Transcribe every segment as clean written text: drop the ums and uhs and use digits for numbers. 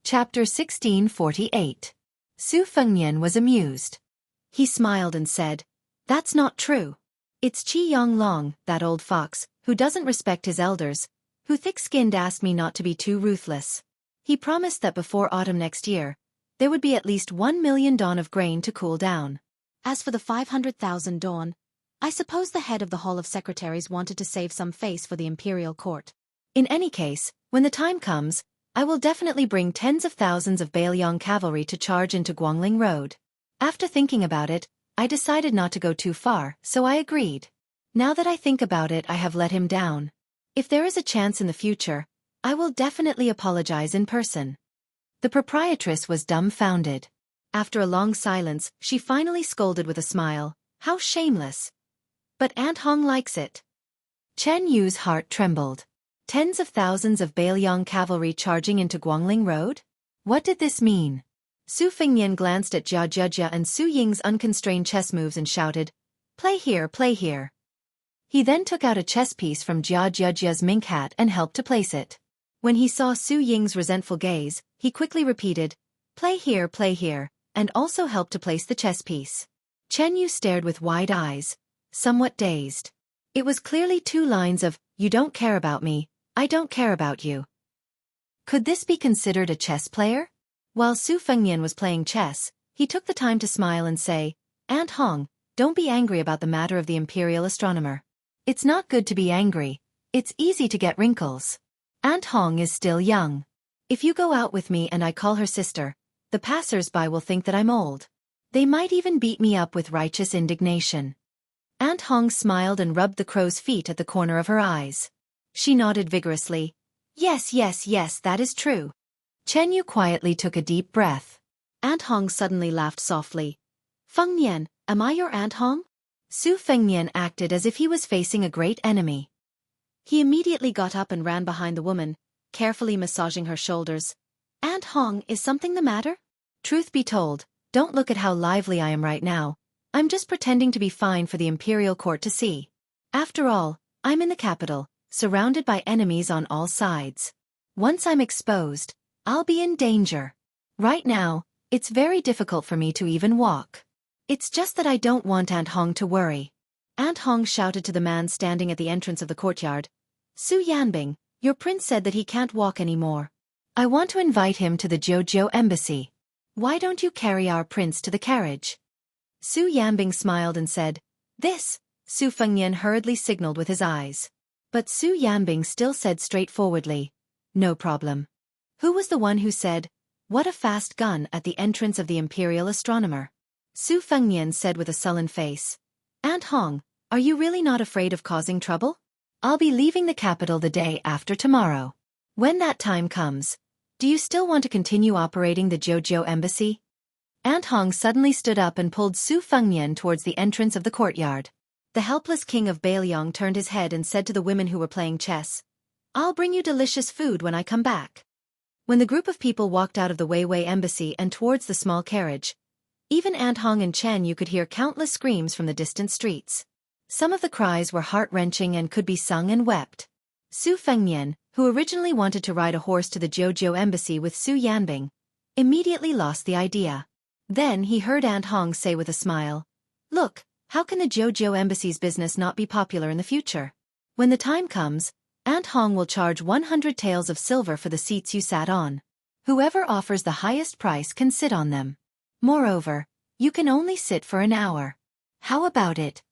Chapter 1648. Su Fengnian was amused. He smiled and said, "That's not true. It's Qi Yonglong, that old fox, who doesn't respect his elders, who thick-skinned asked me not to be too ruthless. He promised that before autumn next year, there would be at least 1,000,000 dawn of grain to cool down. As for the 500,000 dawn, I suppose the head of the Hall of Secretaries wanted to save some face for the imperial court. In any case, when the time comes, I will definitely bring tens of thousands of Bailiang cavalry to charge into Guangling Road." After thinking about it, I decided not to go too far, so I agreed. Now that I think about it, I have let him down. If there is a chance in the future, I will definitely apologize in person. The proprietress was dumbfounded. After a long silence, she finally scolded with a smile, "How shameless! But Aunt Hong likes it." Chen Yu's heart trembled. Tens of thousands of Bailiang cavalry charging into Guangling Road? What did this mean? Su Fengnian glanced at Jianghu and Su Ying's unconstrained chess moves and shouted, "Play here, play here." He then took out a chess piece from Jianghu's mink hat and helped to place it. When he saw Su Ying's resentful gaze, he quickly repeated, play here, and also helped to place the chess piece. Chen Yu stared with wide eyes, somewhat dazed. It was clearly two lines of, "You don't care about me, I don't care about you." Could this be considered a chess player? While Su Fengnian was playing chess, he took the time to smile and say, "Aunt Hong, don't be angry about the matter of the imperial astronomer. It's not good to be angry. It's easy to get wrinkles. Aunt Hong is still young. If you go out with me and I call her sister, the passers-by will think that I'm old. They might even beat me up with righteous indignation." Aunt Hong smiled and rubbed the crow's feet at the corner of her eyes. She nodded vigorously. Yes, that is true." Chen Yu quietly took a deep breath. Aunt Hong suddenly laughed softly. "Fengnian, am I your Aunt Hong?" Su Fengnian acted as if he was facing a great enemy. He immediately got up and ran behind the woman, carefully massaging her shoulders. "Aunt Hong, is something the matter?" "Truth be told, don't look at how lively I am right now. I'm just pretending to be fine for the imperial court to see. After all, I'm in the capital, surrounded by enemies on all sides. Once I'm exposed, I'll be in danger. Right now, it's very difficult for me to even walk. It's just that I don't want Aunt Hong to worry." Aunt Hong shouted to the man standing at the entrance of the courtyard, "Su Yanbing, your prince said that he can't walk anymore. I want to invite him to the Jianghu embassy. Why don't you carry our prince to the carriage?" Su Yanbing smiled and said, "This." Su Fengnian hurriedly signaled with his eyes. But Su Yanbing still said straightforwardly, "No problem." Who was the one who said, "What a fast gun," at the entrance of the imperial astronomer? Su Fengnian said with a sullen face, "Aunt Hong, are you really not afraid of causing trouble? I'll be leaving the capital the day after tomorrow. When that time comes, do you still want to continue operating the Jianghu embassy?" Aunt Hong suddenly stood up and pulled Su Fengnian towards the entrance of the courtyard. The helpless king of Bailiang turned his head and said to the women who were playing chess, "I'll bring you delicious food when I come back." When the group of people walked out of the Weiwei embassy and towards the small carriage, even Aunt Hong and Chen Yu could hear countless screams from the distant streets. Some of the cries were heart-wrenching and could be sung and wept. Su Fengnian, who originally wanted to ride a horse to the Jianghu embassy with Su Yanbing, immediately lost the idea. Then he heard Aunt Hong say with a smile, "Look, how can the Jianghu embassy's business not be popular in the future? When the time comes, Aunt Hong will charge 100 taels of silver for the seats you sat on. Whoever offers the highest price can sit on them. Moreover, you can only sit for an hour. How about it?"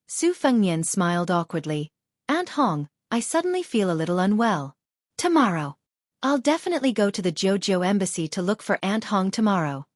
Su Fengnian smiled awkwardly. "Aunt Hong, I suddenly feel a little unwell. Tomorrow. I'll definitely go to the Jianghu embassy to look for Aunt Hong tomorrow."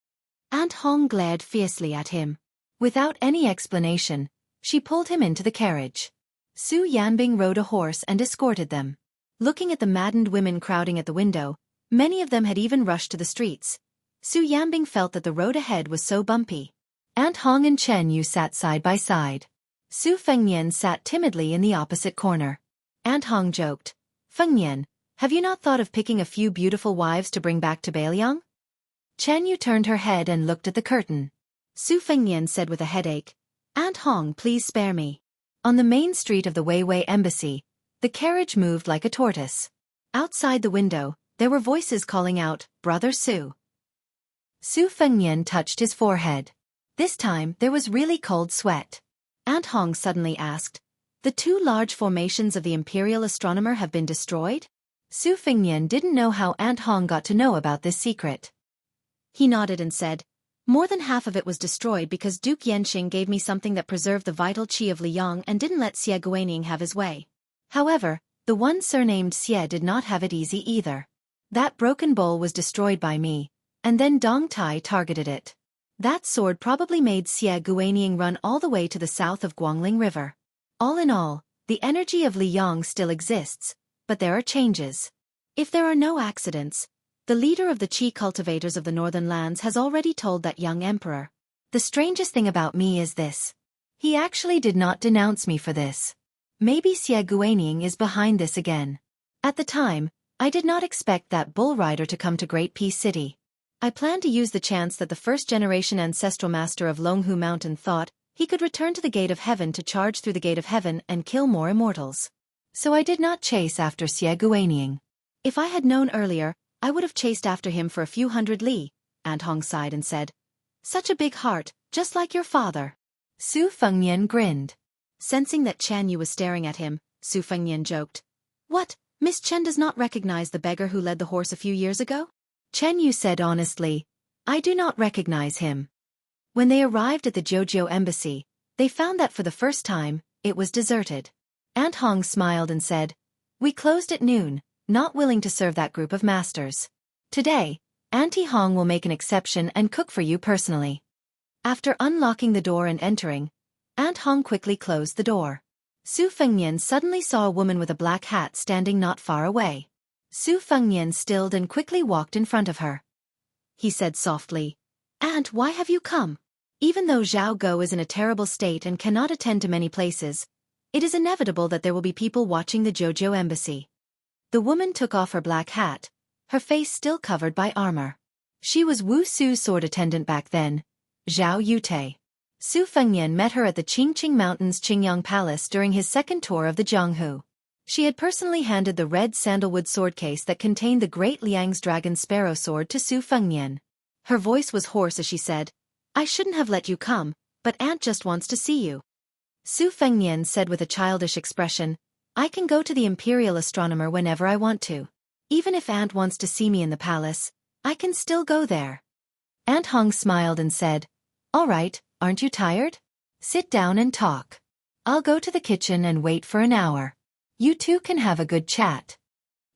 Aunt Hong glared fiercely at him. Without any explanation, she pulled him into the carriage. Su Yanbing rode a horse and escorted them. Looking at the maddened women crowding at the window, many of them had even rushed to the streets. Su Yanbing felt that the road ahead was so bumpy. Aunt Hong and Chen Yu sat side by side. Su Fengnian sat timidly in the opposite corner. Aunt Hong joked, "Fengnian, have you not thought of picking a few beautiful wives to bring back to Bailiang?" Chen Yu turned her head and looked at the curtain. Su Fengnian said with a headache, "Aunt Hong, please spare me." On the main street of the Weiwei embassy, the carriage moved like a tortoise. Outside the window, There were voices calling out, "Brother Su." Su Fengnian touched his forehead. This time, there was really cold sweat. Aunt Hong suddenly asked, "The two large formations of the Imperial Astronomer have been destroyed?" Su Fengnian didn't know how Aunt Hong got to know about this secret. He nodded and said, "More than half of it was destroyed because Duke Yenxing gave me something that preserved the vital qi of Liyang and didn't let Xie Guanyin have his way. However, the one surnamed Xie did not have it easy either. That broken bowl was destroyed by me, and then Dong Tai targeted it. That sword probably made Xie Guanyin run all the way to the south of Guangling River. All in all, the energy of Liyang still exists, but there are changes. If there are no accidents, the leader of the Qi cultivators of the northern lands has already told that young emperor. The strangest thing about me is this. He actually did not denounce me for this. Maybe Xie Guanyin is behind this again. At the time, I did not expect that bull rider to come to Great Peace City. I planned to use the chance that the first-generation ancestral master of Longhu Mountain thought he could return to the Gate of Heaven to charge through the Gate of Heaven and kill more immortals. So I did not chase after Xie Guanyin. If I had known earlier, I would have chased after him for a few hundred li. Aunt Hong sighed and said, "Such a big heart, just like your father." Su Fengnian grinned. Sensing that Chen Yu was staring at him, Su Fengnian joked, "What, Miss Chen does not recognize the beggar who led the horse a few years ago?" Chen Yu said honestly, "I do not recognize him." When they arrived at the Jojo embassy, they found that for the first time, it was deserted. Aunt Hong smiled and said, "We closed at noon, not willing to serve that group of masters. Today, Auntie Hong will make an exception and cook for you personally." After unlocking the door and entering, Aunt Hong quickly closed the door. Su Fengnian suddenly saw a woman with a black hat standing not far away. Su Fengnian stilled and quickly walked in front of her. He said softly, "Aunt, why have you come?" Even though Zhao Guo is in a terrible state and cannot attend to many places, it is inevitable that there will be people watching the Jojo embassy. The woman took off her black hat, her face still covered by armor. She was Wu Su's sword attendant back then, Zhao Yute. Su Fengnian met her at the Qingqing Mountains Qingyang Palace during his second tour of the Jianghu. She had personally handed the red sandalwood sword case that contained the great Liang's dragon sparrow sword to Su Fengnian. Her voice was hoarse as she said, "I shouldn't have let you come, but Aunt just wants to see you." Su Fengnian said with a childish expression, "I can go to the Imperial Astronomer whenever I want to. Even if Aunt wants to see me in the palace, I can still go there." Aunt Hong smiled and said, "All right, aren't you tired? Sit down and talk. I'll go to the kitchen and wait for an hour. You two can have a good chat."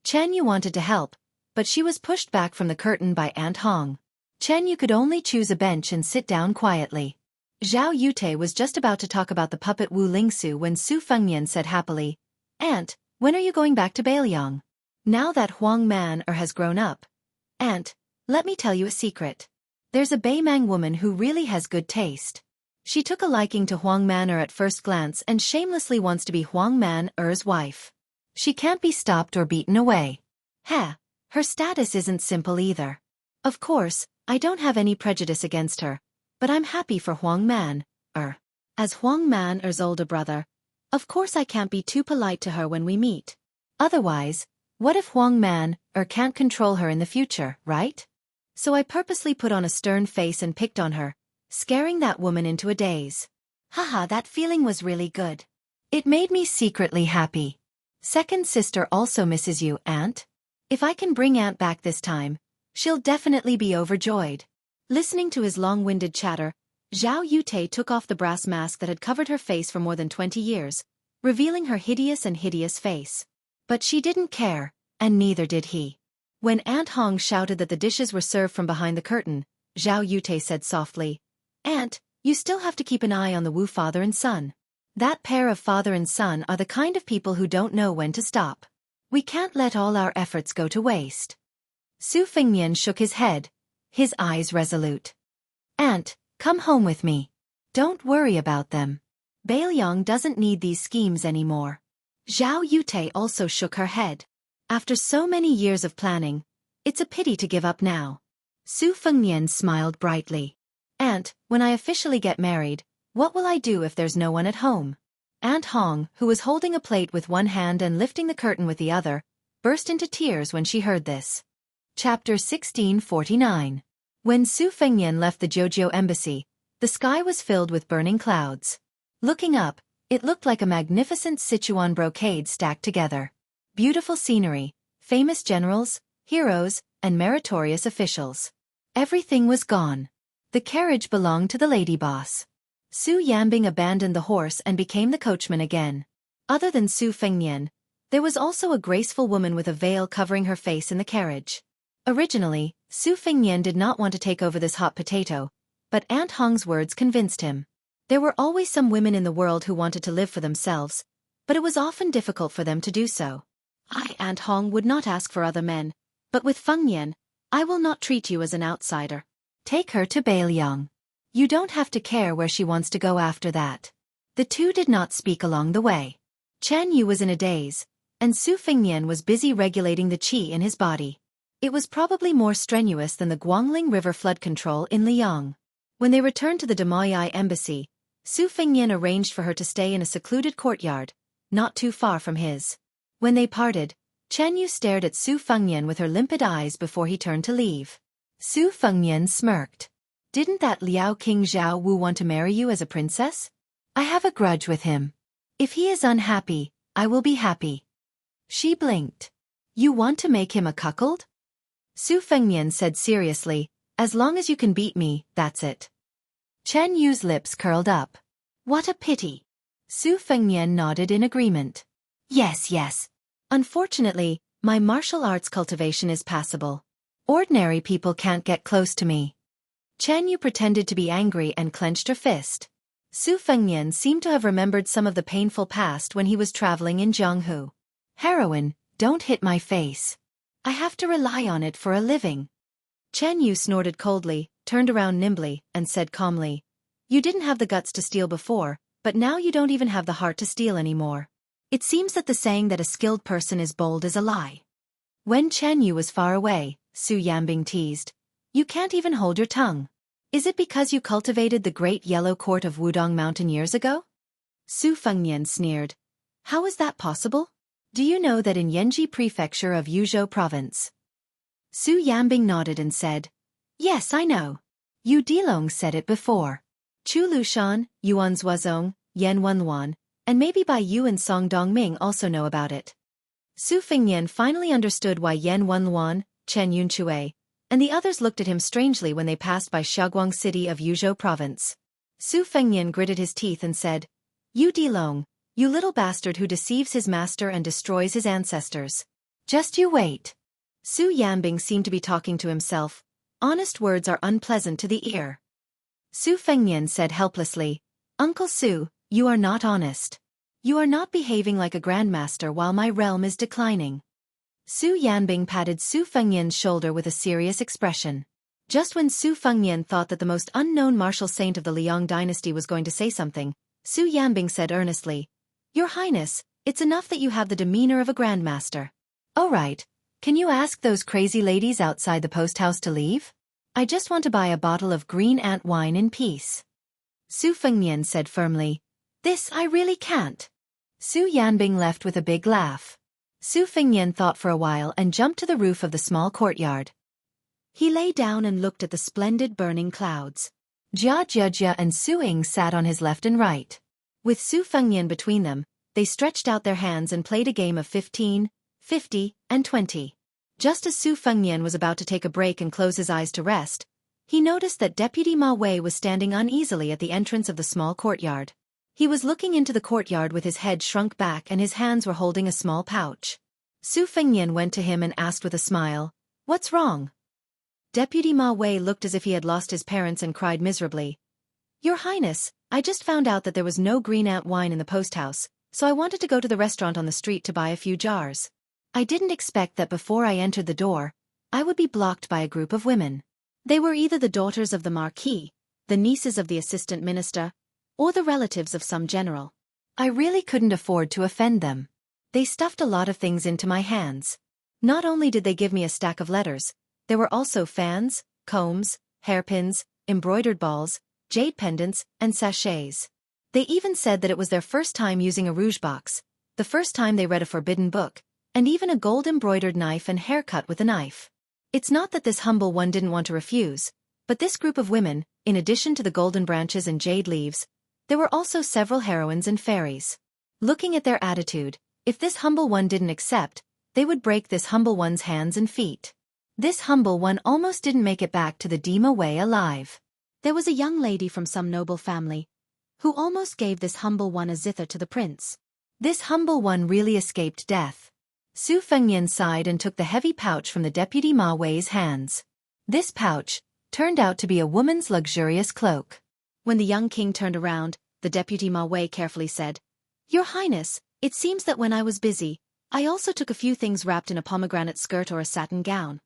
Chen Yu wanted to help, but she was pushed back from the curtain by Aunt Hong. Chen Yu could only choose a bench and sit down quietly. Zhao Yute was just about to talk about the puppet Wu Lingsu when Su Fengnian said happily, "Aunt, when are you going back to Beiliang? Now that Huang Man has grown up. Aunt, let me tell you a secret. There's a Beimang woman who really has good taste. She took a liking to Huang Man at first glance and shamelessly wants to be Huang Man-er's wife. She can't be stopped or beaten away. Her status isn't simple either. Of course, I don't have any prejudice against her, but I'm happy for Huang Man-er. As Huang Man-er's older brother, of course I can't be too polite to her when we meet. Otherwise, what if Huang Man-er can't control her in the future, right? So I purposely put on a stern face and picked on her, scaring that woman into a daze. Haha, that feeling was really good. It made me secretly happy. Second sister also misses you, Aunt. If I can bring Aunt back this time, she'll definitely be overjoyed." Listening to his long-winded chatter, Zhao Yute took off the brass mask that had covered her face for more than 20 years, revealing her hideous face. But she didn't care, and neither did he. When Aunt Hong shouted that the dishes were served from behind the curtain, Zhao Yute said softly, "Aunt, you still have to keep an eye on the Wu father and son. That pair of father and son are the kind of people who don't know when to stop. We can't let all our efforts go to waste." Su Fengnian shook his head, his eyes resolute. "Aunt, come home with me. Don't worry about them. Beiliang doesn't need these schemes anymore." Zhao Yute also shook her head. After so many years of planning, it's a pity to give up now. Su Fengnian smiled brightly. "Aunt, when I officially get married, what will I do if there's no one at home?" Aunt Hong, who was holding a plate with one hand and lifting the curtain with the other, burst into tears when she heard this. Chapter 1649. When Su Fengnian left the Jiuzhou embassy, the sky was filled with burning clouds. Looking up, it looked like a magnificent Sichuan brocade stacked together. Beautiful scenery, famous generals, heroes, and meritorious officials. Everything was gone. The carriage belonged to the lady boss. Su Yanbing abandoned the horse and became the coachman again. Other than Su Fengnian, there was also a graceful woman with a veil covering her face in the carriage. Originally, Su Fengnian did not want to take over this hot potato, but Aunt Hong's words convinced him. There were always some women in the world who wanted to live for themselves, but it was often difficult for them to do so. Aunt Hong would not ask for other men, but with Fengnian, I will not treat you as an outsider. Take her to Bailiang. You don't have to care where she wants to go after that. The two did not speak along the way. Chen Yu was in a daze, and Su Fengnian was busy regulating the qi in his body. It was probably more strenuous than the Guangling River flood control in Liang. When they returned to the Demoyai embassy, Su Fengnian arranged for her to stay in a secluded courtyard, not too far from his. When they parted, Chen Yu stared at Su Fengnian with her limpid eyes before he turned to leave. Su Fengnian smirked. Didn't that Liao King Zhao Wu want to marry you as a princess? I have a grudge with him. If he is unhappy, I will be happy. She blinked. You want to make him a cuckold? Su Fengnian said seriously, as long as you can beat me, that's it. Chen Yu's lips curled up. What a pity. Su Fengnian nodded in agreement. Yes. Unfortunately, my martial arts cultivation is passable. Ordinary people can't get close to me. Chen Yu pretended to be angry and clenched her fist. Su Fengnian seemed to have remembered some of the painful past when he was traveling in Jianghu. Heroine, don't hit my face. I have to rely on it for a living. Chen Yu snorted coldly, turned around nimbly, and said calmly, You didn't have the guts to steal before, but now you don't even have the heart to steal anymore. It seems that the saying that a skilled person is bold is a lie. When Chen Yu was far away, Su Yanbing teased, You can't even hold your tongue. Is it because you cultivated the great yellow court of Wudong Mountain years ago? Su Fengnian sneered. How is that possible? Do you know that in Yanji prefecture of Yuzhou province? Su Yanbing nodded and said, Yes, I know. Yu Dilong said it before. Chu Lushan, Yuan Zuozong, Yan Wenluan, and maybe Bai Yu and Song Dongming also know about it. Su Fengnian finally understood why Yan Wenluan, Chen Yunchue, and the others looked at him strangely when they passed by Xiaoguang city of Yuzhou province. Su Fengnian gritted his teeth and said, Yu Dilong, you little bastard who deceives his master and destroys his ancestors. Just you wait. Su Yanbing seemed to be talking to himself. Honest words are unpleasant to the ear. Su Fengnian said helplessly, Uncle Su, you are not honest. You are not behaving like a grandmaster while my realm is declining. Su Yanbing patted Su Fengnian's shoulder with a serious expression. Just when Su Fengnian thought that the most unknown martial saint of the Liang dynasty was going to say something, Su Yanbing said earnestly, Your Highness, it's enough that you have the demeanor of a grandmaster. All right, can you ask those crazy ladies outside the post house to leave? I just want to buy a bottle of green ant wine in peace. Su Fengnian said firmly, This I really can't. Su Yanbing left with a big laugh. Su Fengnian thought for a while and jumped to the roof of the small courtyard. He lay down and looked at the splendid burning clouds. Jia and Su Ying sat on his left and right. With Su Fengnian between them, they stretched out their hands and played a game of 15, 50, and 20. Just as Su Fengnian was about to take a break and close his eyes to rest, he noticed that Deputy Ma Wei was standing uneasily at the entrance of the small courtyard. He was looking into the courtyard with his head shrunk back and his hands were holding a small pouch. Su Fengnian went to him and asked with a smile, What's wrong? Deputy Ma Wei looked as if he had lost his parents and cried miserably. Your Highness, I just found out that there was no green ant wine in the post house, so I wanted to go to the restaurant on the street to buy a few jars. I didn't expect that before I entered the door, I would be blocked by a group of women. They were either the daughters of the Marquis, the nieces of the assistant minister, or the relatives of some general. I really couldn't afford to offend them. They stuffed a lot of things into my hands. Not only did they give me a stack of letters, there were also fans, combs, hairpins, embroidered balls, jade pendants, and sachets. They even said that it was their first time using a rouge box, the first time they read a forbidden book, and even a gold-embroidered knife and haircut with a knife. It's not that this humble one didn't want to refuse, but this group of women, in addition to the golden branches and jade leaves, there were also several heroines and fairies. Looking at their attitude, if this humble one didn't accept, they would break this humble one's hands and feet. This humble one almost didn't make it back to the Dima way alive. There was a young lady from some noble family who almost gave this humble one a zither to the prince. This humble one really escaped death. Su Fengnian sighed and took the heavy pouch from the deputy Ma Wei's hands. This pouch turned out to be a woman's luxurious cloak. When the young king turned around, the deputy Ma Wei carefully said, "Your Highness, it seems that when I was busy, I also took a few things wrapped in a pomegranate skirt or a satin gown.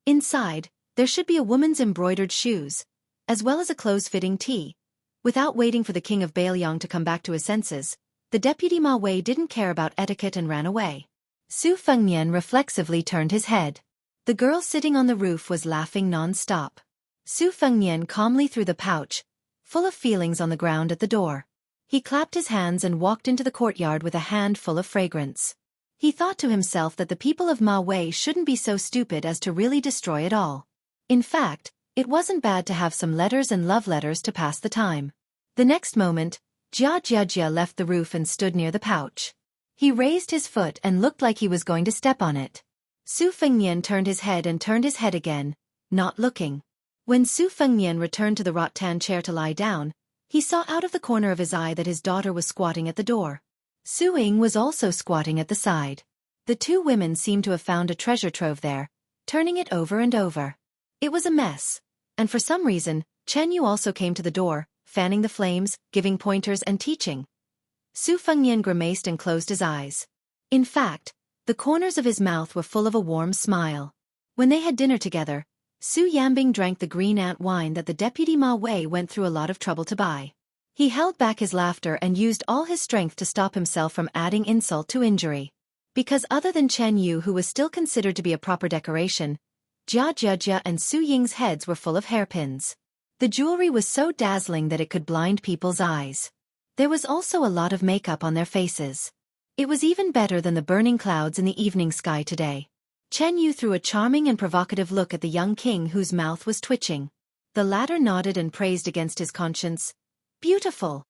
Inside, there should be a woman's embroidered shoes, as well as a close-fitting tee." Without waiting for the king of Bailiang to come back to his senses, the deputy Ma Wei didn't care about etiquette and ran away. Su Fengnian reflexively turned his head. The girl sitting on the roof was laughing non-stop. Su Fengnian calmly threw the pouch, full of feelings, on the ground at the door. He clapped his hands and walked into the courtyard with a hand full of fragrance. He thought to himself that the people of Ma Wei shouldn't be so stupid as to really destroy it all. In fact, it wasn't bad to have some letters and love letters to pass the time. The next moment, Xianxia left the roof and stood near the pouch. He raised his foot and looked like he was going to step on it. Su Fengnian turned his head and turned his head again, not looking. When Su Fengnian returned to the rattan chair to lie down, he saw out of the corner of his eye that his daughter was squatting at the door. Su Ying was also squatting at the side. The two women seemed to have found a treasure trove there, turning it over and over. It was a mess, and for some reason, Chen Yu also came to the door, fanning the flames, giving pointers and teaching. Su Fengnian grimaced and closed his eyes. In fact, the corners of his mouth were full of a warm smile. When they had dinner together, Su Yanbing drank the green ant wine that the deputy Ma Wei went through a lot of trouble to buy. He held back his laughter and used all his strength to stop himself from adding insult to injury. Because other than Chen Yu, who was still considered to be a proper decoration, Jia and Su Ying's heads were full of hairpins. The jewelry was so dazzling that it could blind people's eyes. There was also a lot of makeup on their faces. It was even better than the burning clouds in the evening sky today. Chen Yu threw a charming and provocative look at the young king whose mouth was twitching. The latter nodded and praised against his conscience. Beautiful.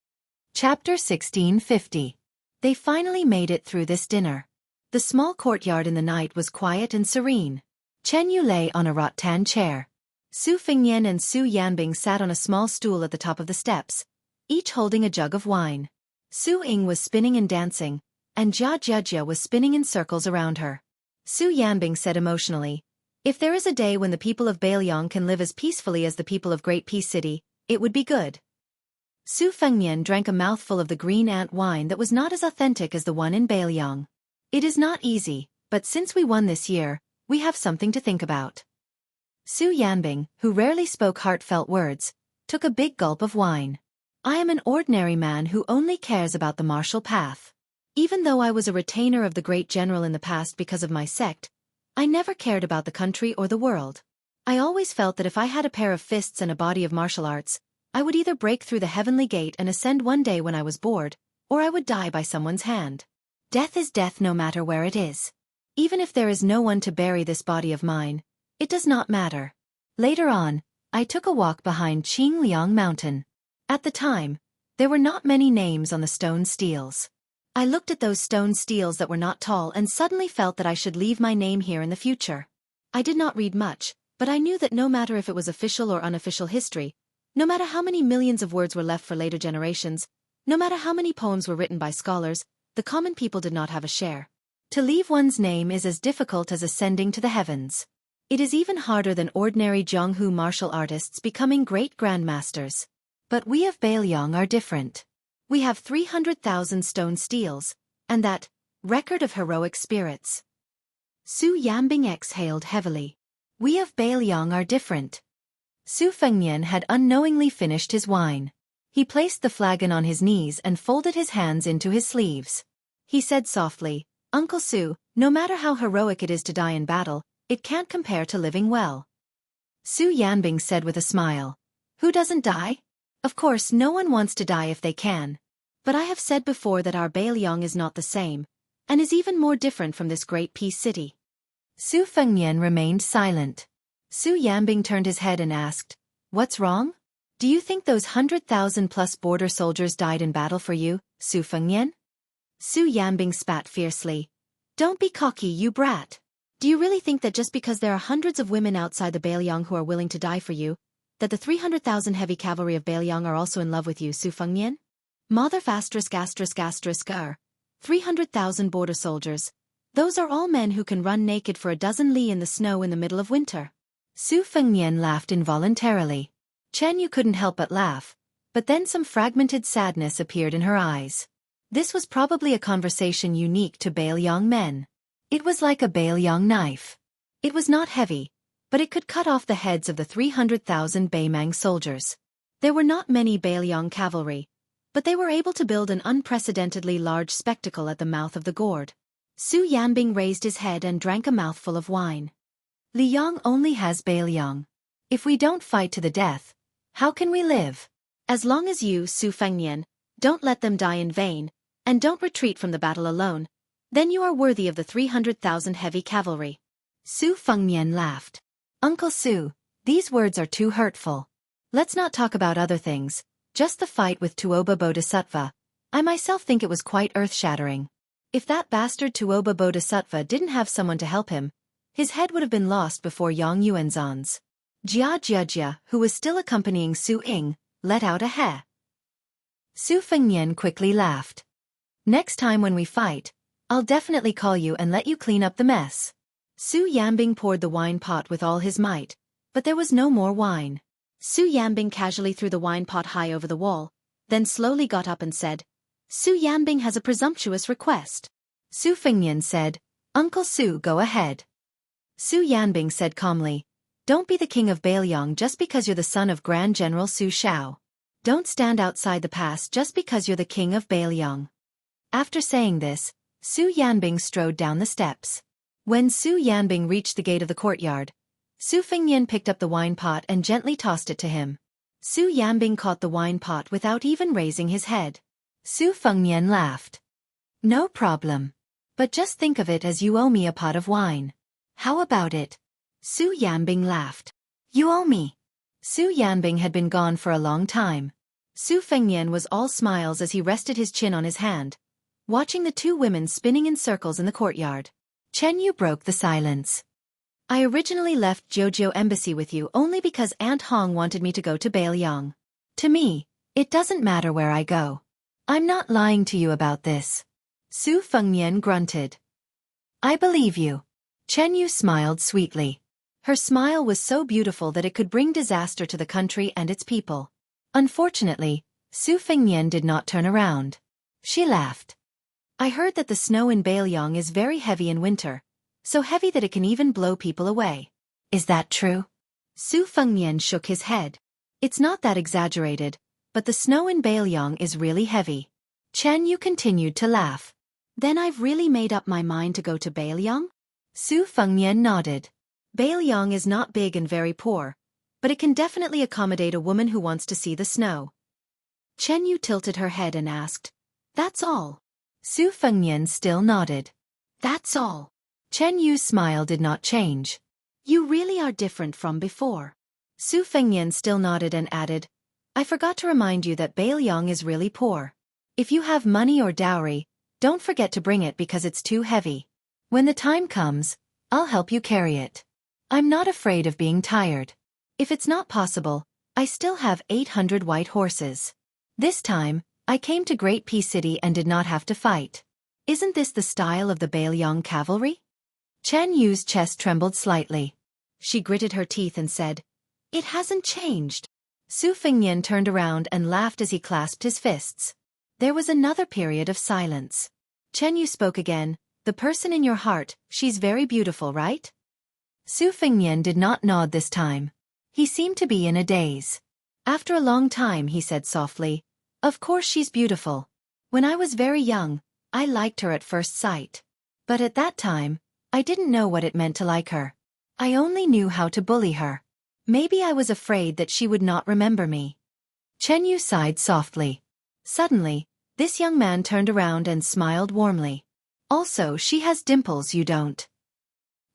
Chapter 1650. They finally made it through this dinner. The small courtyard in the night was quiet and serene. Chen Yu lay on a rattan chair. Su Fengnian and Su Yanbing sat on a small stool at the top of the steps, each holding a jug of wine. Su Ying was spinning and dancing, and Jia was spinning in circles around her. Su Yanbing said emotionally, "If there is a day when the people of Bailiang can live as peacefully as the people of Great Peace City, it would be good." Su Fengnian drank a mouthful of the green ant wine that was not as authentic as the one in Bailiang. "It is not easy, but since we won this year, we have something to think about." Su Yanbing, who rarely spoke heartfelt words, took a big gulp of wine. "I am an ordinary man who only cares about the martial path. Even though I was a retainer of the great general in the past because of my sect, I never cared about the country or the world. I always felt that if I had a pair of fists and a body of martial arts, I would either break through the heavenly gate and ascend one day when I was bored, or I would die by someone's hand. Death is death no matter where it is. Even if there is no one to bury this body of mine, it does not matter." Later on, I took a walk behind Qingliang Mountain. At the time, there were not many names on the stone steels. I looked at those stone steels that were not tall and suddenly felt that I should leave my name here in the future. I did not read much, but I knew that no matter if it was official or unofficial history, no matter how many millions of words were left for later generations, no matter how many poems were written by scholars, the common people did not have a share. To leave one's name is as difficult as ascending to the heavens. It is even harder than ordinary Jianghu martial artists becoming great grandmasters. But we of Bailiang are different. We have 300,000 stone steels, and that record of heroic spirits. Su Yanbing exhaled heavily. We of Bailiang are different. Su Fengnian had unknowingly finished his wine. He placed the flagon on his knees and folded his hands into his sleeves. He said softly, "Uncle Su, no matter how heroic it is to die in battle, it can't compare to living well." Su Yanbing said with a smile, "Who doesn't die? Of course no one wants to die if they can. But I have said before that our Bailiang is not the same, and is even more different from this great peace city." Su Fengnian remained silent. Su Yanbing turned his head and asked, "What's wrong? Do you think those 100,000+ border soldiers died in battle for you, Su Fengnian?" Su Yanbing spat fiercely. "Don't be cocky, you brat. Do you really think that just because there are hundreds of women outside the Bailiang who are willing to die for you, that the 300,000 heavy cavalry of Bailiang are also in love with you, Su Fengnian? Mother asterisk asterisk asterisk 300,000 border soldiers. Those are all men who can run naked for a dozen li in the snow in the middle of winter." Su Fengnian laughed involuntarily. Chen Yu couldn't help but laugh, but then some fragmented sadness appeared in her eyes. This was probably a conversation unique to Bailiang men. It was like a Bailiang knife. It was not heavy, but it could cut off the heads of the 300,000 Baimang soldiers. There were not many Bailiang cavalry, but they were able to build an unprecedentedly large spectacle at the mouth of the gourd. Su Yanbing raised his head and drank a mouthful of wine. "Liang only has Bailiang. If we don't fight to the death, how can we live? As long as you, Su Fengnian, don't let them die in vain, and don't retreat from the battle alone, then you are worthy of the 300,000 heavy cavalry." Su Fengnian laughed. "Uncle Su, these words are too hurtful. Let's not talk about other things, just the fight with Tuoba Bodhisattva. I myself think it was quite earth-shattering. If that bastard Tuoba Bodhisattva didn't have someone to help him, his head would have been lost before Yang Yuanzhan's." Jia, who was still accompanying Su Ying, let out a he. Su Fengnian quickly laughed. "Next time when we fight, I'll definitely call you and let you clean up the mess." Su Yanbing poured the wine pot with all his might, but there was no more wine. Su Yanbing casually threw the wine pot high over the wall, then slowly got up and said, "Su Yanbing has a presumptuous request." Su Fengnian said, "Uncle Su, go ahead." Su Yanbing said calmly, "Don't be the king of Bailiang just because you're the son of Grand General Su Shao. Don't stand outside the pass just because you're the king of Bailiang." After saying this, Su Yanbing strode down the steps. When Su Yanbing reached the gate of the courtyard, Su Fengnian picked up the wine pot and gently tossed it to him. Su Yanbing caught the wine pot without even raising his head. Su Fengnian laughed. "No problem. But just think of it as you owe me a pot of wine. How about it?" Su Yanbing laughed. "You owe me." Su Yanbing had been gone for a long time. Su Fengnian was all smiles as he rested his chin on his hand, watching the two women spinning in circles in the courtyard. Chen Yu broke the silence. "I originally left Jiuzhou Embassy with you only because Aunt Hong wanted me to go to Bailiang. To me, it doesn't matter where I go. I'm not lying to you about this." Su Fengnian grunted. "I believe you." Chen Yu smiled sweetly. Her smile was so beautiful that it could bring disaster to the country and its people. Unfortunately, Su Fengnian did not turn around. She laughed. "I heard that the snow in Bailiang is very heavy in winter, so heavy that it can even blow people away. Is that true?" Su Fengnian shook his head. "It's not that exaggerated, but the snow in Bailiang is really heavy." Chen Yu continued to laugh. "Then I've really made up my mind to go to Bailiang?" Su Fengnian nodded. "Bailiang is not big and very poor, but it can definitely accommodate a woman who wants to see the snow." Chen Yu tilted her head and asked, "That's all?" Su Fengnian still nodded. "That's all." Chen Yu's smile did not change. "You really are different from before." Su Fengnian still nodded and added, "I forgot to remind you that Bailiang is really poor. If you have money or dowry, don't forget to bring it because it's too heavy. When the time comes, I'll help you carry it. I'm not afraid of being tired. If it's not possible, I still have 800 white horses. This time, I came to Great Peace City and did not have to fight. Isn't this the style of the Bailiang cavalry?" Chen Yu's chest trembled slightly. She gritted her teeth and said, "It hasn't changed." Su Fengnian turned around and laughed as he clasped his fists. There was another period of silence. Chen Yu spoke again, "The person in your heart, she's very beautiful, right?" Su Fengnian did not nod this time. He seemed to be in a daze. After a long time he said softly, "Of course she's beautiful. When I was very young, I liked her at first sight. But at that time, I didn't know what it meant to like her. I only knew how to bully her. Maybe I was afraid that she would not remember me." Chen Yu sighed softly. Suddenly, this young man turned around and smiled warmly. "Also, she has dimples, you don't."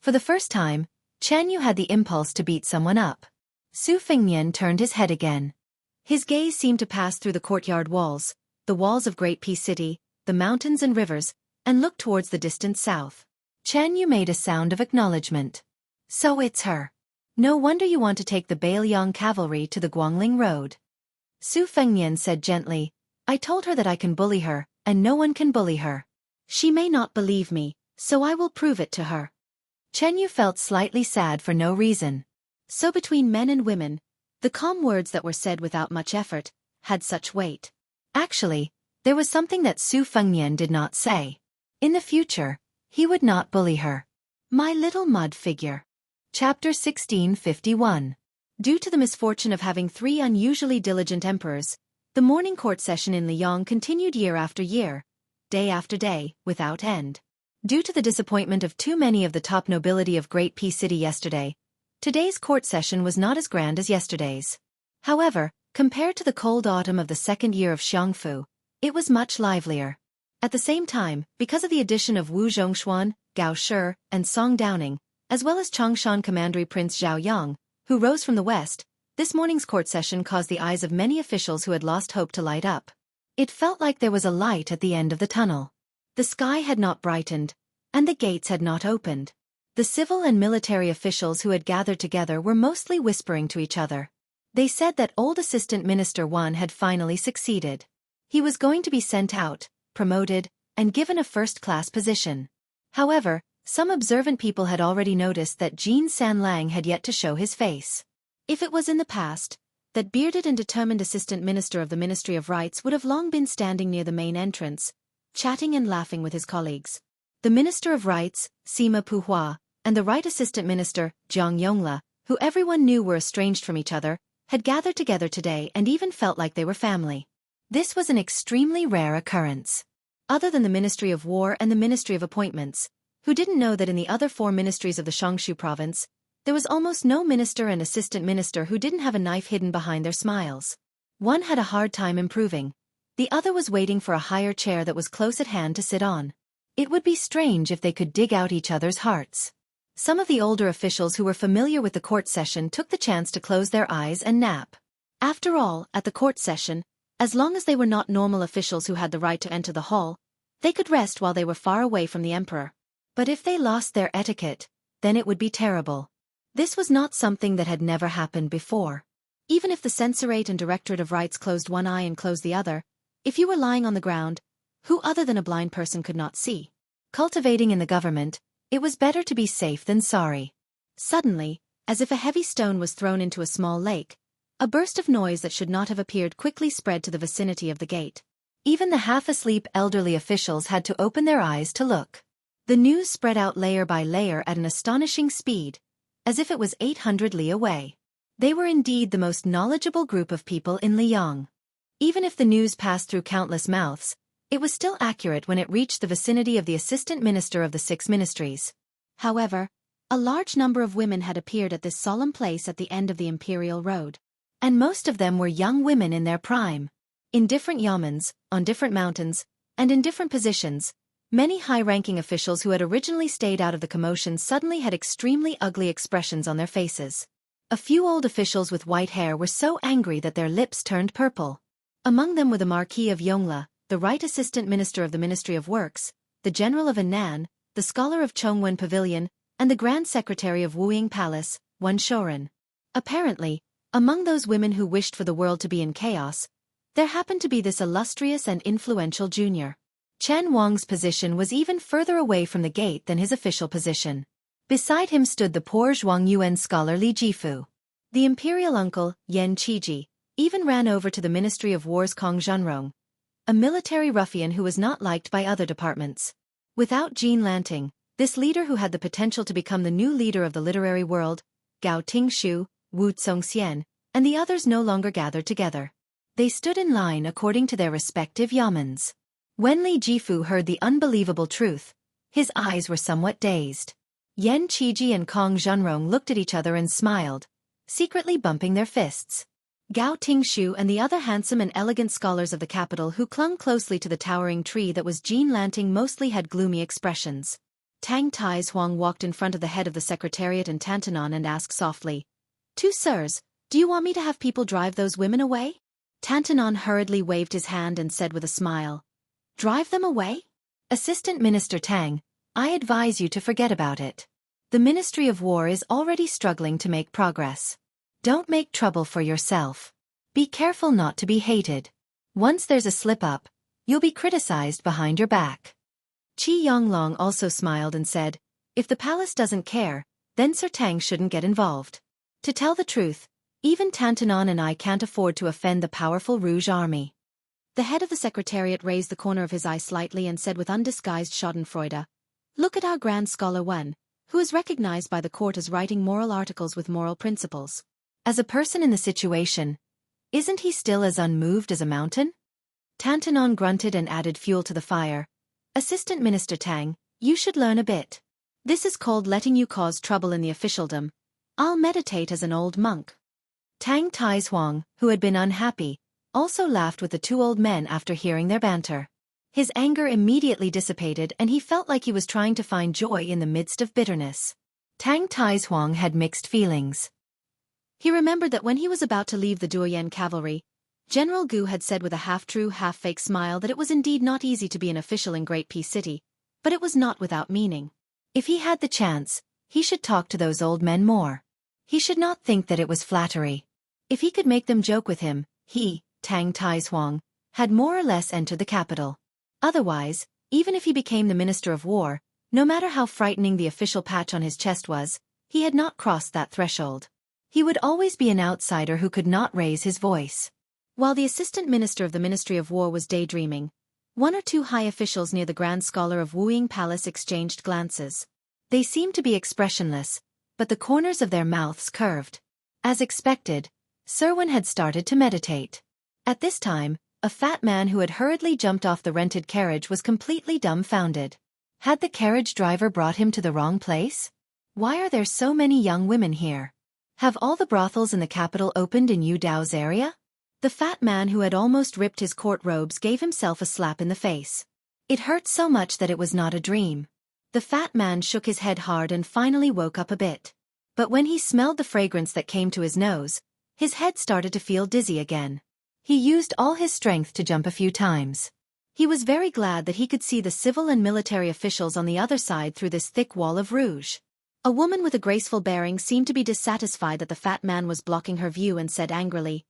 For the first time, Chen Yu had the impulse to beat someone up. Su Fengnian turned his head again. His gaze seemed to pass through the courtyard walls, the walls of Great Peace City, the mountains and rivers, and look towards the distant south. Chen Yu made a sound of acknowledgement. So it's her. No wonder you want to take the Bailiang cavalry to the Guangling Road. Su Fengnian said gently, I told her that I can bully her, and no one can bully her. She may not believe me, so I will prove it to her. Chen Yu felt slightly sad for no reason. So between men and women, the calm words that were said without much effort, had such weight. Actually, there was something that Su Fengnian did not say. In the future, he would not bully her. My little mud figure. Chapter 1651. Due to the misfortune of having 3 unusually diligent emperors, the morning court session in Liang continued year after year, day after day, without end. Due to the disappointment of too many of the top nobility of Great Peace City yesterday, today's court session was not as grand as yesterday's. However, compared to the cold autumn of the second year of Xianghu, it was much livelier. At the same time, because of the addition of Wu Zhongshuan, Gao Shi, and Song Downing, as well as Changshan Commandery Prince Zhao Yang, who rose from the west, this morning's court session caused the eyes of many officials who had lost hope to light up. It felt like there was a light at the end of the tunnel. The sky had not brightened, and the gates had not opened. The civil and military officials who had gathered together were mostly whispering to each other. They said that old Assistant Minister 1 had finally succeeded. He was going to be sent out, promoted, and given a first-class position. However, some observant people had already noticed that Jin Sanlang had yet to show his face. If it was in the past, that bearded and determined Assistant Minister of the Ministry of Rights would have long been standing near the main entrance, chatting and laughing with his colleagues. The Minister of Rights, Sima Puhua, and the Right Assistant Minister, Jiang Yongla, who everyone knew were estranged from each other, had gathered together today and even felt like they were family. This was an extremely rare occurrence. Other than the Ministry of War and the Ministry of Appointments, who didn't know that in the other 4 ministries of the Xianxia province, there was almost no minister and assistant minister who didn't have a knife hidden behind their smiles. One had a hard time improving. The other was waiting for a higher chair that was close at hand to sit on. It would be strange if they could dig out each other's hearts. Some of the older officials who were familiar with the court session took the chance to close their eyes and nap. After all, at the court session, as long as they were not normal officials who had the right to enter the hall, they could rest while they were far away from the emperor. But if they lost their etiquette, then it would be terrible. This was not something that had never happened before. Even if the Censorate and Directorate of Rights closed one eye and closed the other, if you were lying on the ground, who other than a blind person could not see? Cultivating in the government, it was better to be safe than sorry. Suddenly, as if a heavy stone was thrown into a small lake, a burst of noise that should not have appeared quickly spread to the vicinity of the gate. Even the half-asleep elderly officials had to open their eyes to look. The news spread out layer by layer at an astonishing speed, as if it was 800 li away. They were indeed the most knowledgeable group of people in Liang. Even if the news passed through countless mouths, it was still accurate when it reached the vicinity of the Assistant Minister of the 6 ministries. However, a large number of women had appeared at this solemn place at the end of the Imperial Road. And most of them were young women in their prime. In different yamens, on different mountains, and in different positions, many high-ranking officials who had originally stayed out of the commotion suddenly had extremely ugly expressions on their faces. A few old officials with white hair were so angry that their lips turned purple. Among them were the Marquis of Yongla, the Right Assistant Minister of the Ministry of Works, the General of Anan, the Scholar of Chongwen Pavilion, and the Grand Secretary of Wuying Palace, Wen Shoren. Apparently, among those women who wished for the world to be in chaos, there happened to be this illustrious and influential junior. Chen Wang's position was even further away from the gate than his official position. Beside him stood the poor Zhuangyuan scholar Li Jifu. The imperial uncle, Yan Qiji, even ran over to the Ministry of War's Kong Zhenrong, a military ruffian who was not liked by other departments. Without Jean Lanting, this leader who had the potential to become the new leader of the literary world, Gao Tingshu, Wu Congxian, and the others no longer gathered together. They stood in line according to their respective yamens. When Li Jifu heard the unbelievable truth, his eyes were somewhat dazed. Yan Qiji and Kong Zhenrong looked at each other and smiled, secretly bumping their fists. Gao Tingshu and the other handsome and elegant scholars of the capital who clung closely to the towering tree that was Jean Lanting mostly had gloomy expressions. Tang Huang walked in front of the head of the secretariat and Tantanon and asked softly, "Two sirs, do you want me to have people drive those women away?" Tantanon hurriedly waved his hand and said with a smile, "Drive them away? Assistant Minister Tang, I advise you to forget about it. The Ministry of War is already struggling to make progress. Don't make trouble for yourself. Be careful not to be hated. Once there's a slip-up, you'll be criticized behind your back." Xianxia also smiled and said, "If the palace doesn't care, then Sir Tang shouldn't get involved. To tell the truth, even Tantanon and I can't afford to offend the powerful Rouge army." The head of the secretariat raised the corner of his eye slightly and said with undisguised schadenfreude, "Look at our grand scholar Wen, who is recognized by the court as writing moral articles with moral principles. As a person in the situation, isn't he still as unmoved as a mountain?" Tantanon grunted and added fuel to the fire. "Assistant Minister Tang, you should learn a bit. This is called letting you cause trouble in the officialdom. I'll meditate as an old monk." Tang Huang, who had been unhappy, also laughed with the two old men after hearing their banter. His anger immediately dissipated and he felt like he was trying to find joy in the midst of bitterness. Tang Huang had mixed feelings. He remembered that when he was about to leave the Duoyan cavalry, General Gu had said with a half-true, half-fake smile that it was indeed not easy to be an official in Great Peace City, but it was not without meaning. If he had the chance, he should talk to those old men more. He should not think that it was flattery. If he could make them joke with him, he, Tang Huang, had more or less entered the capital. Otherwise, even if he became the Minister of War, no matter how frightening the official patch on his chest was, he had not crossed that threshold. He would always be an outsider who could not raise his voice. While the assistant minister of the Ministry of War was daydreaming, one or two high officials near the Grand Scholar of Wuying Palace exchanged glances. They seemed to be expressionless, but the corners of their mouths curved. As expected, Sir Wen had started to meditate. At this time, a fat man who had hurriedly jumped off the rented carriage was completely dumbfounded. Had the carriage driver brought him to the wrong place? Why are there so many young women here? Have all the brothels in the capital opened in Yu Dao's area? The fat man who had almost ripped his court robes gave himself a slap in the face. It hurt so much that it was not a dream. The fat man shook his head hard and finally woke up a bit. But when he smelled the fragrance that came to his nose, his head started to feel dizzy again. He used all his strength to jump a few times. He was very glad that he could see the civil and military officials on the other side through this thick wall of rouge. A woman with a graceful bearing seemed to be dissatisfied that the fat man was blocking her view and said angrily,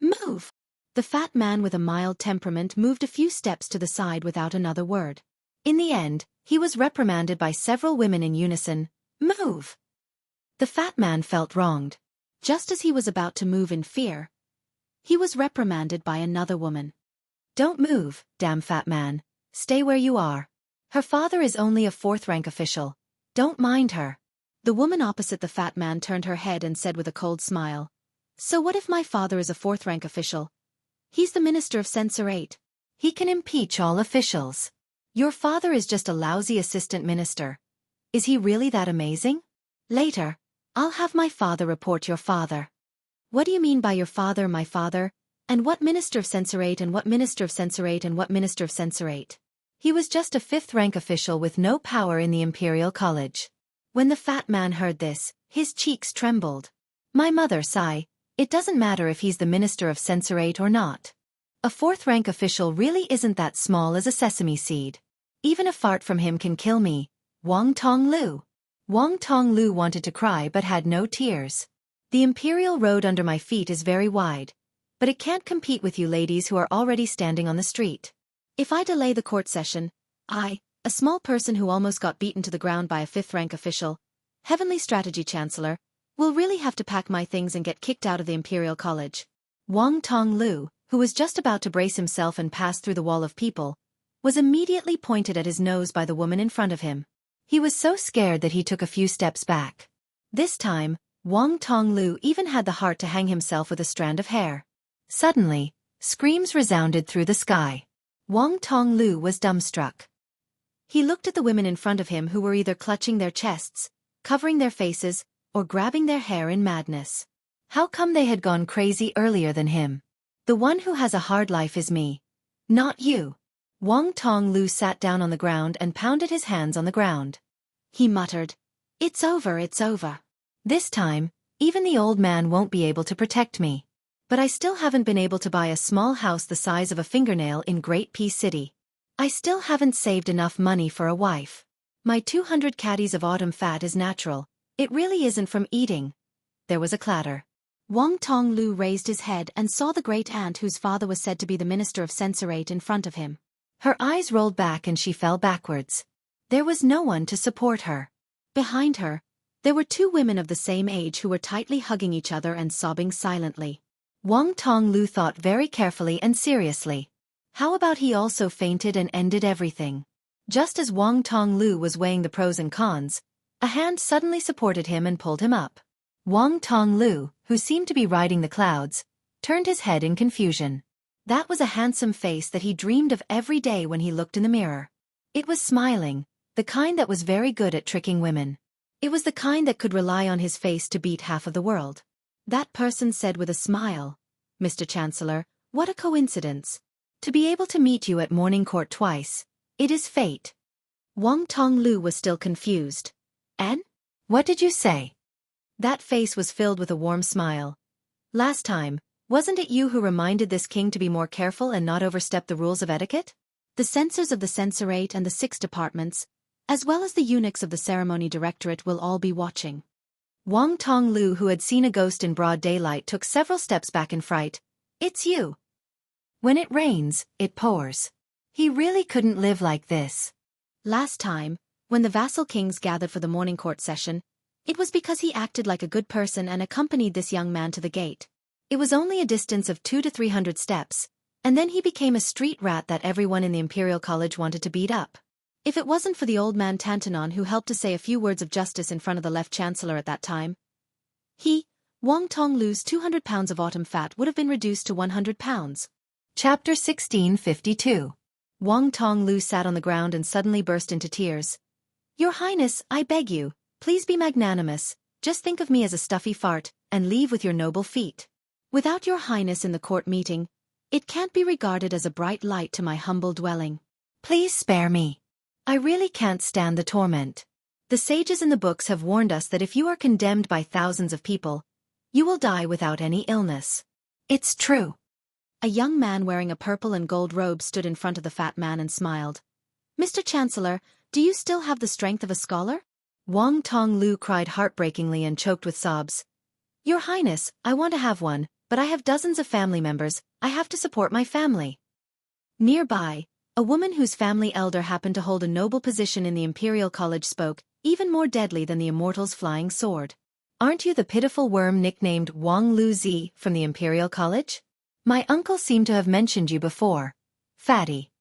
"Move!" The fat man with a mild temperament moved a few steps to the side without another word. In the end, he was reprimanded by several women in unison, "Move!" The fat man felt wronged. Just as he was about to move in fear, he was reprimanded by another woman. "Don't move, damn fat man. Stay where you are. Her father is only a fourth-rank official. Don't mind her." The woman opposite the fat man turned her head and said with a cold smile, "So what if my father is a fourth-rank official? He's the Minister of Censorate. He can impeach all officials. Your father is just a lousy assistant minister. Is he really that amazing? Later, I'll have my father report your father." "What do you mean by your father, my father? And what Minister of Censorate and what Minister of Censorate and what Minister of Censorate?" He was just a fifth-rank official with no power in the Imperial College. When the fat man heard this, his cheeks trembled. "My mother, sigh. It doesn't matter if he's the Minister of Censorate or not. A fourth-rank official really isn't that small as a sesame seed. Even a fart from him can kill me. Wang Tonglu." Wang Tonglu wanted to cry but had no tears. "The Imperial Road under my feet is very wide, but it can't compete with you ladies who are already standing on the street. If I delay the court session, I, a small person who almost got beaten to the ground by a fifth-rank official, Heavenly Strategy Chancellor, will really have to pack my things and get kicked out of the Imperial College." Wang Tonglu, who was just about to brace himself and pass through the wall of people, was immediately pointed at his nose by the woman in front of him. He was so scared that he took a few steps back. This time, Wang Tonglu even had the heart to hang himself with a strand of hair. Suddenly, screams resounded through the sky. Wang Tonglu was dumbstruck. He looked at the women in front of him who were either clutching their chests, covering their faces, or grabbing their hair in madness. How come they had gone crazy earlier than him? The one who has a hard life is me. Not you. Wang Tonglu sat down on the ground and pounded his hands on the ground. He muttered. It's over, it's over. This time, even the old man won't be able to protect me. But I still haven't been able to buy a small house the size of a fingernail in Great Pea City. I still haven't saved enough money for a wife. My 200 caddies of autumn fat is natural. It really isn't from eating. There was a clatter. Wang Tonglu raised his head and saw the great aunt whose father was said to be the minister of censorate in front of him. Her eyes rolled back and she fell backwards. There was no one to support her. Behind her, there were two women of the same age who were tightly hugging each other and sobbing silently. Wang Tonglu thought very carefully and seriously. How about he also fainted and ended everything? Just as Wang Tonglu was weighing the pros and cons, a hand suddenly supported him and pulled him up. Wang Tonglu, who seemed to be riding the clouds, turned his head in confusion. That was a handsome face that he dreamed of every day when he looked in the mirror. It was smiling, the kind that was very good at tricking women. It was the kind that could rely on his face to beat half of the world. That person said with a smile, Mr. Chancellor, what a coincidence. To be able to meet you at morning court twice, it is fate. Wang Tonglu was still confused. And? What did you say? That face was filled with a warm smile. Last time, wasn't it you who reminded this king to be more careful and not overstep the rules of etiquette? The censors of the censorate and the 6 departments, as well as the eunuchs of the ceremony directorate will all be watching. Wang Tonglu, who had seen a ghost in broad daylight, took several steps back in fright. It's you. When it rains, it pours. He really couldn't live like this. Last time, when the vassal kings gathered for the morning court session, it was because he acted like a good person and accompanied this young man to the gate. It was only a distance of 200 to 300 steps, and then he became a street rat that everyone in the Imperial College wanted to beat up. If it wasn't for the old man Tantanon who helped to say a few words of justice in front of the left chancellor at that time, Wang Tonglu's 200 pounds of autumn fat would have been reduced to 100 pounds. Chapter 1652. Wang Tonglu sat on the ground and suddenly burst into tears. Your Highness, I beg you, please be magnanimous, just think of me as a stuffy fart, and leave with your noble feet. Without your Highness in the court meeting, it can't be regarded as a bright light to my humble dwelling. Please spare me. I really can't stand the torment. The sages in the books have warned us that if you are condemned by thousands of people, you will die without any illness. It's true. A young man wearing a purple and gold robe stood in front of the fat man and smiled. Mr. Chancellor, do you still have the strength of a scholar? Wang Tonglu cried heartbreakingly and choked with sobs. Your Highness, I want to have one, but I have dozens of family members, I have to support my family. Nearby, a woman whose family elder happened to hold a noble position in the Imperial College spoke, even more deadly than the immortal's flying sword. Aren't you the pitiful worm nicknamed Wang Luzi from the Imperial College? My uncle seemed to have mentioned you before. Fatty.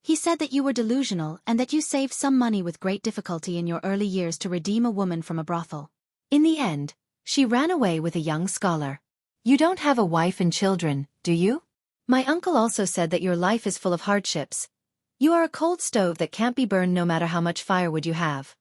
He said that you were delusional and that you saved some money with great difficulty in your early years to redeem a woman from a brothel. In the end, she ran away with a young scholar. You don't have a wife and children, do you? My uncle also said that your life is full of hardships. You are a cold stove that can't be burned no matter how much firewood you have.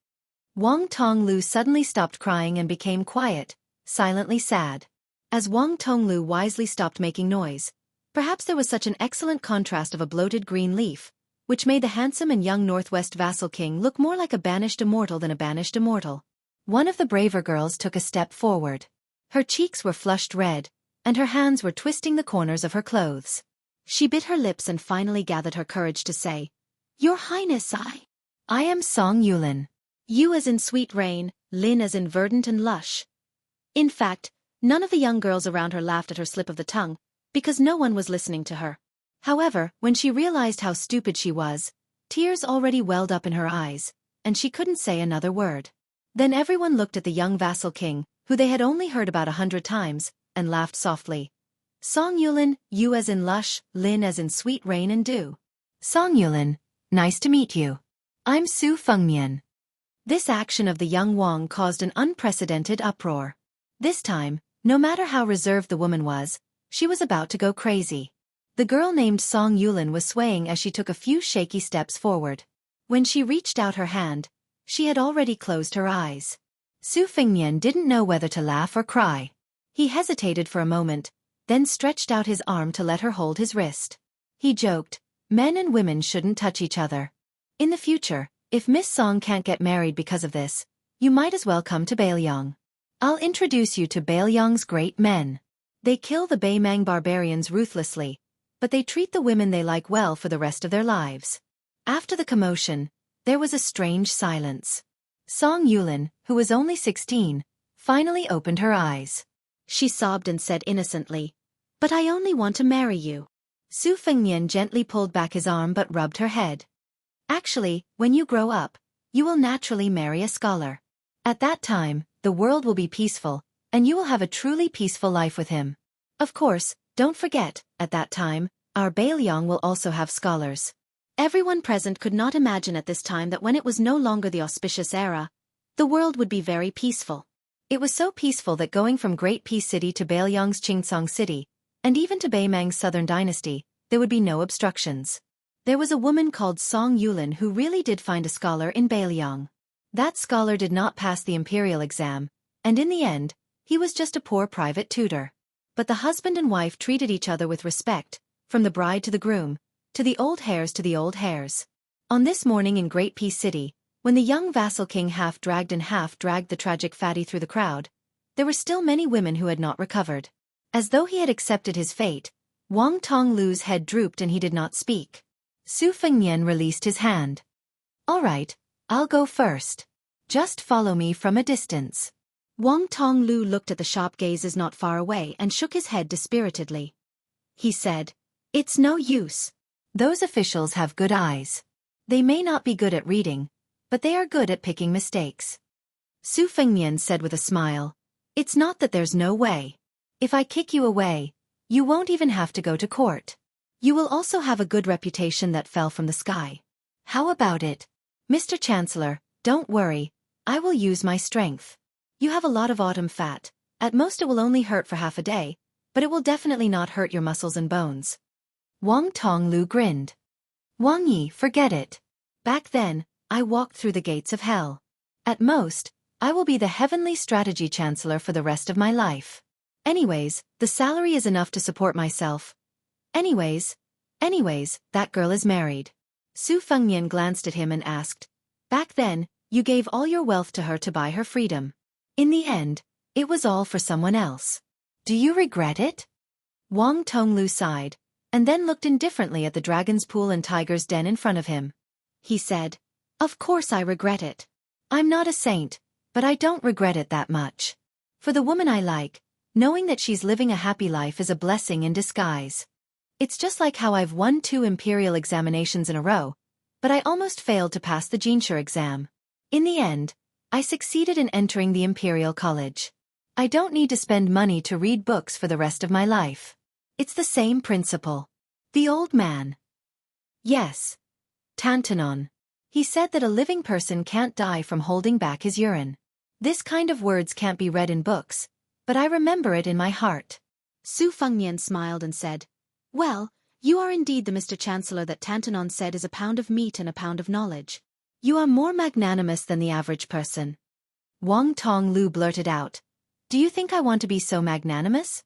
Wang Tonglu suddenly stopped crying and became quiet, silently sad. As Wang Tonglu wisely stopped making noise, perhaps there was such an excellent contrast of a bloated green leaf, which made the handsome and young Northwest vassal king look more like a banished immortal than a banished immortal. One of the braver girls took a step forward. Her cheeks were flushed red, and her hands were twisting the corners of her clothes. She bit her lips and finally gathered her courage to say, Your Highness, I am Song Yulin. You as in sweet rain, Lin as in verdant and lush. In fact, none of the young girls around her laughed at her slip of the tongue, because no one was listening to her. However, when she realized how stupid she was, tears already welled up in her eyes, and she couldn't say another word. Then everyone looked at the young vassal king, who they had only heard about 100 times, and laughed softly. Song Yulin, you as in lush, Lin as in sweet rain and dew. Song Yulin, nice to meet you. I'm Su Fengmian. This action of the young Wang caused an unprecedented uproar. This time, no matter how reserved the woman was, she was about to go crazy. The girl named Song Yulin was swaying as she took a few shaky steps forward. When she reached out her hand, she had already closed her eyes. Su Fengmian didn't know whether to laugh or cry. He hesitated for a moment, then stretched out his arm to let her hold his wrist. He joked, men and women shouldn't touch each other. In the future, If Miss Song can't get married because of this, you might as well come to Bailiang. I'll introduce you to Bailiang's great men. They kill the Baimang barbarians ruthlessly, but they treat the women they like well for the rest of their lives. After the commotion, there was a strange silence. Song Yulin, who was only 16, finally opened her eyes. She sobbed and said innocently, "But I only want to marry you." Su Fengnian gently pulled back his arm but rubbed her head. "Actually, when you grow up, you will naturally marry a scholar. At that time, the world will be peaceful, and you will have a truly peaceful life with him. Of course, don't forget, at that time, our Bailiang will also have scholars." Everyone present could not imagine at this time that when it was no longer the auspicious era, the world would be very peaceful. It was so peaceful that going from Great Peace City to Bailiang's Qingsong City, and even to Baimang's southern dynasty, there would be no obstructions. There was a woman called Song Yulin who really did find a scholar in Bailiang. That scholar did not pass the imperial exam, and in the end, he was just a poor private tutor. But the husband and wife treated each other with respect, from the bride to the groom, to the old hares to the old hares. On this morning in Great Peace City, when the young vassal king half dragged the tragic fatty through the crowd, there were still many women who had not recovered. As though he had accepted his fate, Wang Tonglu's head drooped and he did not speak. Su Fengnian released his hand. "All right, I'll go first. Just follow me from a distance." Wang Tonglu looked at the shop gazes not far away and shook his head dispiritedly. He said, "It's no use. Those officials have good eyes. They may not be good at reading, but they are good at picking mistakes." Su Fengnian said with a smile, "It's not that there's no way. If I kick you away, you won't even have to go to court. You will also have a good reputation that fell from the sky. How about it? Mr. Chancellor, don't worry, I will use my strength. You have a lot of autumn fat, at most it will only hurt for half a day, but it will definitely not hurt your muscles and bones." Wang Tonglu grinned. "Wang Yi, forget it. Back then, I walked through the gates of hell. At most, I will be the heavenly strategy chancellor for the rest of my life. Anyways, the salary is enough to support myself. Anyways, that girl is married." Su Fengnian glanced at him and asked, "Back then, you gave all your wealth to her to buy her freedom. In the end, it was all for someone else. Do you regret it?" Wang Tonglu sighed, and then looked indifferently at the dragon's pool and tiger's den in front of him. He said, "Of course I regret it. I'm not a saint, but I don't regret it that much. For the woman I like, knowing that she's living a happy life is a blessing in disguise. It's just like how I've won 2 imperial examinations in a row, but I almost failed to pass the Jianghu exam. In the end, I succeeded in entering the Imperial College. I don't need to spend money to read books for the rest of my life. It's the same principle." The old man. "Yes. Tantanon. He said that a living person can't die from holding back his urine. This kind of words can't be read in books, but I remember it in my heart." Su Fengnian smiled and said, "Well, you are indeed the Mr. Chancellor that Tantanon said is a pound of meat and a pound of knowledge. You are more magnanimous than the average person." Wang Tonglu blurted out, "Do you think I want to be so magnanimous?"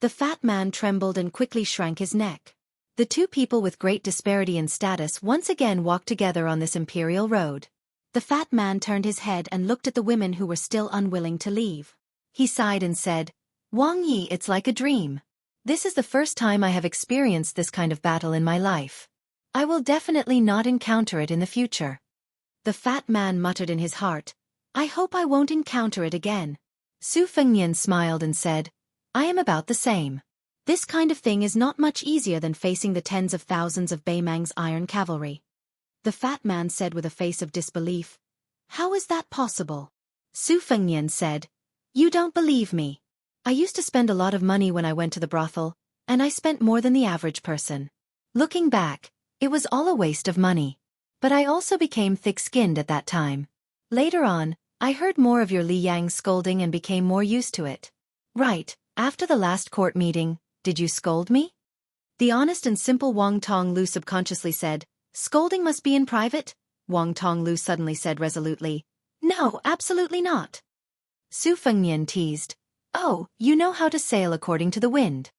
The fat man trembled and quickly shrank his neck. The two people with great disparity in status once again walked together on this imperial road. The fat man turned his head and looked at the women who were still unwilling to leave. He sighed and said, "Wang Yi, it's like a dream. This is the first time I have experienced this kind of battle in my life. I will definitely not encounter it in the future." The fat man muttered in his heart, "I hope I won't encounter it again." Su Fengnian smiled and said, "I am about the same. This kind of thing is not much easier than facing the tens of thousands of Baimang's iron cavalry." The fat man said with a face of disbelief, "How is that possible?" Su Fengnian said, "You don't believe me. I used to spend a lot of money when I went to the brothel, and I spent more than the average person. Looking back, it was all a waste of money. But I also became thick-skinned at that time. Later on, I heard more of your Li Yang's scolding and became more used to it." "Right, after the last court meeting, did you scold me?" The honest and simple Wang Tonglu subconsciously said, "Scolding must be in private?" Wang Tonglu suddenly said resolutely, "No, absolutely not." Su Fengnian teased, "Oh, you know how to sail according to the wind."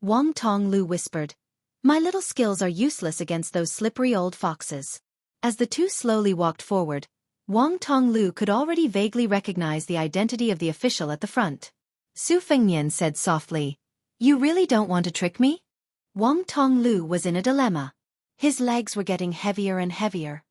Wang Tonglu whispered, "My little skills are useless against those slippery old foxes. As the two slowly walked forward, Wang Tonglu could already vaguely recognize the identity of the official at the front. Su Fengnian said softly, "You really don't want to trick me?" Wang Tonglu was in a dilemma. His legs were getting heavier and heavier.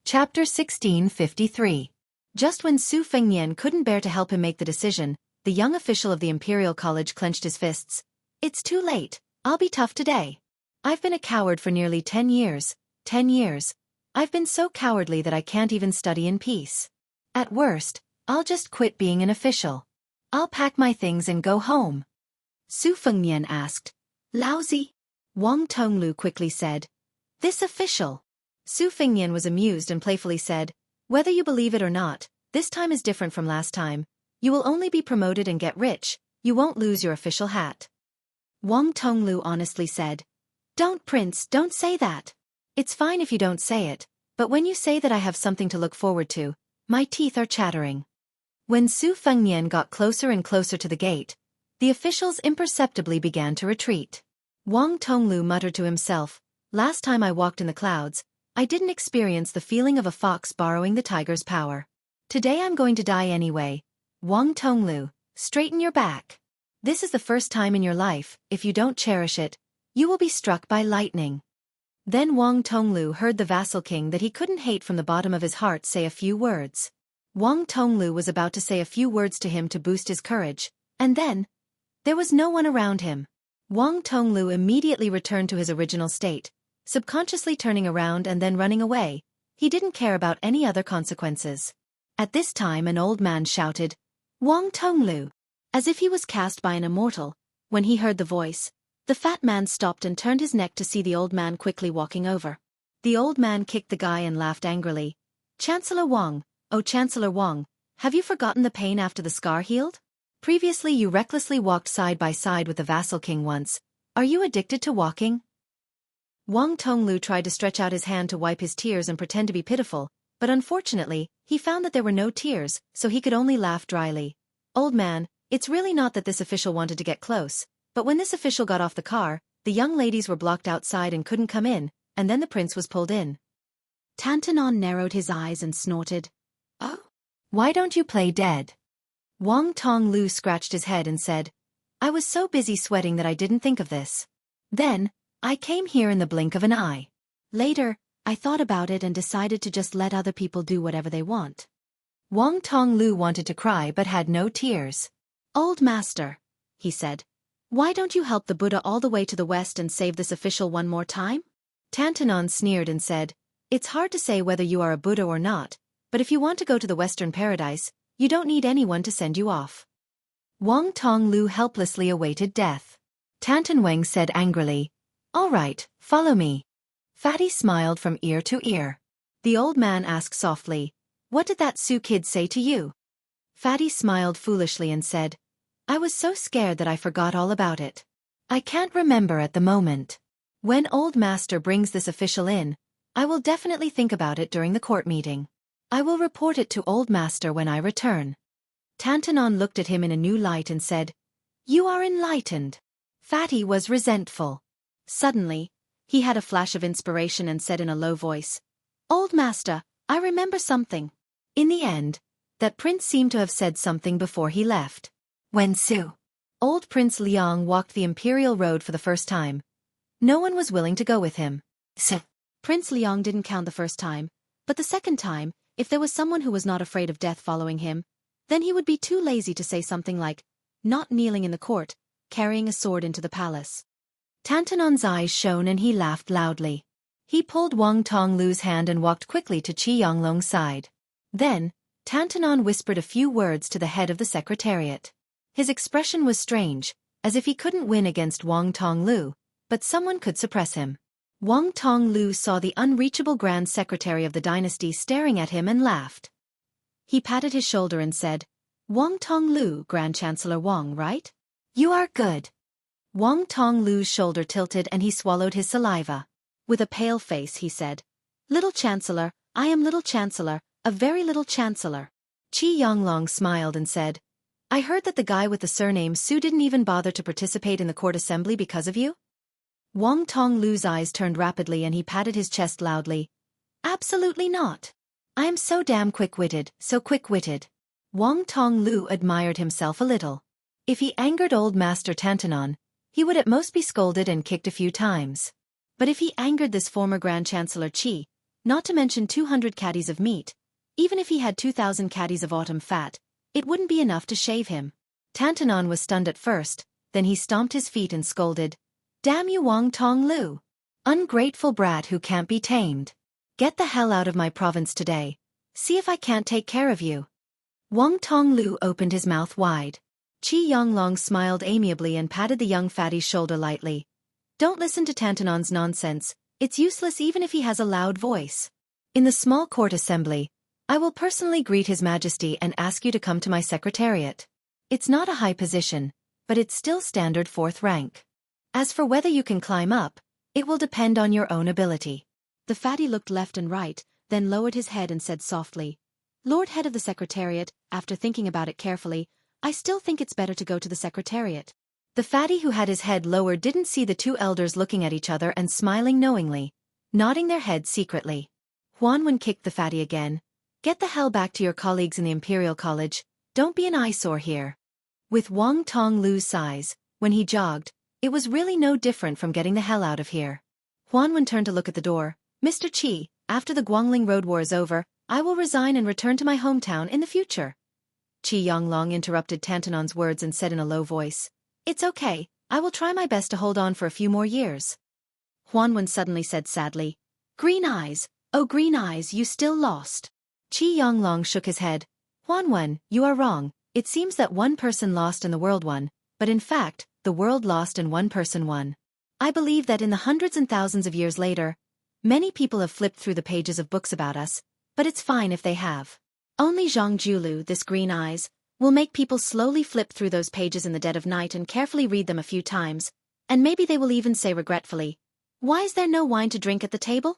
Chapter 1653. Just when Su Fengnian couldn't bear to help him make the decision, the young official of the Imperial College clenched his fists. "It's too late. I'll be tough today. I've been a coward for nearly 10 years. 10 years. I've been so cowardly that I can't even study in peace. At worst, I'll just quit being an official. I'll pack my things and go home." Su Fengnian asked. "Lousy?" Wang Tonglu quickly said. "This official." Su Fengnian was amused and playfully said, "Whether you believe it or not, this time is different from last time. You will only be promoted and get rich. You won't lose your official hat." Wang Tonglu honestly said, "Don't, Prince, don't say that. It's fine if you don't say it, but when you say that I have something to look forward to, my teeth are chattering." When Su Fengnian got closer and closer to the gate, the officials imperceptibly began to retreat. Wang Tonglu muttered to himself, "Last time I walked in the clouds, I didn't experience the feeling of a fox borrowing the tiger's power. Today I'm going to die anyway. Wang Tonglu, straighten your back. This is the first time in your life, if you don't cherish it, you will be struck by lightning." Then Wang Tonglu heard the vassal king that he couldn't hate from the bottom of his heart say a few words. Wang Tonglu was about to say a few words to him to boost his courage, and then, there was no one around him. Wang Tonglu immediately returned to his original state, subconsciously turning around and then running away. He didn't care about any other consequences. At this time an old man shouted, "Wang Tonglu!" as if he was cast by an immortal. When he heard the voice, the fat man stopped and turned his neck to see the old man quickly walking over. The old man kicked the guy and laughed angrily. "Chancellor Wang, oh Chancellor Wang, have you forgotten the pain after the scar healed? Previously you recklessly walked side by side with the vassal king once. Are you addicted to walking?" Wang Tonglu tried to stretch out his hand to wipe his tears and pretend to be pitiful, but unfortunately, he found that there were no tears, so he could only laugh dryly. "Old man, it's really not that this official wanted to get close. But when this official got off the car, the young ladies were blocked outside and couldn't come in, and then the prince was pulled in." Tantanon narrowed his eyes and snorted. "Oh? Why don't you play dead?" Wang Tonglu scratched his head and said, "I was so busy sweating that I didn't think of this. Then, I came here in the blink of an eye. Later, I thought about it and decided to just let other people do whatever they want." Wang Tonglu wanted to cry but had no tears. "Old master," he said, "why don't you help the Buddha all the way to the west and save this official one more time?" Tantanon sneered and said, "It's hard to say whether you are a Buddha or not, but if you want to go to the Western Paradise, you don't need anyone to send you off." Wang Tonglu helplessly awaited death. Tantan Wang said angrily, "All right, follow me." Fatty smiled from ear to ear. The old man asked softly, "What did that Su kid say to you?" Fatty smiled foolishly and said, "I was so scared that I forgot all about it. I can't remember at the moment. When old master brings this official in, I will definitely think about it during the court meeting. I will report it to old master when I return." Tantanon looked at him in a new light and said, "You are enlightened." Fatty was resentful. Suddenly, he had a flash of inspiration and said in a low voice, "Old master, I remember something." In the end, that prince seemed to have said something before he left. When old Prince Liang walked the imperial road for the first time, no one was willing to go with him. Prince Liang didn't count the first time, but the second time, if there was someone who was not afraid of death following him, then he would be too lazy to say something like, "Not kneeling in the court, carrying a sword into the palace." Tantanon's eyes shone and he laughed loudly. He pulled Wang Tonglu's hand and walked quickly to Qi Yanglong's side. Then, Tantanon whispered a few words to the head of the secretariat. His expression was strange, as if he couldn't win against Wang Tonglu, but someone could suppress him. Wang Tonglu saw the unreachable Grand Secretary of the dynasty staring at him and laughed. He patted his shoulder and said, "Wang Tonglu, Grand Chancellor Wang, right? You are good." Wang Tonglu's shoulder tilted and he swallowed his saliva. With a pale face he said, "Little Chancellor, I am little Chancellor, a very little Chancellor." Qi Yanglong smiled and said, "I heard that the guy with the surname Su didn't even bother to participate in the court assembly because of you?" Wang Tonglu's eyes turned rapidly and he patted his chest loudly. Absolutely not. I am so damn quick-witted, so quick-witted. Wang Tonglu admired himself a little. If he angered old Master Tantanon, he would at most be scolded and kicked a few times. But if he angered this former Grand Chancellor Qi, not to mention 200 caddies of meat, even if he had 2,000 caddies of autumn fat, it wouldn't be enough to shave him. Tantanon was stunned at first, then he stomped his feet and scolded, "Damn you, Wang Tonglu! Ungrateful brat who can't be tamed. Get the hell out of my province today. See if I can't take care of you." Wang Tonglu opened his mouth wide. Qi Yonglong smiled amiably and patted the young fatty's shoulder lightly. "Don't listen to Tantanon's nonsense, it's useless even if he has a loud voice. In the small court assembly, I will personally greet His Majesty and ask you to come to my secretariat. It's not a high position, but it's still standard 4th rank. As for whether you can climb up, it will depend on your own ability." The fatty looked left and right, then lowered his head and said softly, "Lord Head of the Secretariat, after thinking about it carefully, I still think it's better to go to the Secretariat." The fatty who had his head lowered didn't see the two elders looking at each other and smiling knowingly, nodding their heads secretly. Huanwen kicked the fatty again. "Get the hell back to your colleagues in the Imperial College, don't be an eyesore here." With Wang Tonglu's size, when he jogged, it was really no different from getting the hell out of here. Huanwen turned to look at the door. "Mr. Qi, after the Guangling Road War is over, I will resign and return to my hometown in the future." Qi Yonglong interrupted Tantanon's words and said in a low voice, "It's okay, I will try my best to hold on for a few more years." Huanwen suddenly said sadly, "Green eyes, oh green eyes, you still lost." Qi Yonglong shook his head. "Huanwen, you are wrong, it seems that one person lost and the world won, but in fact, the world lost and one person won. I believe that in the hundreds and thousands of years later, many people have flipped through the pages of books about us, but it's fine if they have. Only Jianghu, this green eyes, will make people slowly flip through those pages in the dead of night and carefully read them a few times, and maybe they will even say regretfully, 'Why is there no wine to drink at the table?'"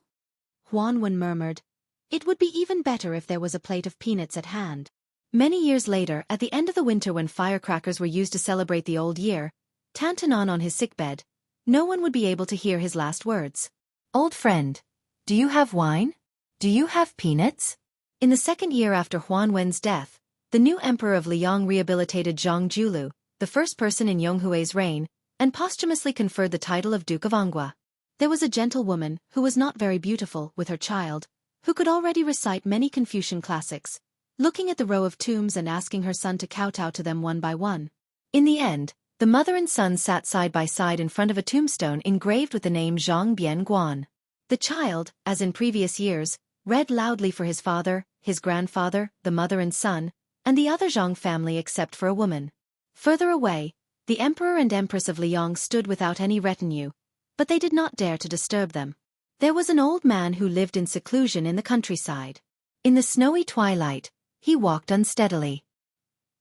Huanwen murmured, "It would be even better if there was a plate of peanuts at hand." Many years later, at the end of the winter when firecrackers were used to celebrate the old year, Tantanon on his sickbed, no one would be able to hear his last words. "Old friend, do you have wine? Do you have peanuts?" In the second year after Huanwen's death, the new emperor of Liang rehabilitated Zhang Julu, the first person in Yonghui's reign, and posthumously conferred the title of Duke of Anghua. There was a gentlewoman, who was not very beautiful, with her child, who could already recite many Confucian classics, looking at the row of tombs and asking her son to kowtow to them one by one. In the end, the mother and son sat side by side in front of a tombstone engraved with the name Zhang Bian Guan. The child, as in previous years, read loudly for his father, his grandfather, the mother and son, and the other Zhang family except for a woman. Further away, the emperor and empress of Liang stood without any retinue, but they did not dare to disturb them. There was an old man who lived in seclusion in the countryside. In the snowy twilight, he walked unsteadily.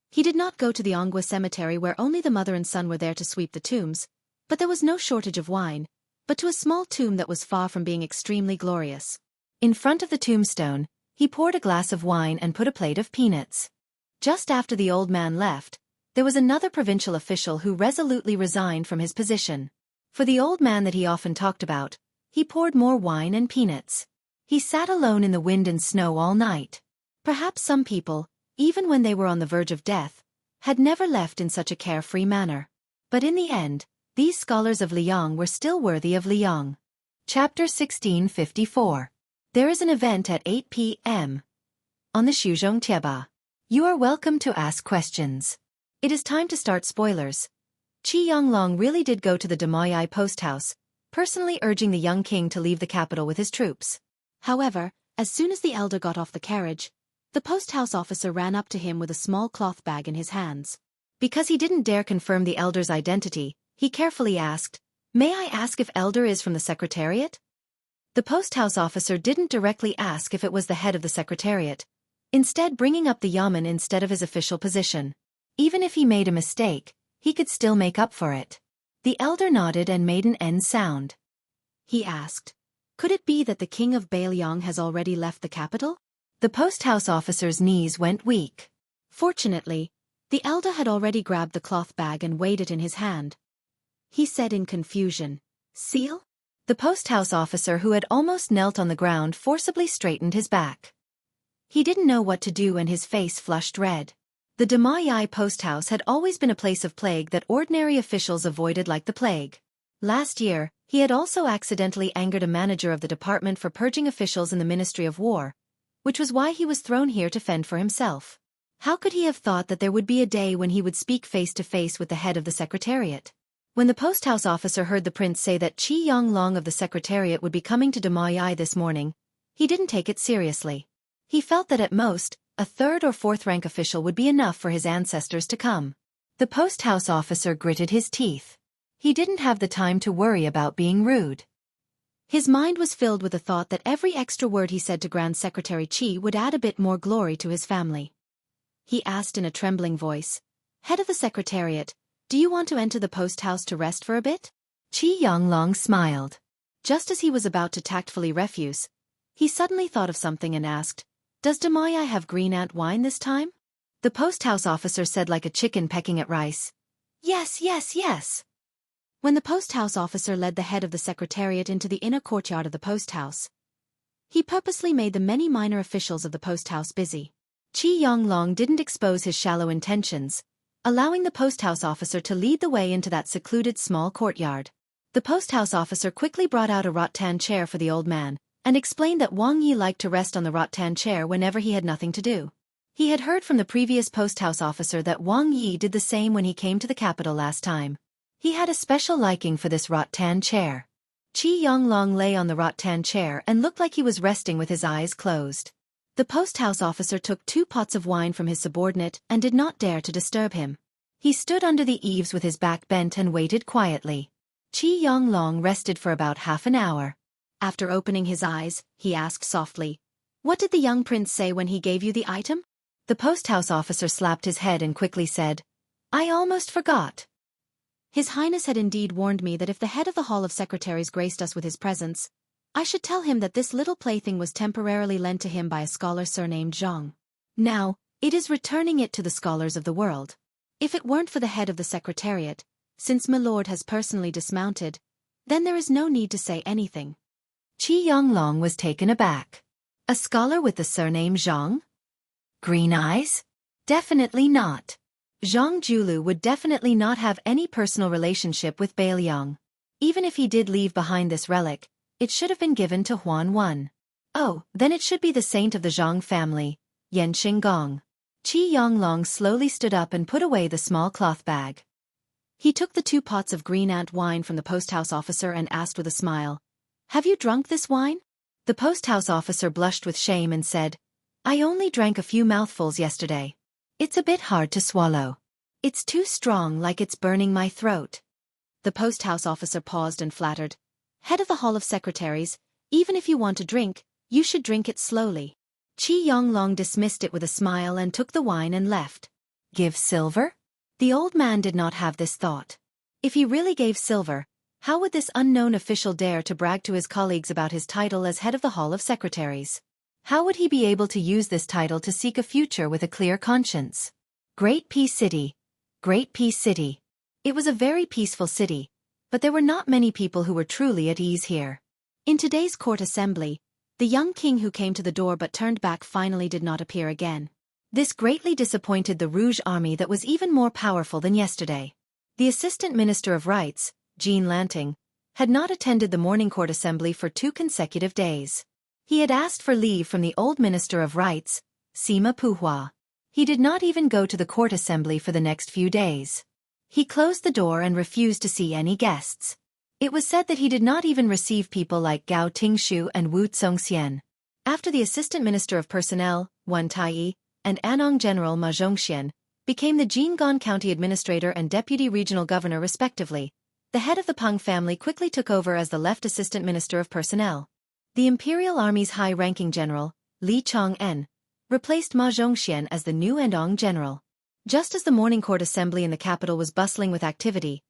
He did not go to the Anghua cemetery where only the mother and son were there to sweep the tombs, but there was no shortage of wine, but to a small tomb that was far from being extremely glorious. In front of the tombstone, he poured a glass of wine and put a plate of peanuts. Just after the old man left, there was another provincial official who resolutely resigned from his position. For the old man that he often talked about, he poured more wine and peanuts. He sat alone in the wind and snow all night. Perhaps some people, even when they were on the verge of death, had never left in such a carefree manner. But in the end, these scholars of Liang were still worthy of Liang. Chapter 1654. There is an event at 8 p.m. on the Shuzhong Tieba. You are welcome to ask questions. It is time to start spoilers. Qi Yonglong really did go to the Demoyai post house, personally urging the young king to leave the capital with his troops. However, as soon as the elder got off the carriage, the post house officer ran up to him with a small cloth bag in his hands. Because he didn't dare confirm the elder's identity, he carefully asked, "May I ask if elder is from the secretariat?" The post house officer didn't directly ask if it was the head of the secretariat, instead bringing up the yamen instead of his official position. Even if he made a mistake, he could still make up for it. The elder nodded and made an N sound. He asked, "Could it be that the king of Beiliang has already left the capital?" The post house officer's knees went weak. Fortunately, the elder had already grabbed the cloth bag and weighed it in his hand. He said in confusion, "Seal? The post-house officer who had almost knelt on the ground forcibly straightened his back. He didn't know what to do and his face flushed red. The Damayai post house had always been a place of plague that ordinary officials avoided like the plague. Last year, he had also accidentally angered a manager of the department for purging officials in the Ministry of War, which was why he was thrown here to fend for himself. How could he have thought that there would be a day when he would speak face-to-face with the head of the Secretariat? When the post-house officer heard the prince say that Xianxia of the Secretariat would be coming to Damayai this morning, he didn't take it seriously. He felt that at most, a third or fourth rank official would be enough for his ancestors to come. The post-house officer gritted his teeth. He didn't have the time to worry about being rude. His mind was filled with the thought that every extra word he said to Grand Secretary Qi would add a bit more glory to his family. He asked in a trembling voice, "Head of the Secretariat, do you want to enter the post-house to rest for a bit?" Xianxia smiled. Just as he was about to tactfully refuse, he suddenly thought of something and asked, "Does Damayai have green ant wine this time?" The post-house officer said like a chicken pecking at rice, "Yes, yes, yes." When the post-house officer led the head of the Secretariat into the inner courtyard of the post-house, he purposely made the many minor officials of the post-house busy. Xianxia didn't expose his shallow intentions, allowing the post-house officer to lead the way into that secluded small courtyard. The post-house officer quickly brought out a rattan chair for the old man, and explained that Wang Yi liked to rest on the rattan chair whenever he had nothing to do. He had heard from the previous post-house officer that Wang Yi did the same when he came to the capital last time. He had a special liking for this rattan chair. Xianxia lay on the rattan chair and looked like he was resting with his eyes closed. The post-house officer took 2 pots of wine from his subordinate and did not dare to disturb him. He stood under the eaves with his back bent and waited quietly. Xianxia rested for about half an hour. After opening his eyes, he asked softly, "What did the young prince say when he gave you the item?" The post-house officer slapped his head and quickly said, "I almost forgot. His Highness had indeed warned me that if the head of the Hall of Secretaries graced us with his presence, I should tell him that this little plaything was temporarily lent to him by a scholar surnamed Zhang. Now, it is returning it to the scholars of the world. If it weren't for the head of the Secretariat, since my lord has personally dismounted, then there is no need to say anything." Xianxia was taken aback. A scholar with the surname Zhang? Green eyes? Definitely not. Zhang Julu would definitely not have any personal relationship with Bailiang. Even if he did leave behind this relic, it should have been given to Huan Wen. Oh, then it should be the saint of the Zhang family, Yan Xinggong. Xianxia slowly stood up and put away the small cloth bag. He took the 2 pots of green ant wine from the post-house officer and asked with a smile, "Have you drunk this wine?" The post-house officer blushed with shame and said, "I only drank a few mouthfuls yesterday. It's a bit hard to swallow. It's too strong, like it's burning my throat." The post-house officer paused and flattered, "Head of the Hall of Secretaries, even if you want to drink, you should drink it slowly." Xianxia dismissed it with a smile and took the wine and left. Give silver? The old man did not have this thought. If he really gave silver, how would this unknown official dare to brag to his colleagues about his title as head of the Hall of Secretaries? How would he be able to use this title to seek a future with a clear conscience? Great Peace City. Great Peace City. It was a very peaceful city, but there were not many people who were truly at ease here. In today's court assembly, the young king who came to the door but turned back finally did not appear again. This greatly disappointed the Rouge Army that was even more powerful than yesterday. The Assistant Minister of Rights, Jean Lanting, had not attended the morning court assembly for 2 consecutive days. He had asked for leave from the old Minister of Rights, Sima Puhua. He did not even go to the court assembly for the next few days. He closed the door and refused to see any guests. It was said that he did not even receive people like Gao Tingshu and Wu Zongxian. After the Assistant Minister of Personnel, Wen Taiyi, and Anong General Ma Zhongxian became the Jianghu County Administrator and Deputy Regional Governor respectively, the head of the Peng family quickly took over as the left Assistant Minister of Personnel. The Imperial Army's high-ranking general, Li Chang'en, replaced Ma Zhongxian as the new Andong general. Just as the morning court assembly in the capital was bustling with activity,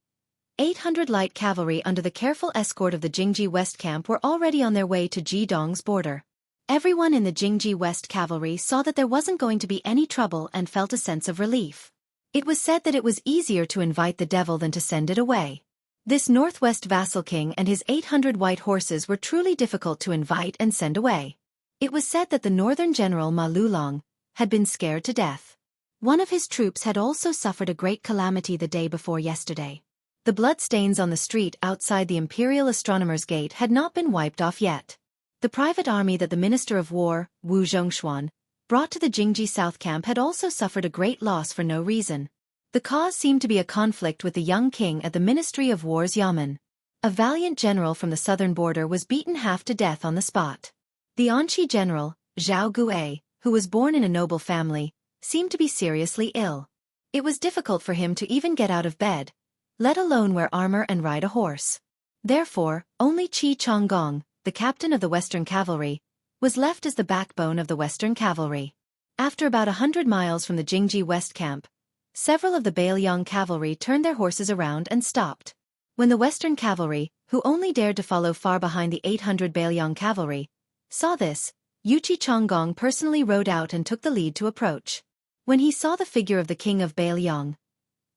800 light cavalry under the careful escort of the Jingji West camp were already on their way to Jidong's border. Everyone in the Jingji West cavalry saw that there wasn't going to be any trouble and felt a sense of relief. It was said that it was easier to invite the devil than to send it away. This northwest vassal king and his 800 white horses were truly difficult to invite and send away. It was said that the northern general Ma Lulong had been scared to death. One of his troops had also suffered a great calamity the day before yesterday. The bloodstains on the street outside the Imperial Astronomer's Gate had not been wiped off yet. The private army that the Minister of War, Wu Zhongshuan, brought to the Jingji South camp had also suffered a great loss for no reason. The cause seemed to be a conflict with the young king at the Ministry of War's Yamen. A valiant general from the southern border was beaten half to death on the spot. The Anqi general, Jianghu, who was born in a noble family, seemed to be seriously ill. It was difficult for him to even get out of bed, let alone wear armor and ride a horse. Therefore, only Qi Changgong, the captain of the Western Cavalry, was left as the backbone of the Western Cavalry. After about 100 miles from the Jingji West camp, several of the Bailiang cavalry turned their horses around and stopped. When the Western Cavalry, who only dared to follow far behind the 800 Bailiang cavalry, saw this, Yuchi Changgong personally rode out and took the lead to approach. When he saw the figure of the king of Bailiang,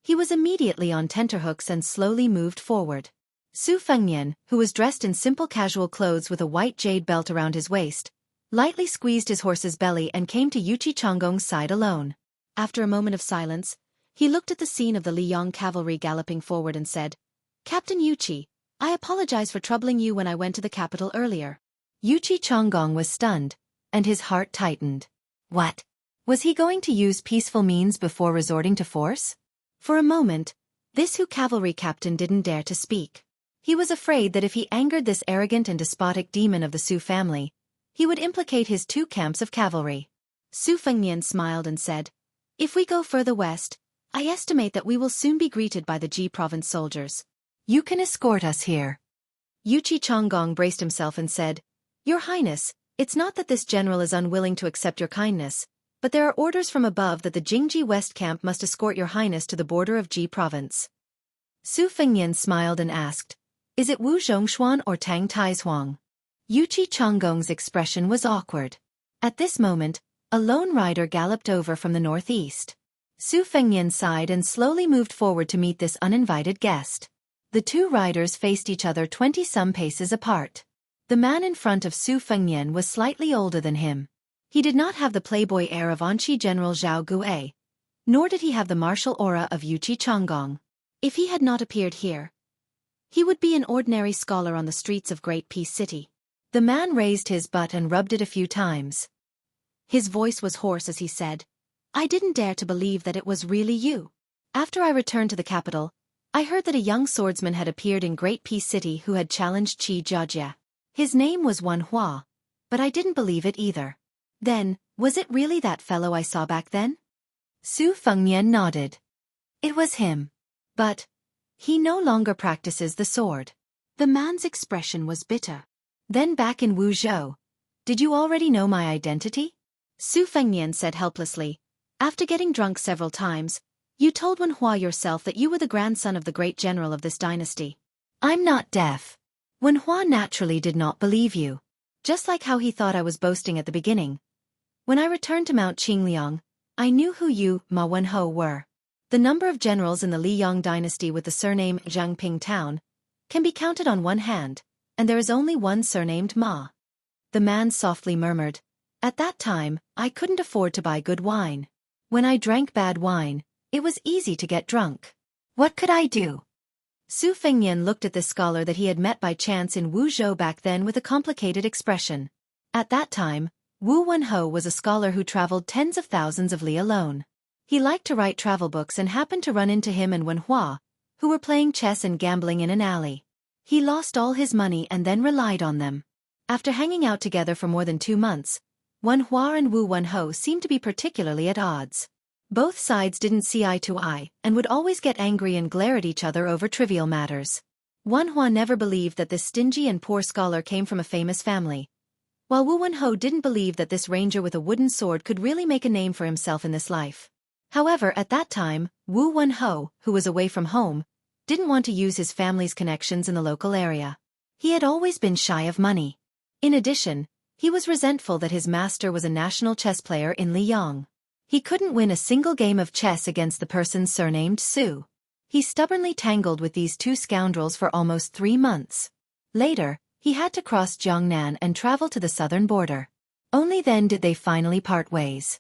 he was immediately on tenterhooks and slowly moved forward. Su Fengnian, who was dressed in simple casual clothes with a white jade belt around his waist, lightly squeezed his horse's belly and came to Yuchi Changgong's side alone. After a moment of silence, he looked at the scene of the Liang cavalry galloping forward and said, "Captain Yuchi, I apologize for troubling you when I went to the capital earlier." Yuchi Changgong was stunned, and his heart tightened. What? Was he going to use peaceful means before resorting to force? For a moment, this Hu cavalry captain didn't dare to speak. He was afraid that if he angered this arrogant and despotic demon of the Su family, he would implicate his two camps of cavalry. Su Fengnian smiled and said, "If we go further west, I estimate that we will soon be greeted by the Ji province soldiers. You can escort us here." Yuchi Changgong braced himself and said, "Your Highness, it's not that this general is unwilling to accept your kindness, but there are orders from above that the Jingji West camp must escort your Highness to the border of Ji province." Su Fengnian smiled and asked, "Is it Wu Zhongshuan or Tang Taizuang?" Yuchi Changgong's expression was awkward. At this moment, a lone rider galloped over from the northeast. Su Fengnian sighed and slowly moved forward to meet this uninvited guest. The two riders faced each other 20-some paces apart. The man in front of Su Fengnian was slightly older than him. He did not have the playboy air of Anqi General Zhao Gui, nor did he have the martial aura of Yuchi Changgong. If he had not appeared here, he would be an ordinary scholar on the streets of Great Peace City. The man raised his butt and rubbed it a few times. His voice was hoarse as he said, "I didn't dare to believe that it was really you. After I returned to the capital, I heard that a young swordsman had appeared in Great Peace City who had challenged Qi Jiajia. His name was Wan Hua, but I didn't believe it either. Then, was it really that fellow I saw back then?" Su Fengnian nodded. "It was him. But he no longer practices the sword." The man's expression was bitter. "Then back in Wuzhou, did you already know my identity?" Su Fengnian said helplessly, "After getting drunk several times, you told Wan Hua yourself that you were the grandson of the great general of this dynasty." "I'm not deaf." Wan Hua naturally did not believe you. Just like how he thought I was boasting at the beginning. When I returned to Mount Qingliang, I knew who you, Ma Wenho, were. The number of generals in the Liyang dynasty with the surname Jiangping Town can be counted on one hand, and there is only one surnamed Ma. The man softly murmured, "At that time, I couldn't afford to buy good wine. When I drank bad wine, it was easy to get drunk. What could I do?" Su Fengnian looked at this scholar that he had met by chance in Wuzhou back then with a complicated expression. At that time, Wu Wenho was a scholar who traveled tens of thousands of li alone. He liked to write travel books and happened to run into him and Wan Hua, who were playing chess and gambling in an alley. He lost all his money and then relied on them. After hanging out together for more than 2 months, Wan Hua and Wu Wenho seemed to be particularly at odds. Both sides didn't see eye to eye and would always get angry and glare at each other over trivial matters. Wan Hua never believed that this stingy and poor scholar came from a famous family, while Wu Wenho didn't believe that this ranger with a wooden sword could really make a name for himself in this life. However, at that time, Wu Wenho, who was away from home, didn't want to use his family's connections in the local area. He had always been shy of money. In addition, he was resentful that his master was a national chess player in Liyang. He couldn't win a single game of chess against the person surnamed Su. He stubbornly tangled with these two scoundrels for almost 3 months. Later, he had to cross Jiangnan and travel to the southern border. Only then did they finally part ways.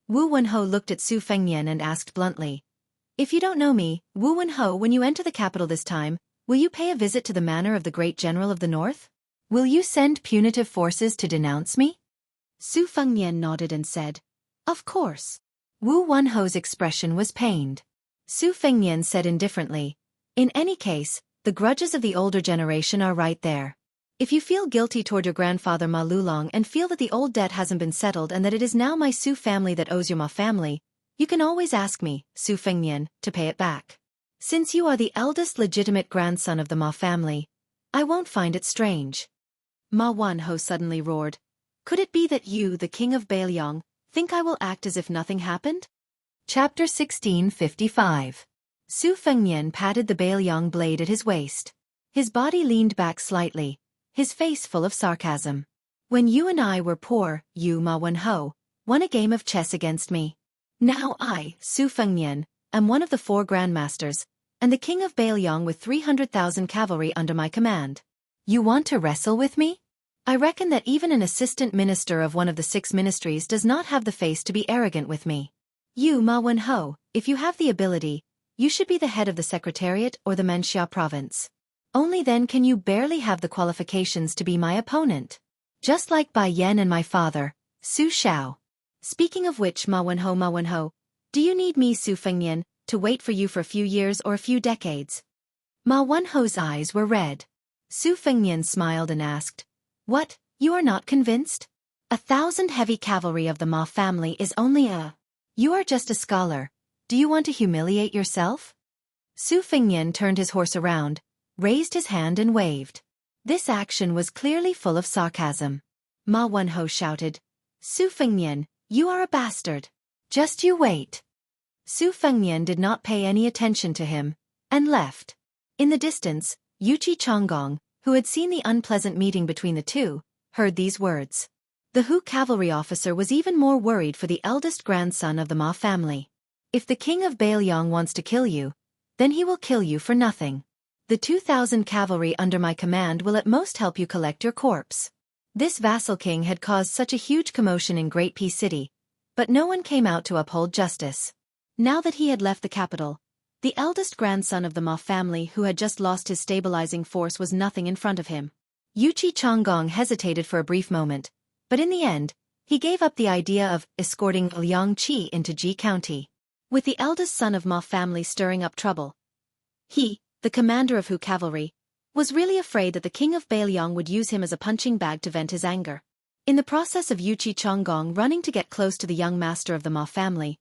Wu Wenho looked at Su Fengnian and asked bluntly, "If you don't know me, Wu Wenho, when you enter the capital this time, will you pay a visit to the manor of the great general of the north? Will you send punitive forces to denounce me?" Su Fengnian nodded and said, "Of course." Wu Wenho's expression was pained. Su Fengnian said indifferently, "In any case, the grudges of the older generation are right there. If you feel guilty toward your grandfather Ma Lulong and feel that the old debt hasn't been settled and that it is now my Su family that owes your Ma family, you can always ask me, Su Fengnian, to pay it back. Since you are the eldest legitimate grandson of the Ma family, I won't find it strange." Ma Wenho suddenly roared, "Could it be that you, the king of Beiliang, think I will act as if nothing happened?" Chapter 1655. Su Fengnian patted the Beiliang blade at his waist. His body leaned back slightly, his face full of sarcasm. "When you and I were poor, you, Ma Wenho, won a game of chess against me. Now I, Su Fengnian, am one of the 4 grandmasters, and the king of Beiliang with 300,000 cavalry under my command. You want to wrestle with me? I reckon that even an assistant minister of one of the 6 ministries does not have the face to be arrogant with me. You, Ma Wenho, if you have the ability, you should be the head of the Secretariat or the Menxia province. Only then can you barely have the qualifications to be my opponent. Just like Bai Yan and my father, Su Shao. Speaking of which, Ma Wenho, do you need me, Su Fengnian, to wait for you for a few years or a few decades?" Ma Wenho's eyes were red. Su Fengnian smiled and asked, "What, you are not convinced? 1,000 heavy cavalry of the Ma family is only a... You are just a scholar. Do you want to humiliate yourself?" Su Fengnian turned his horse around, raised his hand and waved. This action was clearly full of sarcasm. Ma Wenho shouted, "Su Fengnian, you are a bastard. Just you wait." Su Fengnian did not pay any attention to him, and left. In the distance, Yuchi Chonggong, who had seen the unpleasant meeting between the two, heard these words. The Hu cavalry officer was even more worried for the eldest grandson of the Ma family. If the king of Beiliang wants to kill you, then he will kill you for nothing. The 2,000 cavalry under my command will at most help you collect your corpse. This vassal king had caused such a huge commotion in Great Peace City, but no one came out to uphold justice. Now that he had left the capital, the eldest grandson of the Ma family who had just lost his stabilizing force was nothing in front of him. Yuchi Chonggong hesitated for a brief moment, but in the end, he gave up the idea of escorting Liang Qi into Ji County. With the eldest son of Ma family stirring up trouble, he, the commander of Hu cavalry, was really afraid that the king of Beiliang would use him as a punching bag to vent his anger. In the process of Yuchi Chonggong running to get close to the young master of the Ma family,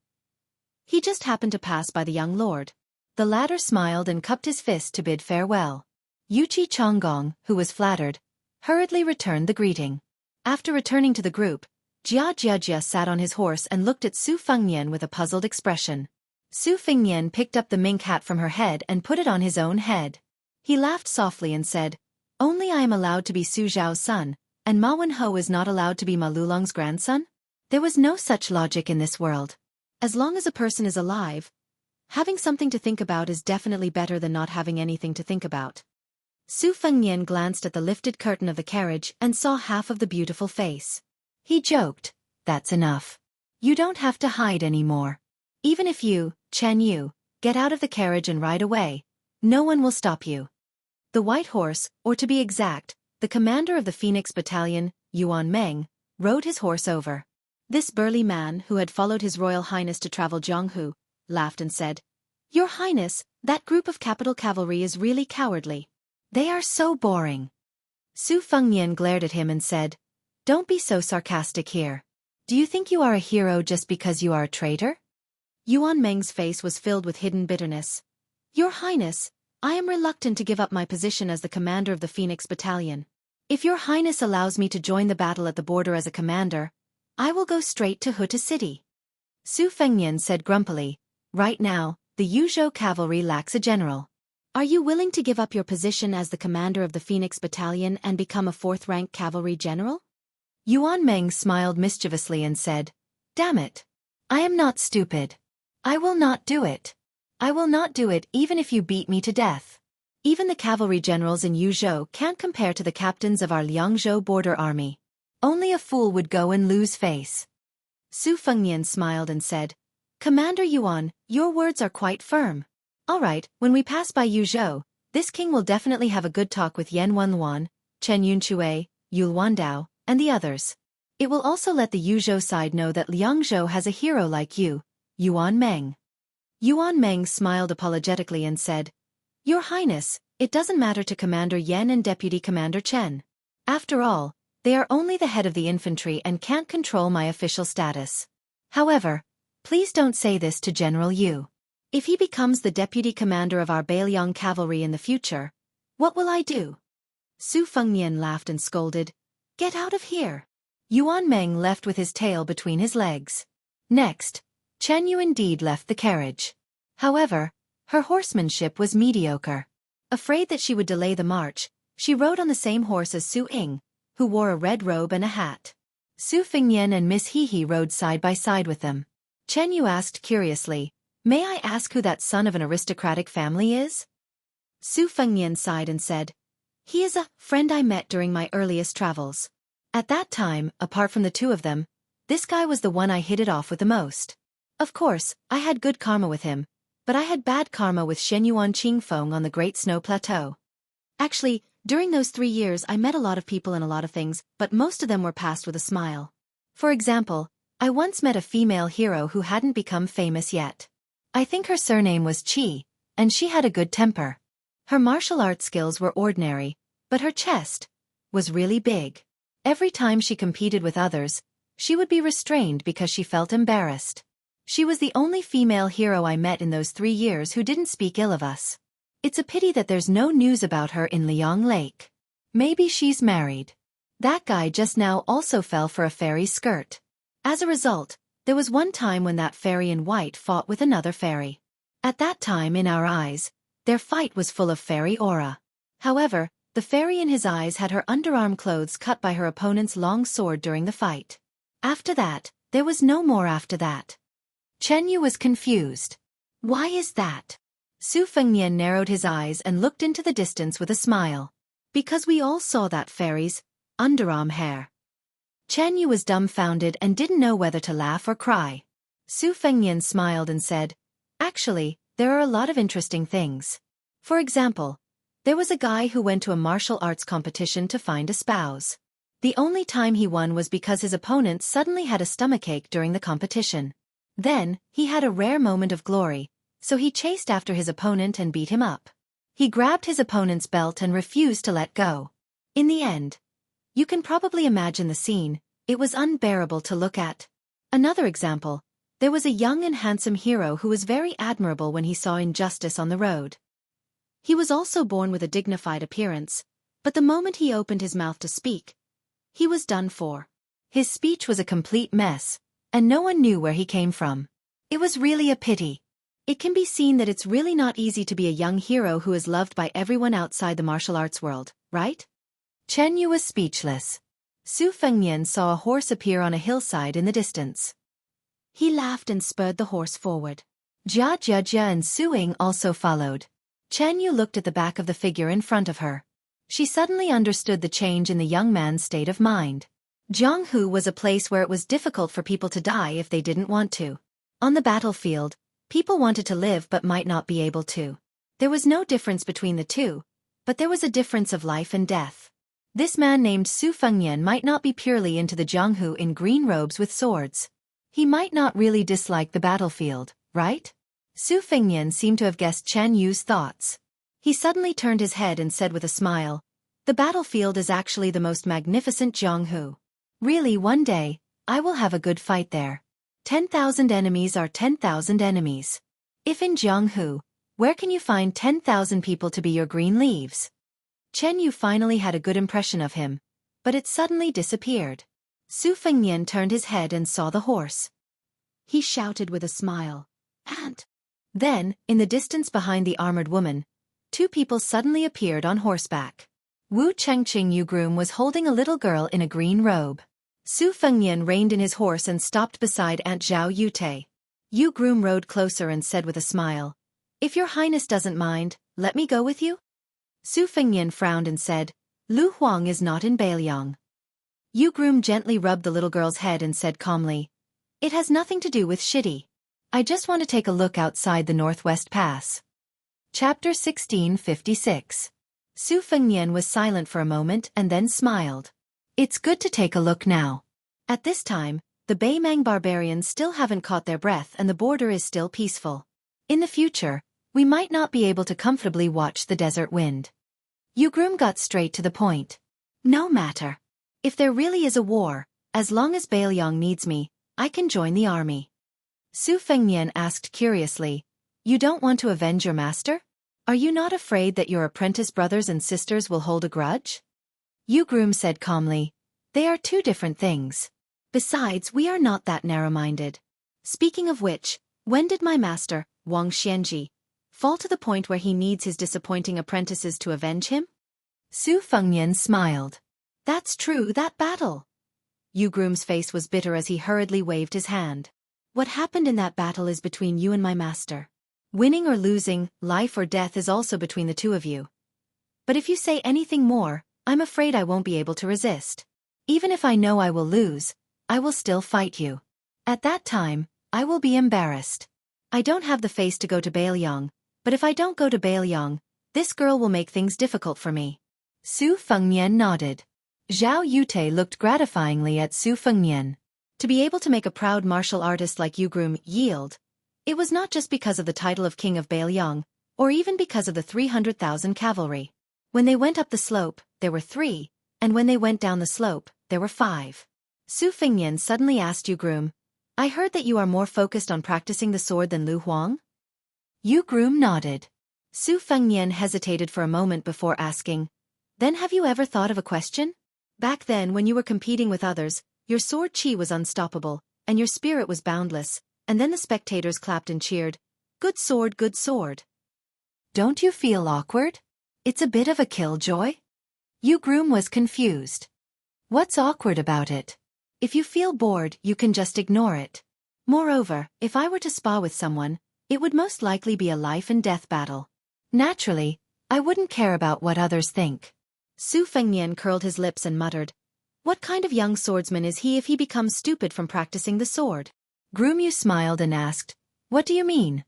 he just happened to pass by the young lord. The latter smiled and cupped his fist to bid farewell. Yuchi Chonggong, who was flattered, hurriedly returned the greeting. After returning to the group, Jia sat on his horse and looked at Su Fengnian with a puzzled expression. Su Fengnian picked up the mink hat from her head and put it on his own head. He laughed softly and said, "Only I am allowed to be Su Zhao's son, and Ma Wenho is not allowed to be Ma Lulong's grandson? There was no such logic in this world. As long as a person is alive, having something to think about is definitely better than not having anything to think about." Su Fengnian glanced at the lifted curtain of the carriage and saw half of the beautiful face. He joked, "That's enough. You don't have to hide anymore. Even if you, Chen Yu, get out of the carriage and ride away, no one will stop you." The white horse, or to be exact, the commander of the Phoenix Battalion, Yuan Meng, rode his horse over. This burly man, who had followed His Royal Highness to travel Jianghu, laughed and said, "Your Highness, that group of capital cavalry is really cowardly. They are so boring." Su Fengnian glared at him and said, "Don't be so sarcastic here. Do you think you are a hero just because you are a traitor?" Yuan Meng's face was filled with hidden bitterness. "Your Highness, I am reluctant to give up my position as the commander of the Phoenix Battalion. If your Highness allows me to join the battle at the border as a commander, I will go straight to Huta City." Su Fengnian said grumpily, "Right now, the Yuzhou cavalry lacks a general. Are you willing to give up your position as the commander of the Phoenix Battalion and become a 4th-rank cavalry general?" Yuan Meng smiled mischievously and said, "Damn it. I am not stupid. I will not do it. I will not do it even if you beat me to death. Even the cavalry generals in Yuzhou can't compare to the captains of our Liangzhou border army. Only a fool would go and lose face. Su Fengnian smiled and said, Commander Yuan, your words are quite firm. All right, when we pass by Yuzhou, this king will definitely have a good talk with Yan Wenluan, Chen Yunque, Yul Wandao, and the others. It will also let the Yuzhou side know that Liangzhou has a hero like you, Yuan Meng. Yuan Meng smiled apologetically and said, Your Highness, it doesn't matter to Commander Yan and Deputy Commander Chen. After all, they are only the head of the infantry and can't control my official status. However, please don't say this to General Yu. If he becomes the deputy commander of our Bailiang cavalry in the future, what will I do? Su Fengnian laughed and scolded, Get out of here. Yuan Meng left with his tail between his legs. Next, Chen Yu indeed left the carriage. However, her horsemanship was mediocre. Afraid that she would delay the march, she rode on the same horse as Su Ying, who wore a red robe and a hat. Su Fengnian and Miss Hehe rode side by side with them. Chen Yu asked curiously, May I ask who that son of an aristocratic family is? Su Fengnian sighed and said, He is a friend I met during my earliest travels. At that time, apart from the two of them, this guy was the one I hit it off with the most. Of course, I had good karma with him, but I had bad karma with Shenyuan Qingfeng on the Great Snow Plateau. Actually, during those 3 years I met a lot of people and a lot of things, but most of them were passed with a smile. For example, I once met a female hero who hadn't become famous yet. I think her surname was Qi, and she had a good temper. Her martial arts skills were ordinary, but her chest was really big. Every time she competed with others, she would be restrained because she felt embarrassed. She was the only female hero I met in those 3 years who didn't speak ill of us. It's a pity that there's no news about her in Liang Lake. Maybe she's married. That guy just now also fell for a fairy's skirt. As a result, there was one time when that fairy in white fought with another fairy. At that time, in our eyes, their fight was full of fairy aura. However, the fairy in his eyes had her underarm clothes cut by her opponent's long sword during the fight. After that, there was no more after that. Chen Yu was confused. Why is that? Su Fengnian narrowed his eyes and looked into the distance with a smile. Because we all saw that fairy's underarm hair. Chen Yu was dumbfounded and didn't know whether to laugh or cry. Su Fengnian smiled and said, Actually, there are a lot of interesting things. For example, there was a guy who went to a martial arts competition to find a spouse. The only time he won was because his opponent suddenly had a stomachache during the competition. Then, he had a rare moment of glory, so he chased after his opponent and beat him up. He grabbed his opponent's belt and refused to let go. In the end, you can probably imagine the scene, it was unbearable to look at. Another example, there was a young and handsome hero who was very admirable when he saw injustice on the road. He was also born with a dignified appearance, but the moment he opened his mouth to speak, he was done for. His speech was a complete mess, and no one knew where he came from. It was really a pity. It can be seen that it's really not easy to be a young hero who is loved by everyone outside the martial arts world, right? Chen Yu was speechless. Su Fengnian saw a horse appear on a hillside in the distance. He laughed and spurred the horse forward. Jia Jia and Su Ying also followed. Chen Yu looked at the back of the figure in front of her. She suddenly understood the change in the young man's state of mind. Jianghu was a place where it was difficult for people to die if they didn't want to. On the battlefield, people wanted to live but might not be able to. There was no difference between the two, but there was a difference of life and death. This man named Su Fengnian might not be purely into the Jianghu in green robes with swords. He might not really dislike the battlefield, right? Su Fengnian seemed to have guessed Chen Yu's thoughts. He suddenly turned his head and said with a smile, The battlefield is actually the most magnificent Jianghu. Really, one day, I will have a good fight there. 10,000 enemies are 10,000 enemies. If in Jianghu, where can you find 10,000 people to be your green leaves? Chen Yu finally had a good impression of him, but it suddenly disappeared. Su Fengnian turned his head and saw the horse. He shouted with a smile, Aunt! Then, in the distance behind the armored woman, 2 people suddenly appeared on horseback. Wu Chengqing Yu groom was holding a little girl in a green robe. Su Fengnian reined in his horse and stopped beside Aunt Zhao Yute. Yu groom rode closer and said with a smile, If your highness doesn't mind, let me go with you? Su Fengnian frowned and said, Lu Huang is not in Beiliang. Yu Groom gently rubbed the little girl's head and said calmly, It has nothing to do with Shidi. I just want to take a look outside the Northwest Pass. Chapter 1656. Su Fengnian was silent for a moment and then smiled. It's good to take a look now. At this time, the Beimang barbarians still haven't caught their breath and the border is still peaceful. In the future, we might not be able to comfortably watch the desert wind. Yu Groom got straight to the point. No matter. If there really is a war, as long as Beiliang needs me, I can join the army. Su Fengnian asked curiously, You don't want to avenge your master? Are you not afraid that your apprentice brothers and sisters will hold a grudge? Yu Groom said calmly, They are two different things. Besides, we are not that narrow-minded. Speaking of which, when did my master, Wang Xianji, fall to the point where he needs his disappointing apprentices to avenge him? Su Fengnian smiled. That's true, that battle. Yu Groom's face was bitter as he hurriedly waved his hand. What happened in that battle is between you and my master. Winning or losing, life or death is also between the two of you. But if you say anything more, I'm afraid I won't be able to resist. Even if I know I will lose, I will still fight you. At that time, I will be embarrassed. I don't have the face to go to Beiliang, but if I don't go to Beiliang, this girl will make things difficult for me. Su Fengnian nodded. Zhao Yute looked gratifyingly at Su Fengnian. To be able to make a proud martial artist like Yu Groom yield, it was not just because of the title of King of Beiliang, or even because of the 300,000 cavalry. When they went up the slope, there were 3, and when they went down the slope, there were 5. Su Fengnian suddenly asked Yu Groom, I heard that you are more focused on practicing the sword than Lu Huang? Yu Groom nodded. Su Fengnian hesitated for a moment before asking, Then have you ever thought of a question? Back then when you were competing with others, your sword chi was unstoppable, and your spirit was boundless, and then the spectators clapped and cheered, Good sword, good sword. Don't you feel awkward? It's a bit of a killjoy? Yu Groom was confused. What's awkward about it? If you feel bored, you can just ignore it. Moreover, if I were to spa with someone, it would most likely be a life and death battle. Naturally, I wouldn't care about what others think. Su Fengnian curled his lips and muttered, What kind of young swordsman is he if he becomes stupid from practicing the sword? Groom Yu smiled and asked, What do you mean?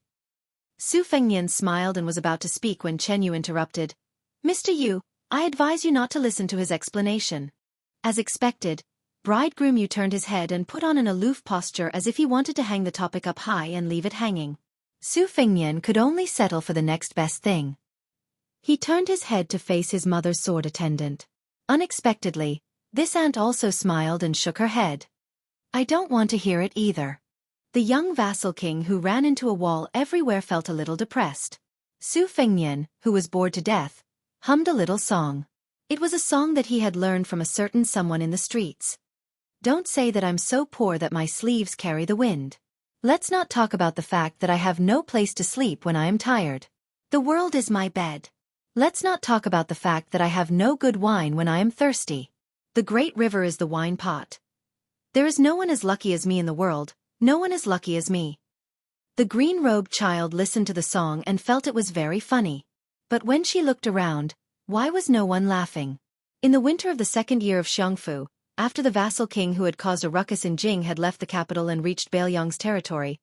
Su Fengnian smiled and was about to speak when Chen Yu interrupted, Mr. Yu, I advise you not to listen to his explanation. As expected, Bridegroom Yu turned his head and put on an aloof posture as if he wanted to hang the topic up high and leave it hanging. Su Fengnian could only settle for the next best thing. He turned his head to face his mother's sword attendant. Unexpectedly, this aunt also smiled and shook her head. I don't want to hear it either. The young vassal king who ran into a wall everywhere felt a little depressed. Su Fengnian, who was bored to death, hummed a little song. It was a song that he had learned from a certain someone in the streets. Don't say that I'm so poor that my sleeves carry the wind. Let's not talk about the fact that I have no place to sleep when I am tired. The world is my bed. Let's not talk about the fact that I have no good wine when I am thirsty. The great river is the wine pot. There is no one as lucky as me in the world, no one as lucky as me. The green-robed child listened to the song and felt it was very funny. But when she looked around, why was no one laughing? In the winter of the second year of Xianghu, after the vassal king who had caused a ruckus in Jing had left the capital and reached Beiliang's territory,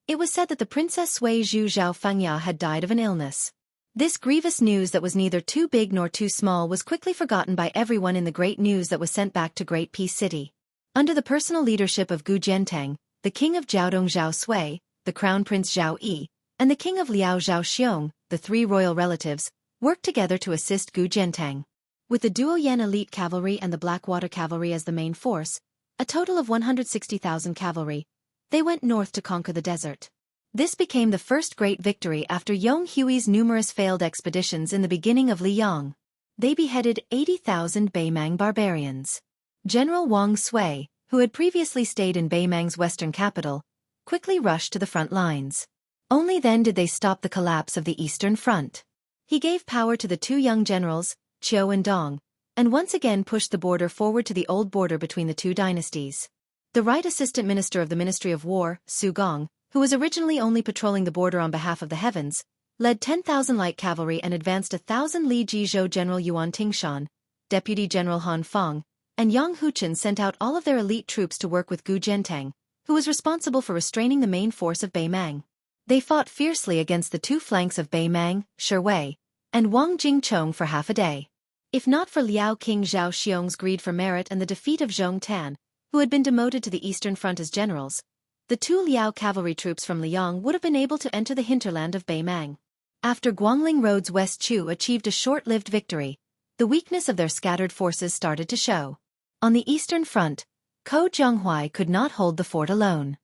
it was said that the Princess Sui Zhu Zhao Fengya had died of an illness. This grievous news that was neither too big nor too small was quickly forgotten by everyone in the great news that was sent back to Great Peace City. Under the personal leadership of Gu Jiantang, the king of Jiaodong Zhao Sui, the crown prince Zhao Yi, and the king of Liao Zhao Xiong, the 3 royal relatives, worked together to assist Gu Jiantang. With the Duoyan elite cavalry and the Blackwater cavalry as the main force, a total of 160,000 cavalry, they went north to conquer the desert. This became the first great victory after Yong Hui's numerous failed expeditions in the beginning of Liang. They beheaded 80,000 Beimang barbarians. General Wang Sui, who had previously stayed in Beimang's western capital, quickly rushed to the front lines. Only then did they stop the collapse of the Eastern Front. He gave power to the 2 young generals, Qiu and Dong, and once again pushed the border forward to the old border between the 2 dynasties. The right assistant minister of the Ministry of War, Su Gong, who was originally only patrolling the border on behalf of the heavens, led 10,000 light cavalry and advanced 1,000 li Jizhou General Yuan Tingshan, Deputy General Han Feng, and Yang Huchen sent out all of their elite troops to work with Gu Jiantang, who was responsible for restraining the main force of Beimang. They fought fiercely against the two flanks of Beimang, Shiwei, and Wang Jingchong for half a day. If not for Liao King Zhao Xiong's greed for merit and the defeat of Zhong Tan, who had been demoted to the Eastern Front as generals, the two Liao cavalry troops from Liang would have been able to enter the hinterland of Beimang. After Guangling Road's West Chu achieved a short-lived victory, the weakness of their scattered forces started to show. On the Eastern Front, Ko Jianghuai could not hold the fort alone.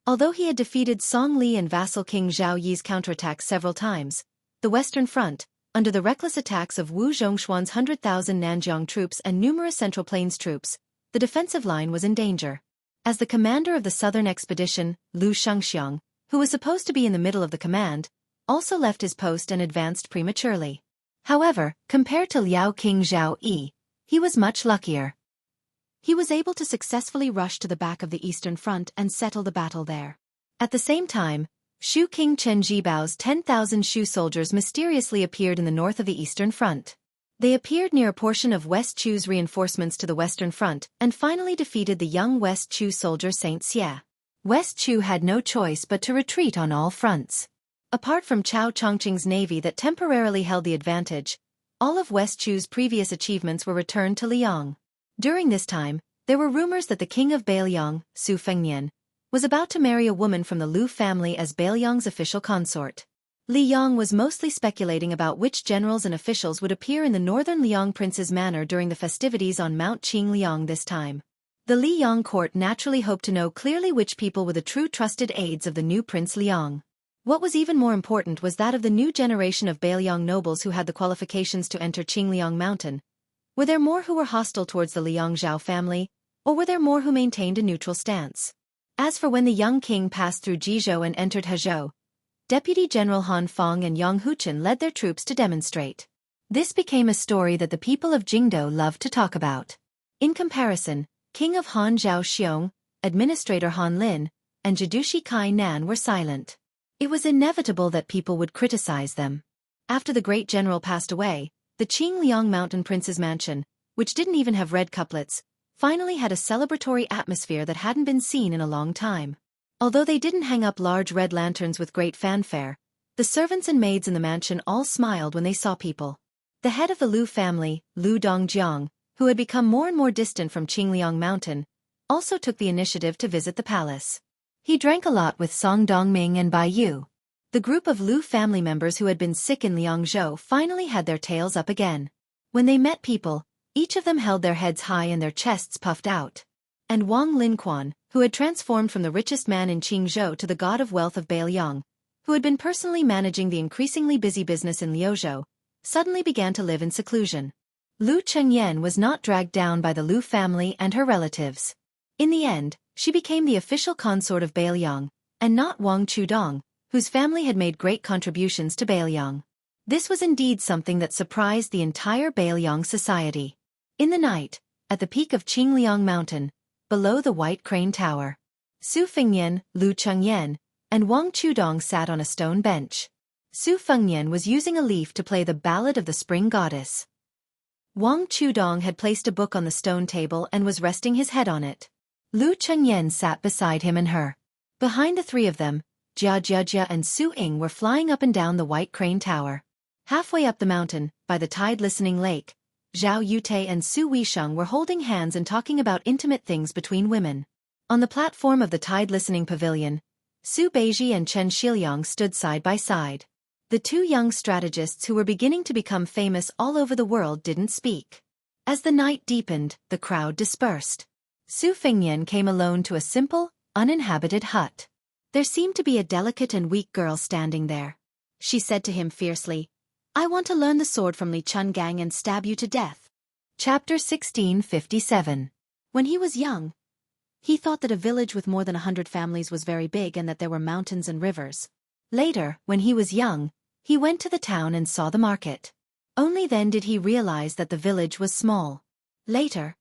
Although he had defeated Song Li and vassal King Zhao Yi's counterattacks several times, the Western Front, under the reckless attacks of Wu Zhongshuan's 100,000 Nanjiang troops and numerous Central Plains troops, the defensive line was in danger. As the commander of the southern expedition, Lu Xianxiang, who was supposed to be in the middle of the command, also left his post and advanced prematurely. However, compared to Liao King Zhao Yi, he was much luckier. He was able to successfully rush to the back of the Eastern Front and settle the battle there. At the same time, Shu King Chen Jibao's 10,000 Shu soldiers mysteriously appeared in the north of the Eastern Front. They appeared near a portion of West Chu's reinforcements to the Western Front and finally defeated the young West Chu soldier Xianxia. West Chu had no choice but to retreat on all fronts. Apart from Chao Chongqing's navy that temporarily held the advantage, all of West Chu's previous achievements were returned to Liang. During this time, there were rumors that the king of Beiliang, Su Fengnian, was about to marry a woman from the Lu family as Beiliang's official consort. Li Yang was mostly speculating about which generals and officials would appear in the northern Liang prince's manor during the festivities on Mount Qingliang this time. The Li Yang court naturally hoped to know clearly which people were the true trusted aides of the new Prince Liang. What was even more important was that of the new generation of Beiliang nobles who had the qualifications to enter Qingliang Mountain. Were there more who were hostile towards the Liang Zhao family, or were there more who maintained a neutral stance? As for when the young king passed through Jizhou and entered Hezhou, Deputy General Han Feng and Yang Huchen led their troops to demonstrate. This became a story that the people of Jingdou loved to talk about. In comparison, King of Han Zhao Xiong, Administrator Han Lin, and Jidushi Kai Nan were silent. It was inevitable that people would criticize them. After the great general passed away, the Qingliang Mountain Prince's mansion, which didn't even have red couplets, finally had a celebratory atmosphere that hadn't been seen in a long time. Although they didn't hang up large red lanterns with great fanfare, the servants and maids in the mansion all smiled when they saw people. The head of the Lu family, Lu Dongjiang, who had become more and more distant from Qingliang Mountain, also took the initiative to visit the palace. He drank a lot with Song Dongming and Bai Yu. The group of Lu family members who had been sick in Liangzhou finally had their tails up again. When they met people, each of them held their heads high and their chests puffed out. And Wang Linquan, who had transformed from the richest man in Qingzhou to the god of wealth of Beiliang, who had been personally managing the increasingly busy business in Liuzhou, suddenly began to live in seclusion. Lu Chengyan was not dragged down by the Lu family and her relatives. In the end, she became the official consort of Beiliang, and not Wang Chudong, whose family had made great contributions to Beiliang. This was indeed something that surprised the entire Beiliang society. In the night, at the peak of Qingliang Mountain, below the White Crane Tower, Su Fengnian, Lu Chengyan, and Wang Chudong sat on a stone bench. Su Fengnian was using a leaf to play the Ballad of the Spring Goddess. Wang Chudong had placed a book on the stone table and was resting his head on it. Lu Chengyan sat beside him and her. Behind the three of them, Jia and Su Ying were flying up and down the White Crane Tower. Halfway up the mountain, by the tide-listening lake, Zhao Yute and Su Weisheng were holding hands and talking about intimate things between women. On the platform of the tide-listening pavilion, Su Beiji and Chen Shiliang stood side by side. The two young strategists who were beginning to become famous all over the world didn't speak. As the night deepened, the crowd dispersed. Su Fengnian came alone to a simple, uninhabited hut. There seemed to be a delicate and weak girl standing there. She said to him fiercely, "I want to learn the sword from Li Chungang and stab you to death." Chapter 1657. When he was young, he thought that a village with more than 100 families was very big and that there were mountains and rivers. Later, when he was young, he went to the town and saw the market. Only then did he realize that the village was small. Later,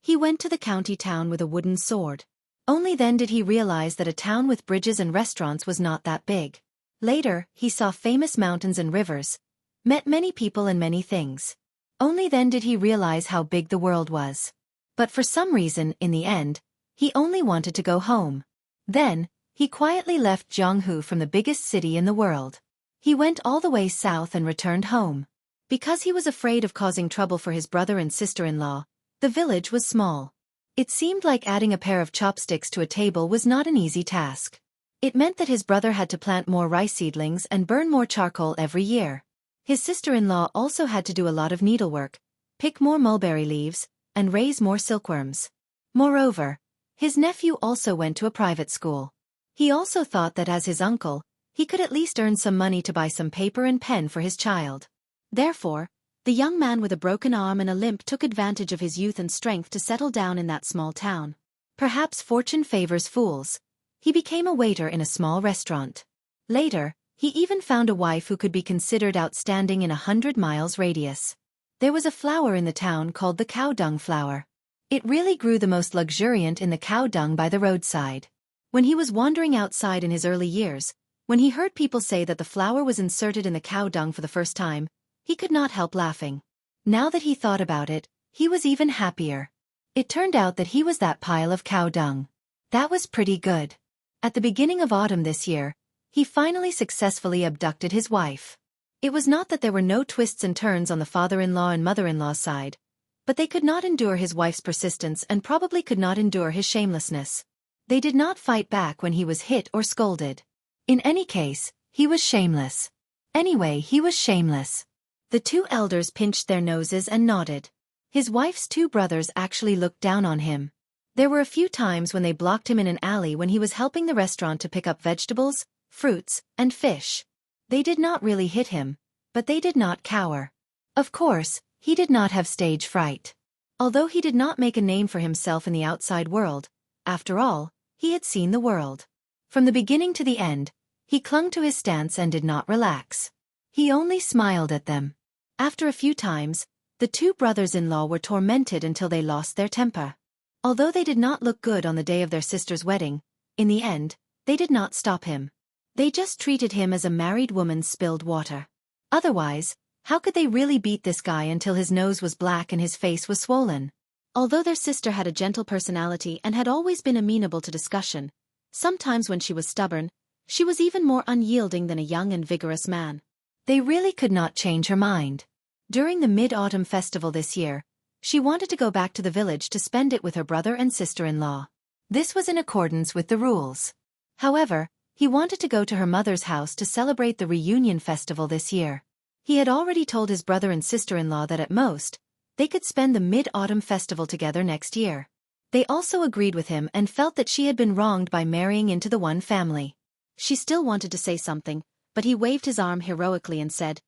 he went to the county town with a wooden sword. Only then did he realize that a town with bridges and restaurants was not that big. Later, he saw famous mountains and rivers, met many people and many things. Only then did he realize how big the world was. But for some reason, in the end, he only wanted to go home. Then, he quietly left Jianghu from the biggest city in the world. He went all the way south and returned home. Because he was afraid of causing trouble for his brother and sister-in-law, the village was small. It seemed like adding a pair of chopsticks to a table was not an easy task. It meant that his brother had to plant more rice seedlings and burn more charcoal every year. His sister-in-law also had to do a lot of needlework, pick more mulberry leaves, and raise more silkworms. Moreover, his nephew also went to a private school. He also thought that as his uncle, he could at least earn some money to buy some paper and pen for his child. Therefore, the young man with a broken arm and a limp took advantage of his youth and strength to settle down in that small town. Perhaps fortune favors fools. He became a waiter in a small restaurant. Later, he even found a wife who could be considered outstanding in 100 miles radius. There was a flower in the town called the cow dung flower. It really grew the most luxuriant in the cow dung by the roadside. When he was wandering outside in his early years, when he heard people say that the flower was inserted in the cow dung for the first time, he could not help laughing. Now that he thought about it, he was even happier. It turned out that he was that pile of cow dung. That was pretty good. At the beginning of autumn this year, he finally successfully abducted his wife. It was not that there were no twists and turns on the father-in-law and mother-in-law's side, but they could not endure his wife's persistence and probably could not endure his shamelessness. They did not fight back when he was hit or scolded. In any case, he was shameless. Anyway, he was shameless. The two elders pinched their noses and nodded. His wife's two brothers actually looked down on him. There were a few times when they blocked him in an alley when he was helping the restaurant to pick up vegetables, fruits, and fish. They did not really hit him, but they did not cower. Of course, he did not have stage fright. Although he did not make a name for himself in the outside world, after all, he had seen the world. From the beginning to the end, he clung to his stance and did not relax. He only smiled at them. After a few times, the two brothers-in-law were tormented until they lost their temper. Although they did not look good on the day of their sister's wedding, in the end, they did not stop him. They just treated him as a married woman's spilled water. Otherwise, how could they really beat this guy until his nose was black and his face was swollen? Although their sister had a gentle personality and had always been amenable to discussion, sometimes when she was stubborn, she was even more unyielding than a young and vigorous man. They really could not change her mind. During the Mid-Autumn Festival this year, she wanted to go back to the village to spend it with her brother and sister-in-law. This was in accordance with the rules. However, he wanted to go to her mother's house to celebrate the reunion festival this year. He had already told his brother and sister-in-law that at most, they could spend the Mid-Autumn Festival together next year. They also agreed with him and felt that she had been wronged by marrying into the one family. She still wanted to say something, but he waved his arm heroically and said,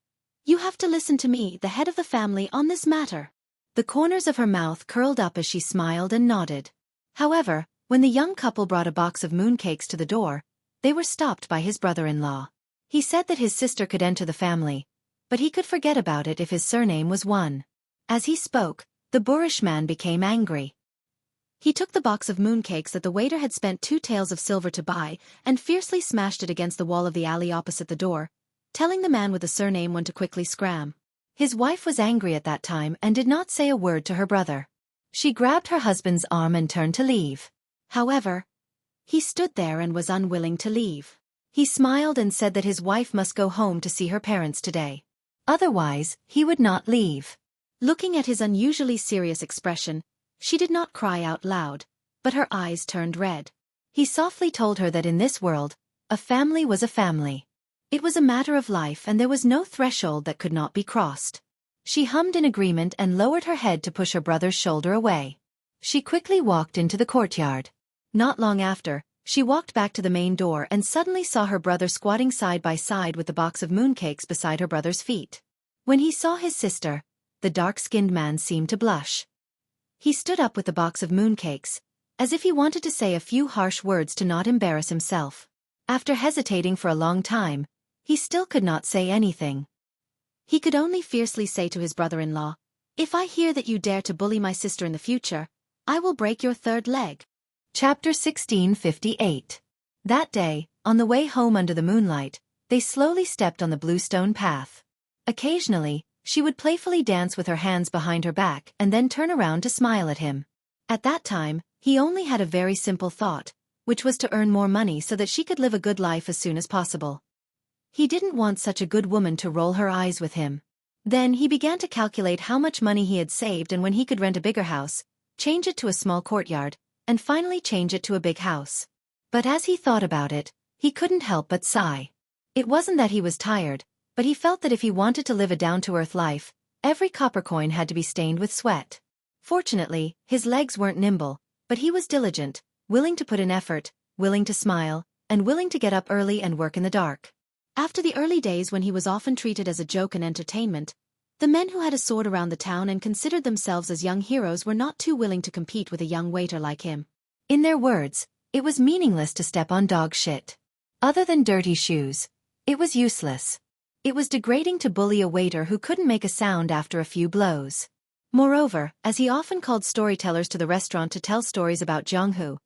"You have to listen to me, the head of the family, on this matter." The corners of her mouth curled up as she smiled and nodded. However, when the young couple brought a box of mooncakes to the door, they were stopped by his brother-in-law. He said that his sister could enter the family, but he could forget about it if his surname was one. As he spoke, the boorish man became angry. He took the box of mooncakes that the waiter had spent 2 taels of silver to buy and fiercely smashed it against the wall of the alley opposite the door, telling the man with the surname one to quickly scram. His wife was angry at that time and did not say a word to her brother. She grabbed her husband's arm and turned to leave. However, he stood there and was unwilling to leave. He smiled and said that his wife must go home to see her parents today. Otherwise, he would not leave. Looking at his unusually serious expression, she did not cry out loud, but her eyes turned red. He softly told her that in this world, a family was a family. It was a matter of life and there was no threshold that could not be crossed. She hummed in agreement and lowered her head to push her brother's shoulder away. She quickly walked into the courtyard. Not long after, she walked back to the main door and suddenly saw her brother squatting side by side with the box of mooncakes beside her brother's feet. When he saw his sister, the dark-skinned man seemed to blush. He stood up with the box of mooncakes, as if he wanted to say a few harsh words to not embarrass himself. After hesitating for a long time, he still could not say anything. He could only fiercely say to his brother-in-law, "If I hear that you dare to bully my sister in the future, I will break your third leg." Chapter 1658. That day, on the way home under the moonlight, They slowly stepped on the blue stone path. Occasionally, she would playfully dance with her hands behind her back and then turn around to smile at him. At that time, he only had a very simple thought, which was to earn more money so that she could live a good life as soon as possible. He didn't want such a good woman to roll her eyes with him. Then he began to calculate how much money he had saved and when he could rent a bigger house, change it to a small courtyard, and finally change it to a big house. But as he thought about it, he couldn't help but sigh. It wasn't that he was tired, but he felt that if he wanted to live a down-to-earth life, every copper coin had to be stained with sweat. Fortunately, his legs weren't nimble, but he was diligent, willing to put in effort, willing to smile, and willing to get up early and work in the dark. After the early days when he was often treated as a joke and entertainment, the men who had a sword around the town and considered themselves as young heroes were not too willing to compete with a young waiter like him. In their words, it was meaningless to step on dog shit. Other than dirty shoes, it was useless. It was degrading to bully a waiter who couldn't make a sound after a few blows. Moreover, as he often called storytellers to the restaurant to tell stories about Jianghu,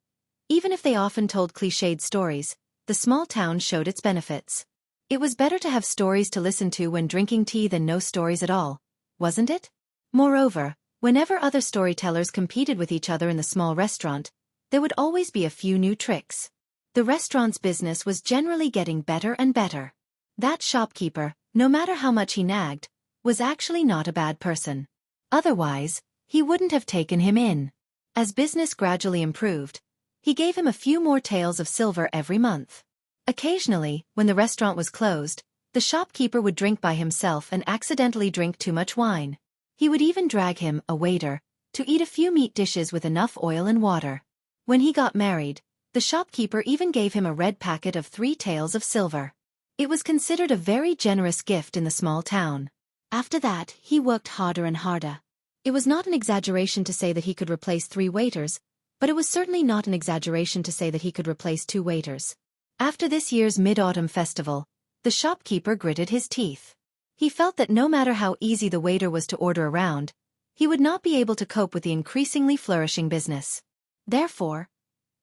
even if they often told cliched stories, the small town showed its benefits. It was better to have stories to listen to when drinking tea than no stories at all, wasn't it? Moreover, whenever other storytellers competed with each other in the small restaurant, there would always be a few new tricks. The restaurant's business was generally getting better and better. That shopkeeper, no matter how much he nagged, was actually not a bad person. Otherwise, he wouldn't have taken him in. As business gradually improved, he gave him a few more taels of silver every month. Occasionally, when the restaurant was closed, the shopkeeper would drink by himself and accidentally drink too much wine. He would even drag him, a waiter, to eat a few meat dishes with enough oil and water. When he got married, the shopkeeper even gave him a red packet of 3 taels of silver. It was considered a very generous gift in the small town. After that, he worked harder and harder. It was not an exaggeration to say that he could replace 3 waiters, but it was certainly not an exaggeration to say that he could replace 2 waiters. After this year's Mid-Autumn Festival, the shopkeeper gritted his teeth. He felt that no matter how easy the waiter was to order around, he would not be able to cope with the increasingly flourishing business. Therefore,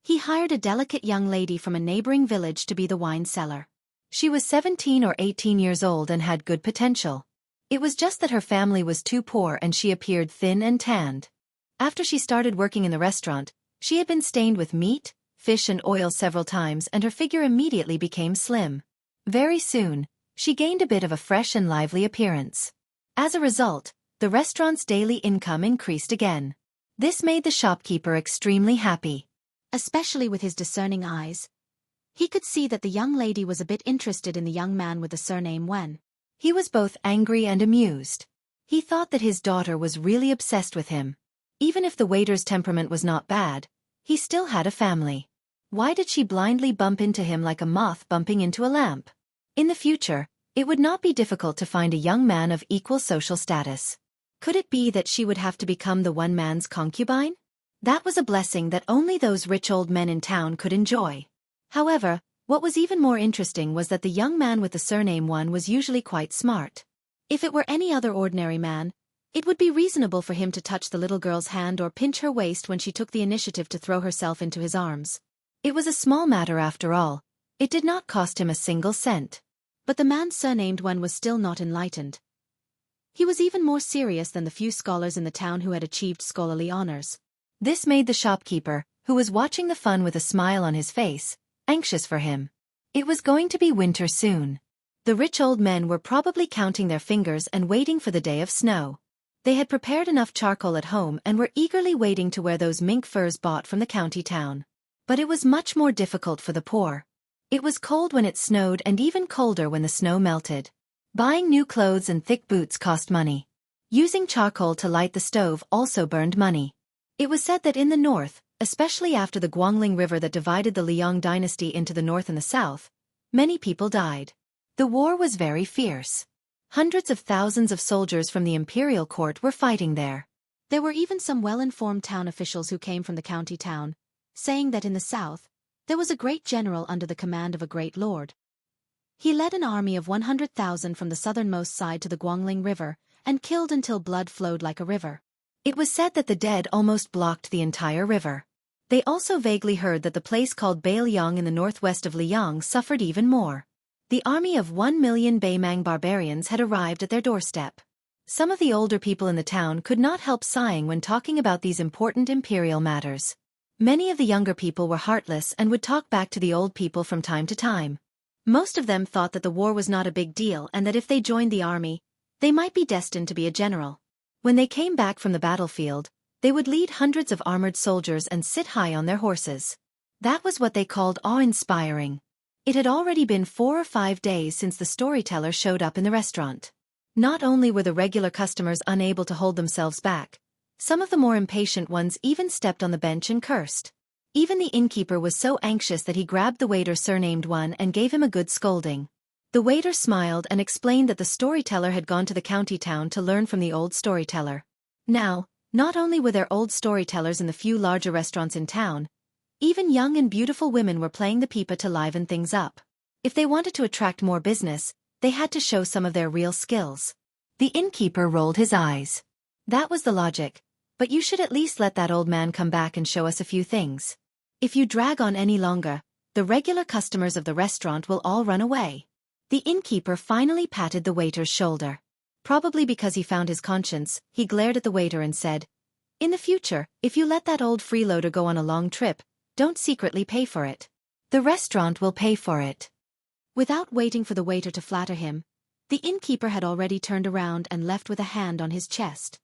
he hired a delicate young lady from a neighboring village to be the wine seller. She was 17 or 18 years old and had good potential. It was just that her family was too poor and she appeared thin and tanned. After she started working in the restaurant, she had been stained with meat, fish and oil several times and her figure immediately became slim. Very soon, she gained a bit of a fresh and lively appearance. As a result, the restaurant's daily income increased again. This made the shopkeeper extremely happy. Especially with his discerning eyes. He could see that the young lady was a bit interested in the young man with the surname Wen. He was both angry and amused. He thought that his daughter was really obsessed with him. Even if the waiter's temperament was not bad, he still had a family. Why did she blindly bump into him like a moth bumping into a lamp? In the future, it would not be difficult to find a young man of equal social status. Could it be that she would have to become the one man's concubine? That was a blessing that only those rich old men in town could enjoy. However, what was even more interesting was that the young man with the surname Wen was usually quite smart. If it were any other ordinary man, it would be reasonable for him to touch the little girl's hand or pinch her waist when she took the initiative to throw herself into his arms. It was a small matter after all. It did not cost him a single cent. But the man surnamed Wen was still not enlightened. He was even more serious than the few scholars in the town who had achieved scholarly honors. This made the shopkeeper, who was watching the fun with a smile on his face, anxious for him. It was going to be winter soon. The rich old men were probably counting their fingers and waiting for the day of snow. They had prepared enough charcoal at home and were eagerly waiting to wear those mink furs bought from the county town. But it was much more difficult for the poor. It was cold when it snowed and even colder when the snow melted. Buying new clothes and thick boots cost money. Using charcoal to light the stove also burned money. It was said that in the north, especially after the Guangling River that divided the Liang dynasty into the north and the south, many people died. The war was very fierce. Hundreds of thousands of soldiers from the imperial court were fighting there. There were even some well-informed town officials who came from the county town, saying that in the south, there was a great general under the command of a great lord. He led an army of 100,000 from the southernmost side to the Guangling River, and killed until blood flowed like a river. It was said that the dead almost blocked the entire river. They also vaguely heard that the place called Bailiang in the northwest of Liang suffered even more. The army of 1 million Beimang barbarians had arrived at their doorstep. Some of the older people in the town could not help sighing when talking about these important imperial matters. Many of the younger people were heartless and would talk back to the old people from time to time. Most of them thought that the war was not a big deal and that if they joined the army, they might be destined to be a general. When they came back from the battlefield, they would lead hundreds of armored soldiers and sit high on their horses. That was what they called awe-inspiring. It had already been 4 or 5 days since the storyteller showed up in the restaurant. Not only were the regular customers unable to hold themselves back, some of the more impatient ones even stepped on the bench and cursed. Even the innkeeper was so anxious that he grabbed the waiter surnamed One and gave him a good scolding. The waiter smiled and explained that the storyteller had gone to the county town to learn from the old storyteller. Now, not only were there old storytellers in the few larger restaurants in town, even young and beautiful women were playing the pipa to liven things up. If they wanted to attract more business, they had to show some of their real skills. The innkeeper rolled his eyes. That was the logic, but you should at least let that old man come back and show us a few things. If you drag on any longer, the regular customers of the restaurant will all run away. The innkeeper finally patted the waiter's shoulder. Probably because he found his conscience, he glared at the waiter and said, "In the future, if you let that old freeloader go on a long trip, don't secretly pay for it. The restaurant will pay for it." Without waiting for the waiter to flatter him, the innkeeper had already turned around and left with a hand on his chest.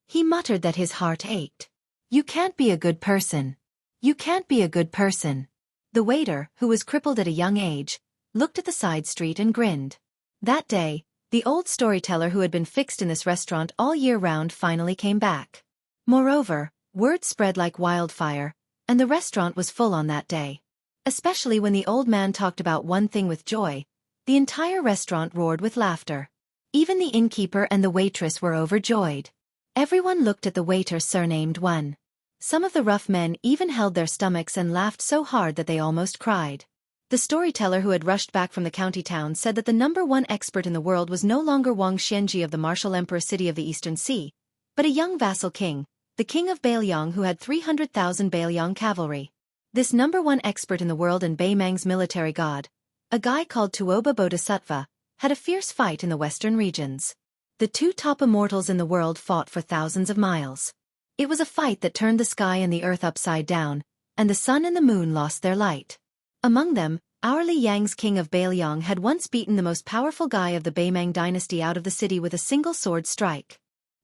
He muttered that his heart ached. "You can't be a good person. You can't be a good person." The waiter, who was crippled at a young age, looked at the side street and grinned. That day, the old storyteller who had been fixed in this restaurant all year round finally came back. Moreover, word spread like wildfire, and the restaurant was full on that day. Especially when the old man talked about one thing with joy, the entire restaurant roared with laughter. Even the innkeeper and the waitress were overjoyed. Everyone looked at the waiter surnamed One. Some of the rough men even held their stomachs and laughed so hard that they almost cried. The storyteller who had rushed back from the county town said that the #1 expert in the world was no longer Xianxia of the martial emperor city of the Eastern Sea, but a young vassal king, the king of Beiliang, who had 300,000 Beiliang cavalry. This #1 expert in the world and Beimang's military god, a guy called Tuoba Bodhisattva, had a fierce fight in the western regions. The two top immortals in the world fought for thousands of miles. It was a fight that turned the sky and the earth upside down, and the sun and the moon lost their light. Among them, our Li Yang's king of Beiliang had once beaten the most powerful guy of the Beimang dynasty out of the city with a single sword strike.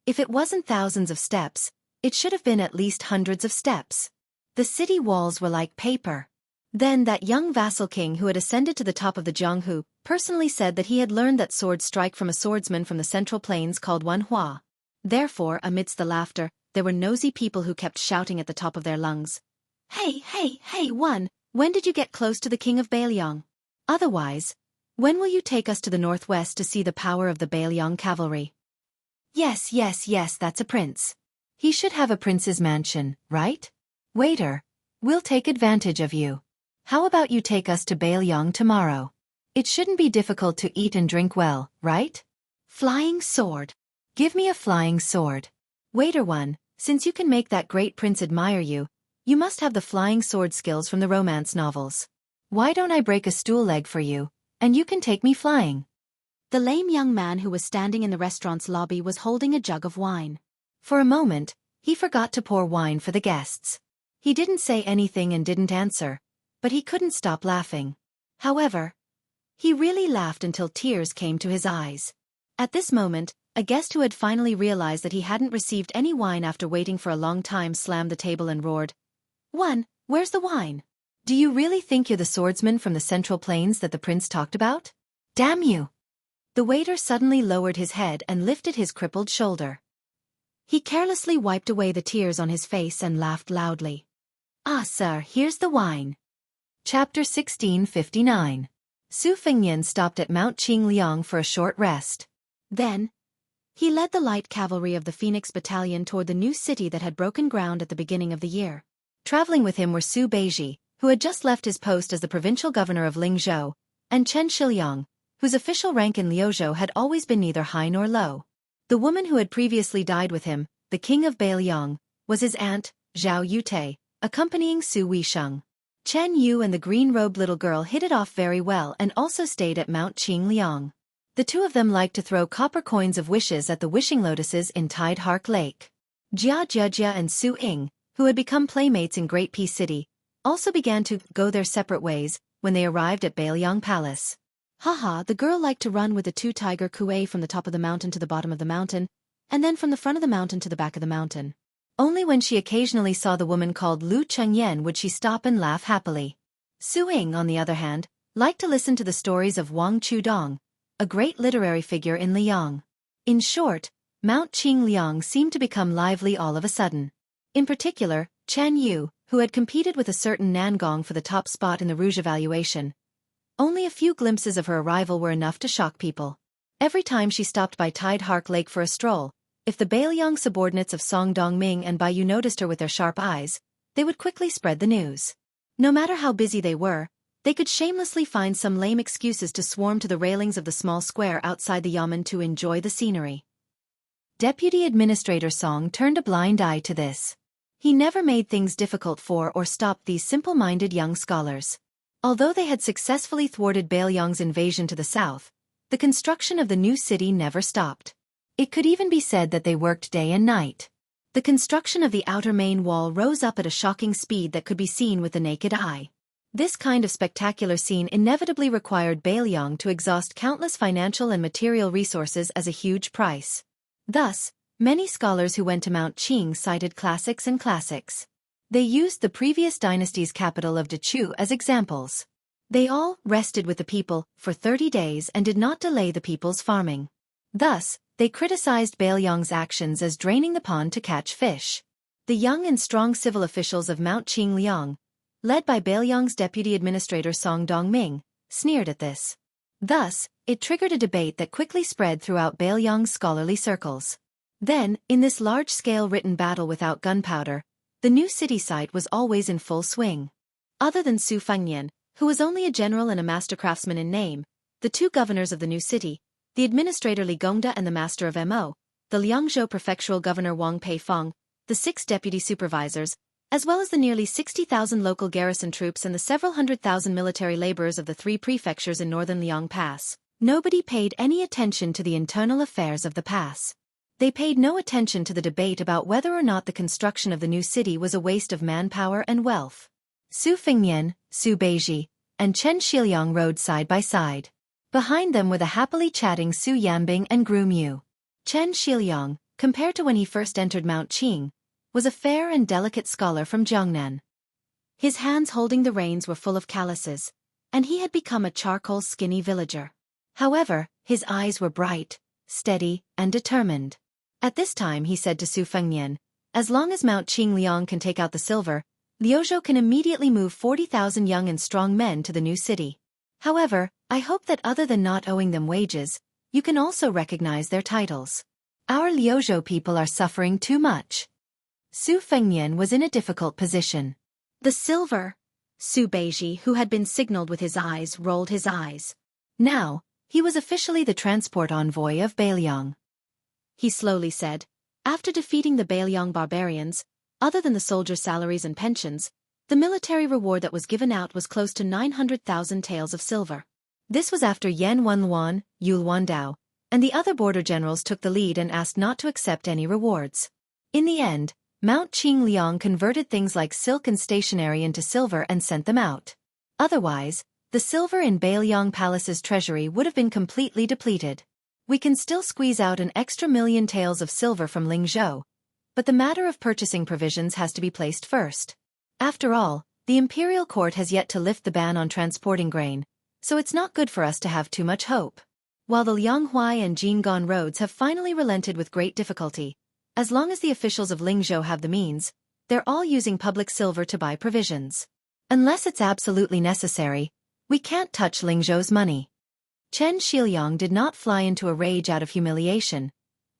If it wasn't thousands of steps, it should have been at least hundreds of steps. The city walls were like paper. Then that young vassal king who had ascended to the top of the Jianghu personally said that he had learned that sword strike from a swordsman from the central plains called Wanhua. Therefore, amidst the laughter, there were nosy people who kept shouting at the top of their lungs, "Hey, hey, hey, One, when did you get close to the king of Beiliang? Otherwise, when will you take us to the northwest to see the power of the Beiliang cavalry?" Yes, yes, yes, that's a prince. He should have a prince's mansion, right? Waiter, we'll take advantage of you. How about you take us to Beiliang tomorrow? It shouldn't be difficult to eat and drink well, right? Flying sword. Give me a flying sword. Waiter One, since you can make that great prince admire you, you must have the flying sword skills from the romance novels. Why don't I break a stool leg for you, and you can take me flying? The lame young man who was standing in the restaurant's lobby was holding a jug of wine. For a moment, he forgot to pour wine for the guests. He didn't say anything and didn't answer, but he couldn't stop laughing. However, he really laughed until tears came to his eyes. At this moment, a guest who had finally realized that he hadn't received any wine after waiting for a long time slammed the table and roared, "One, where's the wine? Do you really think you're the swordsman from the Central Plains that the prince talked about? Damn you!" The waiter suddenly lowered his head and lifted his crippled shoulder. He carelessly wiped away the tears on his face and laughed loudly. "Ah, sir, here's the wine." Chapter 1659. Su Fengnian stopped at Mount Qingliang for a short rest. Then, he led the light cavalry of the Phoenix Battalion toward the new city that had broken ground at the beginning of the year. Traveling with him were Su Beiji, who had just left his post as the provincial governor of Lingzhou, and Chen Shiliang, whose official rank in Liuzhou had always been neither high nor low. The woman who had previously died with him, the king of Beiliang, was his aunt, Zhao Yute, accompanying Su Weisheng. Chen Yu and the green-robed little girl hit it off very well and also stayed at Mount Qingliang. The two of them liked to throw copper coins of wishes at the wishing lotuses in Tide Hark Lake. Jia and Su Ying, who had become playmates in Great Peace City, also began to go their separate ways when they arrived at Bailiang Palace. Haha, the girl liked to run with the two tiger kuei from the top of the mountain to the bottom of the mountain, and then from the front of the mountain to the back of the mountain. Only when she occasionally saw the woman called Lu Chengyan would she stop and laugh happily. Su Ying, on the other hand, liked to listen to the stories of Wang Chudong, a great literary figure in Liang. In short, Mount Qingliang seemed to become lively all of a sudden. In particular, Chen Yu, who had competed with a certain Nangong for the top spot in the Rouge evaluation. Only a few glimpses of her arrival were enough to shock people. Every time she stopped by Tide Hark Lake for a stroll, if the Bailiang subordinates of Song Dongming and Baiyu noticed her with their sharp eyes, they would quickly spread the news. No matter how busy they were, they could shamelessly find some lame excuses to swarm to the railings of the small square outside the yamen to enjoy the scenery. Deputy Administrator Song turned a blind eye to this. He never made things difficult for or stopped these simple-minded young scholars. Although they had successfully thwarted Bailiang's invasion to the south, the construction of the new city never stopped. It could even be said that they worked day and night. The construction of the outer main wall rose up at a shocking speed that could be seen with the naked eye. This kind of spectacular scene inevitably required Bailiang to exhaust countless financial and material resources as a huge price. Thus, many scholars who went to Mount Qing cited classics and classics. They used the previous dynasty's capital of Dechu as examples. They all rested with the people for 30 days and did not delay the people's farming. Thus, they criticized Bailiang's actions as draining the pond to catch fish. The young and strong civil officials of Mount Qingliang, led by Bailiang's deputy administrator Song Dongming, sneered at this. Thus, it triggered a debate that quickly spread throughout Bailiang's scholarly circles. Then, in this large-scale written battle without gunpowder, the new city site was always in full swing. Other than Su Fengnian, who was only a general and a master craftsman in name, the two governors of the new city, the administrator Li Gongda and the master of MO, the Liangzhou prefectural governor Wang Peifeng, the 6 deputy supervisors, as well as the nearly 60,000 local garrison troops and the several hundred thousand military laborers of the 3 prefectures in northern Liang Pass. Nobody paid any attention to the internal affairs of the pass. They paid no attention to the debate about whether or not the construction of the new city was a waste of manpower and wealth. Su Fengnian, Su Beiji, and Chen Shiliang rode side by side. Behind them were the happily chatting Su Yanbing and Groom Yu. Chen Shiliang, compared to when he first entered Mount Qing, was a fair and delicate scholar from Jiangnan. His hands holding the reins were full of calluses, and he had become a charcoal skinny villager. However, his eyes were bright, steady, and determined. At this time he said to Su Fengnian, "As long as Mount Qingliang can take out the silver, Liuzhou can immediately move 40,000 young and strong men to the new city. However, I hope that other than not owing them wages, you can also recognize their titles. Our Liuzhou people are suffering too much." Su Fengnian was in a difficult position. The silver? Su Beiji, who had been signaled with his eyes, rolled his eyes. Now, he was officially the transport envoy of Bailiang. He slowly said, "After defeating the Bailiang barbarians, other than the soldiers' salaries and pensions, the military reward that was given out was close to 900,000 taels of silver. This was after Yan Wenluan, Yul Wandao, and the other border generals took the lead and asked not to accept any rewards. In the end, Mount Qingliang converted things like silk and stationery into silver and sent them out. Otherwise, the silver in Bailiang Palace's treasury would have been completely depleted. We can still squeeze out an extra 1,000,000 taels of silver from Lingzhou, but the matter of purchasing provisions has to be placed first. After all, the imperial court has yet to lift the ban on transporting grain, so it's not good for us to have too much hope. While the Lianghuai and Jinggan roads have finally relented with great difficulty, as long as the officials of Lingzhou have the means, they're all using public silver to buy provisions. Unless it's absolutely necessary, we can't touch Lingzhou's money." Chen Shiliang did not fly into a rage out of humiliation,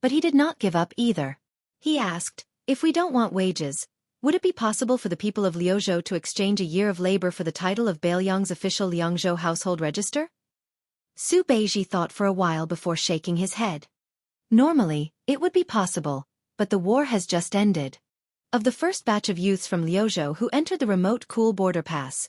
but he did not give up either. He asked, "If we don't want wages, would it be possible for the people of Liuzhou to exchange a year of labor for the title of Bailiang's official Liangzhou household register?" Su Beiji thought for a while before shaking his head. Normally, it would be possible, but the war has just ended. Of the first batch of youths from Liuzhou who entered the remote cool border pass,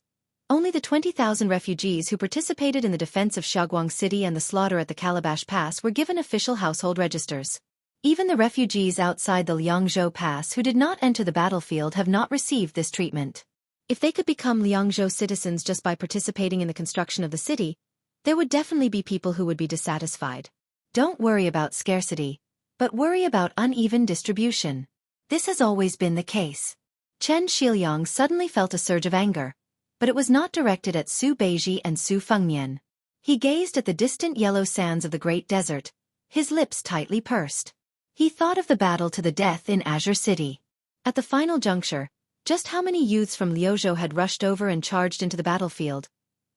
Only the 20,000 refugees who participated in the defense of Shaoguang City and the slaughter at the Calabash Pass were given official household registers. Even the refugees outside the Liangzhou Pass who did not enter the battlefield have not received this treatment. If they could become Liangzhou citizens just by participating in the construction of the city, there would definitely be people who would be dissatisfied. Don't worry about scarcity, but worry about uneven distribution. This has always been the case. Chen Shiliang suddenly felt a surge of anger, but it was not directed at Su Beiji and Su Fengnian. He gazed at the distant yellow sands of the great desert, his lips tightly pursed. He thought of the battle to the death in Azure City. At the final juncture, just how many youths from Liuzhou had rushed over and charged into the battlefield,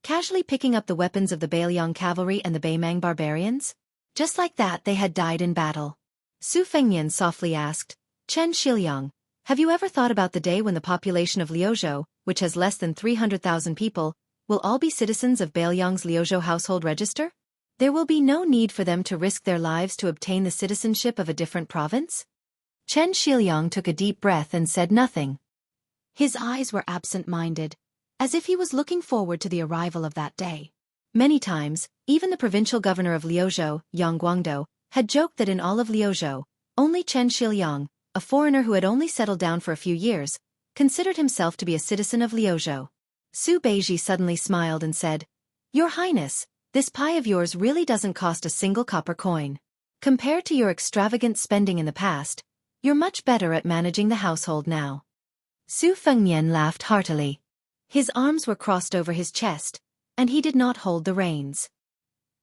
casually picking up the weapons of the Bailiang cavalry and the Beimang barbarians? Just like that they had died in battle. Su Fengnian softly asked, Chen Shiliang, have you ever thought about the day when the population of Liuzhou, which has less than 300,000 people, will all be citizens of Bailiang's Liuzhou household register? There will be no need for them to risk their lives to obtain the citizenship of a different province? Chen Shiliang took a deep breath and said nothing. His eyes were absent-minded, as if he was looking forward to the arrival of that day. Many times, even the provincial governor of Liuzhou, Yang Guangdou, had joked that in all of Liuzhou, only Chen Shiliang, a foreigner who had only settled down for a few years, considered himself to be a citizen of Liuzhou. Su Beiji suddenly smiled and said, Your Highness, this pie of yours really doesn't cost a single copper coin. Compared to your extravagant spending in the past, you're much better at managing the household now. Su Fengnian laughed heartily. His arms were crossed over his chest, and he did not hold the reins.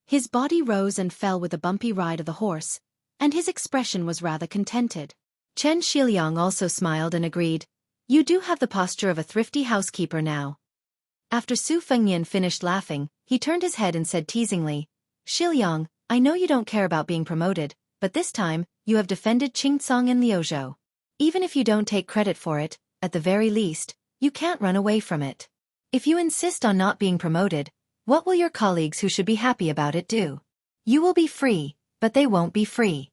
His body rose and fell with the bumpy ride of the horse, and his expression was rather contented. Chen Shiliang also smiled and agreed, You do have the posture of a thrifty housekeeper now. After Su Fengnian finished laughing, he turned his head and said teasingly, Shiliang, I know you don't care about being promoted, but this time, you have defended Qingcang and Liuzhou. Even if you don't take credit for it, at the very least, you can't run away from it. If you insist on not being promoted, what will your colleagues who should be happy about it do? You will be free, but they won't be free.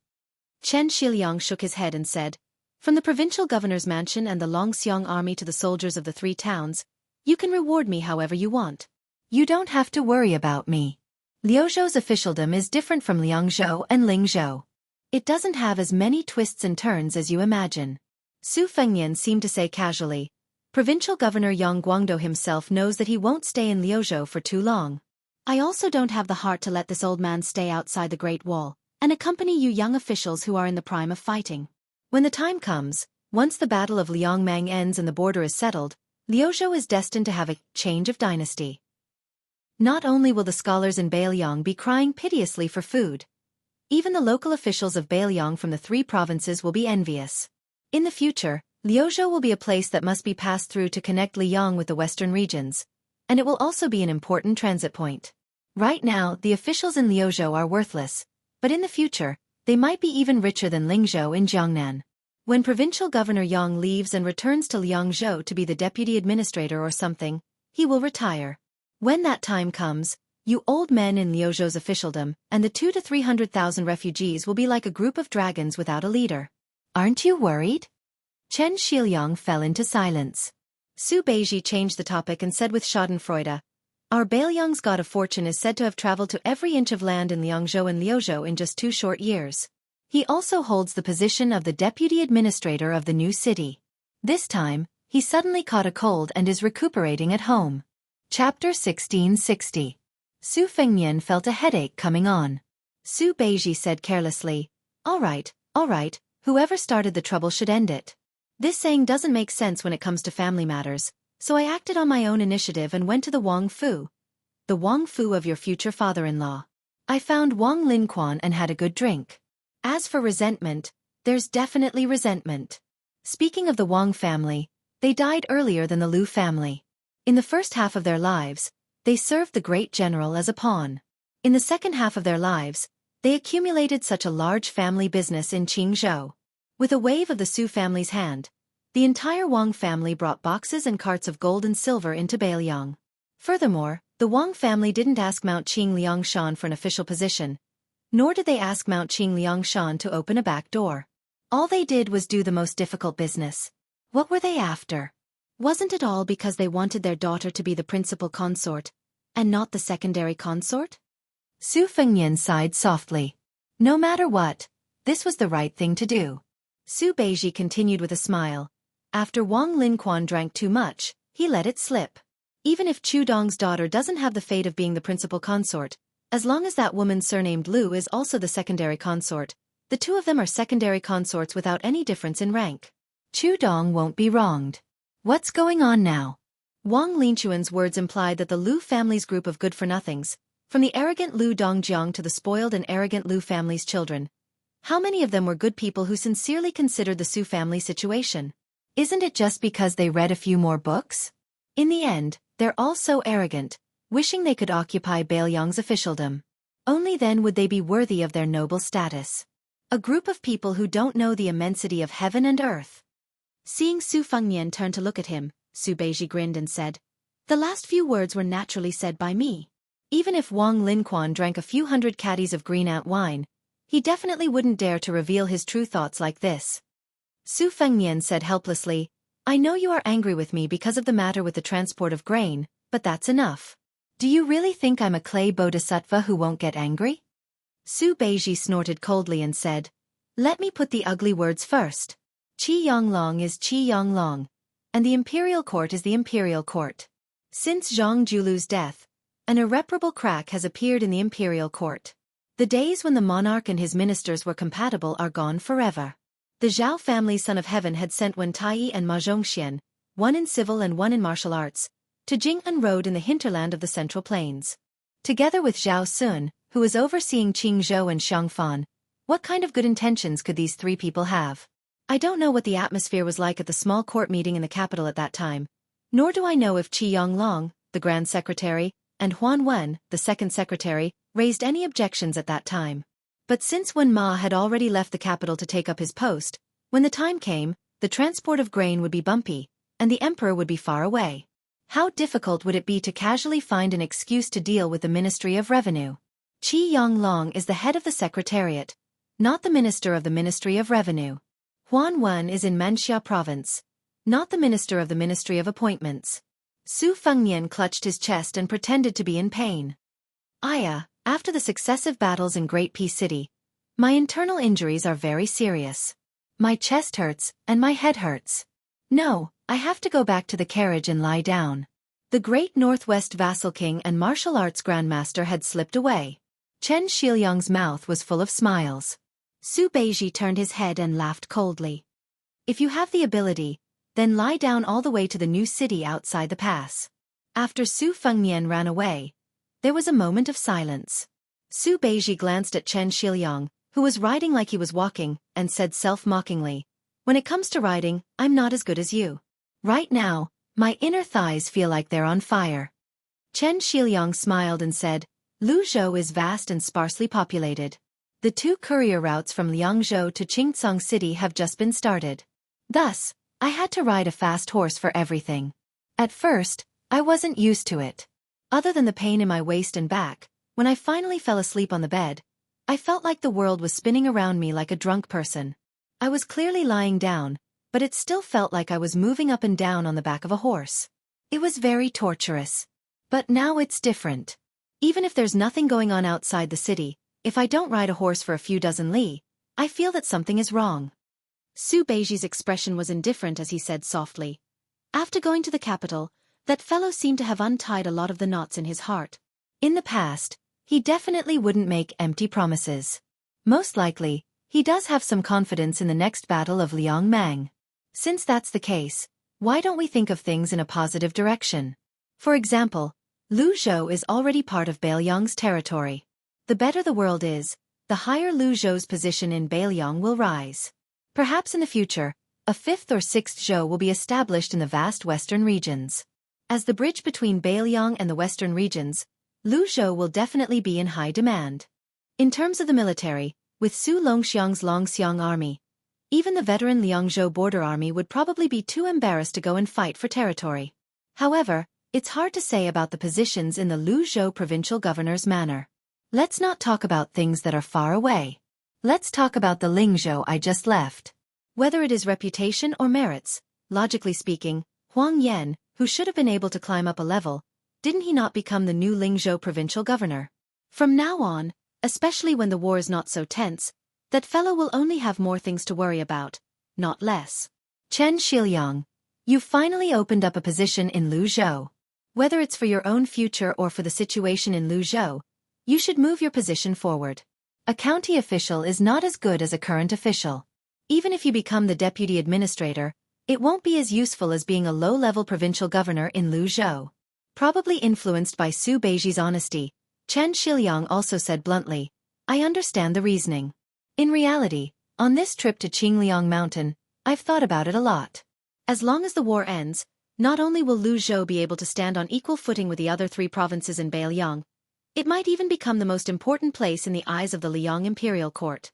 Chen Shiliang shook his head and said, From the provincial governor's mansion and the Longxiang army to the soldiers of the 3 towns, you can reward me however you want. You don't have to worry about me. Liuzhou's officialdom is different from Liangzhou and Lingzhou. It doesn't have as many twists and turns as you imagine. Su Fengnian seemed to say casually, Provincial Governor Yang Guangdou himself knows that he won't stay in Liuzhou for too long. I also don't have the heart to let this old man stay outside the Great Wall and accompany you young officials who are in the prime of fighting. When the time comes, once the Battle of Liangmang ends and the border is settled, Liuzhou is destined to have a change of dynasty. Not only will the scholars in Bailiang be crying piteously for food, even the local officials of Bailiang from the 3 provinces will be envious. In the future, Liuzhou will be a place that must be passed through to connect Liang with the western regions, and it will also be an important transit point. Right now, the officials in Liuzhou are worthless, but in the future, they might be even richer than Lingzhou in Jiangnan. When Provincial Governor Yang leaves and returns to Liangzhou to be the deputy administrator or something, he will retire. When that time comes, you old men in Liuzhou's officialdom and the 200,000 to 300,000 refugees will be like a group of dragons without a leader. Aren't you worried? Chen Shiliang fell into silence. Su Beiji changed the topic and said with schadenfreude, Our Bailiang's god of fortune is said to have traveled to every inch of land in Liangzhou and Liuzhou in just 2 short years. He also holds the position of the deputy administrator of the new city. This time, he suddenly caught a cold and is recuperating at home. Chapter 1660. Su Fengnian felt a headache coming on. Su Beiji said carelessly, all right, whoever started the trouble should end it. This saying doesn't make sense when it comes to family matters, so I acted on my own initiative and went to the Wang Fu of your future father-in-law. I found Wang Linquan and had a good drink. As for resentment, there's definitely resentment. Speaking of the Wang family, they died earlier than the Liu family. In the first half of their lives, they served the great general as a pawn. In the second half of their lives, they accumulated such a large family business in Qingzhou. With a wave of the Su family's hand, the entire Wang family brought boxes and carts of gold and silver into Bailiang. Furthermore, the Wang family didn't ask Mount Qing Liangshan for an official position, nor did they ask Mount Qing Liangshan to open a back door. All they did was do the most difficult business. What were they after? Wasn't it all because they wanted their daughter to be the principal consort, and not the secondary consort? Su Fengnian sighed softly. No matter what, this was the right thing to do. Su Beiji continued with a smile. After Wang Linquan drank too much, he let it slip. Even if Chu Dong's daughter doesn't have the fate of being the principal consort, as long as that woman surnamed Lu is also the secondary consort, the two of them are secondary consorts without any difference in rank. Chu Dong won't be wronged. What's going on now? Wang Linquan's words implied that the Lu family's group of good-for-nothings, from the arrogant Lu Dongjiang to the spoiled and arrogant Lu family's children, how many of them were good people who sincerely considered the Su family situation? Isn't it just because they read a few more books? In the end, they're all so arrogant, wishing they could occupy Beiliang's officialdom. Only then would they be worthy of their noble status. A group of people who don't know the immensity of heaven and earth. Seeing Su Fengnian turn to look at him, Su Beiji grinned and said, "The last few words were naturally said by me. Even if Wang Linquan drank a few hundred caddies of green ant wine, he definitely wouldn't dare to reveal his true thoughts like this." Su Fengnian said helplessly, "I know you are angry with me because of the matter with the transport of grain, but that's enough. Do you really think I'm a clay bodhisattva who won't get angry?" Su Beiji snorted coldly and said, "Let me put the ugly words first. Qi Yonglong is Qi Yonglong, and the imperial court is the imperial court. Since Zhang Julu's death, an irreparable crack has appeared in the imperial court. The days when the monarch and his ministers were compatible are gone forever. The Zhao family's son of heaven had sent Wen Tai and Ma Zhongxian, one in civil and one in martial arts, to Jianghu Road in the hinterland of the Central Plains. Together with Zhao Sun, who is overseeing Qingzhou and Xiangfan, what kind of good intentions could these three people have? I don't know what the atmosphere was like at the small court meeting in the capital at that time, nor do I know if Qi Yonglong, the Grand Secretary, and Huan Wen, the Second Secretary, raised any objections at that time. But since Wen Ma had already left the capital to take up his post, when the time came, the transport of grain would be bumpy, and the emperor would be far away. How difficult would it be to casually find an excuse to deal with the Ministry of Revenue? Qi Yonglong is the head of the Secretariat, not the Minister of the Ministry of Revenue. Huan Wen is in Manxia Province, not the Minister of the Ministry of Appointments. Su Fengnian clutched his chest and pretended to be in pain. After the successive battles in Great Peace City, my internal injuries are very serious. My chest hurts, and my head hurts. No, I have to go back to the carriage and lie down. The great Northwest Vassal King and martial arts grandmaster had slipped away. Chen Shiliang's mouth was full of smiles. Su Beiji turned his head and laughed coldly. If you have the ability, then lie down all the way to the new city outside the pass. After Su Fengnian ran away, there was a moment of silence. Su Beiji glanced at Chen Shiliang, who was riding like he was walking, and said self-mockingly, "When it comes to riding, I'm not as good as you. Right now, my inner thighs feel like they're on fire." Chen Shiliang smiled and said, "Luzhou is vast and sparsely populated. The 2 courier routes from Liangzhou to Qingcang City have just been started. Thus, I had to ride a fast horse for everything. At first, I wasn't used to it. Other than the pain in my waist and back, when I finally fell asleep on the bed, I felt like the world was spinning around me like a drunk person. I was clearly lying down, but it still felt like I was moving up and down on the back of a horse. It was very torturous. But now it's different. Even if there's nothing going on outside the city, if I don't ride a horse for a few dozen li, I feel that something is wrong." Su Beiji's expression was indifferent as he said softly, "After going to the capital, that fellow seemed to have untied a lot of the knots in his heart. In the past, he definitely wouldn't make empty promises. Most likely, he does have some confidence in the next battle of Liang Mang. Since that's the case, why don't we think of things in a positive direction? For example, Luzhou is already part of Beiliang's territory. The better the world is, the higher Luzhou's position in Beiliang will rise. Perhaps in the future, a 5th or 6th zhou will be established in the vast western regions. As the bridge between Beiliang and the western regions, Luzhou will definitely be in high demand. In terms of the military, with Su Longxiang's Longxiang army, even the veteran Liangzhou border army would probably be too embarrassed to go and fight for territory. However, it's hard to say about the positions in the Luzhou provincial governor's manor. Let's not talk about things that are far away. Let's talk about the Lingzhou I just left. Whether it is reputation or merits, logically speaking, Huang Yan, who should have been able to climb up a level, didn't he not become the new Lingzhou provincial governor? From now on, especially when the war is not so tense, that fellow will only have more things to worry about, not less. Chen Shiliang, you've finally opened up a position in Luzhou. Whether it's for your own future or for the situation in Luzhou, you should move your position forward. A county official is not as good as a current official. Even if you become the deputy administrator, it won't be as useful as being a low-level provincial governor in Luzhou. Probably influenced by Su Beiji's honesty, Chen Shiliang also said bluntly, I understand the reasoning. In reality, on this trip to Qingliang Mountain, I've thought about it a lot. As long as the war ends, not only will Luzhou be able to stand on equal footing with the other 3 provinces in Beiliang, it might even become the most important place in the eyes of the Liang imperial court.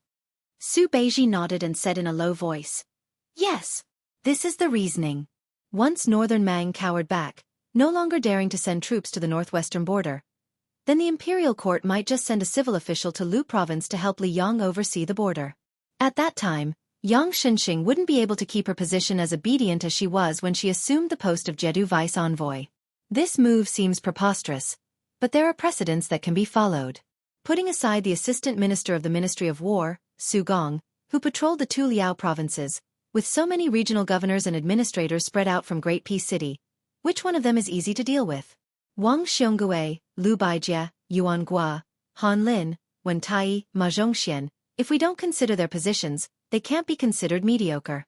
Su Beiji nodded and said in a low voice, Yes, this is the reasoning. Once Northern Mang cowered back, no longer daring to send troops to the northwestern border, then the imperial court might just send a civil official to Lu province to help Liang oversee the border. At that time, Yang Shenxing wouldn't be able to keep her position as obedient as she was when she assumed the post of Jedu vice envoy. This move seems preposterous, but there are precedents that can be followed. Putting aside the assistant minister of the Ministry of War, Su Gong, who patrolled the 2 Liao provinces, with so many regional governors and administrators spread out from Great Peace City, which one of them is easy to deal with? Wang Xiongui, Lu Baijie, Yuan Gua, Han Lin, Wen Tai, Ma Zhongxian, if we don't consider their positions, they can't be considered mediocre.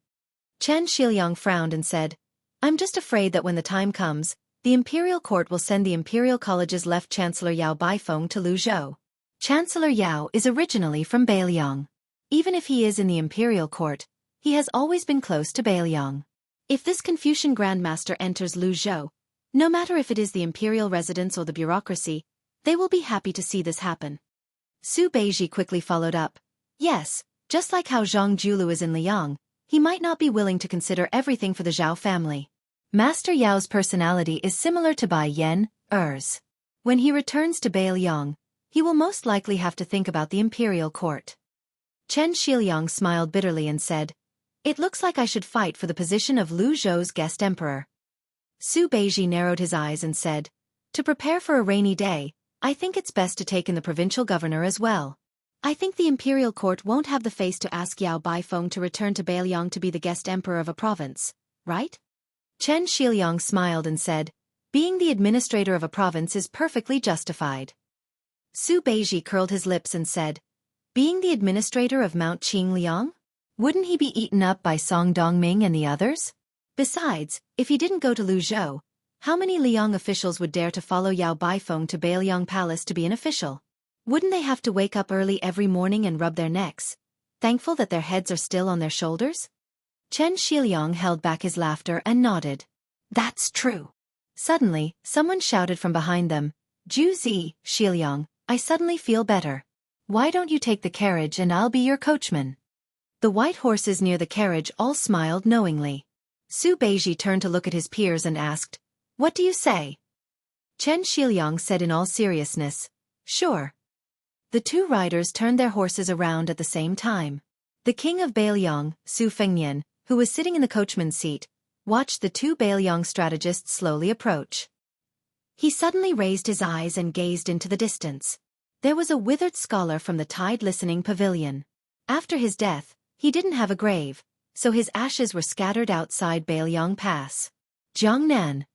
Chen Shiliang frowned and said, I'm just afraid that when the time comes, the imperial court will send the imperial college's left chancellor Yao Baifeng to Luzhou. Chancellor Yao is originally from Beiliang. Even if he is in the imperial court, he has always been close to Beiliang. If this Confucian grandmaster enters Luzhou, no matter if it is the imperial residence or the bureaucracy, they will be happy to see this happen. Su Beiji quickly followed up. Yes, just like how Zhang Julu is in Liang, he might not be willing to consider everything for the Zhao family. Master Yao's personality is similar to Bai Yan, Er's. When he returns to Beiliang, he will most likely have to think about the imperial court. Chen Shiliang smiled bitterly and said, It looks like I should fight for the position of Luzhou's guest emperor. Su Beiji narrowed his eyes and said, To prepare for a rainy day, I think it's best to take in the provincial governor as well. I think the imperial court won't have the face to ask Yao Baifeng to return to Beiliang to be the guest emperor of a province, right? Chen Shiliang smiled and said, Being the administrator of a province is perfectly justified. Su Beiji curled his lips and said, Being the administrator of Mount Qingliang? Wouldn't he be eaten up by Song Dongming and the others? Besides, if he didn't go to Luzhou, how many Liang officials would dare to follow Yao Baifeng to Beiliang Palace to be an official? Wouldn't they have to wake up early every morning and rub their necks, thankful that their heads are still on their shoulders? Chen Shiliang held back his laughter and nodded. That's true. Suddenly, someone shouted from behind them, Ju Zi, Shiliang, I suddenly feel better. Why don't you take the carriage and I'll be your coachman? The white horses near the carriage all smiled knowingly. Su Beiji turned to look at his peers and asked, What do you say? Chen Shiliang said in all seriousness, Sure. The 2 riders turned their horses around at the same time. The king of Beiliang, Su Fengnian, who was sitting in the coachman's seat, watched the 2 Beiliang strategists slowly approach. He suddenly raised his eyes and gazed into the distance. There was a withered scholar from the Tide Listening Pavilion. After his death, he didn't have a grave, so his ashes were scattered outside Beiliang Pass. Jiangnan,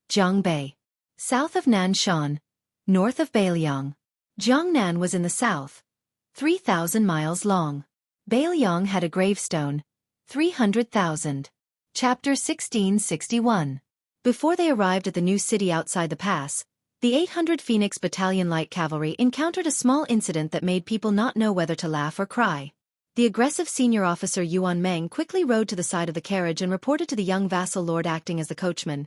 Jiangbei, south of Nanshan, north of Beiliang. Jiangnan was in the south, 3,000 miles long. Beiliang had a gravestone, 300,000. Chapter 1661. Before they arrived at the new city outside the pass, the 800 Phoenix Battalion Light Cavalry encountered a small incident that made people not know whether to laugh or cry. The aggressive senior officer Yuan Meng quickly rode to the side of the carriage and reported to the young vassal lord acting as the coachman.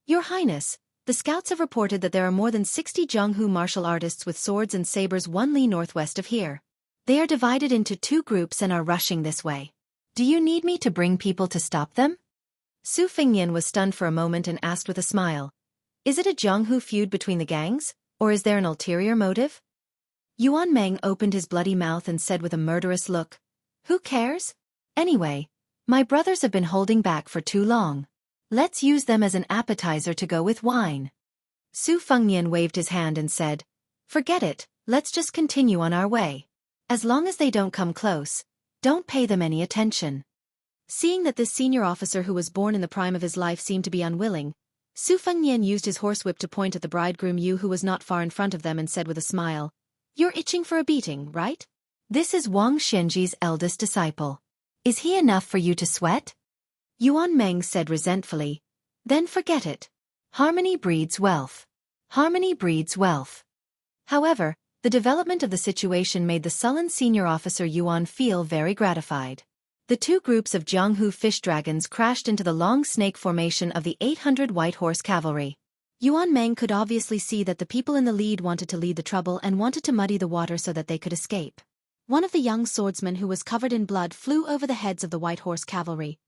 Your Highness, the scouts have reported that there are more than 60 Jianghu martial artists with swords and sabers 1 li northwest of here. They are divided into 2 groups and are rushing this way. Do you need me to bring people to stop them? Su Fengnian was stunned for a moment and asked with a smile, Is it a Jianghu feud between the gangs, or is there an ulterior motive? Yuan Meng opened his bloody mouth and said with a murderous look, Who cares? Anyway, my brothers have been holding back for too long. Let's use them as an appetizer to go with wine. Su Fengnian waved his hand and said, "Forget it, let's just continue on our way. As long as they don't come close, don't pay them any attention." Seeing that this senior officer who was born in the prime of his life seemed to be unwilling, Su Fengnian used his horsewhip to point at the bridegroom Yu, who was not far in front of them, and said with a smile, "You're itching for a beating, right? This is Wang Xinji's eldest disciple. Is he enough for you to sweat?" Yuan Meng said resentfully, "Then forget it. Harmony breeds wealth. Harmony breeds wealth." However, the development of the situation made the sullen senior officer Yuan feel very gratified. The two groups of Jianghu fish dragons crashed into the long snake formation of the 800 White Horse Cavalry. Yuan Meng could obviously see that the people in the lead wanted to lead the trouble and wanted to muddy the water so that they could escape. One of the young swordsmen who was covered in blood flew over the heads of the White Horse Cavalry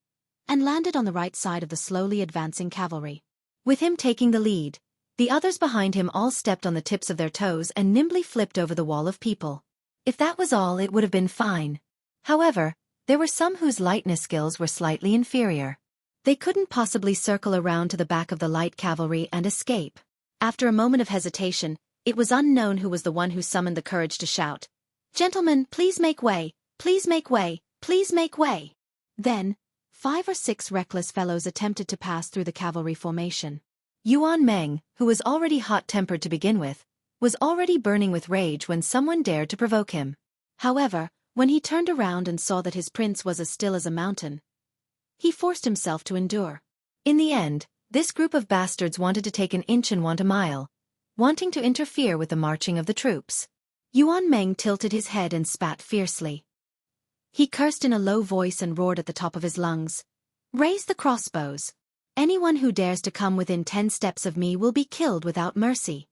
and landed on the right side of the slowly advancing cavalry. With him taking the lead, the others behind him all stepped on the tips of their toes and nimbly flipped over the wall of people. If that was all, it would have been fine. However, there were some whose lightness skills were slightly inferior. They couldn't possibly circle around to the back of the light cavalry and escape. After a moment of hesitation, it was unknown who was the one who summoned the courage to shout, "Gentlemen, please make way, please make way, please make way." Then, 5 or 6 reckless fellows attempted to pass through the cavalry formation. Yuan Meng, who was already hot-tempered to begin with, was already burning with rage when someone dared to provoke him. However, when he turned around and saw that his prince was as still as a mountain, he forced himself to endure. In the end, this group of bastards wanted to take an inch and want a mile, wanting to interfere with the marching of the troops. Yuan Meng tilted his head and spat fiercely. He cursed in a low voice and roared at the top of his lungs, "Raise the crossbows. Anyone who dares to come within 10 steps of me will be killed without mercy."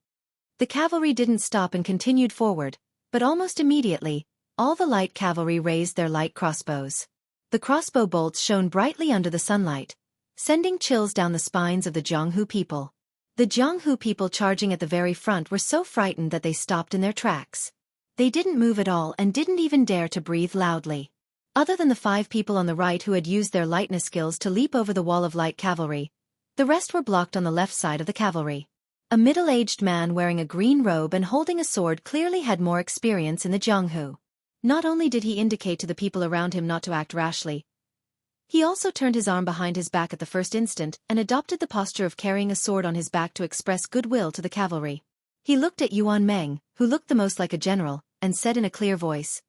The cavalry didn't stop and continued forward, but almost immediately, all the light cavalry raised their light crossbows. The crossbow bolts shone brightly under the sunlight, sending chills down the spines of the Jianghu people. The Jianghu people charging at the very front were so frightened that they stopped in their tracks. They didn't move at all and didn't even dare to breathe loudly. Other than the 5 people on the right who had used their lightness skills to leap over the wall of light cavalry, the rest were blocked on the left side of the cavalry. A middle-aged man wearing a green robe and holding a sword clearly had more experience in the Jianghu. Not only did he indicate to the people around him not to act rashly, he also turned his arm behind his back at the first instant and adopted the posture of carrying a sword on his back to express goodwill to the cavalry. He looked at Yuan Meng, who looked the most like a general, and said in a clear voice,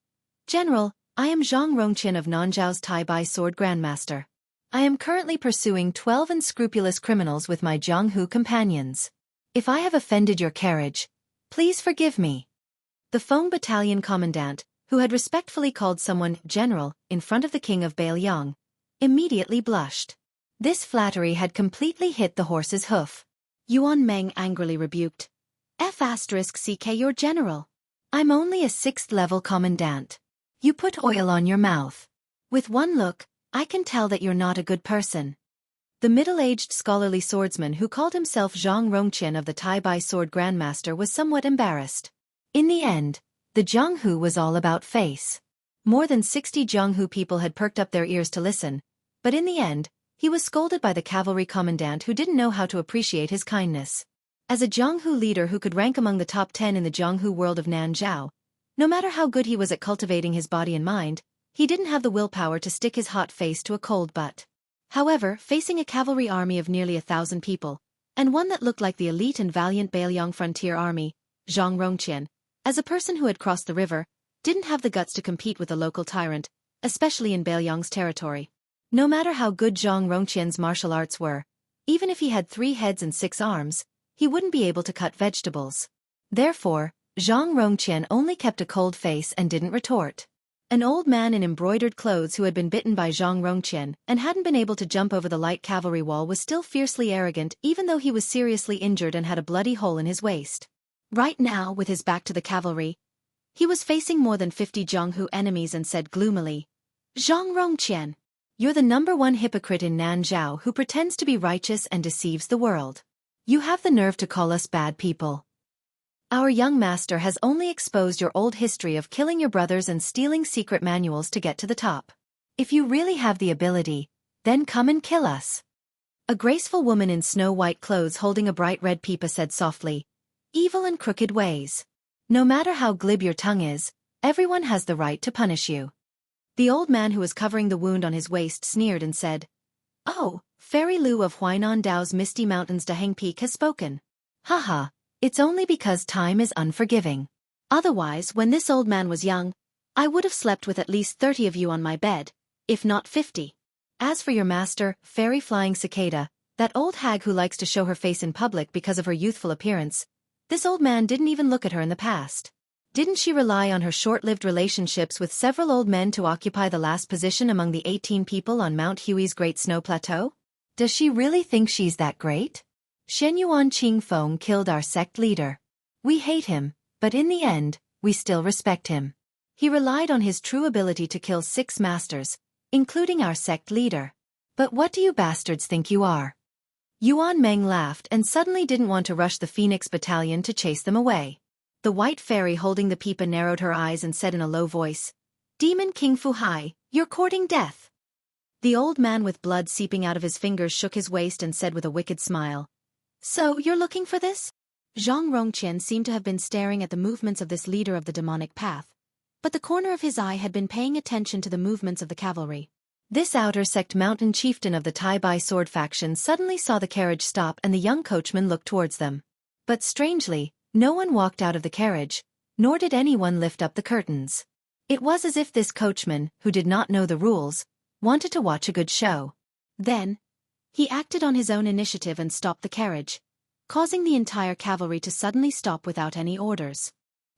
"General, I am Zhang Rongqian of Nanzhao's Tai-Bai Sword Grandmaster. I am currently pursuing 12 unscrupulous criminals with my Jianghu companions. If I have offended your carriage, please forgive me." The Feng Battalion Commandant, who had respectfully called someone general in front of the king of Beiliang, immediately blushed. This flattery had completely hit the horse's hoof. Yuan Meng angrily rebuked, "F***CK your general. I'm only a 6th-level commandant. You put oil on your mouth. With one look, I can tell that you're not a good person." The middle-aged scholarly swordsman who called himself Zhang Rongqian of the Tai-Bai Sword Grandmaster was somewhat embarrassed. In the end, the Jianghu was all about face. More than 60 Jianghu people had perked up their ears to listen, but in the end, he was scolded by the cavalry commandant who didn't know how to appreciate his kindness. As a Jianghu leader who could rank among the top 10 in the Jianghu world of Nanzhao, no matter how good he was at cultivating his body and mind, he didn't have the willpower to stick his hot face to a cold butt. However, facing a cavalry army of nearly 1,000 people, and one that looked like the elite and valiant Beiliang frontier army, Zhang Rongqian, as a person who had crossed the river, didn't have the guts to compete with a local tyrant, especially in Beiliang's territory. No matter how good Zhang Rongqian's martial arts were, even if he had 3 heads and 6 arms, he wouldn't be able to cut vegetables. Therefore, Zhang Rongqian only kept a cold face and didn't retort. An old man in embroidered clothes who had been bitten by Zhang Rongqian and hadn't been able to jump over the light cavalry wall was still fiercely arrogant even though he was seriously injured and had a bloody hole in his waist. Right now, with his back to the cavalry, he was facing more than 50 Jianghu enemies and said gloomily, "Zhang Rongqian, you're the #1 hypocrite in Nanzhao who pretends to be righteous and deceives the world. You have the nerve to call us bad people. Our young master has only exposed your old history of killing your brothers and stealing secret manuals to get to the top. If you really have the ability, then come and kill us." A graceful woman in snow-white clothes holding a bright red pipa said softly, "Evil and crooked ways. No matter how glib your tongue is, everyone has the right to punish you." The old man who was covering the wound on his waist sneered and said, "Oh, Fairy Lu of Huainan Dao's Misty Mountains Daheng Peak has spoken. Haha, it's only because time is unforgiving. Otherwise, when this old man was young, I would have slept with at least 30 of you on my bed, if not 50. As for your master, Fairy Flying Cicada, that old hag who likes to show her face in public because of her youthful appearance, this old man didn't even look at her in the past. Didn't she rely on her short-lived relationships with several old men to occupy the last position among the 18 people on Mount Hui's Great Snow Plateau? Does she really think she's that great? Shenyuan Qingfeng killed our sect leader. We hate him, but in the end, we still respect him. He relied on his true ability to kill 6 masters, including our sect leader. But what do you bastards think you are?" Yuan Meng laughed and suddenly didn't want to rush the Phoenix Battalion to chase them away. The white fairy holding the pipa narrowed her eyes and said in a low voice, "Demon King Fu Hai, you're courting death." The old man with blood seeping out of his fingers shook his waist and said with a wicked smile, "So you're looking for this?" Zhang Rongqian seemed to have been staring at the movements of this leader of the demonic path, but the corner of his eye had been paying attention to the movements of the cavalry. This outer sect mountain chieftain of the Tai Bai sword faction suddenly saw the carriage stop and the young coachman looked towards them. But strangely, no one walked out of the carriage, nor did anyone lift up the curtains. It was as if this coachman, who did not know the rules, wanted to watch a good show. Then, he acted on his own initiative and stopped the carriage, causing the entire cavalry to suddenly stop without any orders.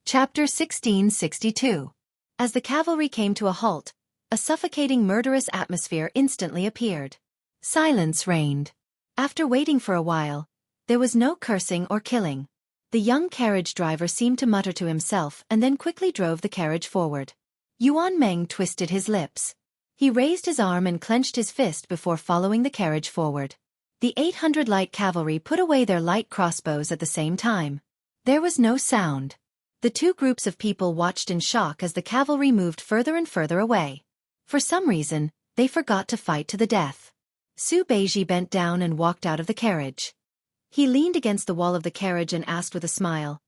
Chapter 1662. As the cavalry came to a halt, a suffocating murderous atmosphere instantly appeared. Silence reigned. After waiting for a while, there was no cursing or killing. The young carriage driver seemed to mutter to himself and then quickly drove the carriage forward. Yuan Meng twisted his lips. He raised his arm and clenched his fist before following the carriage forward. The 800 light cavalry put away their light crossbows at the same time. There was no sound. The two groups of people watched in shock as the cavalry moved further and further away. For some reason, they forgot to fight to the death. Su Beiji bent down and walked out of the carriage. He leaned against the wall of the carriage and asked with a smile,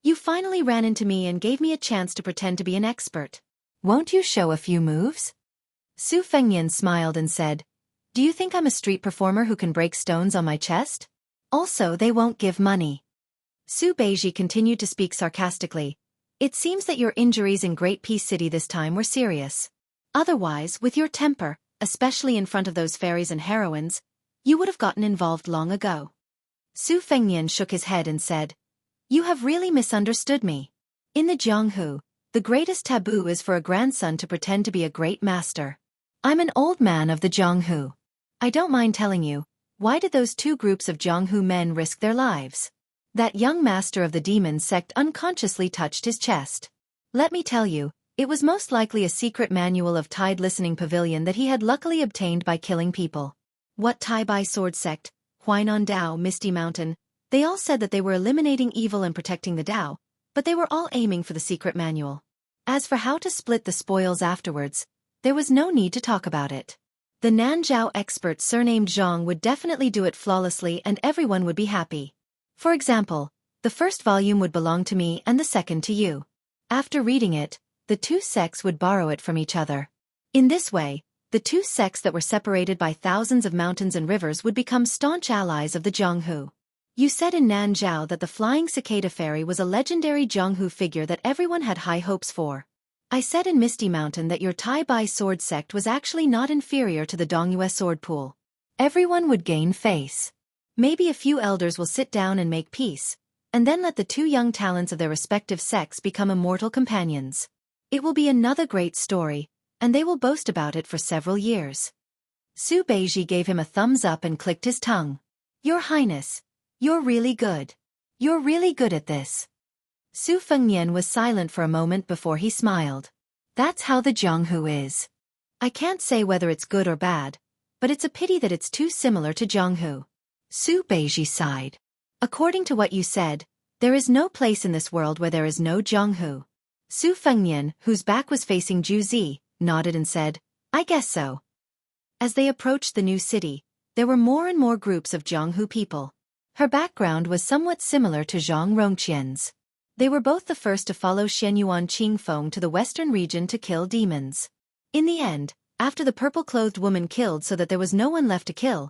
"You finally ran into me and gave me a chance to pretend to be an expert. Won't you show a few moves?" Su Fengnian smiled and said, "Do you think I'm a street performer who can break stones on my chest? Also, they won't give money." Su Beiji continued to speak sarcastically. "It seems that your injuries in Great Peace City this time were serious. Otherwise, with your temper, especially in front of those fairies and heroines, you would have gotten involved long ago." Su Fengnian shook his head and said, "You have really misunderstood me. In the Jianghu, the greatest taboo is for a grandson to pretend to be a great master. I'm an old man of the Jianghu. I don't mind telling you, why did those two groups of Jianghu men risk their lives?" That young master of the demon sect unconsciously touched his chest. "Let me tell you, it was most likely a secret manual of Tide Listening Pavilion that he had luckily obtained by killing people. What Tai Bai sword sect, Huainan Dao, Misty Mountain, they all said that they were eliminating evil and protecting the Dao, but they were all aiming for the secret manual. As for how to split the spoils afterwards, there was no need to talk about it. The Nanzhao expert surnamed Zhang would definitely do it flawlessly and everyone would be happy. For example, the first volume would belong to me and the second to you. After reading it, the two sects would borrow it from each other. In this way, the two sects that were separated by thousands of mountains and rivers would become staunch allies of the Jianghu. You said in Nanzhao that the flying cicada fairy was a legendary Jianghu figure that everyone had high hopes for. I said in Misty Mountain that your Tai Bai sword sect was actually not inferior to the Dongyue sword pool. Everyone would gain face. Maybe a few elders will sit down and make peace, and then let the two young talents of their respective sects become immortal companions. It will be another great story, and they will boast about it for several years." Su Beiji gave him a thumbs up and clicked his tongue. "Your Highness, you're really good. You're really good at this." Su Fengnian was silent for a moment before he smiled. "That's how the Jianghu is. I can't say whether it's good or bad, but it's a pity that it's too similar to Jianghu." Su Beiji sighed. "According to what you said, there is no place in this world where there is no Jianghu." Su Fengnian, whose back was facing Ju Zi, nodded and said, "I guess so." As they approached the new city, there were more and more groups of Jianghu people. Her background was somewhat similar to Zhang Rongqian's. They were both the first to follow Xianyuan Qingfeng to the western region to kill demons. In the end, after the purple-clothed woman killed so that there was no one left to kill,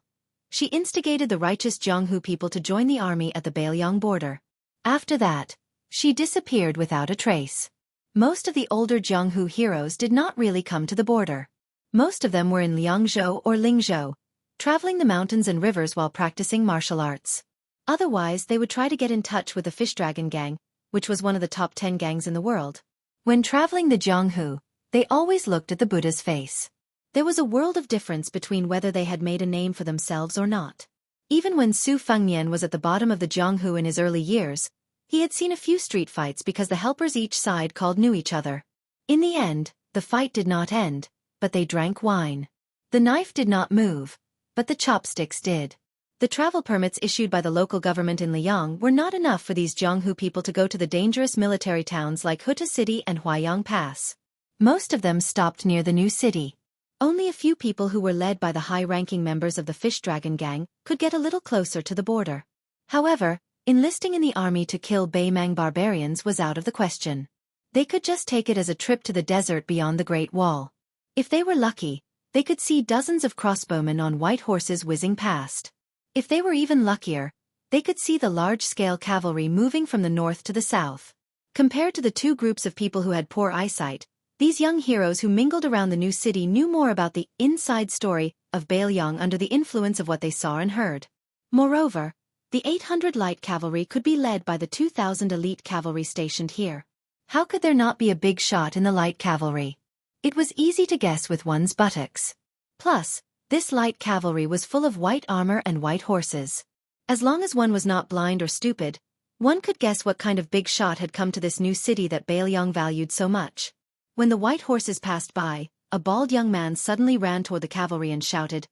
she instigated the righteous Jianghu people to join the army at the Beiliang border. After that, she disappeared without a trace. Most of the older Jianghu heroes did not really come to the border. Most of them were in Liangzhou or Lingzhou, traveling the mountains and rivers while practicing martial arts. Otherwise, they would try to get in touch with the Fish Dragon Gang, which was one of the top 10 gangs in the world. When traveling the Jianghu, they always looked at the Buddha's face. There was a world of difference between whether they had made a name for themselves or not. Even when Su Fengnian was at the bottom of the Jianghu in his early years, he had seen a few street fights because the helpers each side knew each other. In the end, the fight did not end, but they drank wine. The knife did not move, but the chopsticks did. The travel permits issued by the local government in Liang were not enough for these Jianghu people to go to the dangerous military towns like Huta City and Huaiyang Pass. Most of them stopped near the new city. Only a few people who were led by the high-ranking members of the Fish Dragon Gang could get a little closer to the border. However, enlisting in the army to kill Beimang barbarians was out of the question. They could just take it as a trip to the desert beyond the Great Wall. If they were lucky, they could see dozens of crossbowmen on white horses whizzing past. If they were even luckier, they could see the large-scale cavalry moving from the north to the south. Compared to the two groups of people who had poor eyesight, these young heroes who mingled around the new city knew more about the inside story of Beiliang under the influence of what they saw and heard. Moreover, the 800 light cavalry could be led by the 2,000 elite cavalry stationed here. How could there not be a big shot in the light cavalry? It was easy to guess with one's buttocks. Plus, this light cavalry was full of white armor and white horses. As long as one was not blind or stupid, one could guess what kind of big shot had come to this new city that Beiliang valued so much. When the white horses passed by, a bald young man suddenly ran toward the cavalry and shouted,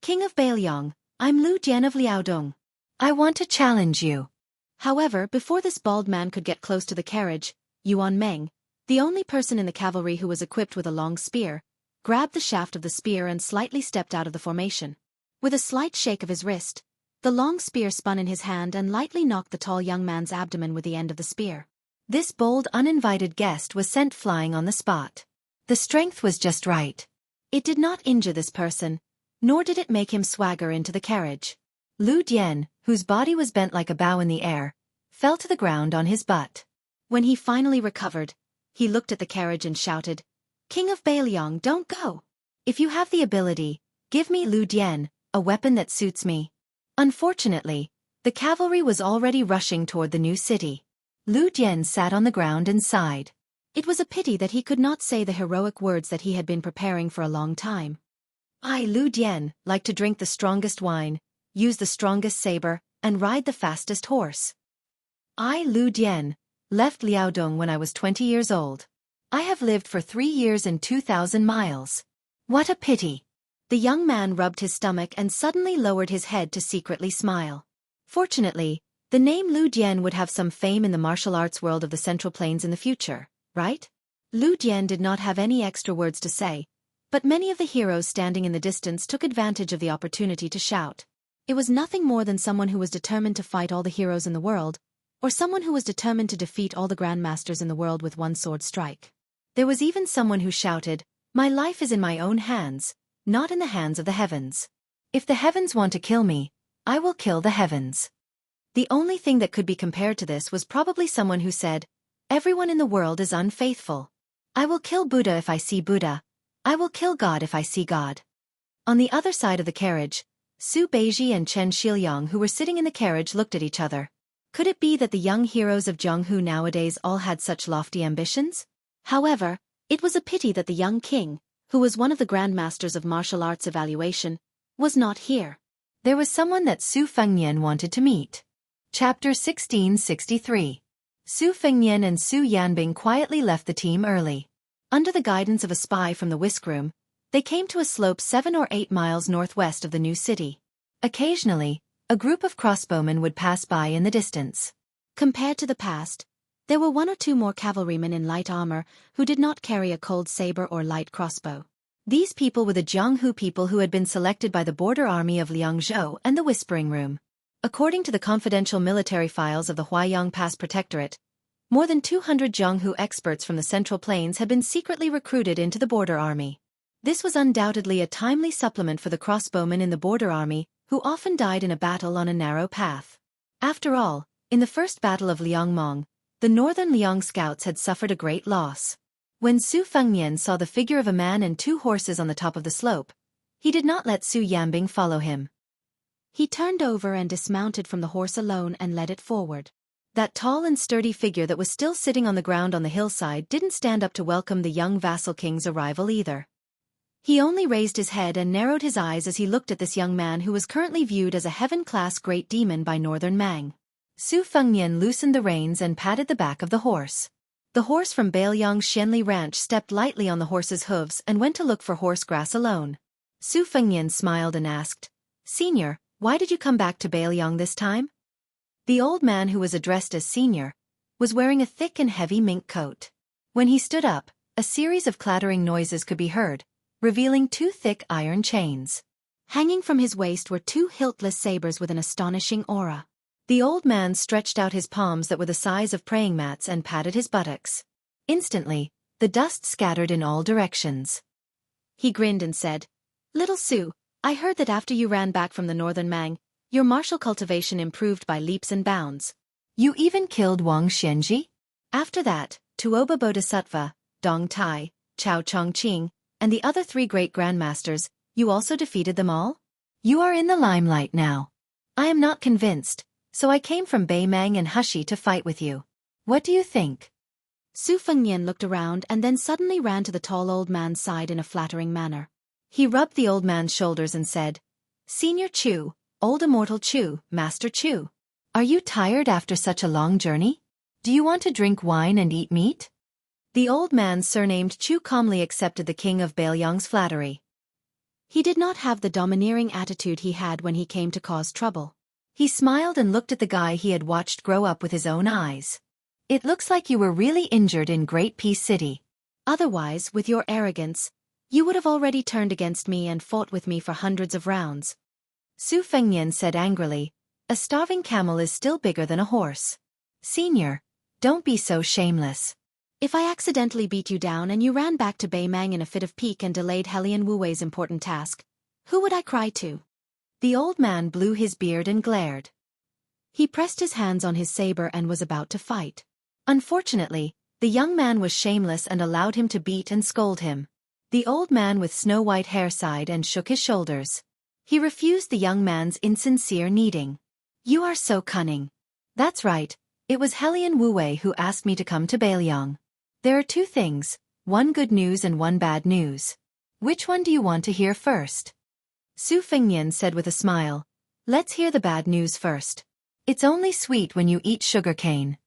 "King of Beiliang, I'm Lu Jian of Liaodong. I want to challenge you." However, before this bald man could get close to the carriage, Yuan Meng, the only person in the cavalry who was equipped with a long spear, grabbed the shaft of the spear and slightly stepped out of the formation. With a slight shake of his wrist, the long spear spun in his hand and lightly knocked the tall young man's abdomen with the end of the spear. This bold, uninvited guest was sent flying on the spot. The strength was just right. It did not injure this person, nor did it make him swagger into the carriage. Lu Dian, whose body was bent like a bow in the air, fell to the ground on his butt. When he finally recovered, he looked at the carriage and shouted, "King of Beiliang, don't go. If you have the ability, give me Lu Dian, a weapon that suits me." Unfortunately, the cavalry was already rushing toward the new city. Lu Dian sat on the ground and sighed. It was a pity that he could not say the heroic words that he had been preparing for a long time. "I, Lu Dian, like to drink the strongest wine, use the strongest saber, and ride the fastest horse. I, Lu Dian, left Liaodong when I was 20 years old. I have lived for 3 years and 2,000 miles. What a pity." The young man rubbed his stomach and suddenly lowered his head to secretly smile. Fortunately, the name Lu Dian would have some fame in the martial arts world of the Central Plains in the future, right? Lu Dian did not have any extra words to say, but many of the heroes standing in the distance took advantage of the opportunity to shout. It was nothing more than someone who was determined to fight all the heroes in the world, or someone who was determined to defeat all the grandmasters in the world with one sword strike. There was even someone who shouted, "My life is in my own hands, not in the hands of the heavens. If the heavens want to kill me, I will kill the heavens." The only thing that could be compared to this was probably someone who said, "Everyone in the world is unfaithful. I will kill Buddha if I see Buddha. I will kill God if I see God." On the other side of the carriage, Su Beiji and Chen Shiliang, who were sitting in the carriage, looked at each other. Could it be that the young heroes of Jianghu nowadays all had such lofty ambitions? However, it was a pity that the young king, who was one of the grandmasters of martial arts evaluation, was not here. There was someone that Su Fengnian wanted to meet. Chapter 1663. Su Fengnian and Su Yanbing quietly left the team early. Under the guidance of a spy from the whisk room, they came to a slope 7 or 8 miles northwest of the new city. Occasionally, a group of crossbowmen would pass by in the distance. Compared to the past, there were 1 or 2 more cavalrymen in light armor who did not carry a cold saber or light crossbow. These people were the Jianghu people who had been selected by the border army of Liangzhou and the Whispering Room. According to the confidential military files of the Huaiyang Pass Protectorate, more than 200 Jianghu experts from the Central Plains had been secretly recruited into the border army. This was undoubtedly a timely supplement for the crossbowmen in the border army, who often died in a battle on a narrow path. After all, in the first battle of Liangmong, the northern Liang scouts had suffered a great loss. When Su Fengnian saw the figure of a man and 2 horses on the top of the slope, he did not let Su Yambing follow him. He turned over and dismounted from the horse alone and led it forward. That tall and sturdy figure that was still sitting on the ground on the hillside didn't stand up to welcome the young vassal king's arrival either. He only raised his head and narrowed his eyes as he looked at this young man who was currently viewed as a heaven-class great demon by northern Mang. Su Fengnian loosened the reins and patted the back of the horse. The horse from Bailiang's Xianli ranch stepped lightly on the horse's hooves and went to look for horse grass alone. Su Fengnian smiled and asked, "Senior, why did you come back to Bailiang this time?" The old man, who was addressed as Senior, was wearing a thick and heavy mink coat. When he stood up, a series of clattering noises could be heard, revealing 2 thick iron chains. Hanging from his waist were 2 hiltless sabers with an astonishing aura. The old man stretched out his palms that were the size of praying mats and patted his buttocks. Instantly, the dust scattered in all directions. He grinned and said, "Little Su, I heard that after you ran back from the northern Mang, your martial cultivation improved by leaps and bounds. You even killed Wang Xianji?" After that, Tuoba Bodhisattva, Dong Tai, Chao Chongqing, and the other 3 great grandmasters, you also defeated them all? You are in the limelight now. I am not convinced, so I came from Beimang and Hushi to fight with you. What do you think? Su Fengnian looked around and then suddenly ran to the tall old man's side in a flattering manner. He rubbed the old man's shoulders and said, "Senior Chu, old immortal Chu, Master Chu. Are you tired after such a long journey? Do you want to drink wine and eat meat?" The old man surnamed Chu calmly accepted the king of Bailiang's flattery. He did not have the domineering attitude he had when he came to cause trouble. He smiled and looked at the guy he had watched grow up with his own eyes. "It looks like you were really injured in Great Peace City. Otherwise, with your arrogance, you would have already turned against me and fought with me for hundreds of rounds." Su Fengnian said angrily, "A starving camel is still bigger than a horse. Senior, don't be so shameless. If I accidentally beat you down and you ran back to Beimang in a fit of pique and delayed Helian Wuwei's important task, who would I cry to?" The old man blew his beard and glared. He pressed his hands on his saber and was about to fight. Unfortunately, the young man was shameless and allowed him to beat and scold him. The old man with snow-white hair sighed and shook his shoulders. He refused the young man's insincere kneading. "You are so cunning." "That's right, it was Helian Wuwei who asked me to come to Bailiang. There are 2 things, one good news and one bad news. Which one do you want to hear first?" Su Fengnian said with a smile, "Let's hear the bad news first. It's only sweet when you eat sugar cane."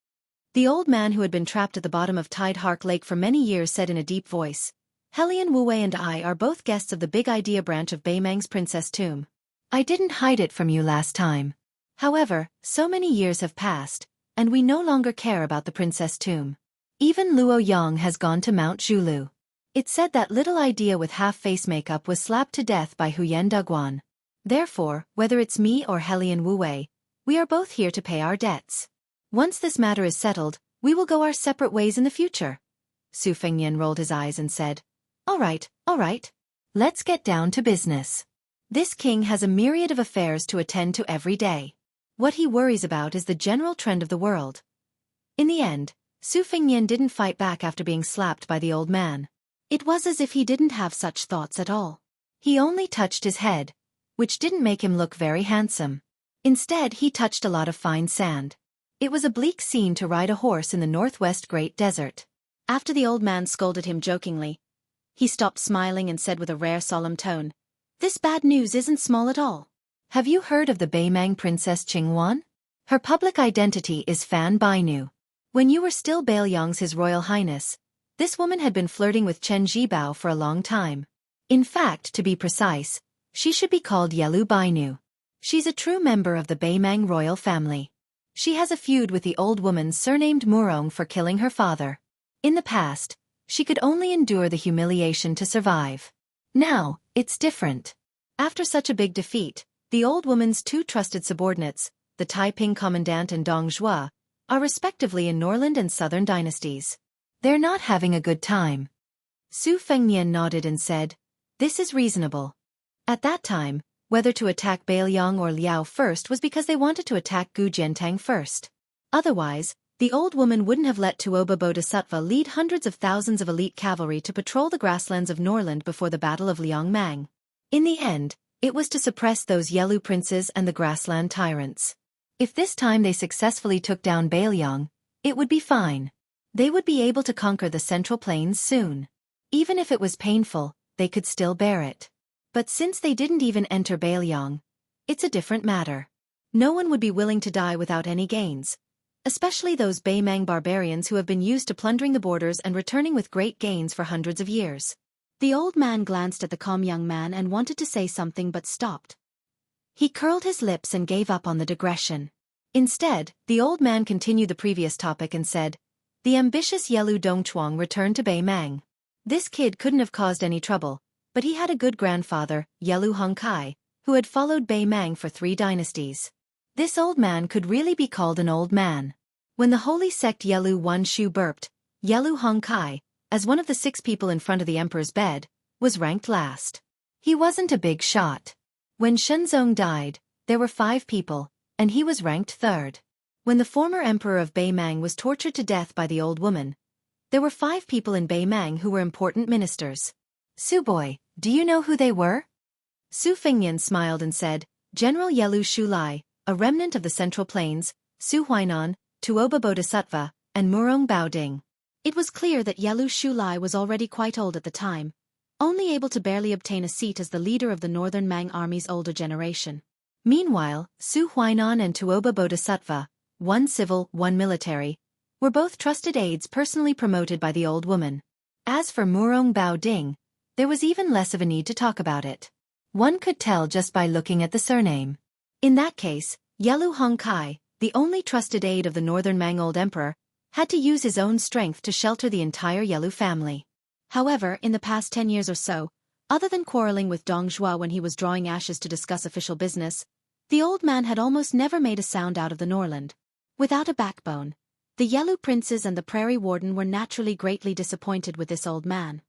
The old man, who had been trapped at the bottom of Tide Hark Lake for many years, said in a deep voice, "Helian Wuwei and I are both guests of the Big Idea branch of Beimang's Princess Tomb. I didn't hide it from you last time. However, so many years have passed, and we no longer care about the Princess Tomb. Even Luo Yang has gone to Mount Zhulu. It's said that little idea with half-face makeup was slapped to death by Huyen Duguan. Therefore, whether it's me or Helian Wuwei, we are both here to pay our debts. Once this matter is settled, we will go our separate ways in the future." Su Fengnian rolled his eyes and said, all right. Let's get down to business. This king has a myriad of affairs to attend to every day. What he worries about is the general trend of the world." In the end, Su Fengnian didn't fight back after being slapped by the old man. It was as if he didn't have such thoughts at all. He only touched his head, which didn't make him look very handsome. Instead, he touched a lot of fine sand. It was a bleak scene to ride a horse in the northwest Great Desert. After the old man scolded him jokingly, he stopped smiling and said with a rare solemn tone, "This bad news isn't small at all. Have you heard of the Beimang Princess Qingwan? Her public identity is Fan Bainu. When you were still Bailiang's His Royal Highness, this woman had been flirting with Chen Jibao for a long time. In fact, to be precise, she should be called Yelu Bainu. She's a true member of the Beimang royal family. She has a feud with the old woman surnamed Murong for killing her father. In the past, she could only endure the humiliation to survive. Now, it's different. After such a big defeat, the old woman's two trusted subordinates, the Taiping Commandant and Dong Zhuo, are respectively in Norland and Southern dynasties. They're not having a good time. Su Fengnian nodded and said, "This is reasonable." At that time, whether to attack Bailiang or Liao first was because they wanted to attack Gu Jiantang first. Otherwise, the old woman wouldn't have let Tuoba Bodhisattva lead hundreds of thousands of elite cavalry to patrol the grasslands of Norland before the Battle of Liangmang. In the end, it was to suppress those Yellow princes and the grassland tyrants. If this time they successfully took down Bailiang, it would be fine. They would be able to conquer the Central Plains soon. Even if it was painful, they could still bear it. But since they didn't even enter Bailiang, it's a different matter. No one would be willing to die without any gains, especially those Baimang barbarians who have been used to plundering the borders and returning with great gains for hundreds of years. The old man glanced at the calm young man and wanted to say something but stopped. He curled his lips and gave up on the digression. Instead, the old man continued the previous topic and said, "The ambitious Yelu Dongchuang returned to Baimang. This kid couldn't have caused any trouble, but he had a good grandfather, Yelu Hongkai, who had followed Baimang for 3 dynasties. This old man could really be called an old man." When the holy sect Yelu Wan Shu burped, Yelu Hongkai, as one of the 6 people in front of the emperor's bed, was ranked last. He wasn't a big shot. When Shenzong died, there were 5 people, and he was ranked 3rd. When the former emperor of Baimang was tortured to death by the old woman, there were 5 people in Baimang who were important ministers. "Su boy, do you know who they were?" Su Fengnian smiled and said, "General Yelu Shulai, a remnant of the Central Plains, Su Huainan, Tuoba Bodhisattva, and Murong Baoding." It was clear that Yelu Shulai was already quite old at the time, only able to barely obtain a seat as the leader of the Northern Mang Army's older generation. Meanwhile, Su Huainan and Tuoba Bodhisattva, one civil, one military, were both trusted aides personally promoted by the old woman. As for Murong Baoding, there was even less of a need to talk about it. One could tell just by looking at the surname. In that case, Yelu Hongkai, the only trusted aide of the Northern Mang old emperor, had to use his own strength to shelter the entire Yelu family. However, in the past 10 years or so, other than quarreling with Dong Zhuo when he was drawing ashes to discuss official business, the old man had almost never made a sound out of the Norland. Without a backbone, the Yelu princes and the prairie warden were naturally greatly disappointed with this old man.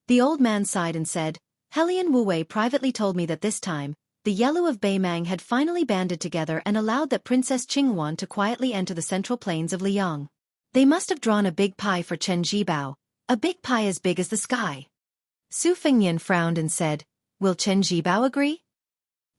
The old man sighed and said, "Helian Wuwei privately told me that this time, the Yelu of Baimang had finally banded together and allowed that Princess Qinghuan to quietly enter the Central Plains of Liang. They must have drawn a big pie for Chen Jibao, a big pie as big as the sky." Su Fengnian frowned and said, "Will Chen Jibao agree?"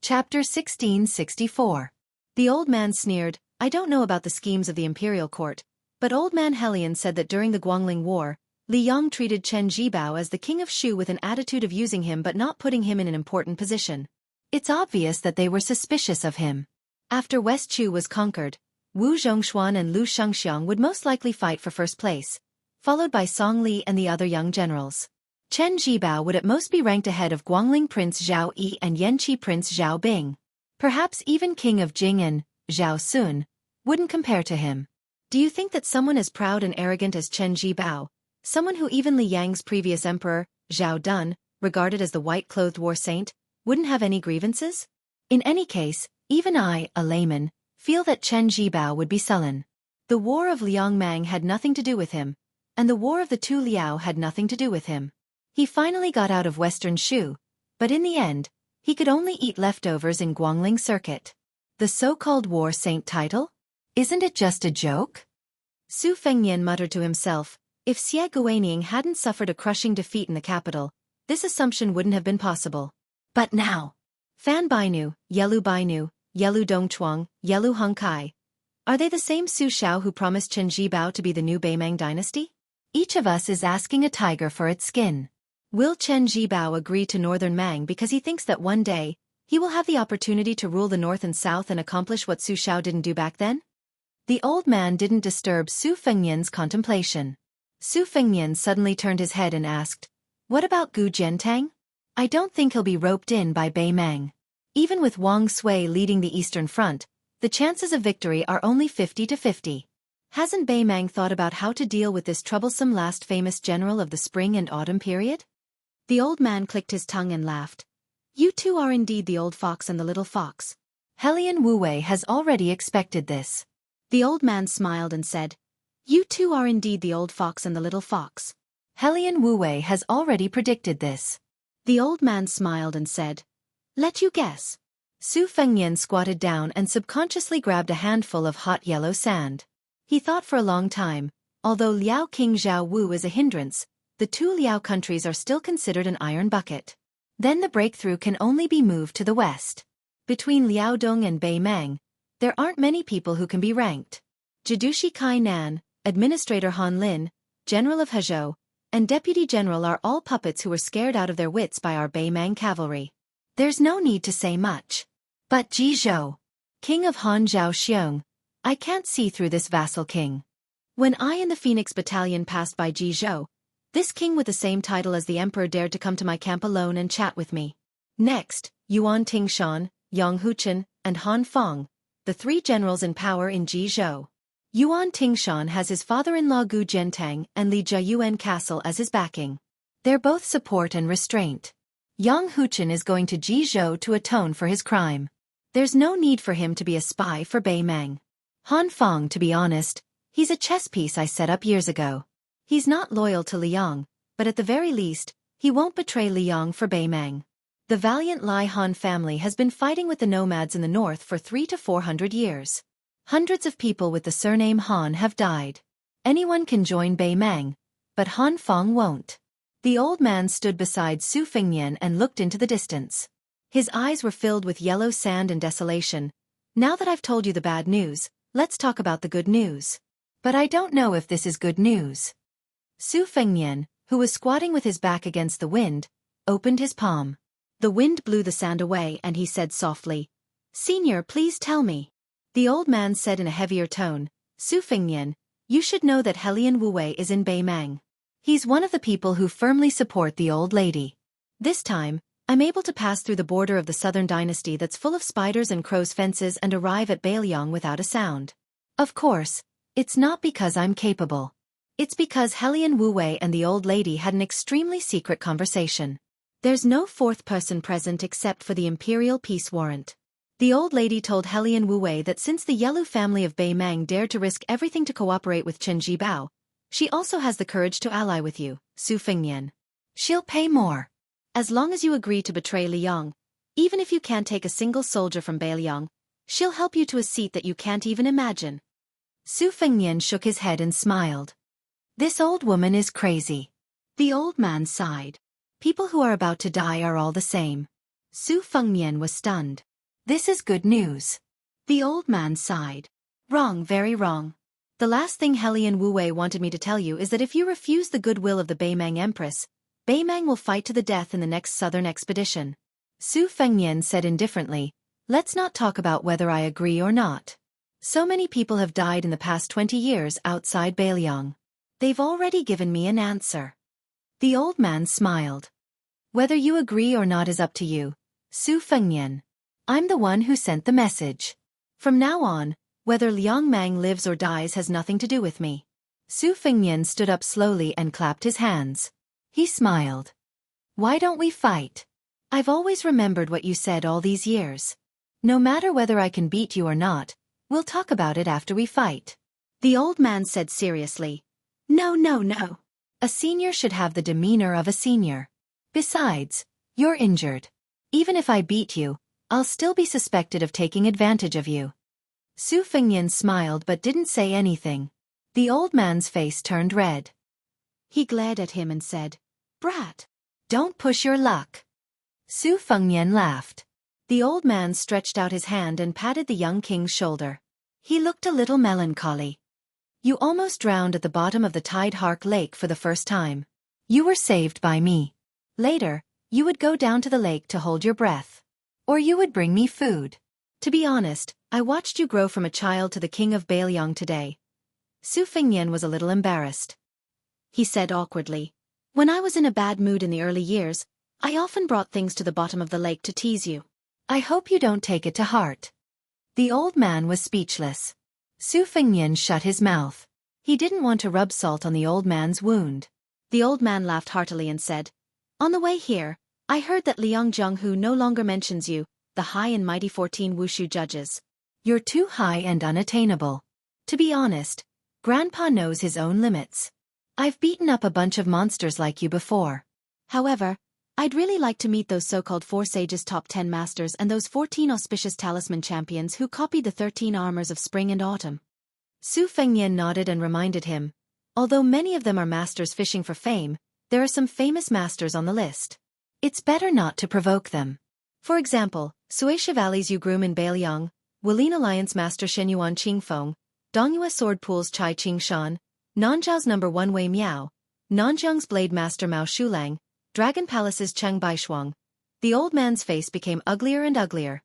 Chapter 1664. The old man sneered, "I don't know about the schemes of the imperial court, but old man Helian said that during the Guangling War, Li Yang treated Chen Jibao as the king of Shu with an attitude of using him but not putting him in an important position. It's obvious that they were suspicious of him. After West Chu was conquered, Wu Zhongshuan and Lu Xianxia would most likely fight for first place, followed by Song Li and the other young generals. Chen Jibao would at most be ranked ahead of Guangling Prince Zhao Yi and Yanqi Prince Zhao Bing. Perhaps even King of Jing and Zhao Sun wouldn't compare to him. Do you think that someone as proud and arrogant as Chen Jibao, someone who even Li Yang's previous emperor, Zhao Dun, regarded as the white-clothed war saint, wouldn't have any grievances? In any case, even I, a layman, feel that Chen Jibao would be sullen. The war of Liangmang had nothing to do with him, and the war of the Tu Liao had nothing to do with him. He finally got out of Western Shu, but in the end, he could only eat leftovers in Guangling Circuit. The so-called war saint title? Isn't it just a joke? Su Fengnian muttered to himself, if Xie Guaniying hadn't suffered a crushing defeat in the capital, this assumption wouldn't have been possible. But now, Fan Bainu, Yelu Dongchuang, Yelu Hongkai, are they the same Su Shao who promised Chen Jibao to be the new Baimang dynasty? Each of us is asking a tiger for its skin. Will Chen Jibao agree to Northern Mang because he thinks that one day, he will have the opportunity to rule the north and south and accomplish what Su Shao didn't do back then? The old man didn't disturb Su Fengnian's contemplation. Su Fengnian suddenly turned his head and asked, "What about Gu Jiantang? I don't think he'll be roped in by Baimang. Even with Wang Sui leading the Eastern Front, the chances of victory are only 50 to 50. Hasn't Baimang thought about how to deal with this troublesome last famous general of the spring and autumn period?" The old man clicked his tongue and laughed. You two are indeed the old fox and the little fox. Helian Wu-wei has already expected this. The old man smiled and said, You two are indeed the old fox and the little fox. Helian Wu-wei has already predicted this. The old man smiled and said, Let you guess. Su Fengnian squatted down and subconsciously grabbed a handful of hot yellow sand. He thought for a long time, although Liao King Zhao Wu is a hindrance, the two Liao countries are still considered an iron bucket. Then the breakthrough can only be moved to the west. Between Liaodong and Beimang, there aren't many people who can be ranked. Jidushi Kai Nan, Administrator Han Lin, General of Hezhou, and Deputy General are all puppets who were scared out of their wits by our Beimang cavalry. There's no need to say much. But Jizhou, King of Han Zhao Xiong, I can't see through this vassal king. When I and the Phoenix Battalion passed by Jizhou, this king with the same title as the emperor dared to come to my camp alone and chat with me. Next, Yuan Tingshan, Yang Huchen, and Han Fong, the three generals in power in Jizhou. Yuan Tingshan has his father-in-law Gu Jiantang and Li Jiayuan Castle as his backing. They're both support and restraint. Yang Huchen is going to Jizhou to atone for his crime. There's no need for him to be a spy for Beimang. Han Fong, to be honest, he's a chess piece I set up years ago. He's not loyal to Liang, but at the very least, he won't betray Liang for Beimang. The valiant Lai Han family has been fighting with the nomads in the north for 300 to 400 years. Hundreds of people with the surname Han have died. Anyone can join Beimang, but Han Fong won't. The old man stood beside Su Fengnian and looked into the distance. His eyes were filled with yellow sand and desolation. Now that I've told you the bad news, let's talk about the good news. But I don't know if this is good news. Su Fengnian, who was squatting with his back against the wind, opened his palm. The wind blew the sand away and he said softly, Senior, please tell me. The old man said in a heavier tone, Su Fengnian, you should know that Helian Wu-wei is in Beimang. He's one of the people who firmly support the old lady. This time, I'm able to pass through the border of the southern dynasty that's full of spiders and crows' fences and arrive at Beiliang without a sound. Of course, it's not because I'm capable. It's because Helian Wu-wei and the old lady had an extremely secret conversation. There's no fourth person present except for the imperial peace warrant. The old lady told Helian Wu-wei that since the Yelu family of Beimang dared to risk everything to cooperate with Chen Jibao, she also has the courage to ally with you, Su Fengnian. She'll pay more. As long as you agree to betray Liang, even if you can't take a single soldier from Beiliang, she'll help you to a seat that you can't even imagine. Su Fengnian shook his head and smiled. This old woman is crazy. The old man sighed. People who are about to die are all the same. Su Fengnian was stunned. This is good news. The old man sighed. Wrong, very wrong. The last thing Helian Wu-wei wanted me to tell you is that if you refuse the goodwill of the Beimang Empress, Beimang will fight to the death in the next southern expedition. Su Fengnian said indifferently, let's not talk about whether I agree or not. So many people have died in the past 20 years outside Beiliang. They've already given me an answer. The old man smiled. Whether you agree or not is up to you, Su Fengnian. I'm the one who sent the message. From now on, whether Liang Mang lives or dies has nothing to do with me. Su Fengnian stood up slowly and clapped his hands. He smiled. Why don't we fight? I've always remembered what you said all these years. No matter whether I can beat you or not, we'll talk about it after we fight. The old man said seriously. No, no, no. A senior should have the demeanor of a senior. Besides, you're injured. Even if I beat you, I'll still be suspected of taking advantage of you. Su Fengnian smiled but didn't say anything. The old man's face turned red. He glared at him and said, Brat, don't push your luck. Su Fengnian laughed. The old man stretched out his hand and patted the young king's shoulder. He looked a little melancholy. You almost drowned at the bottom of the Tide Hark Lake for the first time. You were saved by me. Later, you would go down to the lake to hold your breath. Or you would bring me food. To be honest, I watched you grow from a child to the king of Beiliang today. Su Fengnian was a little embarrassed. He said awkwardly, When I was in a bad mood in the early years, I often brought things to the bottom of the lake to tease you. I hope you don't take it to heart. The old man was speechless. Su Fengnian shut his mouth. He didn't want to rub salt on the old man's wound. The old man laughed heartily and said, On the way here, I heard that Jianghu no longer mentions you, the high and mighty 14 Wushu judges. You're too high and unattainable. To be honest, Grandpa knows his own limits. I've beaten up a bunch of monsters like you before. However, I'd really like to meet those so-called 4 sages top 10 masters and those 14 auspicious talisman champions who copied the 13 armors of spring and autumn. Su Fengnian nodded and reminded him, although many of them are masters fishing for fame, there are some famous masters on the list. It's better not to provoke them. For example, Sui Chevalier's Yu Groom in Bailiang, Wulin Alliance Master Shenyuan Qingfeng, Dongyue Sword Pool's Chai Qingshan, Nanzhao's No. 1 Wei Miao, Nanjiang's Blade Master Mao Shulang, Dragon Palace's Cheng Baishuang. The old man's face became uglier and uglier.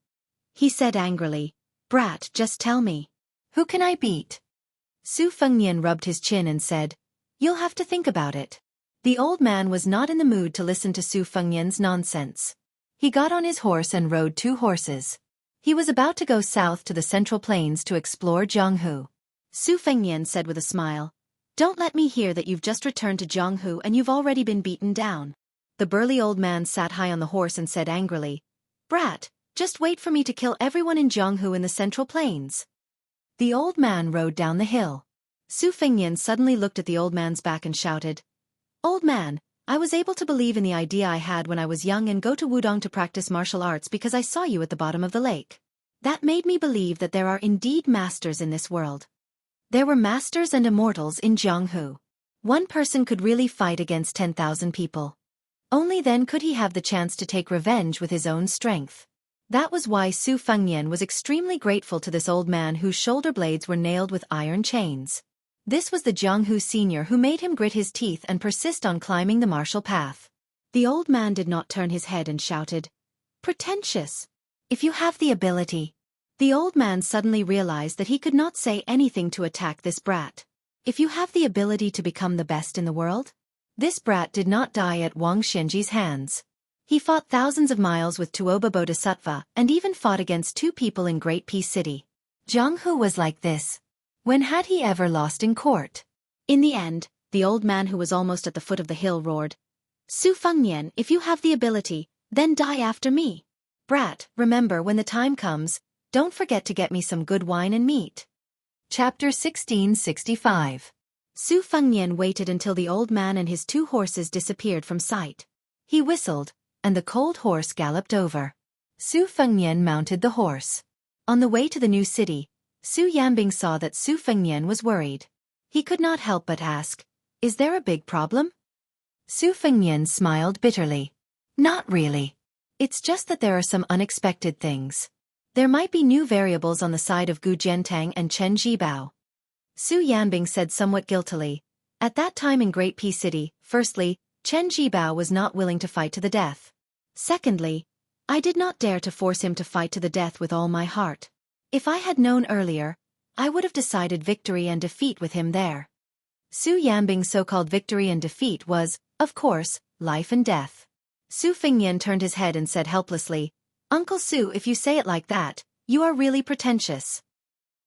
He said angrily, "Brat, just tell me. Who can I beat?" Su Fengnian rubbed his chin and said, "You'll have to think about it." The old man was not in the mood to listen to Su Fengnian's nonsense. He got on his horse and rode 2 horses. He was about to go south to the Central Plains to explore Jianghu. Su Fengnian said with a smile, "Don't let me hear that you've just returned to Jianghu and you've already been beaten down." The burly old man sat high on the horse and said angrily, "Brat, just wait for me to kill everyone in Jianghu in the Central Plains." The old man rode down the hill. Su Fengnian suddenly looked at the old man's back and shouted, "Old man, I was able to believe in the idea I had when I was young and go to Wudong to practice martial arts because I saw you at the bottom of the lake. That made me believe that there are indeed masters in this world. There were masters and immortals in Jianghu. One person could really fight against 10,000 people. Only then could he have the chance to take revenge with his own strength." That was why Su Fengnian was extremely grateful to this old man whose shoulder blades were nailed with iron chains. This was the Jianghu senior who made him grit his teeth and persist on climbing the martial path. The old man did not turn his head and shouted, "Pretentious! If you have the ability." The old man suddenly realized that he could not say anything to attack this brat. If you have the ability to become the best in the world? This brat did not die at Wang Xianji's hands. He fought thousands of miles with Tuoba Bodhisattva and even fought against 2 people in Great Peace City. Jianghu was like this. When had he ever lost in court? In the end, the old man who was almost at the foot of the hill roared, "Su Fengnian, if you have the ability, then die after me. Brat, remember when the time comes, don't forget to get me some good wine and meat." Chapter 1665. Su Fengnian waited until the old man and his 2 horses disappeared from sight. He whistled, and the cold horse galloped over. Su Fengnian mounted the horse. On the way to the new city, Su Yanbing saw that Su Fengnian was worried. He could not help but ask, "Is there a big problem?" Su Fengnian smiled bitterly. "Not really. It's just that there are some unexpected things. There might be new variables on the side of Gu Jiantang and Chen Jibao." Su Yanbing said somewhat guiltily. At that time in Great Peace City, firstly, Chen Jibao was not willing to fight to the death. Secondly, I did not dare to force him to fight to the death with all my heart. If I had known earlier, I would have decided victory and defeat with him there. Su Yanbing's so-called victory and defeat was, of course, life and death. Su Fengnian turned his head and said helplessly, "Uncle Su, if you say it like that, you are really pretentious."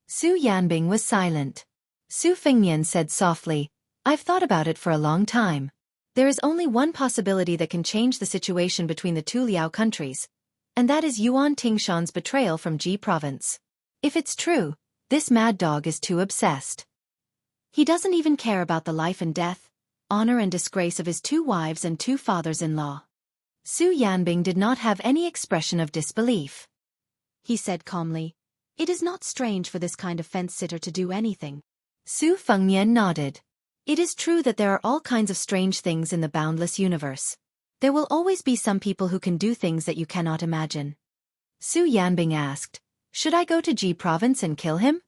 Su Yanbing was silent. Su Fengnian said softly, "I've thought about it for a long time. There is only one possibility that can change the situation between the 2 Liao countries, and that is Yuan Tingshan's betrayal from Ji province. If it's true, this mad dog is too obsessed. He doesn't even care about the life and death, honor and disgrace of his 2 wives and 2 fathers-in-law." Su Yanbing did not have any expression of disbelief. He said calmly, "It is not strange for this kind of fence-sitter to do anything." Su Fengnian nodded. "It is true that there are all kinds of strange things in the boundless universe. There will always be some people who can do things that you cannot imagine." Su Yanbing asked, "Should I go to Ji province and kill him?"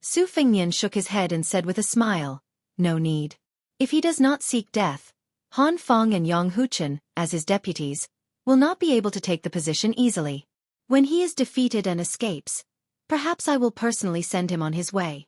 Su Fengnian shook his head and said with a smile, "No need. If he does not seek death, Han Feng and Yang Huchen, as his deputies, will not be able to take the position easily. When he is defeated and escapes, perhaps I will personally send him on his way."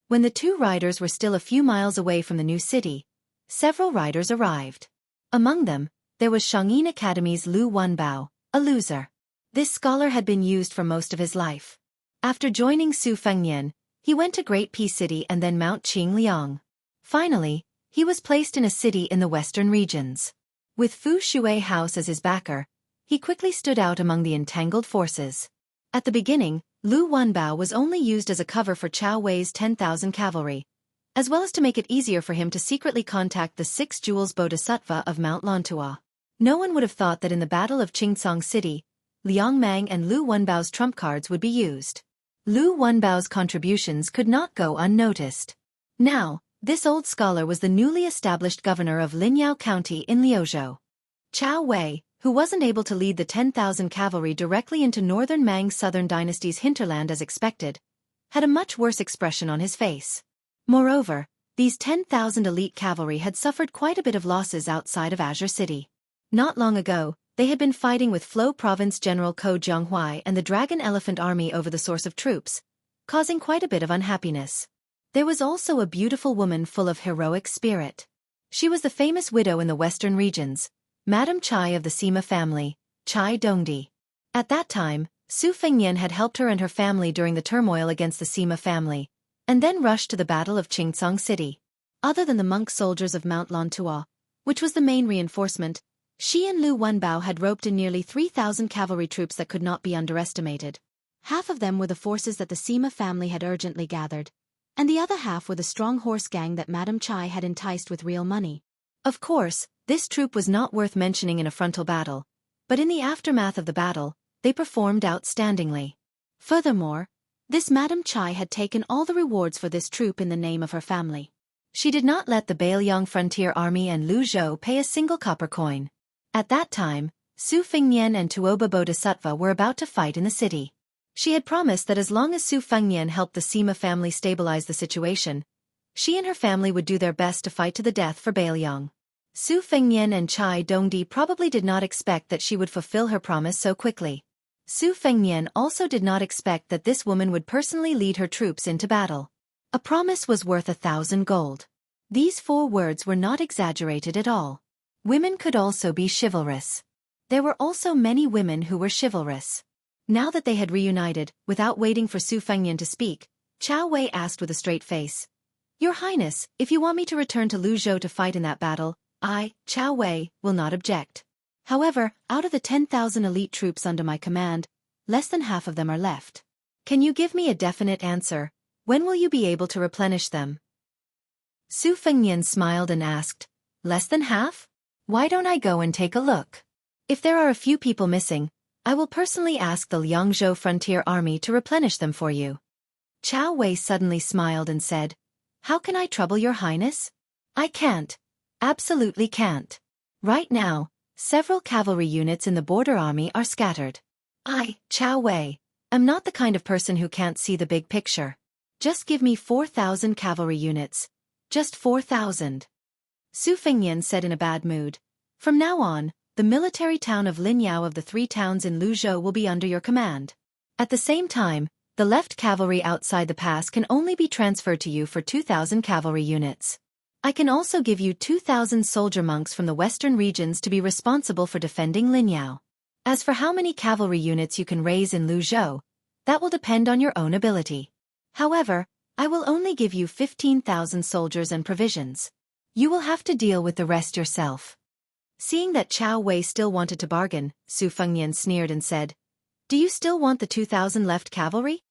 When the 2 riders were still a few miles away from the new city, several riders arrived. Among them, there was Shangyin Academy's Lu Wenbao, a loser. This scholar had been used for most of his life. After joining Su Fengnian, he went to Great Peace City and then Mount Qingliang. Finally, he was placed in a city in the western regions. With Fu Shui House as his backer, he quickly stood out among the entangled forces. At the beginning, Lu Wenbao was only used as a cover for Chao Wei's 10,000 cavalry, as well as to make it easier for him to secretly contact the 6 jewels bodhisattva of Mount Lantua. No one would have thought that in the Battle of Qingcang City, Liang Mang and Lu Wenbao's trump cards would be used. Lu Wenbao's contributions could not go unnoticed. Now, this old scholar was the newly established governor of Linyao County in Liuzhou. Chao Wei, who wasn't able to lead the 10,000 cavalry directly into northern Mang's southern dynasty's hinterland as expected, had a much worse expression on his face. Moreover, these 10,000 elite cavalry had suffered quite a bit of losses outside of Azure City. Not long ago, they had been fighting with Flo Province General Ko Jianghu and the Dragon Elephant Army over the source of troops, causing quite a bit of unhappiness. There was also a beautiful woman full of heroic spirit. She was the famous widow in the western regions, Madame Chai of the Sima family, Chai Dongdi. At that time, Su Fengnian had helped her and her family during the turmoil against the Sima family, and then rushed to the Battle of Qingcang City. Other than the monk soldiers of Mount Lantua, which was the main reinforcement, she and Lu Wenbao had roped in nearly 3,000 cavalry troops that could not be underestimated. Half of them were the forces that the Sima family had urgently gathered, and the other half were the strong horse gang that Madame Chai had enticed with real money. Of course, this troop was not worth mentioning in a frontal battle, but in the aftermath of the battle, they performed outstandingly. Furthermore, this Madame Chai had taken all the rewards for this troop in the name of her family. She did not let the Bailiang Frontier Army and Lu Zhou pay a single copper coin. At that time, Su Fengnian and Tuoba Bodhisattva were about to fight in the city. She had promised that as long as Su Fengnian helped the Sima family stabilize the situation, she and her family would do their best to fight to the death for Bailiang. Su Fengnian and Chai Dongdi probably did not expect that she would fulfill her promise so quickly. Su Fengnian also did not expect that this woman would personally lead her troops into battle. A promise was worth 1,000 gold. These 4 words were not exaggerated at all. Women could also be chivalrous. There were also many women who were chivalrous. Now that they had reunited, without waiting for Su Fengnian to speak, Chao Wei asked with a straight face, "Your Highness, if you want me to return to Luzhou to fight in that battle, I, Chao Wei, will not object. However, out of the 10,000 elite troops under my command, less than half of them are left. Can you give me a definite answer? When will you be able to replenish them?" Su Fengnian smiled and asked, "Less than half? Why don't I go and take a look? If there are a few people missing, I will personally ask the Liangzhou Frontier Army to replenish them for you." Chao Wei suddenly smiled and said, "How can I trouble your Highness? I can't. Absolutely can't. Right now, several cavalry units in the border army are scattered. I, Chao Wei, am not the kind of person who can't see the big picture. Just give me 4,000 cavalry units. Just 4,000. Su Fengnian said in a bad mood, "From now on, the military town of Linyao of the 3 towns in Luzhou will be under your command. At the same time, the left cavalry outside the pass can only be transferred to you for 2,000 cavalry units. I can also give you 2,000 soldier monks from the western regions to be responsible for defending Linyao. As for how many cavalry units you can raise in Luzhou, that will depend on your own ability. However, I will only give you 15,000 soldiers and provisions. You will have to deal with the rest yourself." Seeing that Chao Wei still wanted to bargain, Su Fengnian sneered and said, "Do you still want the 2,000 left cavalry?"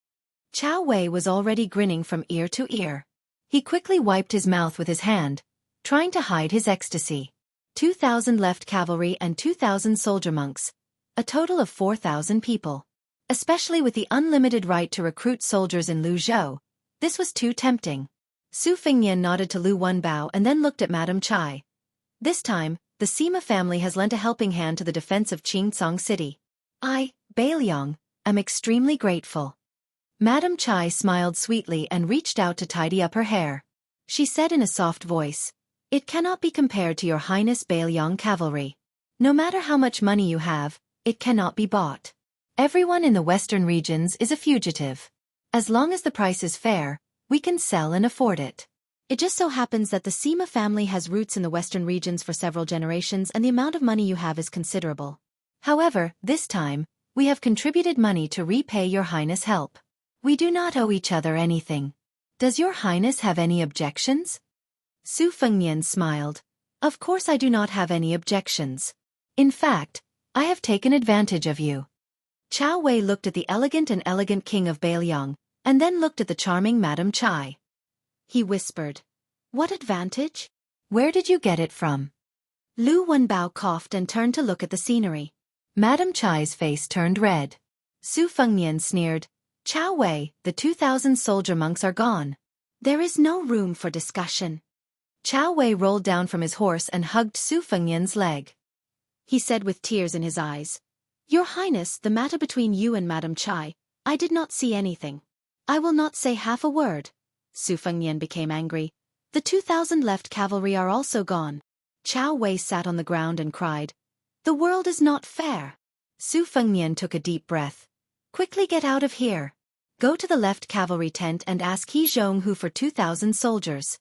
Chao Wei was already grinning from ear to ear. He quickly wiped his mouth with his hand, trying to hide his ecstasy. 2,000 left cavalry and 2,000 soldier monks, a total of 4,000 people. Especially with the unlimited right to recruit soldiers in Luzhou, this was too tempting. Su Fengnian nodded to Lu Wenbao and then looked at Madame Chai. This time, the Sima family has lent a helping hand to the defense of Qingcang City. I, Bailiang, am extremely grateful." Madame Chai smiled sweetly and reached out to tidy up her hair. She said in a soft voice, "It cannot be compared to your Highness Bailiang cavalry. No matter how much money you have, it cannot be bought. Everyone in the western regions is a fugitive. As long as the price is fair, we can sell and afford it. It just so happens that the Sima family has roots in the western regions for several generations and the amount of money you have is considerable. However, this time, we have contributed money to repay your Highness' help. We do not owe each other anything. Does your Highness have any objections?" Su Fengnian smiled. Of course I do not have any objections. In fact, I have taken advantage of you. Chao Wei looked at the elegant king of Beiliang, and then looked at the charming Madam Chai. He whispered, "What advantage? Where did you get it from?" Lu Wenbao coughed and turned to look at the scenery. Madam Chai's face turned red. Su Fengnian sneered, "Chao Wei, the 2,000 soldier monks are gone. There is no room for discussion." Chao Wei rolled down from his horse and hugged Su Fengnian's leg. He said with tears in his eyes, "Your Highness, the matter between you and Madam Chai, I did not see anything. I will not say half a word." Su Fengnian became angry. "The 2,000 left cavalry are also gone." Chao Wei sat on the ground and cried, "The world is not fair." Su Fengnian took a deep breath. "Quickly get out of here. Go to the left cavalry tent and ask He Jianghu for 2,000 soldiers."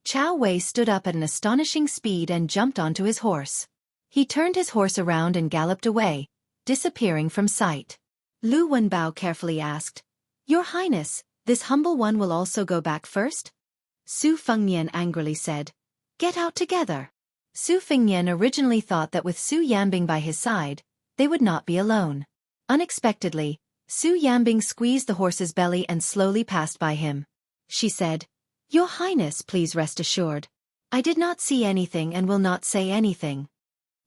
Chao Wei stood up at an astonishing speed and jumped onto his horse. He turned his horse around and galloped away, disappearing from sight. Lu Wenbao carefully asked, "Your Highness, this humble one will also go back first?" Su Fengnian angrily said, "Get out together." Su Fengnian originally thought that with Su Yanbing by his side, they would not be alone. Unexpectedly, Su Yanbing squeezed the horse's belly and slowly passed by him. She said, "Your Highness, please rest assured. I did not see anything and will not say anything."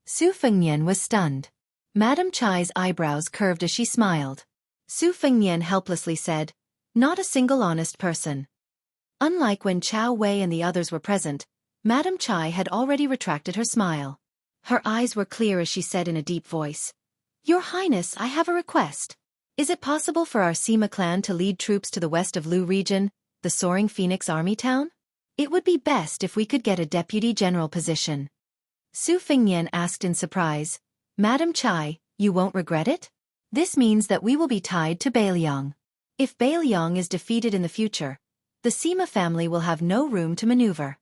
Su Fengnian was stunned. Madam Chai's eyebrows curved as she smiled. Su Fengnian helplessly said, "Not a single honest person." Unlike when Chao Wei and the others were present, Madam Chai had already retracted her smile. Her eyes were clear as she said in a deep voice, "Your Highness, I have a request. Is it possible for our Sima clan to lead troops to the west of Lu region, the Soaring Phoenix Army town? It would be best if we could get a deputy general position." Su Fengnian asked in surprise, "Madam Chai, you won't regret it? This means that we will be tied to Beiliang. If Beiliang is defeated in the future, the Sima family will have no room to maneuver."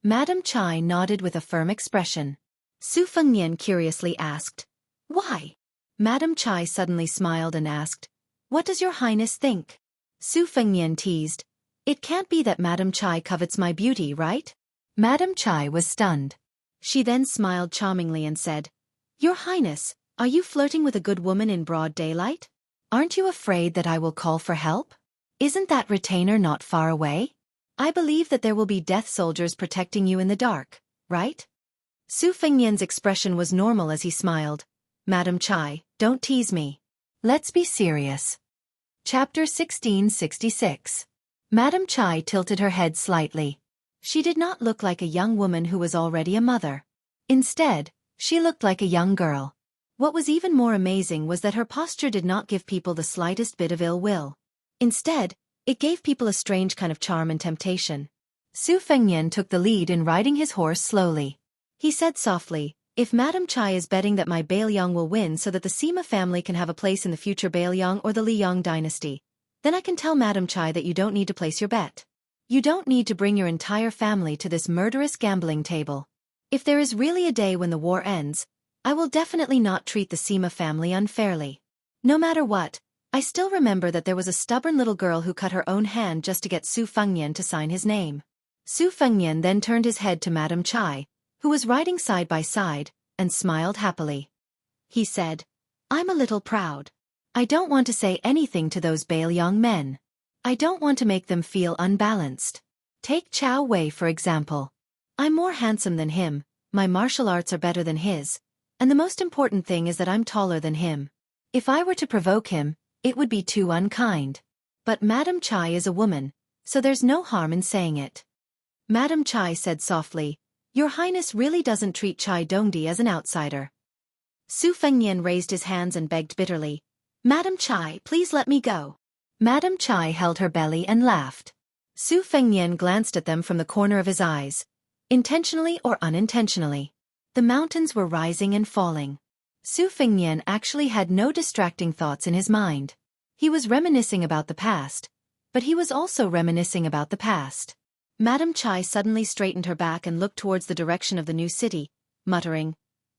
Madam Chai nodded with a firm expression. Su Fengnian curiously asked, "Why?" Madam Chai suddenly smiled and asked, "What does your Highness think?" Su Fengnian teased, "It can't be that Madam Chai covets my beauty, right?" Madam Chai was stunned. She then smiled charmingly and said, "Your Highness, are you flirting with a good woman in broad daylight? Aren't you afraid that I will call for help? Isn't that retainer not far away? I believe that there will be death soldiers protecting you in the dark, right?" Su Fengnian's expression was normal as he smiled. "Madam Chai, don't tease me. Let's be serious." Chapter 1666. Madam Chai tilted her head slightly. She did not look like a young woman who was already a mother. Instead, she looked like a young girl. What was even more amazing was that her posture did not give people the slightest bit of ill will. Instead, it gave people a strange kind of charm and temptation. Su Fengnian took the lead in riding his horse slowly. He said softly, "If Madam Chai is betting that my Beiliang will win so that the Sima family can have a place in the future Beiliang or the Liang dynasty, then I can tell Madam Chai that you don't need to place your bet. You don't need to bring your entire family to this murderous gambling table. If there is really a day when the war ends, I will definitely not treat the Sima family unfairly. No matter what, I still remember that there was a stubborn little girl who cut her own hand just to get Su Fengnian to sign his name." Su Fengnian then turned his head to Madam Chai, who was riding side by side, and smiled happily. He said, "I'm a little proud. I don't want to say anything to those Beiliang men. I don't want to make them feel unbalanced. Take Chao Wei for example. I'm more handsome than him, my martial arts are better than his, and the most important thing is that I'm taller than him. If I were to provoke him, it would be too unkind. But Madam Chai is a woman, so there's no harm in saying it." Madam Chai said softly, "Your Highness really doesn't treat Chai Dongdi as an outsider." Su Fengnian raised his hands and begged bitterly, "Madam Chai, please let me go." Madam Chai held her belly and laughed. Su Fengnian glanced at them from the corner of his eyes. Intentionally or unintentionally, the mountains were rising and falling. Su Fengnian actually had no distracting thoughts in his mind. He was reminiscing about the past, but he was also reminiscing about the past. Madam Chai suddenly straightened her back and looked towards the direction of the new city, muttering,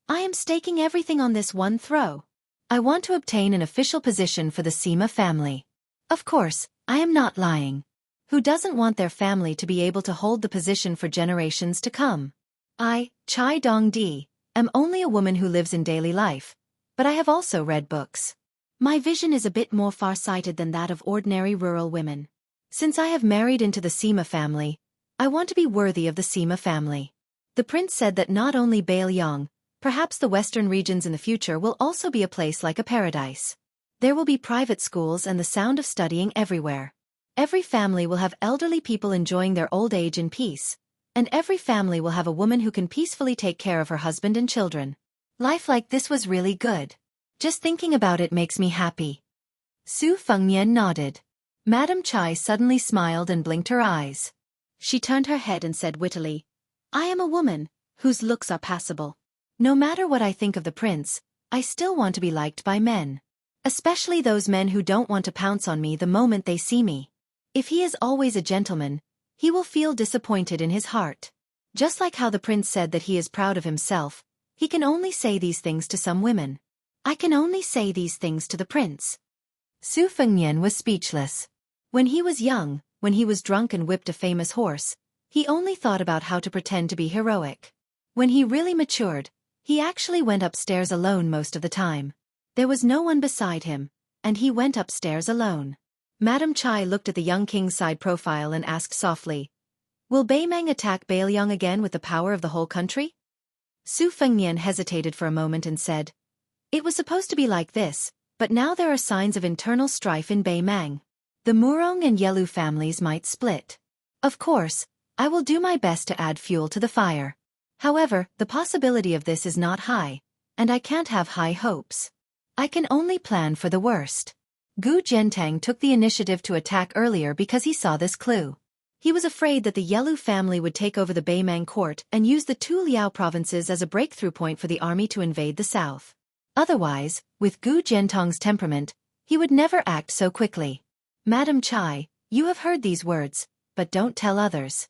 "I am staking everything on this one throw. I want to obtain an official position for the Sima family. Of course, I am not lying. Who doesn't want their family to be able to hold the position for generations to come? I, Chai Dong-di, am only a woman who lives in daily life, but I have also read books. My vision is a bit more far-sighted than that of ordinary rural women. Since I have married into the Sima family, I want to be worthy of the Sima family. The prince said that not only Bailiang, perhaps the western regions in the future will also be a place like a paradise. There will be private schools and the sound of studying everywhere. Every family will have elderly people enjoying their old age in peace, and every family will have a woman who can peacefully take care of her husband and children. Life like this was really good. Just thinking about it makes me happy. Su Fengnian nodded. Madame Chai suddenly smiled and blinked her eyes. She turned her head and said wittily, I am a woman whose looks are passable. No matter what I think of the prince, I still want to be liked by men. Especially those men who don't want to pounce on me the moment they see me. If he is always a gentleman, he will feel disappointed in his heart. Just like how the prince said that he is proud of himself, he can only say these things to some women. I can only say these things to the prince. Su Fengnian was speechless. When he was young, when he was drunk and whipped a famous horse, he only thought about how to pretend to be heroic. When he really matured, he actually went upstairs alone most of the time. There was no one beside him, and he went upstairs alone. Madame Chai looked at the young king's side profile and asked softly, Will Beimang attack Bailiang again with the power of the whole country? Su Fengnian hesitated for a moment and said, It was supposed to be like this, but now there are signs of internal strife in Beimang. The Murong and Yelu families might split. Of course, I will do my best to add fuel to the fire. However, the possibility of this is not high, and I can't have high hopes. I can only plan for the worst. Gu Jiantang took the initiative to attack earlier because he saw this clue. He was afraid that the Yelu family would take over the Beimang court and use the two Liao provinces as a breakthrough point for the army to invade the south. Otherwise, with Gu Jiantang's temperament, he would never act so quickly. Madame Chai, you have heard these words, but don't tell others.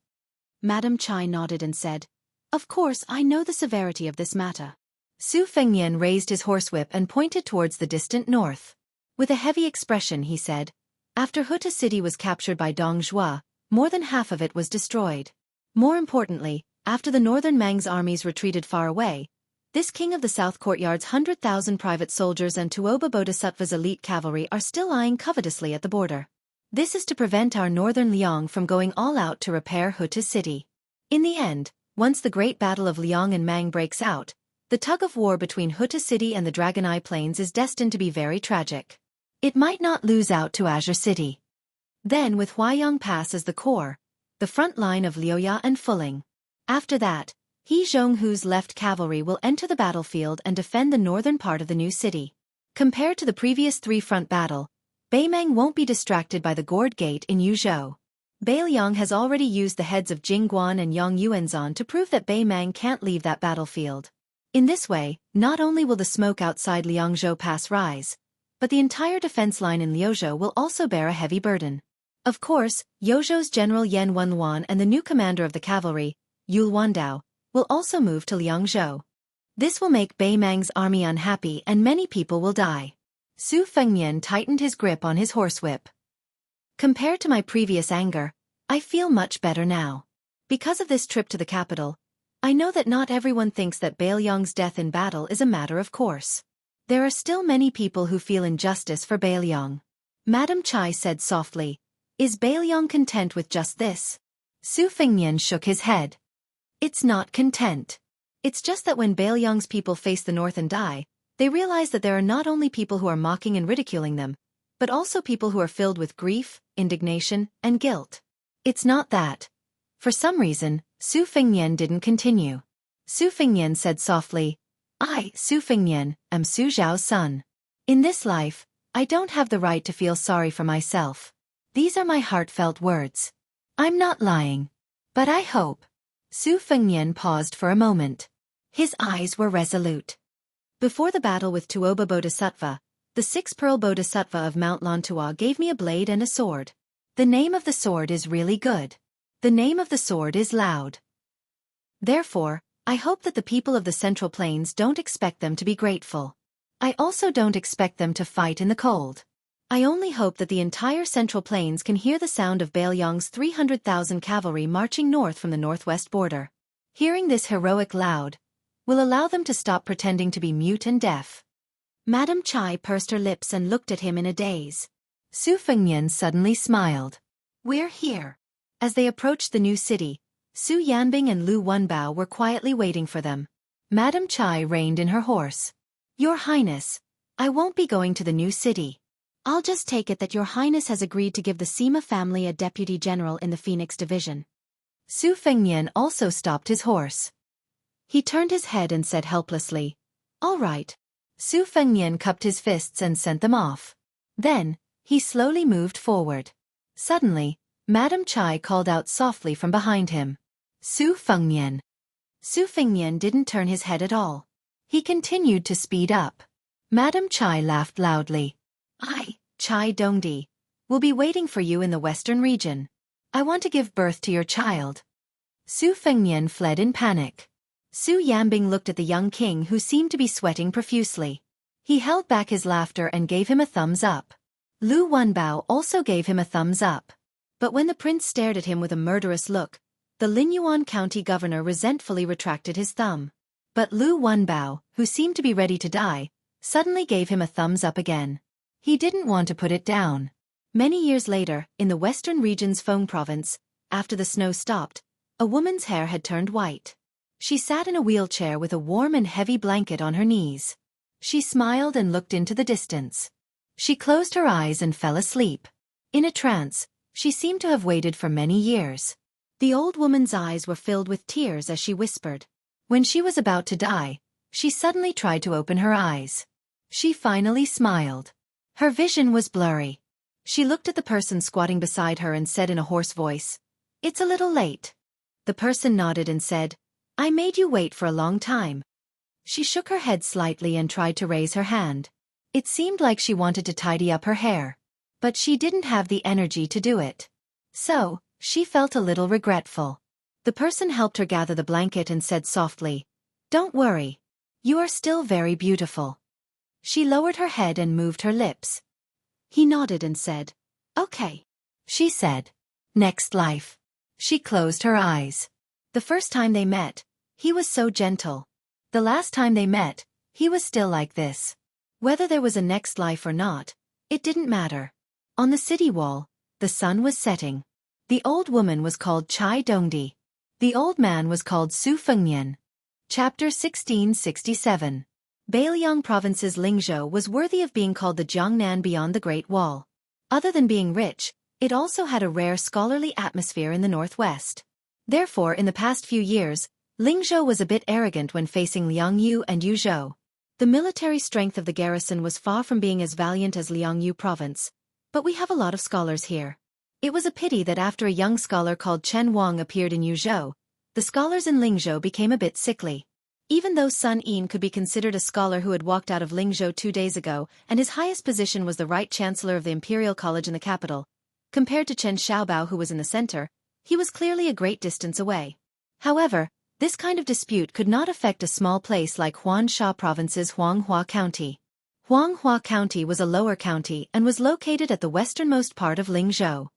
Madame Chai nodded and said, Of course I know the severity of this matter. Su Fengnian raised his horsewhip and pointed towards the distant north. With a heavy expression he said, After Huta city was captured by Dong Zhuo, more than half of it was destroyed. More importantly, after the northern Mang's armies retreated far away, this king of the south courtyard's 100,000 private soldiers and Tuoba Bodhisattva's elite cavalry are still eyeing covetously at the border. This is to prevent our northern Liang from going all out to repair Huta city. In the end, once the great battle of Liang and Mang breaks out, the tug-of-war between Huta city and the Dragon Eye Plains is destined to be very tragic. It might not lose out to Azure City. Then with Huayang Pass as the core, the front line of Liuya and Fuling. After that, He Zhonghu's left cavalry will enter the battlefield and defend the northern part of the new city. Compared to the previous three-front battle, Beimang won't be distracted by the Gourd Gate in Yuzhou. Bailiang has already used the heads of Jingguan and Yang Yuanzan to prove that Beimang can't leave that battlefield. In this way, not only will the smoke outside Liangzhou Pass rise, but the entire defense line in Liuzhou will also bear a heavy burden. Of course, Yozhou's General Yan Wenluan and the new commander of the cavalry, Yul Wandao, will also move to Liangzhou. This will make Beimang's army unhappy and many people will die. Su Fengnian tightened his grip on his horsewhip. Compared to my previous anger, I feel much better now. Because of this trip to the capital, I know that not everyone thinks that Bailiang's death in battle is a matter of course. There are still many people who feel injustice for Bailiang. Madame Chai said softly, Is Bailiang content with just this? Su Fengnian shook his head. It's not content. It's just that when Bailiang's people face the north and die, they realize that there are not only people who are mocking and ridiculing them, but also people who are filled with grief, indignation, and guilt. It's not that. For some reason, Su Fengnian didn't continue. Su Fengnian said softly, I, Su Fengnian, am Su Zhao's son. In this life, I don't have the right to feel sorry for myself. These are my heartfelt words. I'm not lying. But I hope. Su Fengnian paused for a moment. His eyes were resolute. Before the battle with Tuoba Bodhisattva, the six-pearl Bodhisattva of Mount Lantua gave me a blade and a sword. The name of the sword is really good. The name of the sword is loud. Therefore, I hope that the people of the Central Plains don't expect them to be grateful. I also don't expect them to fight in the cold. I only hope that the entire Central Plains can hear the sound of Bailiang's 300,000 cavalry marching north from the northwest border. Hearing this heroic loud will allow them to stop pretending to be mute and deaf. Madame Chai pursed her lips and looked at him in a daze. Su Fengnian suddenly smiled. We're here. As they approached the new city, Su Yanbing and Lu Wenbao were quietly waiting for them. Madame Chai reined in her horse. Your Highness, I won't be going to the new city. I'll just take it that Your Highness has agreed to give the Sima family a deputy general in the Phoenix Division. Su Fengnian also stopped his horse. He turned his head and said helplessly, All right. Su Fengnian cupped his fists and sent them off. Then, he slowly moved forward. Suddenly, Madame Chai called out softly from behind him. Su Fengnian. Su Fengnian didn't turn his head at all. He continued to speed up. Madame Chai laughed loudly. I, Chai Dongdi, will be waiting for you in the western region. I want to give birth to your child. Su Fengnian fled in panic. Su Yanbing looked at the young king who seemed to be sweating profusely. He held back his laughter and gave him a thumbs up. Lu Wenbao also gave him a thumbs up. But when the prince stared at him with a murderous look, the Linyuan County governor resentfully retracted his thumb. But Lu Wenbao, who seemed to be ready to die, suddenly gave him a thumbs up again. He didn't want to put it down. Many years later, in the western region's Feng province, after the snow stopped, a woman's hair had turned white. She sat in a wheelchair with a warm and heavy blanket on her knees. She smiled and looked into the distance. She closed her eyes and fell asleep. In a trance, she seemed to have waited for many years. The old woman's eyes were filled with tears as she whispered. When she was about to die, she suddenly tried to open her eyes. She finally smiled. Her vision was blurry. She looked at the person squatting beside her and said in a hoarse voice, It's a little late. The person nodded and said, I made you wait for a long time. She shook her head slightly and tried to raise her hand. It seemed like she wanted to tidy up her hair. But she didn't have the energy to do it. So, she felt a little regretful. The person helped her gather the blanket and said softly, Don't worry. You are still very beautiful. She lowered her head and moved her lips. He nodded and said, Okay. She said, Next life. She closed her eyes. The first time they met, he was so gentle. The last time they met, he was still like this. Whether there was a next life or not, it didn't matter. On the city wall, the sun was setting. The old woman was called Chai Dongdi. The old man was called Su Fengnian. Chapter 1667. Beiliang Province's Lingzhou was worthy of being called the Jiangnan beyond the Great Wall. Other than being rich, it also had a rare scholarly atmosphere in the northwest. Therefore, in the past few years, Lingzhou was a bit arrogant when facing Liangyu and Yuzhou. The military strength of the garrison was far from being as valiant as Liangyu province, but we have a lot of scholars here. It was a pity that after a young scholar called Chen Wang appeared in Yuzhou, the scholars in Lingzhou became a bit sickly. Even though Sun Yin could be considered a scholar who had walked out of Lingzhou 2 days ago, and his highest position was the right chancellor of the Imperial College in the capital, compared to Chen Xiaobao who was in the center, he was clearly a great distance away. However, this kind of dispute could not affect a small place like Huangsha Province's Huanghua County. Huanghua County was a lower county and was located at the westernmost part of Lingzhou.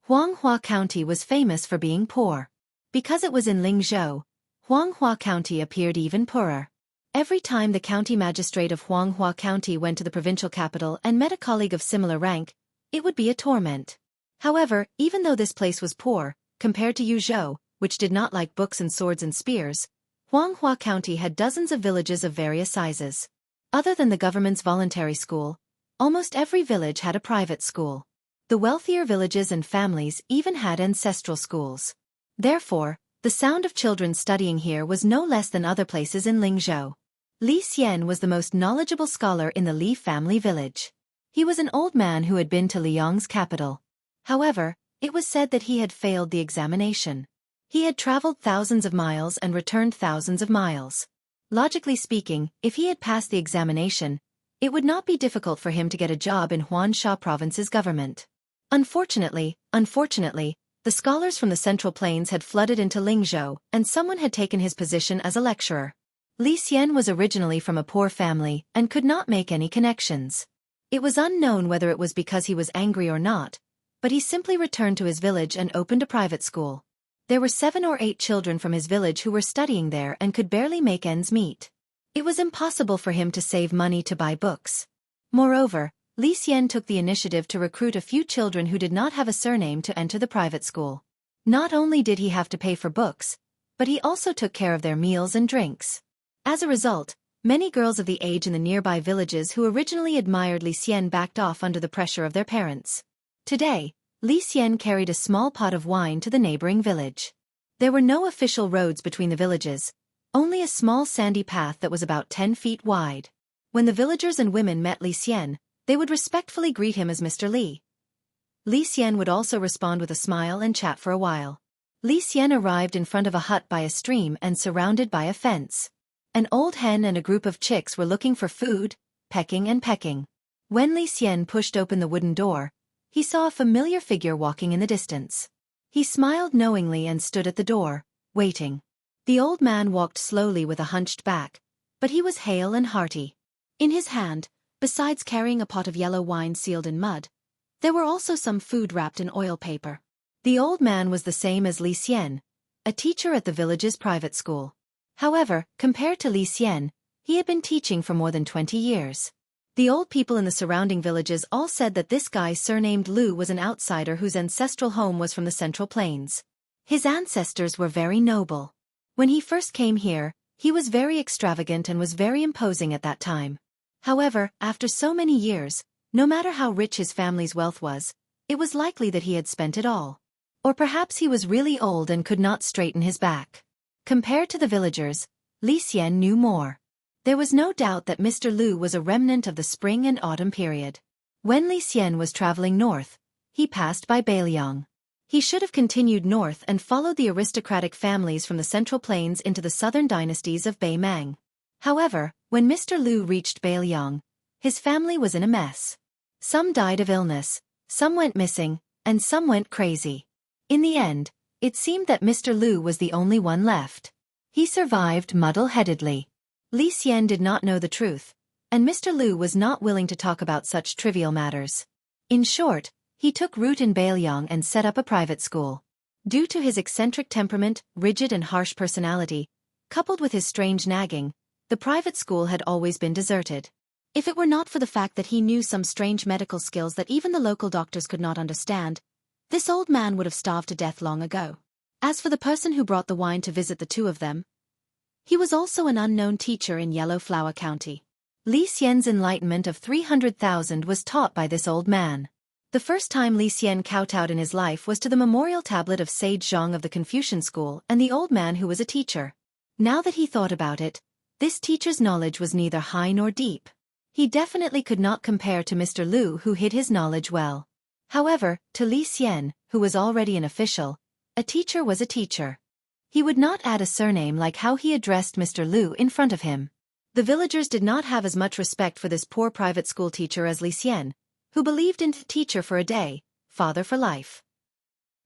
Huanghua County was famous for being poor. Because it was in Lingzhou, Huanghua County appeared even poorer. Every time the county magistrate of Huanghua County went to the provincial capital and met a colleague of similar rank, it would be a torment. However, even though this place was poor, compared to Yuzhou, which did not like books and swords and spears, Huanghua County had dozens of villages of various sizes. Other than the government's voluntary school, almost every village had a private school. The wealthier villages and families even had ancestral schools. Therefore, the sound of children studying here was no less than other places in Lingzhou. Li Xian was the most knowledgeable scholar in the Li family village. He was an old man who had been to Liang's capital. However, it was said that he had failed the examination. He had traveled thousands of miles and returned thousands of miles. Logically speaking, if he had passed the examination, it would not be difficult for him to get a job in Huangsha Province's government. Unfortunately, the scholars from the Central Plains had flooded into Lingzhou, and someone had taken his position as a lecturer. Li Xian was originally from a poor family and could not make any connections. It was unknown whether it was because he was angry or not, but he simply returned to his village and opened a private school. There were 7 or 8 children from his village who were studying there and could barely make ends meet. It was impossible for him to save money to buy books. Moreover, Li Xian took the initiative to recruit a few children who did not have a surname to enter the private school. Not only did he have to pay for books, but he also took care of their meals and drinks. As a result, many girls of the age in the nearby villages who originally admired Li Xian backed off under the pressure of their parents. Today, Li Xian carried a small pot of wine to the neighboring village. There were no official roads between the villages, only a small sandy path that was about 10 feet wide. When the villagers and women met Li Xian, they would respectfully greet him as Mr. Li. Li Xian would also respond with a smile and chat for a while. Li Xian arrived in front of a hut by a stream and surrounded by a fence. An old hen and a group of chicks were looking for food, pecking and pecking. When Li Xian pushed open the wooden door, he saw a familiar figure walking in the distance. He smiled knowingly and stood at the door, waiting. The old man walked slowly with a hunched back, but he was hale and hearty. In his hand, besides carrying a pot of yellow wine sealed in mud, there were also some food wrapped in oil paper. The old man was the same as Li Xian, a teacher at the village's private school. However, compared to Li Xian, he had been teaching for more than 20 years. The old people in the surrounding villages all said that this guy surnamed Lu was an outsider whose ancestral home was from the Central Plains. His ancestors were very noble. When he first came here, he was very extravagant and was very imposing at that time. However, after so many years, no matter how rich his family's wealth was, it was likely that he had spent it all. Or perhaps he was really old and could not straighten his back. Compared to the villagers, Li Xian knew more. There was no doubt that Mr. Lu was a remnant of the spring and autumn period. When Li Xian was traveling north, he passed by Beiliang. He should have continued north and followed the aristocratic families from the Central Plains into the southern dynasties of Beimang. However, when Mr. Lu reached Beiliang, his family was in a mess. Some died of illness, some went missing, and some went crazy. In the end, it seemed that Mr. Lu was the only one left. He survived muddle-headedly. Li Xian did not know the truth, and Mr. Lu was not willing to talk about such trivial matters. In short, he took root in Beiliang and set up a private school. Due to his eccentric temperament, rigid and harsh personality, coupled with his strange nagging, the private school had always been deserted. If it were not for the fact that he knew some strange medical skills that even the local doctors could not understand, this old man would have starved to death long ago. As for the person who brought the wine to visit the two of them, he was also an unknown teacher in Yellow Flower County. Li Xian's enlightenment of 300,000 was taught by this old man. The first time Li Xian kowtowed in his life was to the memorial tablet of Sage Zhang of the Confucian school and the old man who was a teacher. Now that he thought about it, this teacher's knowledge was neither high nor deep. He definitely could not compare to Mr. Lu, who hid his knowledge well. However, to Li Xian, who was already an official, a teacher was a teacher. He would not add a surname like how he addressed Mr. Lu in front of him. The villagers did not have as much respect for this poor private school teacher as Li Xian, who believed in teacher for a day, father for life.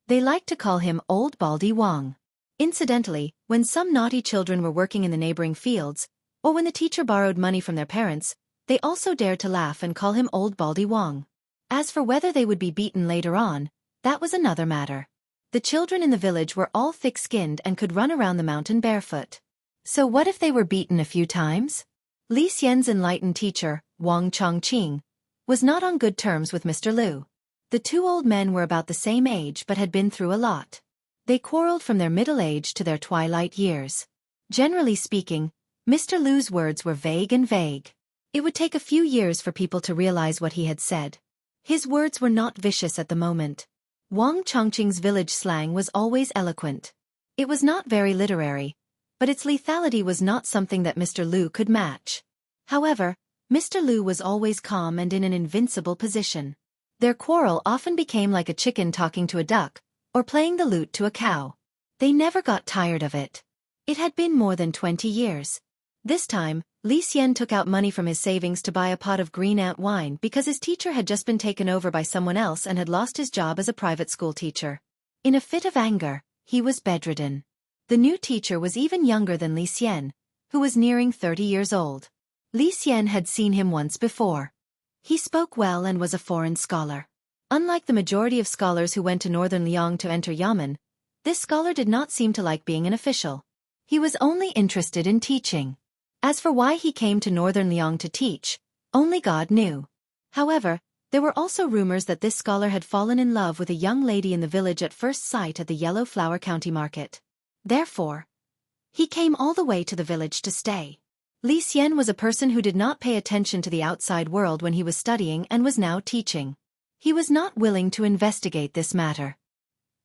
They liked to call him Old Baldy Wang. Incidentally, when some naughty children were working in the neighboring fields, or when the teacher borrowed money from their parents, they also dared to laugh and call him Old Baldy Wang. As for whether they would be beaten later on, that was another matter. The children in the village were all thick-skinned and could run around the mountain barefoot. So what if they were beaten a few times? Li Xian's enlightened teacher, Wang Chongqing, was not on good terms with Mr. Lu. The two old men were about the same age but had been through a lot. They quarreled from their middle age to their twilight years. Generally speaking, Mr. Lu's words were vague and vague. It would take a few years for people to realize what he had said. His words were not vicious at the moment. Wang Chongqing's village slang was always eloquent. It was not very literary, but its lethality was not something that Mr. Lu could match. However, Mr. Lu was always calm and in an invincible position. Their quarrel often became like a chicken talking to a duck, or playing the lute to a cow. They never got tired of it. It had been more than 20 years. This time, Li Xian took out money from his savings to buy a pot of green ant wine because his teacher had just been taken over by someone else and had lost his job as a private school teacher. In a fit of anger, he was bedridden. The new teacher was even younger than Li Xian, who was nearing 30 years old. Li Xian had seen him once before. He spoke well and was a foreign scholar. Unlike the majority of scholars who went to northern Liang to enter Yamen, This scholar did not seem to like being an official. He was only interested in teaching. As for why he came to northern Liang to teach, only God knew. However, there were also rumors that this scholar had fallen in love with a young lady in the village at first sight at the Yellow Flower County Market. Therefore, he came all the way to the village to stay. Li Xian was a person who did not pay attention to the outside world when he was studying and was now teaching. He was not willing to investigate this matter.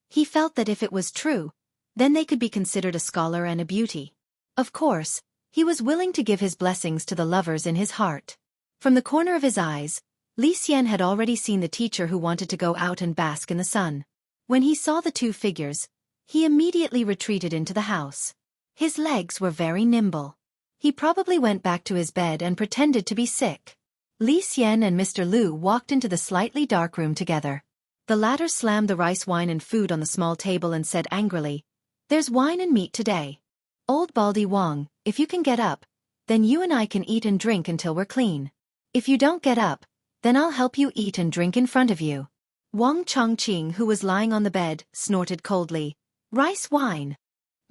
He felt that if it was true, then they could be considered a scholar and a beauty. Of course, he was willing to give his blessings to the lovers in his heart. From the corner of his eyes, Li Xian had already seen the teacher who wanted to go out and bask in the sun. When he saw the two figures, he immediately retreated into the house. His legs were very nimble. He probably went back to his bed and pretended to be sick. Li Xian and Mr. Lu walked into the slightly dark room together. The latter slammed the rice wine and food on the small table and said angrily, "There's wine and meat today. Old Baldy Wang, if you can get up, then you and I can eat and drink until we're clean. If you don't get up, then I'll help you eat and drink in front of you." Wang Chongqing, who was lying on the bed, snorted coldly, "Rice wine."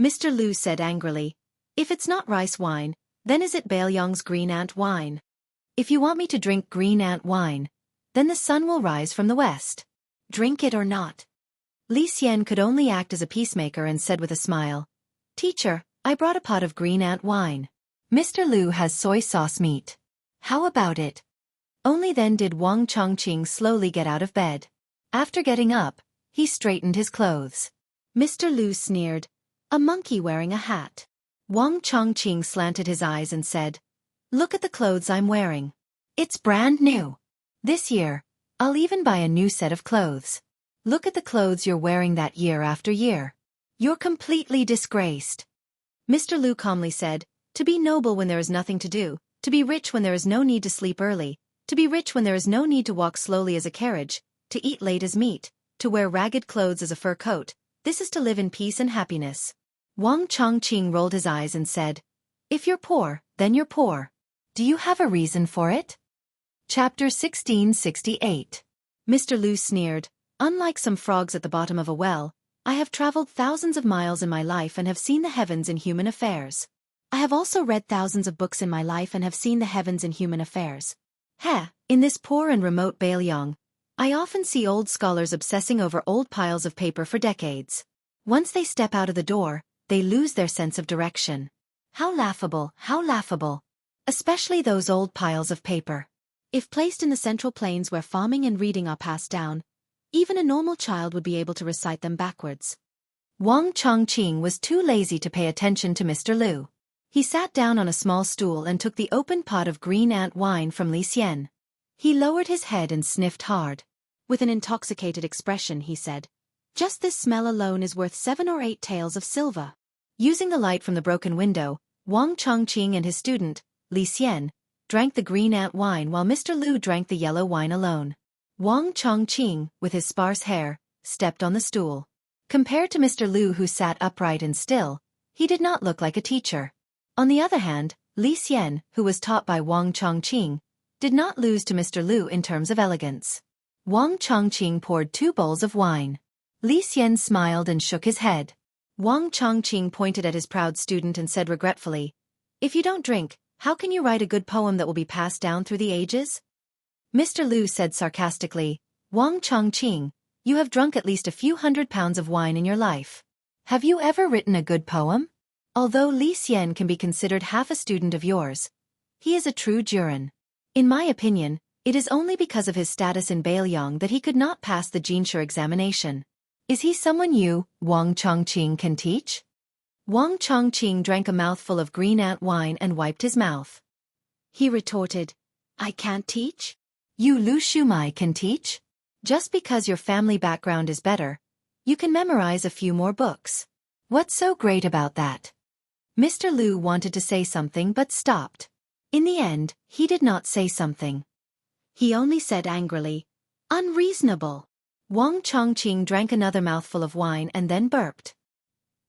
Mr. Lu said angrily, "If it's not rice wine, then is it Baoyang's green ant wine? If you want me to drink green ant wine, then the sun will rise from the west. Drink it or not." Li Xian could only act as a peacemaker and said with a smile, "Teacher, I brought a pot of green ant wine. Mr. Lu has soy sauce meat. How about it?" Only then did Wang Chongqing slowly get out of bed. After getting up, he straightened his clothes. Mr. Lu sneered, "A monkey wearing a hat." Wang Chongqing slanted his eyes and said, "Look at the clothes I'm wearing. It's brand new. This year, I'll even buy a new set of clothes. Look at the clothes you're wearing that year after year. You're completely disgraced." Mr. Lu calmly said, "To be noble when there is nothing to do, to be rich when there is no need to sleep early, to be rich when there is no need to walk slowly as a carriage, to eat late as meat, to wear ragged clothes as a fur coat, this is to live in peace and happiness." Wang Chongqing rolled his eyes and said, "If you're poor, then you're poor. Do you have a reason for it?" Chapter 1668. Mr. Lu sneered, "Unlike some frogs at the bottom of a well, I have traveled thousands of miles in my life and have seen the heavens in human affairs. I have also read thousands of books in my life and have seen the heavens in human affairs. In this poor and remote Baoyang, I often see old scholars obsessing over old piles of paper for decades. Once they step out of the door, they lose their sense of direction. How laughable, how laughable. Especially those old piles of paper. If placed in the central plains where farming and reading are passed down, even a normal child would be able to recite them backwards." Wang Chongqing was too lazy to pay attention to Mr. Lu. He sat down on a small stool and took the open pot of green ant wine from Li Xian. He lowered his head and sniffed hard. With an intoxicated expression, he said, "Just this smell alone is worth 7 or 8 taels of silver." Using the light from the broken window, Wang Chongqing and his student, Li Xian, drank the green ant wine while Mr. Lu drank the yellow wine alone. Wang Chongqing, with his sparse hair, stepped on the stool. Compared to Mr. Lu, who sat upright and still, he did not look like a teacher. On the other hand, Li Xian, who was taught by Wang Chongqing, did not lose to Mr. Lu in terms of elegance. Wang Chongqing poured 2 bowls of wine. Li Xian smiled and shook his head. Wang Chongqing pointed at his proud student and said regretfully, "If you don't drink, how can you write a good poem that will be passed down through the ages?" Mr. Lu said sarcastically, "Wang Chongqing, you have drunk at least a few 100 pounds of wine in your life. Have you ever written a good poem?" Although Li Xian can be considered half a student of yours, he is a true Juren. In my opinion, it is only because of his status in Baoyang that he could not pass the Jianxia examination. Is he someone you, Wang Chongqing, can teach? Wang Chongqing drank a mouthful of green ant wine and wiped his mouth. He retorted, "I can't teach? You Lu Shumai can teach? Just because your family background is better, you can memorize a few more books. What's so great about that?" Mr. Lu wanted to say something but stopped. In the end, he did not say something. He only said angrily, "Unreasonable." Wang Chongqing drank another mouthful of wine and then burped.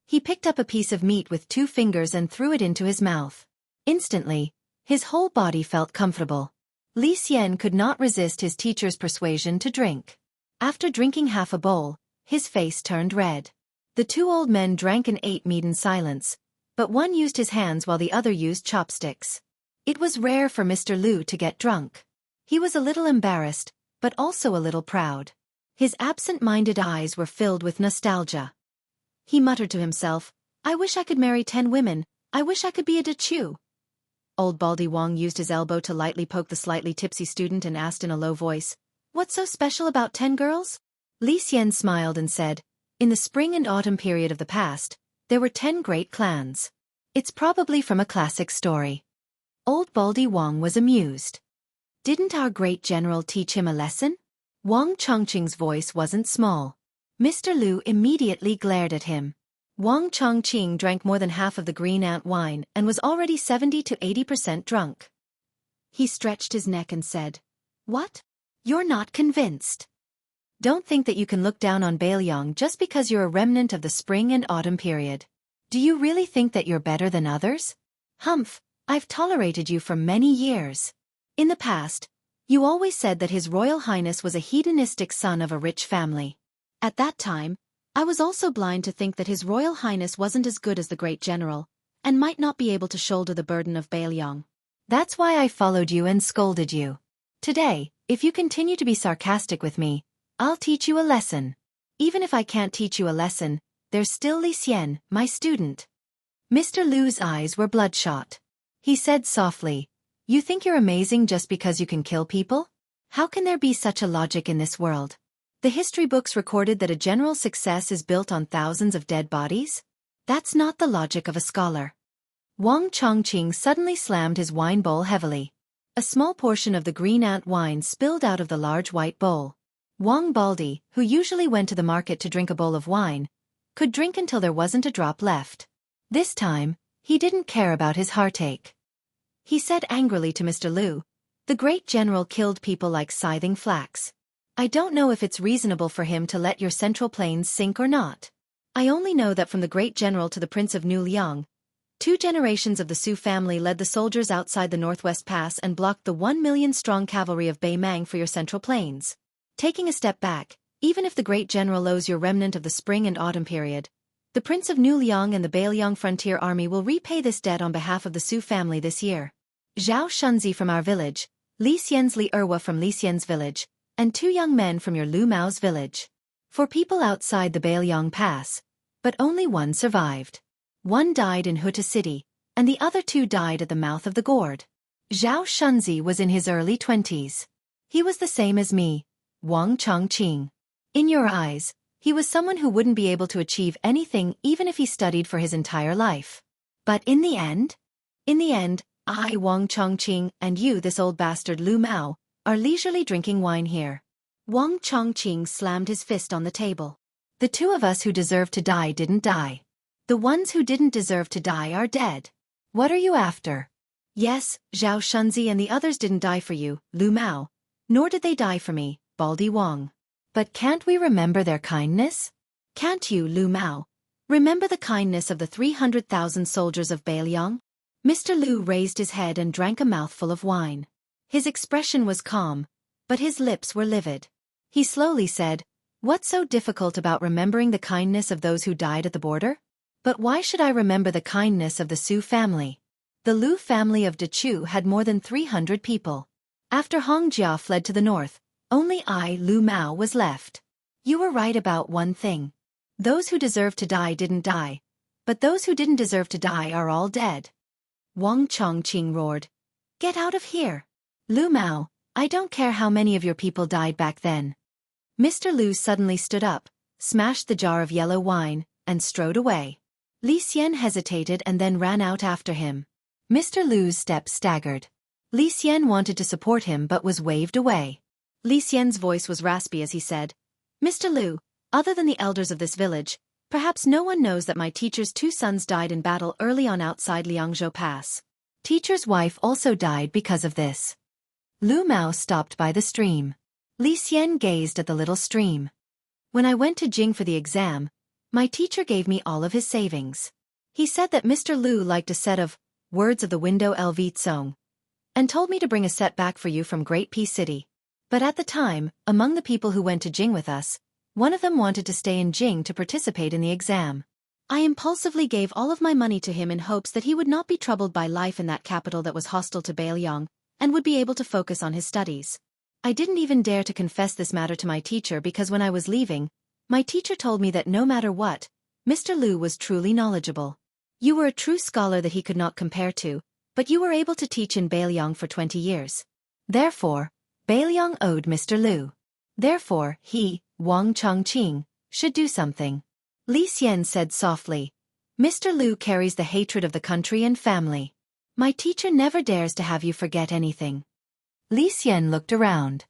He picked up a piece of meat with 2 fingers and threw it into his mouth. Instantly, his whole body felt comfortable. Li Xian could not resist his teacher's persuasion to drink. After drinking half a bowl, his face turned red. The two old men drank and ate meat in silence, but one used his hands while the other used chopsticks. It was rare for Mr. Lu to get drunk. He was a little embarrassed, but also a little proud. His absent-minded eyes were filled with nostalgia. He muttered to himself, "I wish I could marry 10 women, I wish I could be a Dechu." Old Baldy Wong used his elbow to lightly poke the slightly tipsy student and asked in a low voice, "What's so special about 10 girls?" Li Xian smiled and said, "In the spring and autumn period of the past, there were 10 great clans. It's probably from a classic story." Old Baldy Wong was amused. "Didn't our great general teach him a lesson?" Wang Chongqing's voice wasn't small. Mr. Lu immediately glared at him. Wang Chongqing drank more than half of the green ant wine and was already 70 to 80% drunk. He stretched his neck and said, "What? You're not convinced? Don't think that you can look down on Bailiang just because you're a remnant of the spring and autumn period. Do you really think that you're better than others? Humph, I've tolerated you for many years. In the past, you always said that His Royal Highness was a hedonistic son of a rich family. At that time, I was also blind to think that His Royal Highness wasn't as good as the great general, and might not be able to shoulder the burden of Bailiang. That's why I followed you and scolded you. Today, if you continue to be sarcastic with me, I'll teach you a lesson. Even if I can't teach you a lesson, there's still Li Xian, my student." Mr. Lu's eyes were bloodshot. He said softly, "You think you're amazing just because you can kill people? How can there be such a logic in this world? The history books recorded that a general's success is built on thousands of dead bodies? That's not the logic of a scholar." Wang Chongqing suddenly slammed his wine bowl heavily. A small portion of the green ant wine spilled out of the large white bowl. Wang Baldy, who usually went to the market to drink a bowl of wine, could drink until there wasn't a drop left. This time, he didn't care about his heartache. He said angrily to Mr. Lu, "The great general killed people like scything flax. I don't know if it's reasonable for him to let your central plains sink or not. I only know that from the great general to the Prince of New Liang, 2 generations of the Su family led the soldiers outside the Northwest Pass and blocked the 1 million-strong cavalry of Bei Mang for your central plains. Taking a step back, even if the great general owes your remnant of the spring and autumn period, the Prince of New Liang and the Bailiang Frontier Army will repay this debt on behalf of the Su family this year. Zhao Shunzi from our village, Li Xian's Li Erwa from Li Xian's village, and 2 young men from your Lu Mao's village. For people outside the Bailiang Pass, but only one survived. One died in Huta City, and the other 2 died at the mouth of the gourd. Zhao Shunzi was in his early 20s. He was the same as me, Wang Chongqing. In your eyes, he was someone who wouldn't be able to achieve anything even if he studied for his entire life. But in the end, I, Wang Chongqing, and you, this old bastard Lu Mao, are leisurely drinking wine here." Wang Chongqing slammed his fist on the table. "The 2 of us who deserve to die didn't die. The ones who didn't deserve to die are dead. What are you after? Yes, Zhao Shunzi and the others didn't die for you, Lu Mao, nor did they die for me, Baldy Wang. But can't we remember their kindness? Can't you, Lu Mao, remember the kindness of the 300,000 soldiers of Bailiang?" Mr. Lu raised his head and drank a mouthful of wine. His expression was calm, but his lips were livid. He slowly said, "What's so difficult about remembering the kindness of those who died at the border? But why should I remember the kindness of the Su family? The Lu family of Dechu had more than 300 people. After Hongjia fled to the north, only I, Lu Mao, was left. You were right about one thing. Those who deserved to die didn't die, but those who didn't deserve to die are all dead." Wang Chongqing roared, "Get out of here! Lu Mao, I don't care how many of your people died back then." Mr. Lu suddenly stood up, smashed the jar of yellow wine, and strode away. Li Xian hesitated and then ran out after him. Mr. Lu's steps staggered. Li Xian wanted to support him but was waved away. Li Xian's voice was raspy as he said, "Mr. Lu, other than the elders of this village, perhaps no one knows that my teacher's 2 sons died in battle early on outside Liangzhou Pass. Teacher's wife also died because of this." Lu Mao stopped by the stream. Li Xian gazed at the little stream. "When I went to Jing for the exam, my teacher gave me all of his savings. He said that Mr. Lu liked a set of Words of the Window LV Song, and told me to bring a set back for you from Great P City. But at the time, among the people who went to Jing with us, One of them wanted to stay in Jing to participate in the exam. I impulsively gave all of my money to him in hopes that he would not be troubled by life in that capital that was hostile to Beiliang, and would be able to focus on his studies. I didn't even dare to confess this matter to my teacher because when I was leaving, my teacher told me that no matter what, Mr. Liu was truly knowledgeable. You were a true scholar that he could not compare to, but you were able to teach in Beiliang for 20 years. Therefore, Beiliang owed Mr. Liu. Therefore, he, Wang Chongqing, should do something. Li Xian said softly. Mr. Liu carries the hatred of the country and family. My teacher never dares to have you forget anything. Li Xian looked around.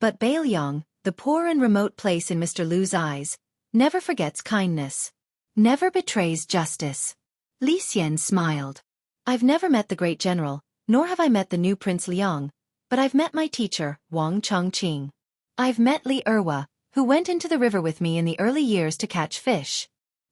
But Beiliang, the poor and remote place in Mr. Liu's eyes, never forgets kindness. Never betrays justice. Li Xian smiled. I've never met the great general, nor have I met the new Prince Liang, but I've met my teacher, Wang Chongqing. I've met Li Erwa, who went into the river with me in the early years to catch fish.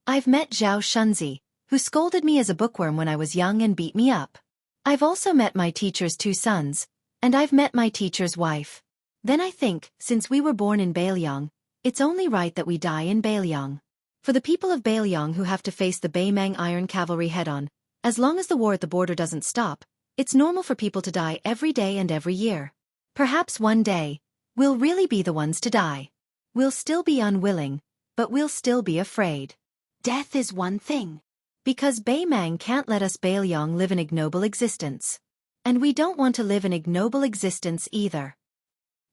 I've met Zhao Shunzi, who scolded me as a bookworm when I was young and beat me up. I've also met my teacher's 2 sons, and I've met my teacher's wife. Then I think, since we were born in Beiliang, it's only right that we die in Beiliang. For the people of Beiliang who have to face the Beimang Iron Cavalry head-on, as long as the war at the border doesn't stop, it's normal for people to die every day and every year. Perhaps one day, we'll really be the ones to die. We'll still be unwilling, but we'll still be afraid. Death is one thing. Because Beimang can't let us Beiliang live an ignoble existence. And we don't want to live an ignoble existence either.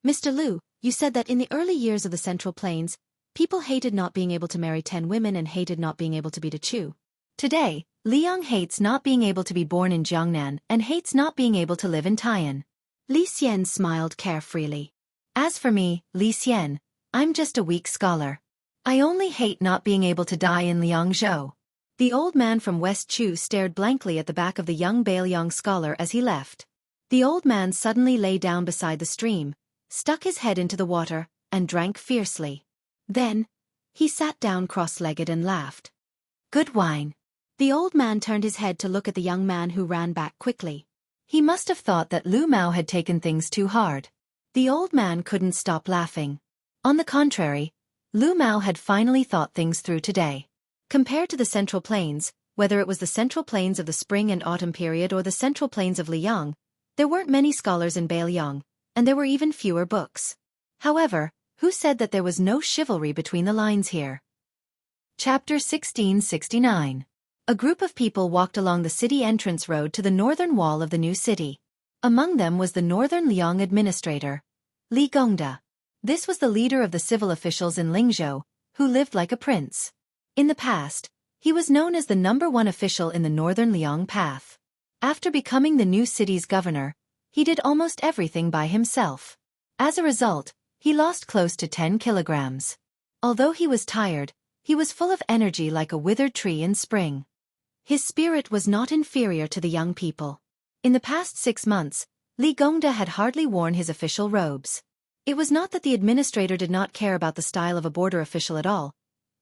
Mr. Liu, you said that in the early years of the Central Plains, people hated not being able to marry 10 women and hated not being able to beat a Chu. Today, Liang hates not being able to be born in Jiangnan and hates not being able to live in Taiyan. Li Xian smiled carefreely. As for me, Li Xian, I'm just a weak scholar. I only hate not being able to die in Liangzhou. The old man from West Chu stared blankly at the back of the young Beiliang scholar as he left. The old man suddenly lay down beside the stream, stuck his head into the water, and drank fiercely. Then, he sat down cross-legged and laughed. Good wine. The old man turned his head to look at the young man who ran back quickly. He must have thought that Lu Mao had taken things too hard. The old man couldn't stop laughing. On the contrary, Lu Mao had finally thought things through today. Compared to the Central Plains, whether it was the Central Plains of the spring and autumn period or the Central Plains of Liang, there weren't many scholars in Beiliang, and there were even fewer books. However, who said that there was no chivalry between the lines here? Chapter 1669. A group of people walked along the city entrance road to the northern wall of the new city. Among them was the northern Liang administrator, Li Gongda. This was the leader of the civil officials in Lingzhou, who lived like a prince. In the past, he was known as the #1 official in the northern Liang path. After becoming the new city's governor, he did almost everything by himself. As a result, he lost close to 10 kilograms. Although he was tired, he was full of energy like a withered tree in spring. His spirit was not inferior to the young people. In the past 6 months, Li Gongda had hardly worn his official robes. It was not that the administrator did not care about the style of a border official at all,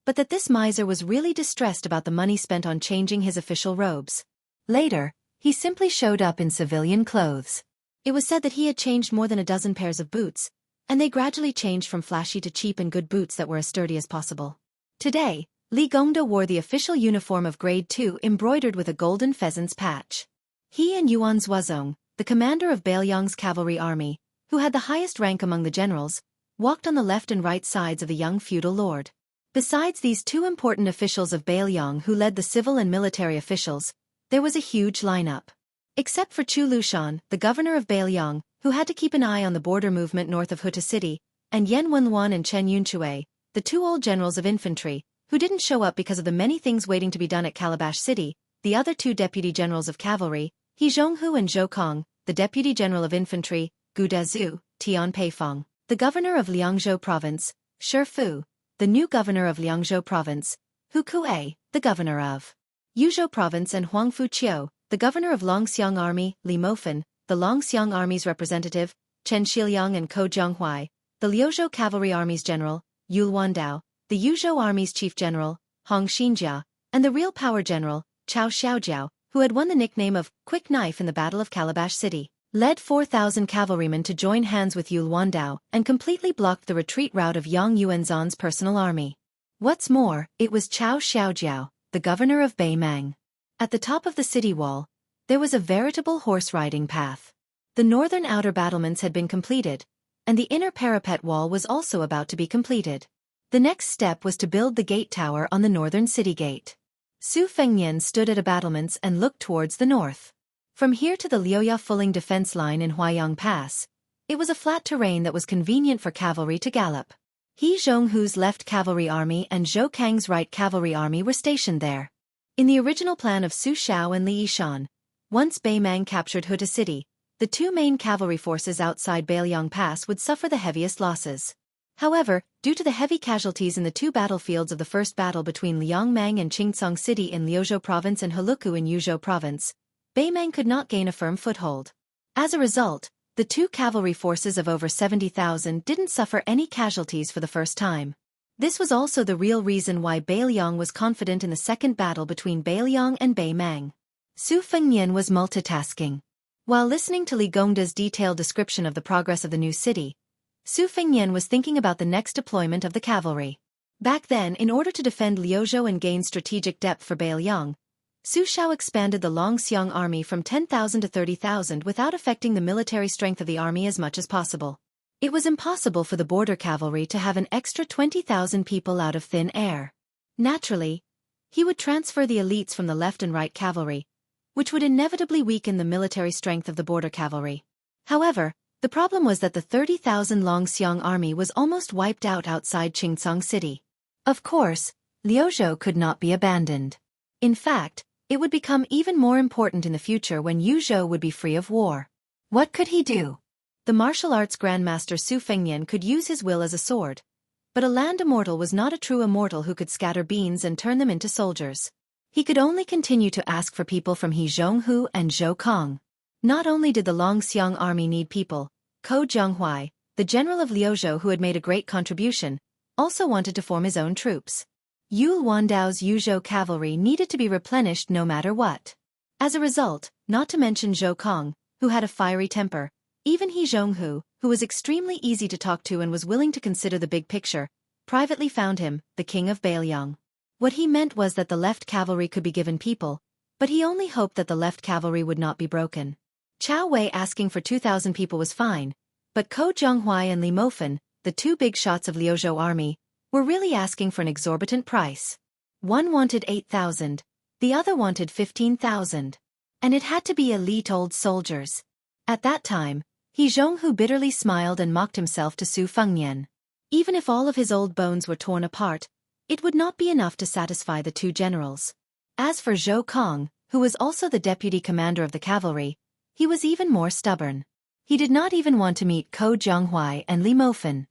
but that this miser was really distressed about the money spent on changing his official robes. Later, he simply showed up in civilian clothes. It was said that he had changed more than a dozen pairs of boots, and they gradually changed from flashy to cheap and good boots that were as sturdy as possible. Today, Li Gongda wore the official uniform of Grade 2 embroidered with a golden pheasant's patch. He and Yuan Zuozong, the commander of Beiliang's cavalry army, who had the highest rank among the generals, walked on the left and right sides of the young feudal lord. Besides these 2 important officials of Beiliang who led the civil and military officials, there was a huge lineup. Except for Chu Lushan, the governor of Beiliang, who had to keep an eye on the border movement north of Huta City, and Yan Wenluan and Chen Yunchue, the 2 old generals of infantry, who didn't show up because of the many things waiting to be done at Calabash City, the other 2 deputy generals of cavalry, He Zhonghu and Zhou Kong, the deputy general of infantry, Gu Dazhu, Tian Peifeng, the governor of Liangzhou province, Shi Fu, the new governor of Liangzhou province, Hu Kuei, the governor of Yuzhou province, and Huangfu Qiu, the governor of Longxiang army, Li Mofen, the Longxiang army's representative, Chen Shiliang and Ko Jianghuai, the Liuzhou cavalry army's general, Yul Wandao, the Yuzhou army's chief general, Hong Xinjia, and the real power general, Chao Xiaojiao, who had won the nickname of Quick Knife in the Battle of Calabash City. led 4,000 cavalrymen to join hands with Yul Wandao and completely blocked the retreat route of Yang Yuanzhan's personal army. What's more, it was Cao Xiaojiao, the governor of Beimang. At the top of the city wall, there was a veritable horse-riding path. The northern outer battlements had been completed, and the inner parapet wall was also about to be completed. The next step was to build the gate tower on the northern city gate. Su Fengnian stood at a battlements and looked towards the north. From here to the Liuya Fuling defense line in Huayang Pass, it was a flat terrain that was convenient for cavalry to gallop. He Zhonghu's left cavalry army and Zhou Kang's right cavalry army were stationed there. In the original plan of Su Xiao and Li Yishan, once Beimang captured Huta City, the two main cavalry forces outside Bailiang Pass would suffer the heaviest losses. However, due to the heavy casualties in the two battlefields of the first battle between Liangmang and Qingcang City in Liuzhou Province and Heluku in Yuzhou Province, Beimang could not gain a firm foothold. As a result, the two cavalry forces of over 70,000 didn't suffer any casualties for the first time. This was also the real reason why Bailiang was confident in the second battle between Bailiang and Beimang. Su Fengnian was multitasking. While listening to Li Gongda's detailed description of the progress of the new city, Su Fengnian was thinking about the next deployment of the cavalry. Back then, in order to defend Liuzhou and gain strategic depth for Bailiang, Su Xiao expanded the Longxiang army from 10,000 to 30,000 without affecting the military strength of the army as much as possible. It was impossible for the border cavalry to have an extra 20,000 people out of thin air. Naturally, he would transfer the elites from the left and right cavalry, which would inevitably weaken the military strength of the border cavalry. However, the problem was that the 30,000 Longxiang army was almost wiped out outside Qingcang City. Of course, Liuzhou could not be abandoned. In fact, it would become even more important in the future when Yuzhou would be free of war. What could he do? The martial arts grandmaster Su Fengnian could use his will as a sword, but a land immortal was not a true immortal who could scatter beans and turn them into soldiers. He could only continue to ask for people from He Zhonghu and Zhou Kang. Not only did the Longxiang army need people, Ko Jianghuai, the general of Liuzhou who had made a great contribution, also wanted to form his own troops. Yul Wandao's Yuzhou cavalry needed to be replenished no matter what. As a result, not to mention Zhou Kang, who had a fiery temper, even He Zhonghu, who was extremely easy to talk to and was willing to consider the big picture, privately found him the king of Bailiang. What he meant was that the left cavalry could be given people, but he only hoped that the left cavalry would not be broken. Chao Wei asking for 2,000 people was fine, but Ko Jianghuai and Li Mofen, the two big shots of Liuzhou army, were really asking for an exorbitant price. One wanted 8,000, the other wanted 15,000. And it had to be elite old soldiers. At that time, He Zhonghu bitterly smiled and mocked himself to Su Fengnian. Even if all of his old bones were torn apart, it would not be enough to satisfy the two generals. As for Zhou Kang, who was also the deputy commander of the cavalry, he was even more stubborn. He did not even want to meet Ko Jianghuai and Li Mofen.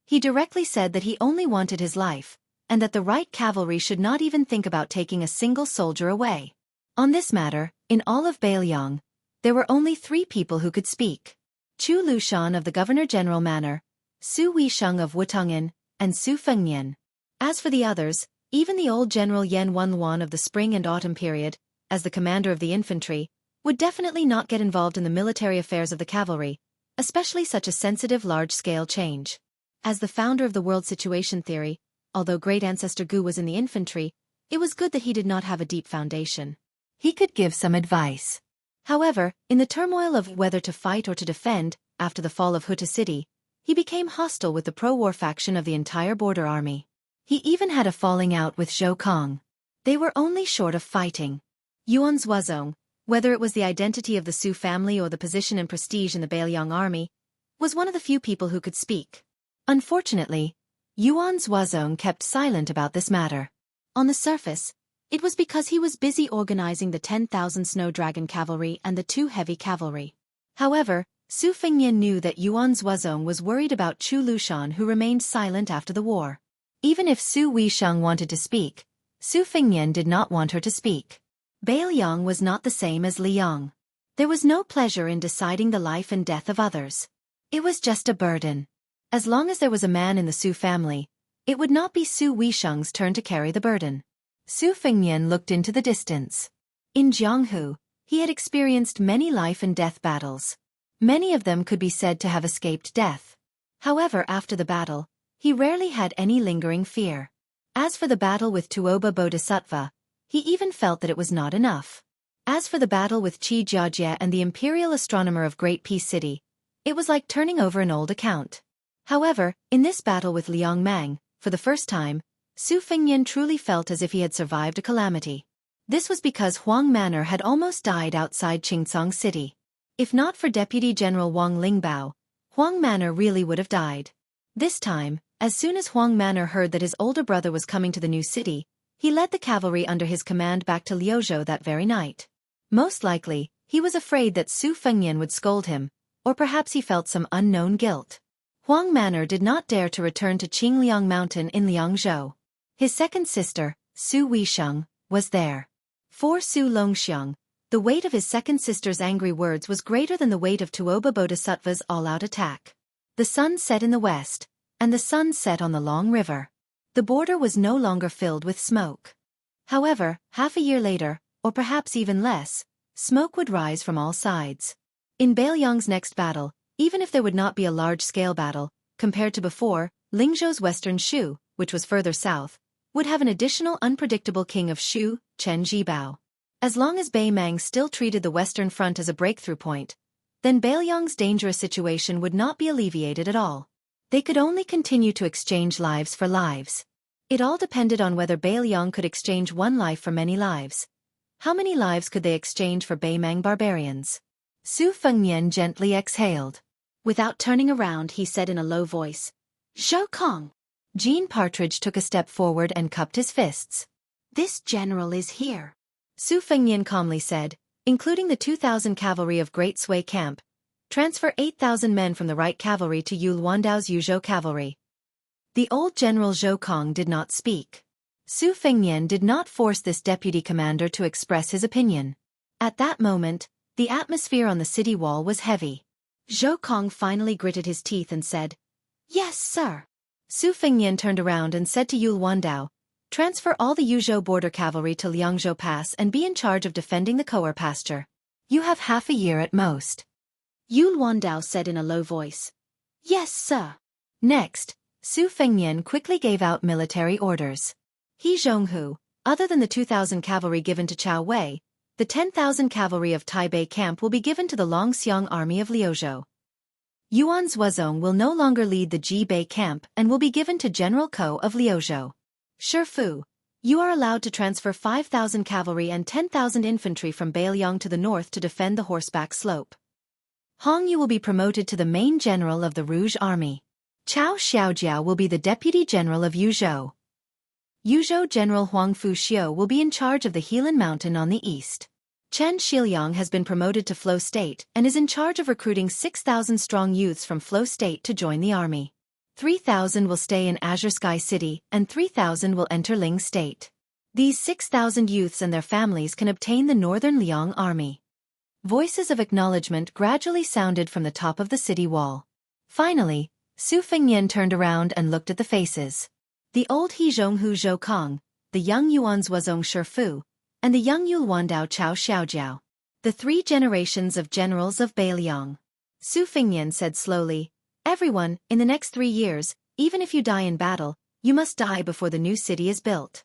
He directly said that he only wanted his life, and that the right cavalry should not even think about taking a single soldier away. On this matter, in all of Bailiang, there were only 3 people who could speak. Chu Lushan of the Governor-General Manor, Su Weisheng of Wutong'an, and Su Fengnian. As for the others, even the old General Yan Wenluan of the spring and autumn period, as the commander of the infantry, would definitely not get involved in the military affairs of the cavalry, especially such a sensitive large-scale change. As the founder of the world situation theory, although great ancestor Gu was in the infantry, it was good that he did not have a deep foundation. He could give some advice. However, in the turmoil of whether to fight or to defend, after the fall of Huta City, he became hostile with the pro-war faction of the entire border army. He even had a falling out with Zhou Kang. They were only short of fighting. Yuan Zuozong, whether it was the identity of the Su family or the position and prestige in the Bailiang army, was one of the few people who could speak. Unfortunately, Yuan Zuozong kept silent about this matter. On the surface, it was because he was busy organizing the 10,000 Snow Dragon cavalry and the 2 heavy cavalry. However, Su Fengnian knew that Yuan Zuozong was worried about Chu Lushan, who remained silent after the war. Even if Su Weisheng wanted to speak, Su Fengnian did not want her to speak. Bailiang was not the same as Liang. There was no pleasure in deciding the life and death of others. It was just a burden. As long as there was a man in the Su family, it would not be Su Weisheng's turn to carry the burden. Su Fengnian looked into the distance. In Jianghu, he had experienced many life and death battles. Many of them could be said to have escaped death. However, after the battle, he rarely had any lingering fear. As for the battle with Tuoba Bodhisattva, he even felt that it was not enough. As for the battle with Xianxia and the imperial astronomer of Great Peace City, it was like turning over an old account. However, in this battle with Liang Mang, for the first time, Su Fengnian truly felt as if he had survived a calamity. This was because Huang Manor had almost died outside Qingcang City. If not for Deputy General Wang Lingbao, Huang Manor really would have died. This time, as soon as Huang Manor heard that his older brother was coming to the new city, he led the cavalry under his command back to Liuzhou that very night. Most likely, he was afraid that Su Fengnian would scold him, or perhaps he felt some unknown guilt. Huang Manor did not dare to return to Qingliang Mountain in Liangzhou. His second sister, Su Weisheng, was there. For Su Longxiang, the weight of his second sister's angry words was greater than the weight of Tuoba Bodhisattva's all-out attack. The sun set in the west, and the sun set on the long river. The border was no longer filled with smoke. However, half a year later, or perhaps even less, smoke would rise from all sides. In Beiliang's next battle, even if there would not be a large-scale battle, compared to before, Lingzhou's western Shu, which was further south, would have an additional unpredictable king of Shu, Chen Zhibao. As long as Bei Mang still treated the western front as a breakthrough point, then Beiliang's dangerous situation would not be alleviated at all. They could only continue to exchange lives for lives. It all depended on whether Beiliang could exchange one life for many lives. How many lives could they exchange for Bei Mang barbarians? Su Fengnian gently exhaled. Without turning around, he said in a low voice, "Zhou Kong." Jean Partridge took a step forward and cupped his fists. "This general is here," Su Fengnian calmly said, "including the 2,000 cavalry of Great Sui Camp. Transfer 8,000 men from the right cavalry to Yu Luandau's Yuzhou cavalry." The old General Zhou Kong did not speak. Su Fengnian did not force this deputy commander to express his opinion. At that moment, the atmosphere on the city wall was heavy. Zhou Kong finally gritted his teeth and said, "Yes, sir." Su Fengnian turned around and said to Yu Luandao, "Transfer all the Yuzhou border cavalry to Liangzhou Pass and be in charge of defending the Koer pasture. You have half a year at most." Yu Luandao said in a low voice, "Yes, sir." Next, Su Fengnian quickly gave out military orders. Jianghu, other than the 2,000 cavalry given to Chao Wei, the 10,000 cavalry of Taipei camp will be given to the Longxiang army of Liuzhou. Yuan Zuozong will no longer lead the Jibei camp and will be given to General Ko of Liuzhou. Shifu, you are allowed to transfer 5,000 cavalry and 10,000 infantry from Beiliang to the north to defend the horseback slope. Hong Yu will be promoted to the main general of the Rouge Army. Chao Xiaojiao will be the deputy general of Yuzhou. Yuzhou General Huang Fuxiu will be in charge of the Helan Mountain on the east. Chen Shiliang has been promoted to Flo State and is in charge of recruiting 6,000 strong youths from Flo State to join the army. 3,000 will stay in Azure Sky City and 3,000 will enter Ling State. These 6,000 youths and their families can obtain the Northern Liang Army. Voices of acknowledgement gradually sounded from the top of the city wall. Finally, Su Fengnian turned around and looked at the faces. The old Zhonghu Zhou Kong, the young Yuan Zuozong Shifu, and the young Yu Luandao Chao Xiaojiao. The 3 generations of generals of Beiliang. Su Fengnian said slowly, "Everyone, in the next 3 years, even if you die in battle, you must die before the new city is built."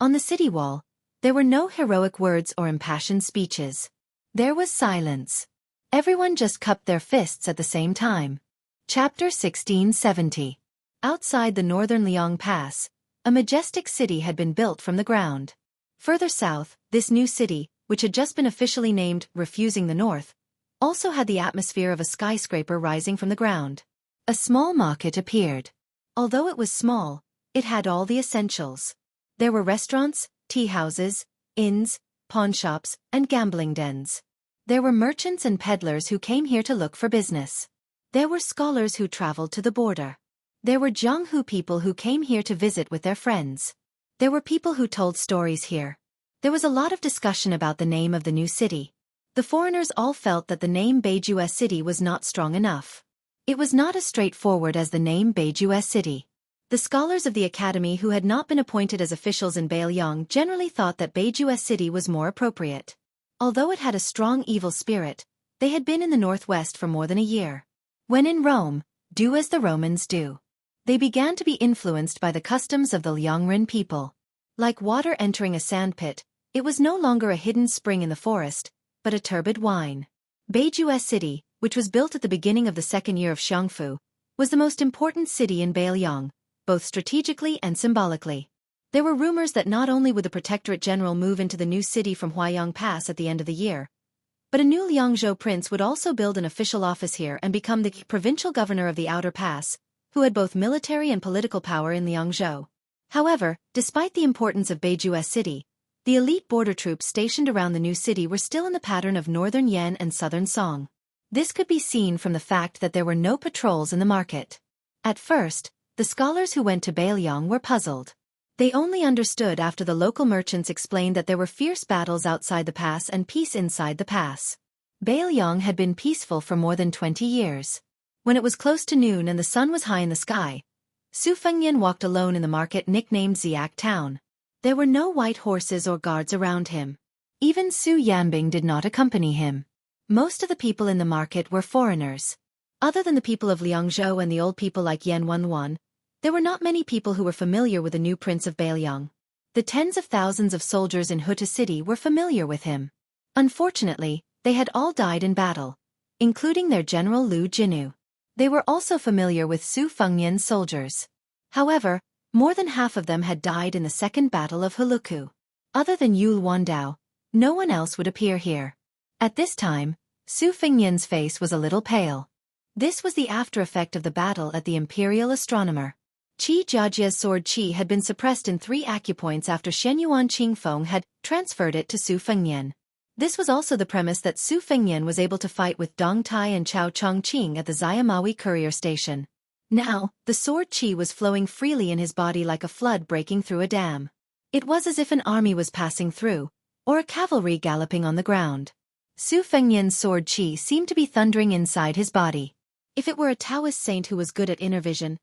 On the city wall, there were no heroic words or impassioned speeches. There was silence. Everyone just cupped their fists at the same time. Chapter 1670. Outside the northern Liang Pass, a majestic city had been built from the ground. Further south, this new city, which had just been officially named Refusing the North, also had the atmosphere of a skyscraper rising from the ground. A small market appeared. Although it was small, it had all the essentials. There were restaurants, tea houses, inns, pawnshops, and gambling dens. There were merchants and peddlers who came here to look for business. There were scholars who traveled to the border. There were Jianghu people who came here to visit with their friends. There were people who told stories here. There was a lot of discussion about the name of the new city. The foreigners all felt that the name Beijue City was not strong enough. It was not as straightforward as the name Beijue City. The scholars of the academy who had not been appointed as officials in Beiliang generally thought that Beijue City was more appropriate. Although it had a strong evil spirit, They had been in the northwest for more than a year. When in Rome, do as the Romans do. They began to be influenced by the customs of the Liangren people. Like water entering a sandpit, it was no longer a hidden spring in the forest, but a turbid wine. Beiju City, which was built at the beginning of the second year of Xianghu, was the most important city in Beiliang, both strategically and symbolically. There were rumors that not only would the Protectorate General move into the new city from Huaiyang Pass at the end of the year, but a new Liangzhou prince would also build an official office here and become the provincial governor of the Outer Pass, who had both military and political power in Liangzhou. However, despite the importance of Beiju City, the elite border troops stationed around the new city were still in the pattern of northern Yan and southern Song. This could be seen from the fact that there were no patrols in the market. At first, the scholars who went to Beiliang were puzzled. They only understood after the local merchants explained that there were fierce battles outside the pass and peace inside the pass. Beiliang had been peaceful for more than 20 years. When it was close to noon and the sun was high in the sky, Su Fengnian walked alone in the market nicknamed Ziak Town. There were no white horses or guards around him. Even Su Yanbing did not accompany him. Most of the people in the market were foreigners. Other than the people of Liangzhou and the old people like Yan Wenwan, there were not many people who were familiar with the new prince of Beiliang. The tens of thousands of soldiers in Huta City were familiar with him. Unfortunately, they had all died in battle, including their general Lu Jinu. They were also familiar with Su Fengnian's soldiers. However, more than half of them had died in the Second Battle of Huluku. Other than Yul Wandao, no one else would appear here. At this time, Su Fengnian's face was a little pale. This was the after-effect of the battle at the Imperial Astronomer. Qi Jiajia's sword Qi had been suppressed in 3 acupoints after Shenyuan Qingfeng had transferred it to Su Fengnian. This was also the premise that Su Fengnian was able to fight with Dong Tai and Chao Chongqing at the Xiamawi courier station. Now, the sword Qi was flowing freely in his body like a flood breaking through a dam. It was as if an army was passing through, or a cavalry galloping on the ground. Su Fengnian's sword Qi seemed to be thundering inside his body. If it were a Taoist saint who was good at inner vision,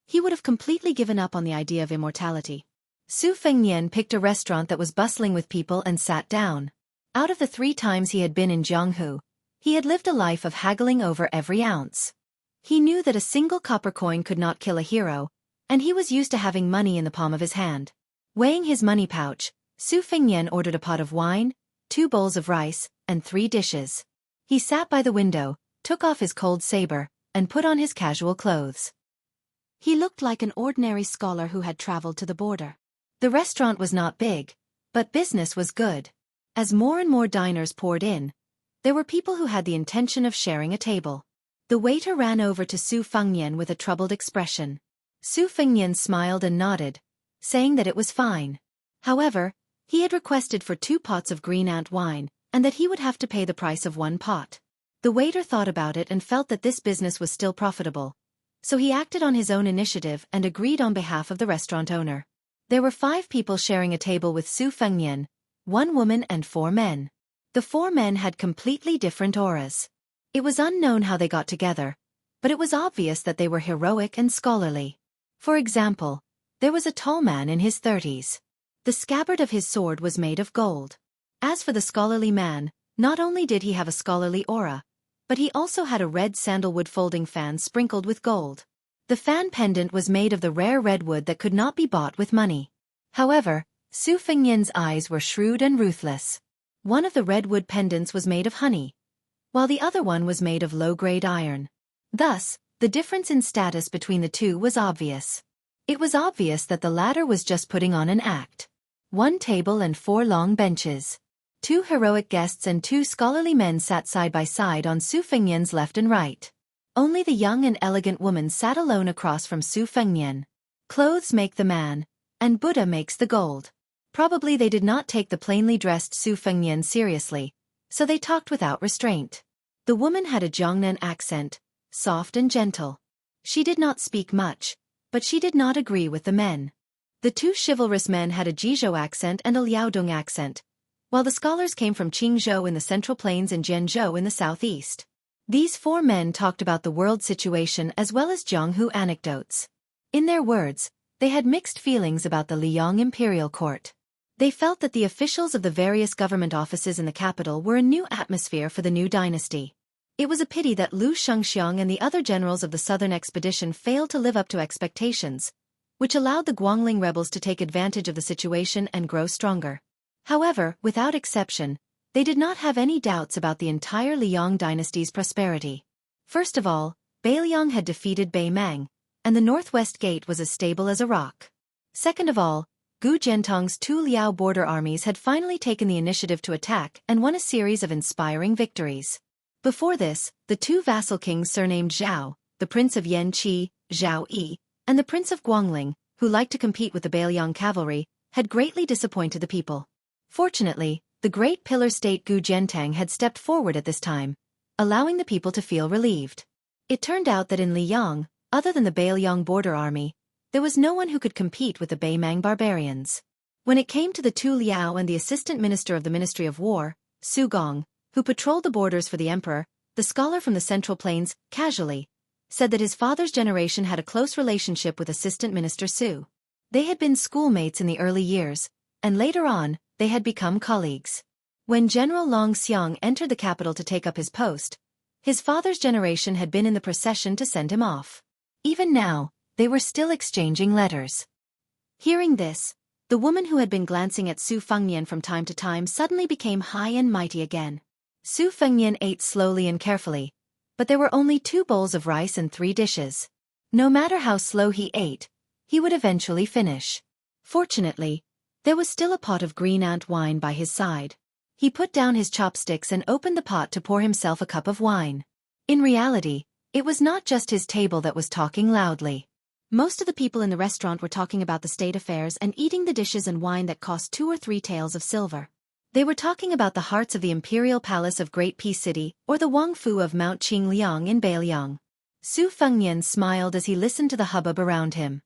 he would have completely given up on the idea of immortality. Su Fengnian picked a restaurant that was bustling with people and sat down. Out of the 3 times he had been in Jianghu, he had lived a life of haggling over every ounce. He knew that a single copper coin could not kill a hero, and he was used to having money in the palm of his hand. Weighing his money pouch, Su Fengnian ordered a pot of wine, 2 bowls of rice, and 3 dishes. He sat by the window, took off his cold saber, and put on his casual clothes. He looked like an ordinary scholar who had traveled to the border. The restaurant was not big, but business was good. As more and more diners poured in, there were people who had the intention of sharing a table. The waiter ran over to Su Fengnian with a troubled expression. Su Fengnian smiled and nodded, saying that it was fine. However, he had requested for 2 pots of green ant wine, and that he would have to pay the price of 1 pot. The waiter thought about it and felt that this business was still profitable, so he acted on his own initiative and agreed on behalf of the restaurant owner. There were 5 people sharing a table with Su Fengnian, 1 woman and 4 men. The 4 men had completely different auras. It was unknown how they got together, but it was obvious that they were heroic and scholarly. For example, there was a tall man in his 30s. The scabbard of his sword was made of gold. As for the scholarly man, not only did he have a scholarly aura, but he also had a red sandalwood folding fan sprinkled with gold. The fan pendant was made of the rare redwood that could not be bought with money. However, Su Fengnian's eyes were shrewd and ruthless. One of the redwood pendants was made of honey, while the other one was made of low-grade iron. Thus, the difference in status between the 2 was obvious. It was obvious that the latter was just putting on an act. 1 table and 4 long benches. 2 heroic guests and 2 scholarly men sat side by side on Su Fengnian's left and right. Only the young and elegant woman sat alone across from Su Fengnian. Clothes make the man, and Buddha makes the gold. Probably they did not take the plainly dressed Su Fengnian seriously, so they talked without restraint. The woman had a Jiangnan accent, soft and gentle. She did not speak much, but she did not agree with the men. The 2 chivalrous men had a Jizhou accent and a Liaodong accent, while the scholars came from Qingzhou in the Central Plains and Zhenzhou in the southeast. These 4 men talked about the world situation as well as Jianghu anecdotes. In their words, they had mixed feelings about the Liang imperial court. They felt that the officials of the various government offices in the capital were a new atmosphere for the new dynasty. It was a pity that Lu Xianxia and the other generals of the southern expedition failed to live up to expectations, which allowed the Guangling rebels to take advantage of the situation and grow stronger. However, without exception, they did not have any doubts about the entire Liang dynasty's prosperity. First of all, Beiliang had defeated Bei Mang, and the northwest gate was as stable as a rock. Second of all, Gu Jiantong's two Liao border armies had finally taken the initiative to attack and won a series of inspiring victories. Before this, the two vassal kings surnamed Zhao, the prince of Yanqi, Zhao Yi, and the prince of Guangling, who liked to compete with the Beiliang cavalry, had greatly disappointed the people. Fortunately, the great pillar state Gu Jiantang had stepped forward at this time, allowing the people to feel relieved. It turned out that in Liang, other than the Beiliang border army, there was no one who could compete with the Beimang barbarians. When it came to the two Liao and the assistant minister of the Ministry of War, Su Gong, who patrolled the borders for the emperor, the scholar from the Central Plains, casually, said that his father's generation had a close relationship with assistant minister Su. They had been schoolmates in the early years, and later on, they had become colleagues. When General Long Xiang entered the capital to take up his post, his father's generation had been in the procession to send him off. Even now, they were still exchanging letters. Hearing this, the woman who had been glancing at Su Fengnian from time to time suddenly became high and mighty again. Su Fengnian ate slowly and carefully, but there were only 2 bowls of rice and 3 dishes. No matter how slow he ate, he would eventually finish. Fortunately, there was still a pot of green ant wine by his side. He put down his chopsticks and opened the pot to pour himself a cup of wine. In reality, it was not just his table that was talking loudly. Most of the people in the restaurant were talking about the state affairs and eating the dishes and wine that cost 2 or 3 taels of silver. They were talking about the hearts of the imperial palace of Great Peace City or the Wangfu of Mount Qingliang in Beiliang. Su Fengnian smiled as he listened to the hubbub around him.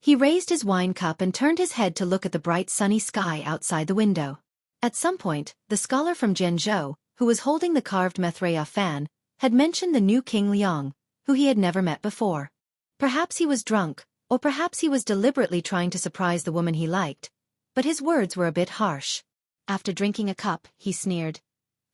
He raised his wine cup and turned his head to look at the bright sunny sky outside the window. At some point, the scholar from Jianghu, who was holding the carved Methreya fan, had mentioned the new King Liang, who he had never met before. Perhaps he was drunk, or perhaps he was deliberately trying to surprise the woman he liked, but his words were a bit harsh. After drinking a cup, he sneered.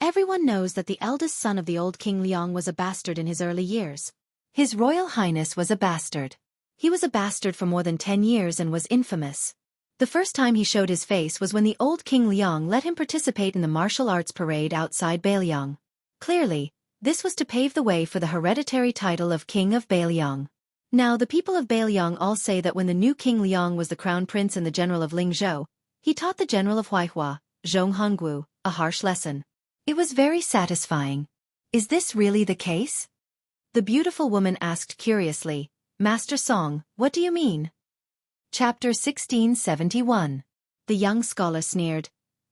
Everyone knows that the eldest son of the old King Liang was a bastard in his early years. His Royal Highness was a bastard. He was a bastard for more than 10 years and was infamous. The first time he showed his face was when the old King Liang let him participate in the martial arts parade outside Beiliang. Clearly, this was to pave the way for the hereditary title of King of Beiliang. Now the people of Beiliang all say that when the new King Liang was the crown prince and the general of Lingzhou, he taught the general of Huaihua, Zhong Honggu, a harsh lesson. It was very satisfying. Is this really the case? The beautiful woman asked curiously, Master Song, what do you mean? Chapter 1671. The young scholar sneered.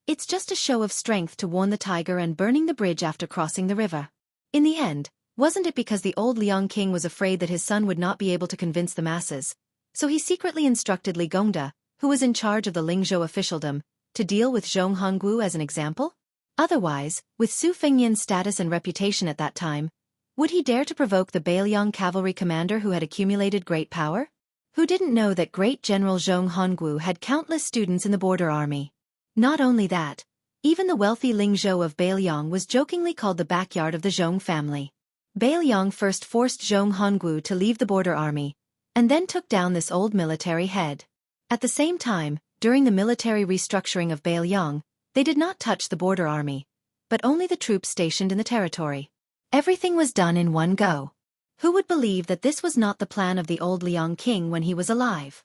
It's just a show of strength to warn the tiger and burning the bridge after crossing the river. In the end, wasn't it because the old Liang king was afraid that his son would not be able to convince the masses, so he secretly instructed Li Gongda, who was in charge of the Lingzhou officialdom, to deal with Zhong Honggu as an example? Otherwise, with Su Fengnian's status and reputation at that time, would he dare to provoke the Beiliang cavalry commander who had accumulated great power? Who didn't know that great General Zhong Honggu had countless students in the border army? Not only that, even the wealthy Lingzhou of Beiliang was jokingly called the backyard of the Zhong family. Beiliang first forced Zhong Honggu to leave the border army, and then took down this old military head. At the same time, during the military restructuring of Beiliang, they did not touch the border army, but only the troops stationed in the territory. Everything was done in one go. Who would believe that this was not the plan of the old Liang king when he was alive?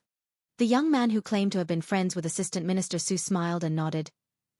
The young man who claimed to have been friends with Assistant Minister Su smiled and nodded.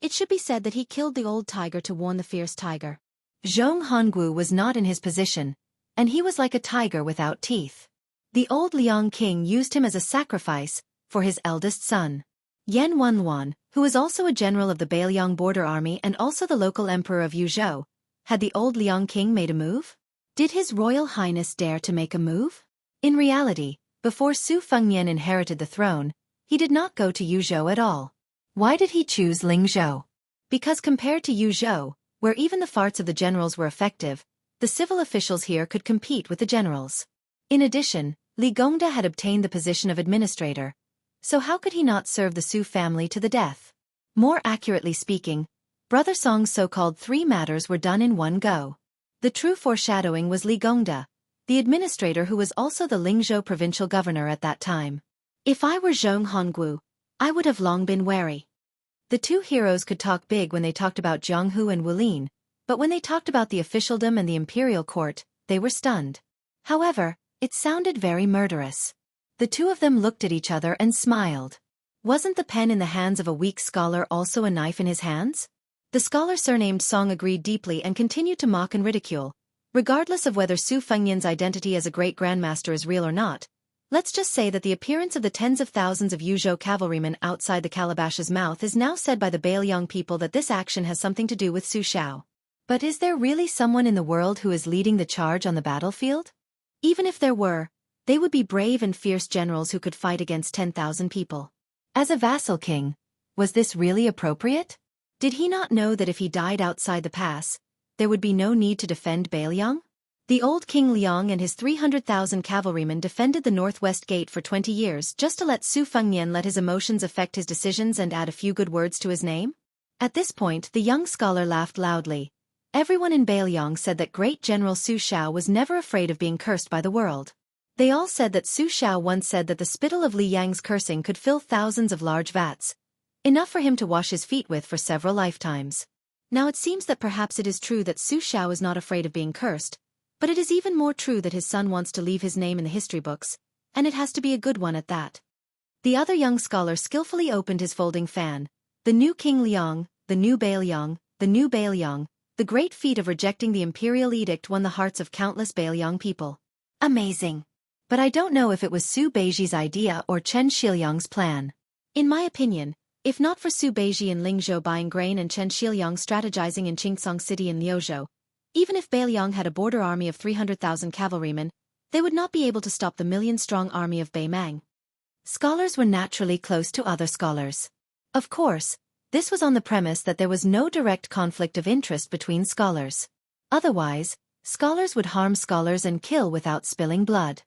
It should be said that he killed the old tiger to warn the fierce tiger. Zhong Honggu was not in his position, and he was like a tiger without teeth. The old Liang king used him as a sacrifice for his eldest son. Yan Wenluan, who was also a general of the Beiliang border army and also the local emperor of Yuzhou, had the old Liang king made a move? Did His Royal Highness dare to make a move? In reality, before Su Fengnian inherited the throne, he did not go to Yuzhou at all. Why did he choose Lingzhou? Because compared to Yuzhou, where even the farts of the generals were effective, the civil officials here could compete with the generals. In addition, Li Gongda had obtained the position of administrator, so how could he not serve the Su family to the death? More accurately speaking, Brother Song's so-called 3 matters were done in one go. The true foreshadowing was Li Gongda, the administrator who was also the Lingzhou provincial governor at that time. If I were Zhong Honggu, I would have long been wary. The two heroes could talk big when they talked about Jianghu and Wulin, but when they talked about the officialdom and the imperial court, they were stunned. However, it sounded very murderous. The two of them looked at each other and smiled. Wasn't the pen in the hands of a weak scholar also a knife in his hands? The scholar surnamed Song agreed deeply and continued to mock and ridicule. Regardless of whether Su Fengnian's identity as a great grandmaster is real or not, let's just say that the appearance of the tens of thousands of Yuzhou cavalrymen outside the calabash's mouth is now said by the Beiliang people that this action has something to do with Su Xiao. But is there really someone in the world who is leading the charge on the battlefield? Even if there were, they would be brave and fierce generals who could fight against 10,000 people. As a vassal king, was this really appropriate? Did he not know that if he died outside the pass, there would be no need to defend Beiliang? The old King Liang and his 300,000 cavalrymen defended the northwest gate for 20 years just to let Su Fengnian let his emotions affect his decisions and add a few good words to his name? At this point, the young scholar laughed loudly. Everyone in Beiliang said that great General Su Xiao was never afraid of being cursed by the world. They all said that Su Xiao once said that the spittle of Li Yang's cursing could fill thousands of large vats, enough for him to wash his feet with for several lifetimes. Now it seems that perhaps it is true that Su Xiao is not afraid of being cursed, but it is even more true that his son wants to leave his name in the history books, and it has to be a good one at that. The other young scholar skillfully opened his folding fan. The new King Liang, the new Beiliang, the new Beiliang, the great feat of rejecting the imperial edict won the hearts of countless Beiliang people. Amazing. But I don't know if it was Su Beiji's idea or Chen Shiliang's plan. In my opinion, if not for Su Beiji and Lingzhou buying grain and Chen Shiliang strategizing in Qingcang City in Liuzhou, even if Beiliang had a border army of 300,000 cavalrymen, they would not be able to stop the million-strong army of Beimang. Scholars were naturally close to other scholars. Of course, this was on the premise that there was no direct conflict of interest between scholars. Otherwise, scholars would harm scholars and kill without spilling blood.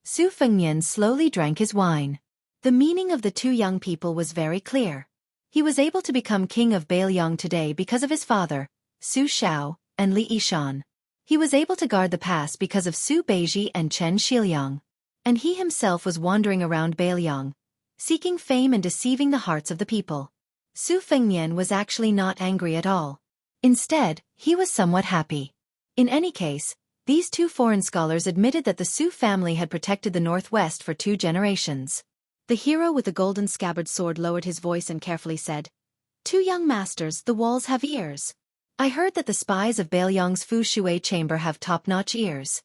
Su Fengnian slowly drank his wine. The meaning of the two young people was very clear. He was able to become king of Beiliang today because of his father, Su Xiao, and Li Yishan. He was able to guard the pass because of Su Beiji and Chen Shiliang. And he himself was wandering around Beiliang, seeking fame and deceiving the hearts of the people. Su Fengnian was actually not angry at all. Instead, he was somewhat happy. In any case, these two foreign scholars admitted that the Su family had protected the northwest for 2 generations. The hero with the golden scabbard sword lowered his voice and carefully said, "Two young masters, the walls have ears. I heard that the spies of Beiliang's Fu Shui chamber have top-notch ears."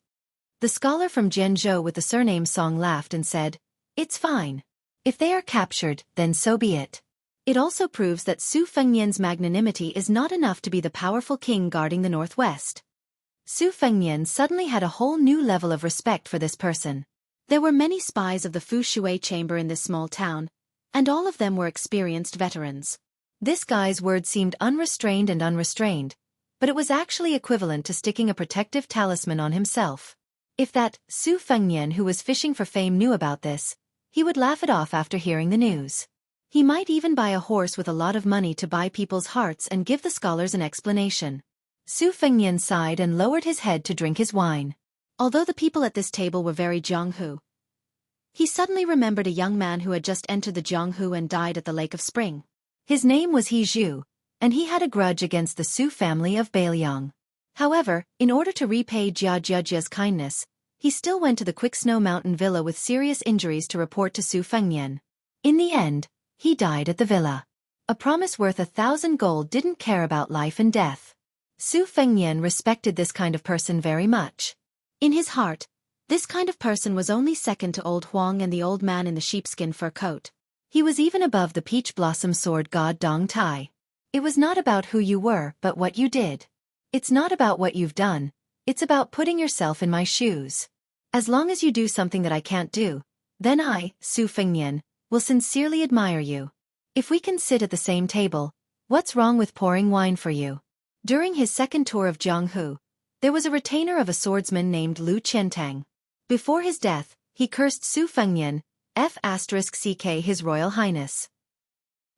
The scholar from Jianghu with the surname Song laughed and said, "It's fine. If they are captured, then so be it." It also proves that Su Fengnian's magnanimity is not enough to be the powerful king guarding the northwest. Su Fengnian suddenly had a whole new level of respect for this person. There were many spies of the Fu Shui chamber in this small town, and all of them were experienced veterans. This guy's word seemed unrestrained and unrestrained, but it was actually equivalent to sticking a protective talisman on himself. If that Su Fengnian who was fishing for fame knew about this, he would laugh it off after hearing the news. He might even buy a horse with a lot of money to buy people's hearts and give the scholars an explanation. Su Fengnian sighed and lowered his head to drink his wine. Although the people at this table were very Jianghu, he suddenly remembered a young man who had just entered the Jianghu and died at the Lake of Spring. His name was He Zhu, and he had a grudge against the Su family of Beiliang. However, in order to repay Jiajiajia's kindness, he still went to the Quick Snow Mountain villa with serious injuries to report to Su Fengnian. In the end, he died at the villa. A promise worth 1,000 gold didn't care about life and death. Su Fengnian respected this kind of person very much. In his heart, this kind of person was only second to old Huang and the old man in the sheepskin fur coat. He was even above the peach blossom sword god Dong Tai. It was not about who you were but what you did. It's not about what you've done, it's about putting yourself in my shoes. As long as you do something that I can't do, then I, Su Fengnian, will sincerely admire you. If we can sit at the same table, what's wrong with pouring wine for you? During his second tour of Jianghu, there was a retainer of a swordsman named Lu Qiantang. Before his death, he cursed Su Fengnian, F*ck His Royal Highness.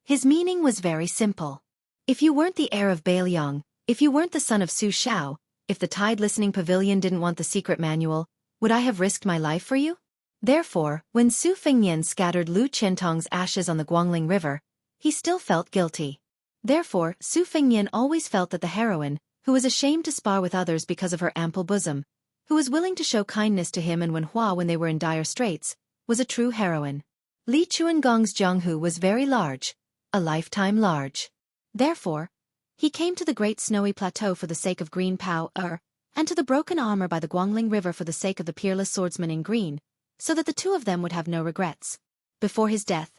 His meaning was very simple. If you weren't the heir of Beiliang, if you weren't the son of Su Shao, if the Tide Listening Pavilion didn't want the secret manual, would I have risked my life for you? Therefore, when Su Fengnian scattered Lu Qiantong's ashes on the Guangling River, he still felt guilty. Therefore, Su Fengnian always felt that the heroine, who was ashamed to spar with others because of her ample bosom, who was willing to show kindness to him and Wenhua when they were in dire straits, was a true heroine. Li Chuangong's Jianghu was very large, a lifetime large. Therefore, he came to the great snowy plateau for the sake of green power, and to the broken armor by the Guangling River for the sake of the peerless swordsman in green, so that the two of them would have no regrets. Before his death,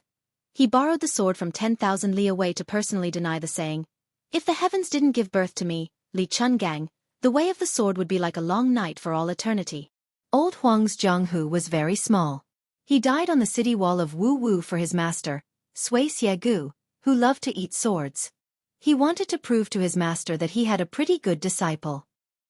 he borrowed the sword from 10,000 li away to personally deny the saying, "If the heavens didn't give birth to me, Li Chungang, the way of the sword would be like a long night for all eternity." Old Huang's Jianghu was very small. He died on the city wall of Wu Wu for his master, Sui Xiegu, who loved to eat swords. He wanted to prove to his master that he had a pretty good disciple.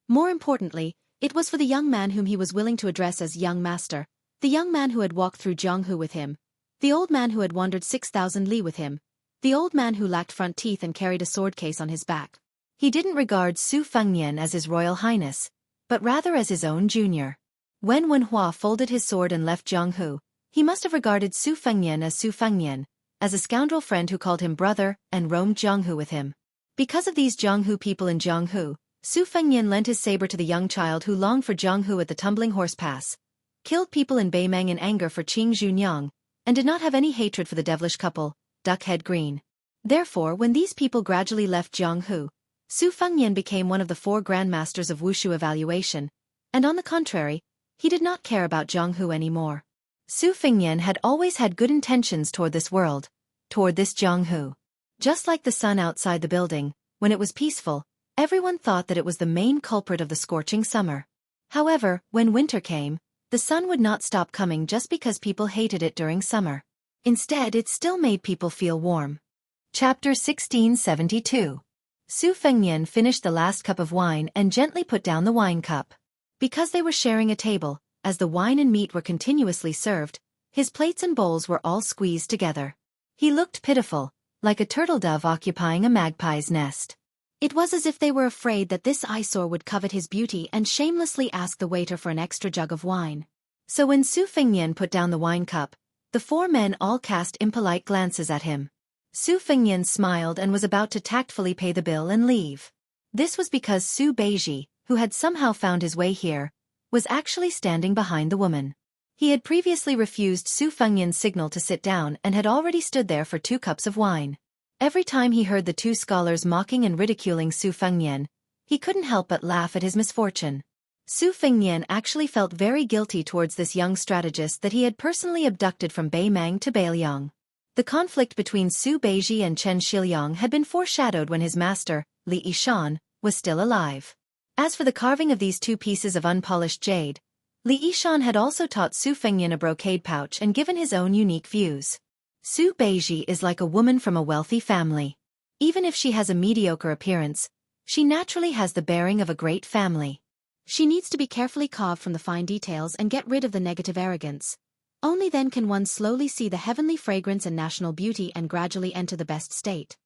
More importantly, it was for the young man whom he was willing to address as young master, the young man who had walked through Jianghu with him, the old man who had wandered 6,000 li with him, the old man who lacked front teeth and carried a sword case on his back. He didn't regard Su Fengnian as his royal highness, but rather as his own junior. When Wenhua folded his sword and left Jianghu, he must have regarded Su Fengnian as a scoundrel friend who called him brother and roamed Jianghu with him. Because of these Jianghu people in Jianghu, Su Fengnian lent his saber to the young child who longed for Jianghu at the Tumbling Horse Pass, killed people in Beimang in anger for Qing Junyang, and did not have any hatred for the devilish couple, Duckhead Green. Therefore, when these people gradually left Jianghu, Su Fengnian became one of the 4 grandmasters of Wushu evaluation, and on the contrary, he did not care about Jianghu anymore. Su Fengnian had always had good intentions toward this world, toward this Jianghu. Just like the sun outside the building, when it was peaceful, everyone thought that it was the main culprit of the scorching summer. However, when winter came, the sun would not stop coming just because people hated it during summer. Instead, it still made people feel warm. Chapter 1672. Su Fengnian finished the last cup of wine and gently put down the wine cup. Because they were sharing a table, as the wine and meat were continuously served, his plates and bowls were all squeezed together. He looked pitiful, like a turtle dove occupying a magpie's nest. It was as if they were afraid that this eyesore would covet his beauty and shamelessly ask the waiter for an extra jug of wine. So when Su Fengnian put down the wine cup, the 4 men all cast impolite glances at him. Su Fengnian smiled and was about to tactfully pay the bill and leave. This was because Su Beiji, who had somehow found his way here, was actually standing behind the woman. He had previously refused Su Fengnian's signal to sit down and had already stood there for 2 cups of wine. Every time he heard the 2 scholars mocking and ridiculing Su Fengnian, he couldn't help but laugh at his misfortune. Su Fengnian actually felt very guilty towards this young strategist that he had personally abducted from Beimang to Beiliang. The conflict between Su Beiji and Chen Shiliang had been foreshadowed when his master, Li Yishan, was still alive. As for the carving of these 2 pieces of unpolished jade, Li Yishan had also taught Su Fengnian a brocade pouch and given his own unique views. Su Beiji is like a woman from a wealthy family. Even if she has a mediocre appearance, she naturally has the bearing of a great family. She needs to be carefully carved from the fine details and get rid of the negative arrogance. Only then can one slowly see the heavenly fragrance and national beauty and gradually enter the best state.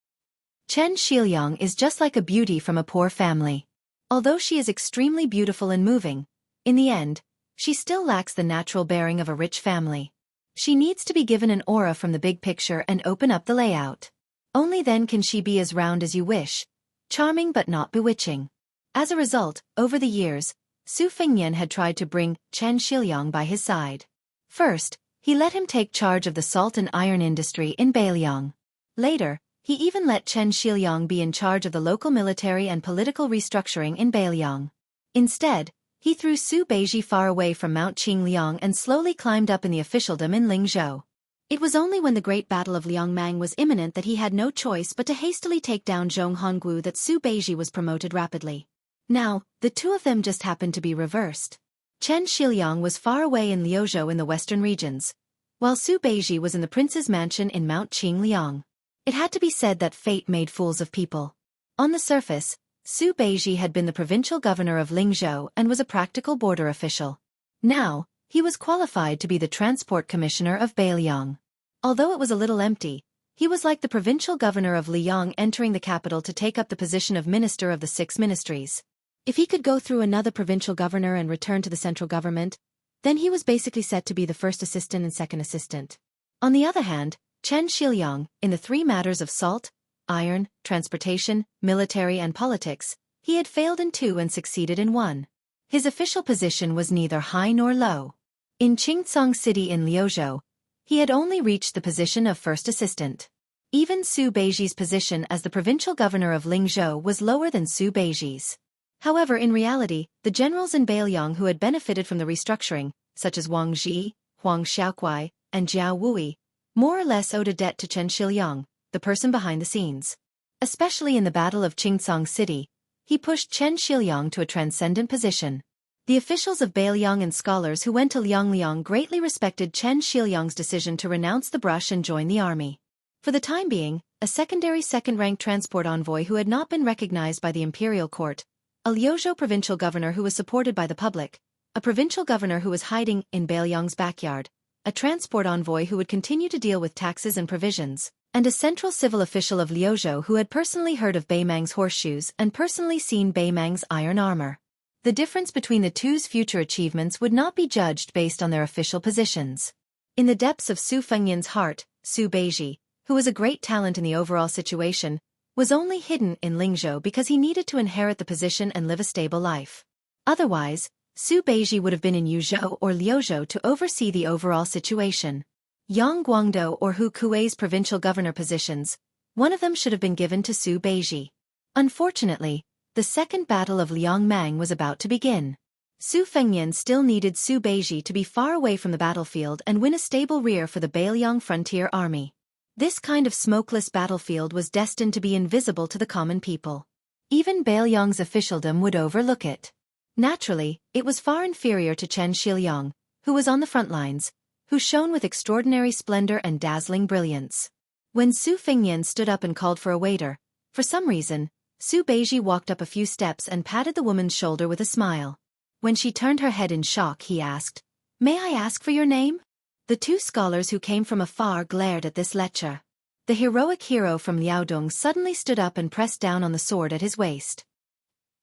Chen Shiliang is just like a beauty from a poor family. Although she is extremely beautiful and moving, in the end, she still lacks the natural bearing of a rich family. She needs to be given an aura from the big picture and open up the layout. Only then can she be as round as you wish, charming but not bewitching. As a result, over the years, Su Fengnian had tried to bring Chen Shiliang by his side. First, he let him take charge of the salt and iron industry in Beiliang. Later, he even let Chen Shiliang be in charge of the local military and political restructuring in Beiliang. Instead, he threw Su Beiji far away from Mount Qingliang and slowly climbed up in the officialdom in Lingzhou. It was only when the great battle of Liangmang was imminent that he had no choice but to hastily take down Zhong Honggu that Su Beiji was promoted rapidly. Now, the 2 of them just happened to be reversed. Chen Shiliang was far away in Liuzhou in the western regions, while Su Beiji was in the prince's mansion in Mount Qingliang. It had to be said that fate made fools of people. On the surface, Su Beiji had been the provincial governor of Lingzhou and was a practical border official. Now, he was qualified to be the transport commissioner of Beiliang. Although it was a little empty, He was like the provincial governor of Liang entering the capital to take up the position of minister of the 6 ministries. If he could go through another provincial governor and return to the central government, then he was basically set to be the first assistant and second assistant. On the other hand, Chen Shiliang, in the 3 matters of salt, iron, transportation, military and politics, he had failed in 2 and succeeded in 1. His official position was neither high nor low. In Qingcang City in Liuzhou, he had only reached the position of first assistant. Even Su Beiji's position as the provincial governor of Lingzhou was lower than Su Beiji's. However, in reality, the generals in Beiliang who had benefited from the restructuring, such as Wang Ji, Huang Xiaokuai, and Jiao Wui, more or less owed a debt to Chen Shiliang, the person behind the scenes. Especially in the Battle of Qingcang City, he pushed Chen Shiliang to a transcendent position. The officials of Beiliang and scholars who went to Liangliang greatly respected Chen Shiliang's decision to renounce the brush and join the army. For the time being, a secondary second-rank transport envoy who had not been recognized by the imperial court, a Liuzhou provincial governor who was supported by the public, a provincial governor who was hiding in Beiliang's backyard, a transport envoy who would continue to deal with taxes and provisions, and a central civil official of Liuzhou who had personally heard of Beimang's horseshoes and personally seen Beimang's iron armor. The difference between the two's future achievements would not be judged based on their official positions. In the depths of Su Fengyan's heart, Su Beiji, who was a great talent in the overall situation, was only hidden in Lingzhou because he needed to inherit the position and live a stable life. Otherwise, Su Beiji would have been in Yuzhou or Liuzhou to oversee the overall situation. Yang Guangdou or Hu Kuei's provincial governor positions, one of them should have been given to Su Beiji. Unfortunately, the second battle of Liangmang was about to begin. Su Fengyan still needed Su Beiji to be far away from the battlefield and win a stable rear for the Beiliang frontier army. This kind of smokeless battlefield was destined to be invisible to the common people. Even Beiliang's officialdom would overlook it. Naturally, it was far inferior to Chen Shiliang, who was on the front lines, who shone with extraordinary splendor and dazzling brilliance. When Su Fengyan stood up and called for a waiter, for some reason, Su Beiji walked up a few steps and patted the woman's shoulder with a smile. When she turned her head in shock, he asked, "May I ask for your name?" The 2 scholars who came from afar glared at this lecture. The heroic hero from Liaodong suddenly stood up and pressed down on the sword at his waist.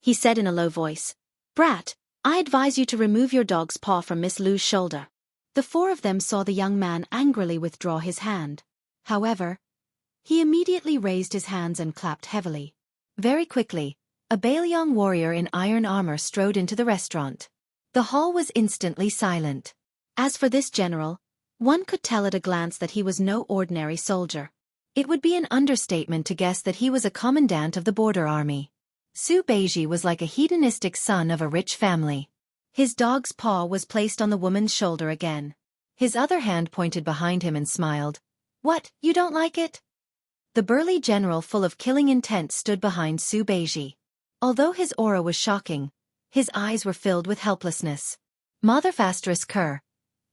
He said in a low voice, "Brat, I advise you to remove your dog's paw from Miss Lu's shoulder." The 4 of them saw the young man angrily withdraw his hand. However, he immediately raised his hands and clapped heavily. Very quickly, a Beiliang warrior in iron armor strode into the restaurant. The hall was instantly silent. As for this general, one could tell at a glance that he was no ordinary soldier. It would be an understatement to guess that he was a commandant of the border army. Su Beiji was like a hedonistic son of a rich family. His dog's paw was placed on the woman's shoulder again. His other hand pointed behind him and smiled. "What, you don't like it?" The burly general full of killing intent stood behind Su Beiji. Although his aura was shocking, his eyes were filled with helplessness. Mother Kerr.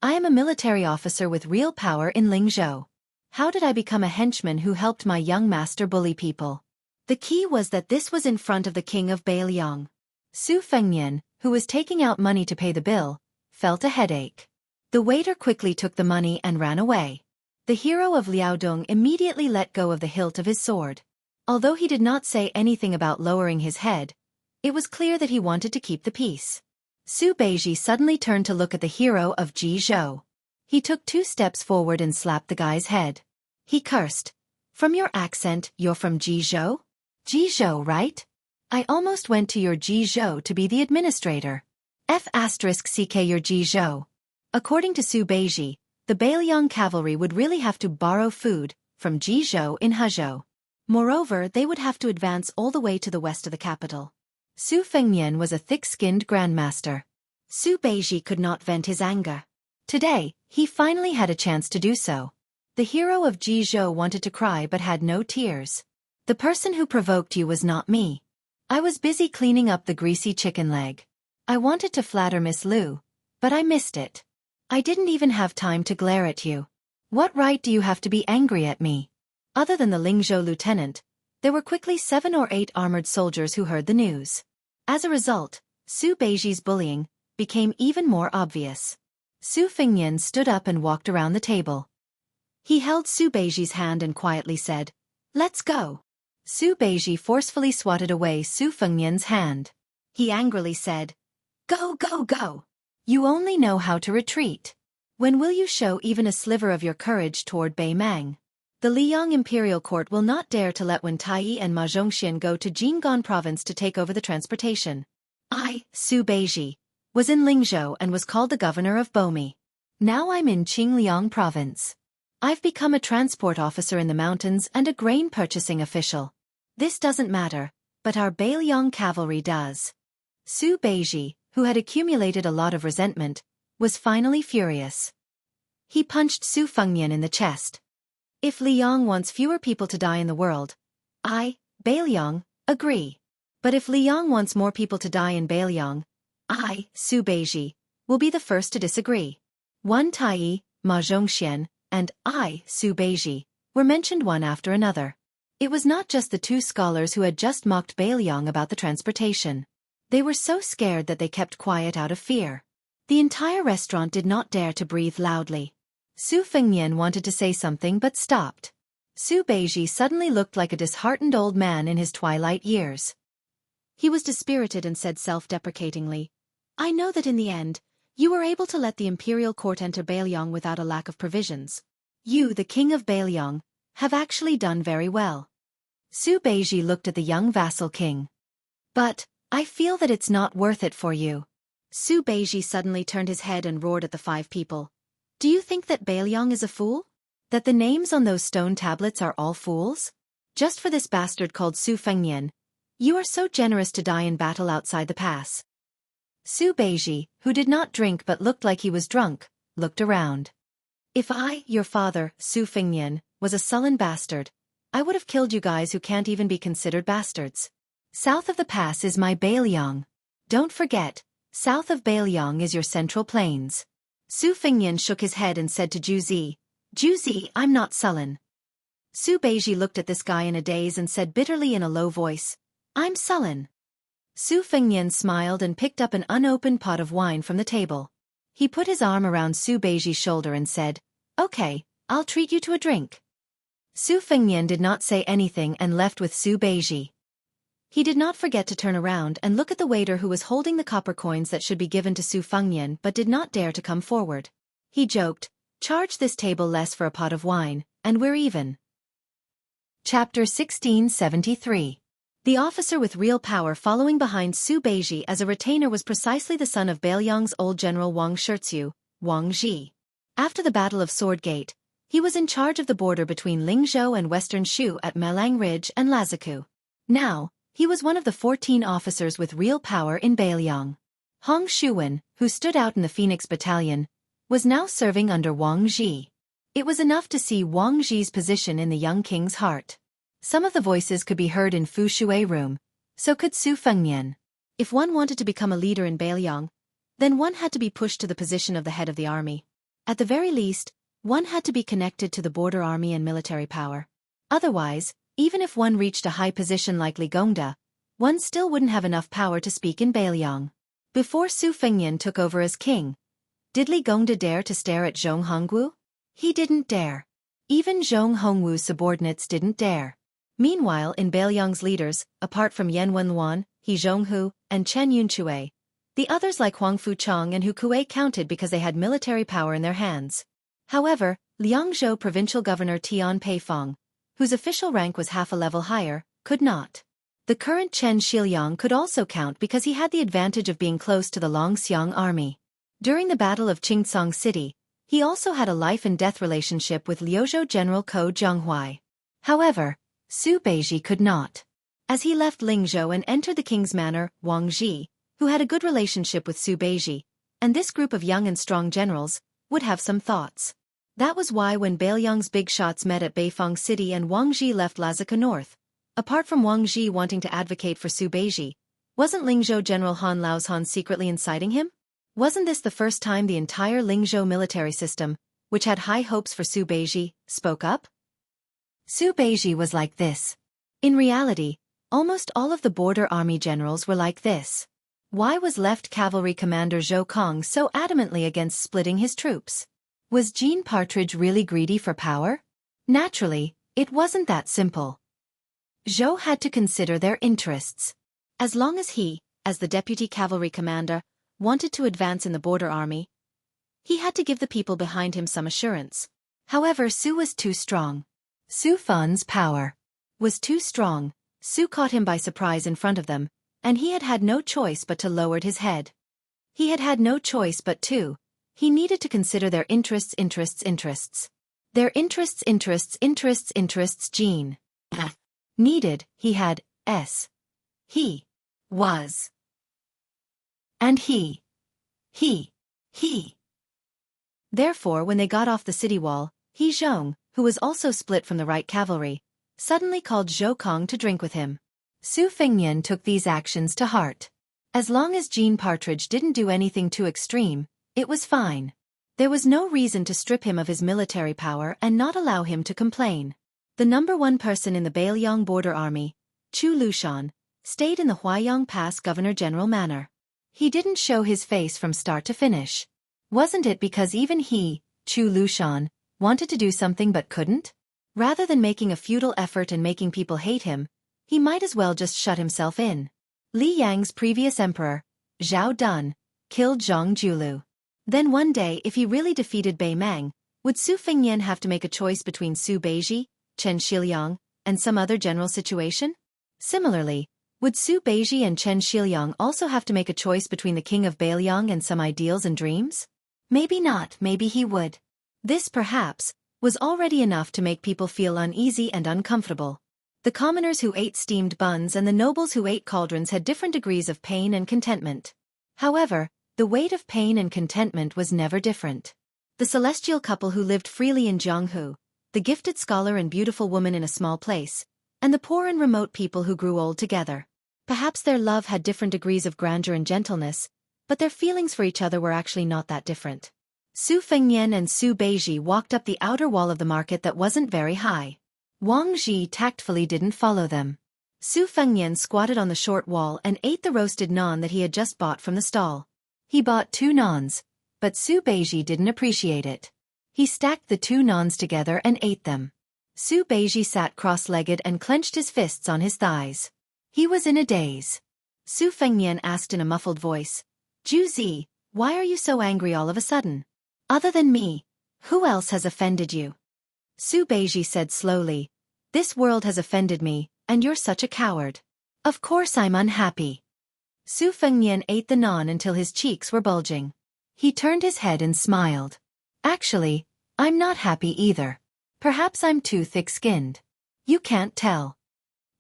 I am a military officer with real power in Lingzhou. How did I become a henchman who helped my young master bully people? The key was that this was in front of the king of Beiliang. Su Fengyan, who was taking out money to pay the bill, felt a headache. The waiter quickly took the money and ran away. The hero of Liaodong immediately let go of the hilt of his sword. Although he did not say anything about lowering his head, it was clear that he wanted to keep the peace. Su Beiji suddenly turned to look at the hero of Jizhou. He took 2 steps forward and slapped the guy's head. He cursed. "From your accent, you're from Jizhou? Jizhou, right? I almost went to your Jizhou to be the administrator. F*ck your Jizhou." According to Su Beiji, the Beiliang cavalry would really have to borrow food from Jizhou in Hezhou. Moreover, they would have to advance all the way to the west of the capital. Su Fengyan was a thick-skinned grandmaster. Su Beiji could not vent his anger. Today, he finally had a chance to do so. The hero of Jizhou wanted to cry but had no tears. "The person who provoked you was not me. I was busy cleaning up the greasy chicken leg. I wanted to flatter Miss Lu, but I missed it. I didn't even have time to glare at you. What right do you have to be angry at me?" Other than the Lingzhou lieutenant, there were quickly 7 or 8 armored soldiers who heard the news. As a result, Su Beiji's bullying became even more obvious. Su Fengyan stood up and walked around the table. He held Su Beiji's hand and quietly said, "Let's go." Su Beiji forcefully swatted away Su Fengnian's hand. He angrily said, "Go, go, go. You only know how to retreat. When will you show even a sliver of your courage toward Bei Mang? The Liang Imperial Court will not dare to let Wen Taiyi and Ma Zhongxian go to Jinggan Province to take over the transportation. I, Su Beiji, was in Lingzhou and was called the governor of Bomi. Now I'm in Qingliang Province. I've become a transport officer in the mountains and a grain purchasing official. This doesn't matter, but our Beiliang cavalry does." Su Beiji, who had accumulated a lot of resentment, was finally furious. He punched Su Fengnian in the chest. "If Liang wants fewer people to die in the world, I, Beiliang, agree. But if Liang wants more people to die in Beiliang, I, Su Beiji, will be the first to disagree." Wen Taiyi, Ma Zhongxian, and I, Su Beiji, were mentioned one after another. It was not just the two scholars who had just mocked Beiliang about the transportation. They were so scared that they kept quiet out of fear. The entire restaurant did not dare to breathe loudly. Su Fengnian wanted to say something but stopped. Su Beiji suddenly looked like a disheartened old man in his twilight years. He was dispirited and said self-deprecatingly, "I know that in the end, you were able to let the imperial court enter Beiliang without a lack of provisions. You, the king of Beiliang, have actually done very well." Su Beiji looked at the young vassal king. "But, I feel that it's not worth it for you." Su Beiji suddenly turned his head and roared at the 5 people. "Do you think that Beiliang is a fool? That the names on those stone tablets are all fools? Just for this bastard called Su Fengnian, you are so generous to die in battle outside the pass." Su Beiji, who did not drink but looked like he was drunk, looked around. "If I, your father, Su Fengnian, was a sullen bastard, I would have killed you guys who can't even be considered bastards. South of the pass is my Beiliang. Don't forget, south of Beiliang is your central plains." Su Fengnian shook his head and said to Juzi, "Juzi, I'm not sullen." Su Beiji looked at this guy in a daze and said bitterly in a low voice, "I'm sullen." Su Fengnian smiled and picked up an unopened pot of wine from the table. He put his arm around Su Beiji's shoulder and said, "Okay, I'll treat you to a drink." Su Fengnian did not say anything and left with Su Beiji. He did not forget to turn around and look at the waiter who was holding the copper coins that should be given to Su Fengnian but did not dare to come forward. He joked, "Charge this table less for a pot of wine, and we're even." Chapter 1673. The officer with real power following behind Su Beiji as a retainer was precisely the son of Beiliang's old general Wang Shiziu, Wang Ji. After the Battle of Sword Gate, he was in charge of the border between Lingzhou and Western Shu at Malang Ridge and Laziku. Now, he was one of the 14 officers with real power in Beiliang. Hong Shuwen, who stood out in the Phoenix Battalion, was now serving under Wang Ji. It was enough to see Wang Ji's position in the young king's heart. Some of the voices could be heard in Fu Shui room, so could Su Fengnian. If one wanted to become a leader in Beiliang, then one had to be pushed to the position of the head of the army. At the very least, one had to be connected to the border army and military power. Otherwise, even if one reached a high position like Li Gongda, one still wouldn't have enough power to speak in Beiliang. Before Su Fengnian took over as king, did Li Gongda dare to stare at Zhong Hongwu? He didn't dare. Even Zhong Hongwu's subordinates didn't dare. Meanwhile, in Beiliang's leaders, apart from Yan Wenluan, He Zhonghu, and Chen Yunchue, the others like Huang Fuchang and Hu Kuei counted because they had military power in their hands. However, Liangzhou provincial governor Tian Peifong, whose official rank was half a level higher, could not. The current Chen Shiliang could also count because he had the advantage of being close to the Longxiang army. During the Battle of Qingcang City, he also had a life-and-death relationship with Liuzhou General Ko Jianghuai. However, Su Beiji could not. As he left Lingzhou and entered the king's manor, Wang Ji, who had a good relationship with Su Beiji, and this group of young and strong generals, would have some thoughts. That was why when Beiliang's big shots met at Beifong City and Wang Ji left Lazica North, apart from Wang Ji wanting to advocate for Su Beiji, wasn't Lingzhou General Han Laozhan secretly inciting him? Wasn't this the first time the entire Lingzhou military system, which had high hopes for Su Beiji, spoke up? Su Beiji was like this. In reality, almost all of the border army generals were like this. Why was left cavalry commander Zhou Kong so adamantly against splitting his troops? Was Jean Partridge really greedy for power? Naturally, it wasn't that simple. Zhou had to consider their interests. As long as he, as the deputy cavalry commander, wanted to advance in the border army, he had to give the people behind him some assurance. However, Su was too strong. Su Fan's power was too strong. Su caught him by surprise in front of them, and he had no choice but to lower his head. He had no choice but to. He needed to consider their interests. Their interests, Jean. Needed, he had, s. He. Was. And he. Therefore when they got off the city wall, he Zhong, who was also split from the right cavalry, suddenly called Zhou Kong to drink with him. Su Fengnian took these actions to heart. As long as Jean Partridge didn't do anything too extreme, it was fine. There was no reason to strip him of his military power and not allow him to complain. The number one person in the Beiliang border army, Chu Lushan, stayed in the Huaiyang Pass Governor-General manner. He didn't show his face from start to finish. Wasn't it because even he, Chu Lushan, wanted to do something but couldn't? Rather than making a futile effort and making people hate him, he might as well just shut himself in. Li Yang's previous emperor, Zhao Dun, killed Zhang Julu. Then one day if he really defeated Bei Mang, would Su Fengnian have to make a choice between Su Beiji, Chen Shiliang, and some other general situation? Similarly, would Su Beiji and Chen Shiliang also have to make a choice between the king of Beiliang and some ideals and dreams? Maybe not, maybe he would. This, perhaps, was already enough to make people feel uneasy and uncomfortable. The commoners who ate steamed buns and the nobles who ate cauldrons had different degrees of pain and contentment. However, the weight of pain and contentment was never different. The celestial couple who lived freely in Jianghu, the gifted scholar and beautiful woman in a small place, and the poor and remote people who grew old together. Perhaps their love had different degrees of grandeur and gentleness, but their feelings for each other were actually not that different. Su Fengnian and Su Beiji walked up the outer wall of the market that wasn't very high. Wang Ji tactfully didn't follow them. Su Fengnian squatted on the short wall and ate the roasted naan that he had just bought from the stall. He bought 2 naans, but Su Beiji didn't appreciate it. He stacked the 2 naans together and ate them. Su Beiji sat cross-legged and clenched his fists on his thighs. He was in a daze. Su Fengnian asked in a muffled voice, "Ju Zi, why are you so angry all of a sudden? Other than me, who else has offended you?" Su Beiji said slowly, "This world has offended me, and you're such a coward. Of course I'm unhappy." Su Fengnian ate the naan until his cheeks were bulging. He turned his head and smiled. "Actually, I'm not happy either. Perhaps I'm too thick-skinned. You can't tell."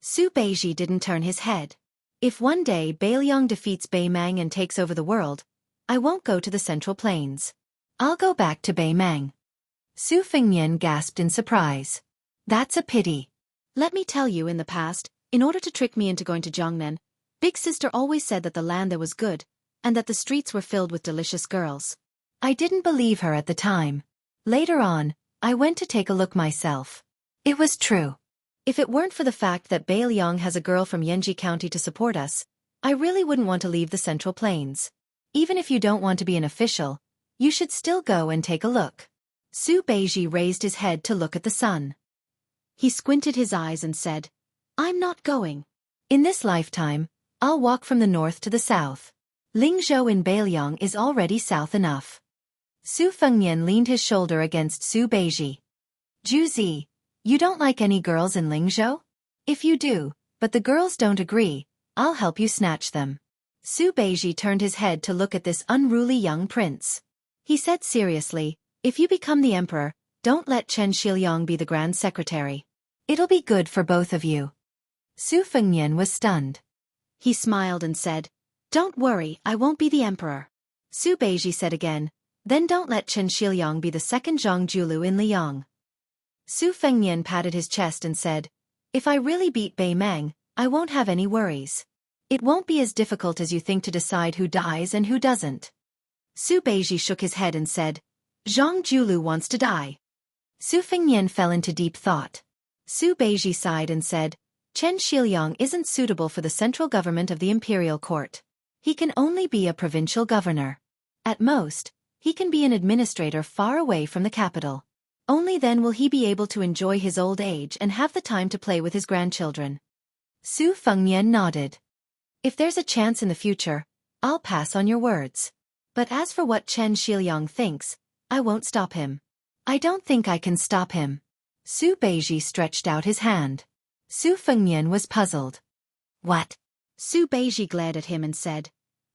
Su Beiji didn't turn his head. "If one day Beiliang defeats Bei Mang and takes over the world, I won't go to the Central Plains. I'll go back to Bei Mang." Su Fengnian gasped in surprise. "That's a pity. Let me tell you, in the past, in order to trick me into going to Jiangnan, Big Sister always said that the land there was good, and that the streets were filled with delicious girls. I didn't believe her at the time. Later on, I went to take a look myself. It was true. If it weren't for the fact that Beiliang has a girl from Yanji County to support us, I really wouldn't want to leave the Central Plains. Even if you don't want to be an official, you should still go and take a look." Su Beiji raised his head to look at the sun. He squinted his eyes and said, "I'm not going. In this lifetime, I'll walk from the north to the south. Lingzhou in Beiliang is already south enough." Su Fengnian leaned his shoulder against Su Beiji. "Ju Zi, you don't like any girls in Lingzhou? If you do, but the girls don't agree, I'll help you snatch them." Su Beiji turned his head to look at this unruly young prince. He said seriously, "If you become the emperor, don't let Chen Shiliang be the grand secretary. It'll be good for both of you." Su Fengnian was stunned. He smiled and said, "Don't worry, I won't be the emperor." Su Beiji said again, "Then don't let Chen Shiliang be the second Zhang Julu in Liang." Su Fengnian patted his chest and said, "If I really beat Bei Mang, I won't have any worries. It won't be as difficult as you think to decide who dies and who doesn't." Su Beiji shook his head and said, "Zhang Julu wants to die." Su Fengnian fell into deep thought. Su Beiji sighed and said, "Chen Shiliang isn't suitable for the central government of the imperial court. He can only be a provincial governor. At most, he can be an administrator far away from the capital. Only then will he be able to enjoy his old age and have the time to play with his grandchildren. Su Fengnian nodded. If there's a chance in the future, I'll pass on your words. But as for what Chen Shiliang thinks, I won't stop him. I don't think I can stop him. Su Beiji stretched out his hand. Su Fengnian was puzzled. What? Su Beiji glared at him and said,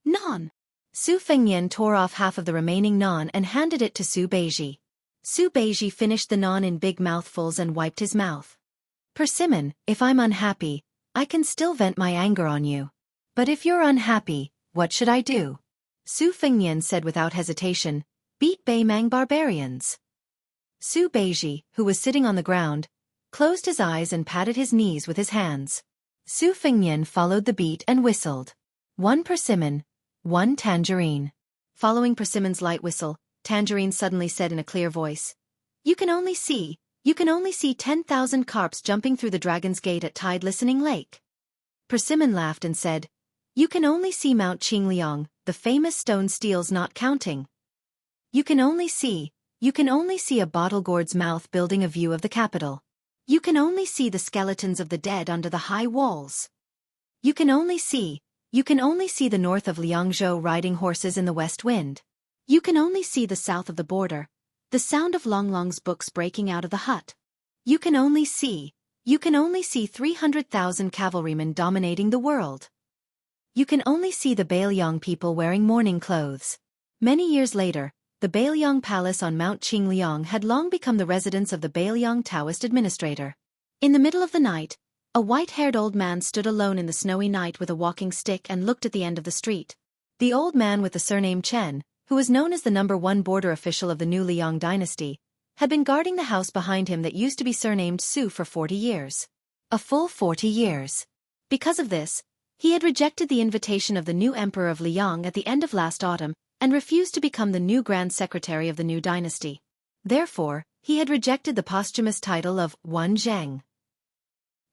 "Non." Su Fengnian tore off half of the remaining non and handed it to Su Beiji. Su Beiji finished the non in big mouthfuls and wiped his mouth. Persimmon, if I'm unhappy, I can still vent my anger on you. But if you're unhappy, what should I do? Su Fengnian said without hesitation, beat Beimang barbarians. Su Beiji, who was sitting on the ground, closed his eyes and patted his knees with his hands. Su Fengnian followed the beat and whistled. 1 persimmon, 1 tangerine. Following Persimmon's light whistle, Tangerine suddenly said in a clear voice, You can only see 10,000 carps jumping through the Dragon's Gate at Tide Listening Lake. Persimmon laughed and said, You can only see Mount Qingliang, the famous stone steels not counting. You can only see a bottle gourd's mouth building a view of the capital. You can only see the skeletons of the dead under the high walls. You can only see the north of Liangzhou riding horses in the west wind. You can only see the south of the border, the sound of Long Long's books breaking out of the hut. You can only see 300,000 cavalrymen dominating the world. You can only see the Beiliang people wearing mourning clothes. Many years later, the Beiliang Palace on Mount Qingliang had long become the residence of the Beiliang Taoist administrator. In the middle of the night, a white-haired old man stood alone in the snowy night with a walking stick and looked at the end of the street. The old man with the surname Chen, who was known as the #1 border official of the new Liang dynasty, had been guarding the house behind him that used to be surnamed Su for 40 years. A full 40 years. Because of this, he had rejected the invitation of the new emperor of Liang at the end of last autumn and refused to become the new grand secretary of the new dynasty. Therefore, he had rejected the posthumous title of Wan Zheng.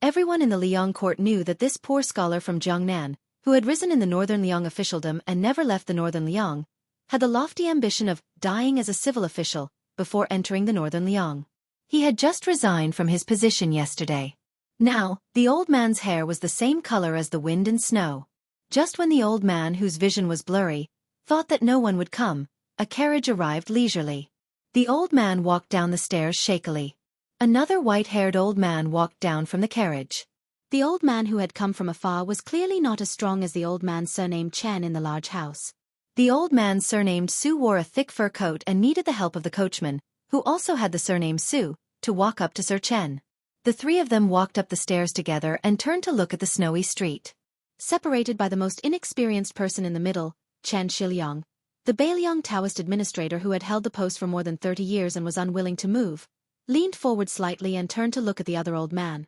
Everyone in the Liang court knew that this poor scholar from Jiangnan, who had risen in the northern Liang officialdom and never left the northern Liang, had the lofty ambition of dying as a civil official before entering the northern Liang. He had just resigned from his position yesterday. Now, the old man's hair was the same color as the wind and snow. Just when the old man, whose vision was blurry, thought that no one would come, a carriage arrived leisurely. The old man walked down the stairs shakily. Another white-haired old man walked down from the carriage. The old man who had come from afar was clearly not as strong as the old man surnamed Chen in the large house. The old man surnamed Su wore a thick fur coat and needed the help of the coachman, who also had the surname Su, to walk up to Sir Chen. The three of them walked up the stairs together and turned to look at the snowy street. Separated by the most inexperienced person in the middle, Chen Shiliang, the Beiliang Taoist administrator who had held the post for more than 30 years and was unwilling to move, leaned forward slightly and turned to look at the other old man.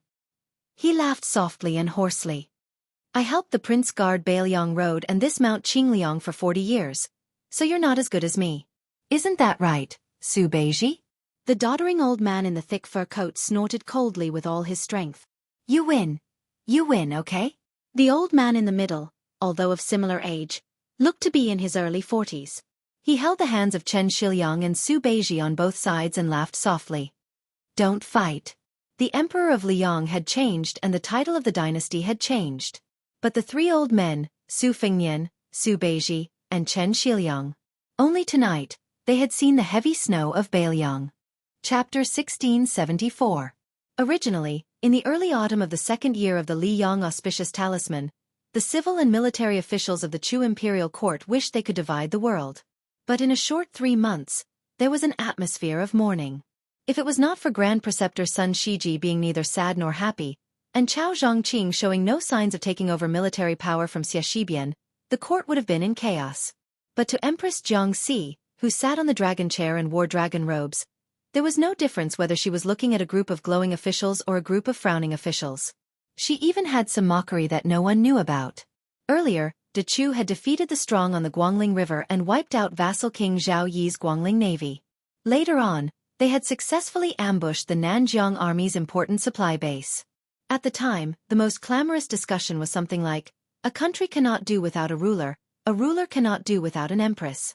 He laughed softly and hoarsely. I helped the prince guard Beiliang Road and this Mount Qingliang for 40 years, so you're not as good as me. Isn't that right, Su Beiji? The doddering old man in the thick fur coat snorted coldly with all his strength. You win, okay? The old man in the middle, although of similar age, looked to be in his early 40s. He held the hands of Chen Shiliang and Su Beiji on both sides and laughed softly. Don't fight. The emperor of Liang had changed and the title of the dynasty had changed. But the three old men, Su Fengnian, Su Beiji, and Chen Shiliang, only tonight, they had seen the heavy snow of Beiliang. Chapter 1674. Originally, in the early autumn of the second year of the Li Yang auspicious talisman, the civil and military officials of the Chu imperial court wished they could divide the world. But in a short 3 months, there was an atmosphere of mourning. If it was not for Grand Preceptor Sun Shiji being neither sad nor happy, and Chao Zhongqing showing no signs of taking over military power from Xie Shibian, the court would have been in chaos. But to Empress Jiangxi, who sat on the dragon chair and wore dragon robes, there was no difference whether she was looking at a group of glowing officials or a group of frowning officials. She even had some mockery that no one knew about. Earlier, De Chu had defeated the strong on the Guangling River and wiped out vassal King Zhao Yi's Guangling navy. Later on, they had successfully ambushed the Nanjiang army's important supply base. At the time, the most clamorous discussion was something like, a country cannot do without a ruler cannot do without an empress.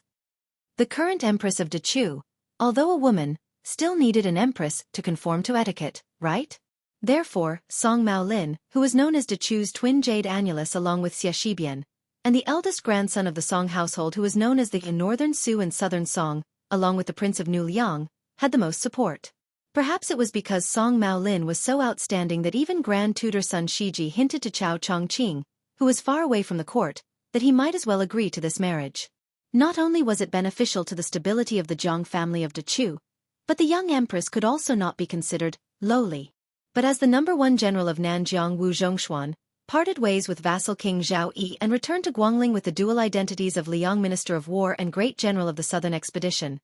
The current empress of Dechu, although a woman, still needed an empress to conform to etiquette, right? Therefore, Song Maolin, who was known as Dechu's twin jade annulus along with Xie Shibian, and the eldest grandson of the Song household who was known as the Northern Su and Southern Song, along with the Prince of New Liang, had the most support. Perhaps it was because Song Maolin was so outstanding that even Grand Tutor Sun Shiji hinted to Chao Chongqing, who was far away from the court, that he might as well agree to this marriage. Not only was it beneficial to the stability of the Jiang family of Dechu, but the young empress could also not be considered lowly. But as the #1 general of Nanjiang Wu Zhongshuan, parted ways with vassal King Zhao Yi and returned to Guangling with the dual identities of Liang Minister of War and Great General of the Southern Expedition,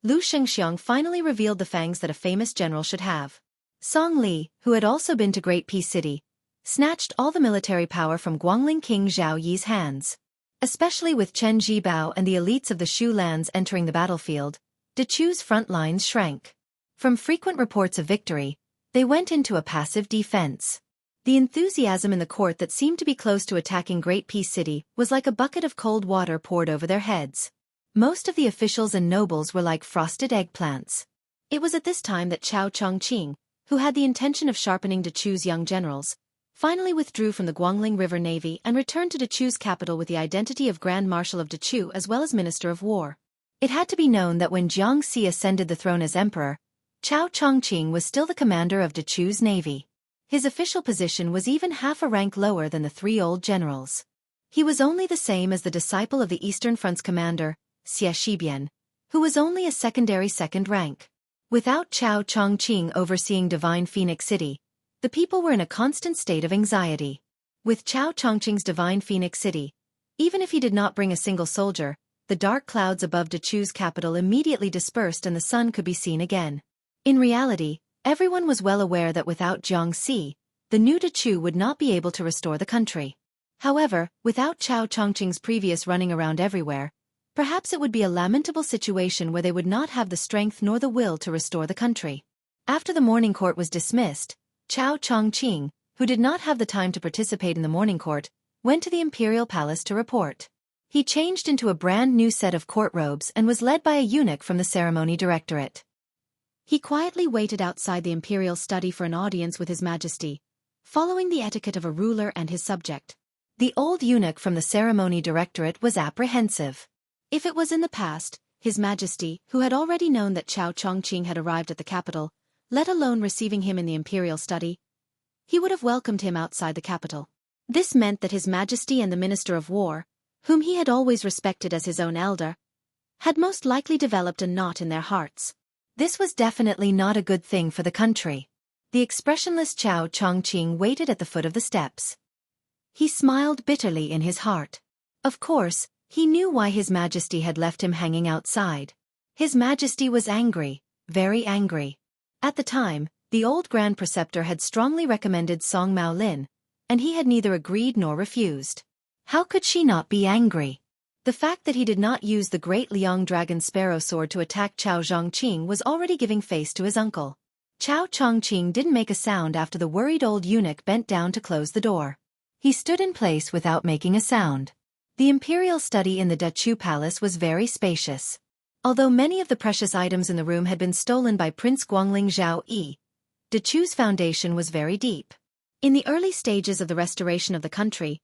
Lu Shengxiang finally revealed the fangs that a famous general should have. Song Li, who had also been to Great Peace City, snatched all the military power from Guangling King Zhao Yi's hands. Especially with Chen Zhibao and the elites of the Shu lands entering the battlefield, Dechu's front lines shrank. From frequent reports of victory, they went into a passive defense. The enthusiasm in the court that seemed to be close to attacking Great Peace City was like a bucket of cold water poured over their heads. Most of the officials and nobles were like frosted eggplants. It was at this time that Chao Chongqing, who had the intention of sharpening Dechu's young generals, finally withdrew from the Guangling River Navy and returned to Dechu's capital with the identity of Grand Marshal of Dechu as well as Minister of War. It had to be known that when Xianxia ascended the throne as emperor, Chao Chongqing was still the commander of Dechu's navy. His official position was even half a rank lower than the 3 old generals. He was only the same as the disciple of the Eastern Front's commander, Xie Shibian, who was only a secondary second rank. Without Chao Chongqing overseeing Divine Phoenix City, the people were in a constant state of anxiety. With Chao Chongqing's Divine Phoenix City, even if he did not bring a single soldier, the dark clouds above Dechu's capital immediately dispersed and the sun could be seen again. In reality, everyone was well aware that without Jiangxi, the new Dechu would not be able to restore the country. However, without Chao Chongqing's previous running around everywhere, perhaps it would be a lamentable situation where they would not have the strength nor the will to restore the country. After the morning court was dismissed, Chao Chongqing, who did not have the time to participate in the morning court, went to the imperial palace to report. He changed into a brand new set of court robes and was led by a eunuch from the ceremony directorate. He quietly waited outside the imperial study for an audience with His Majesty, following the etiquette of a ruler and his subject. The old eunuch from the ceremony directorate was apprehensive. If it was in the past, His Majesty, who had already known that Chao Chongqing had arrived at the capital, let alone receiving him in the imperial study, he would have welcomed him outside the capital. This meant that His Majesty and the Minister of War, whom he had always respected as his own elder, had most likely developed a knot in their hearts. This was definitely not a good thing for the country. The expressionless Chao Chongqing waited at the foot of the steps. He smiled bitterly in his heart. Of course, he knew why His Majesty had left him hanging outside. His Majesty was angry, very angry. At the time, the old Grand Preceptor had strongly recommended Song Maolin, and he had neither agreed nor refused. How could she not be angry? The fact that he did not use the great Liang Dragon Sparrow Sword to attack Chao Zhongqing was already giving face to his uncle. Chao Chongqing didn't make a sound after the worried old eunuch bent down to close the door. He stood in place without making a sound. The imperial study in the Dechu Palace was very spacious. Although many of the precious items in the room had been stolen by Prince Guangling Zhao Yi, Dechu's foundation was very deep. In the early stages of the restoration of the country,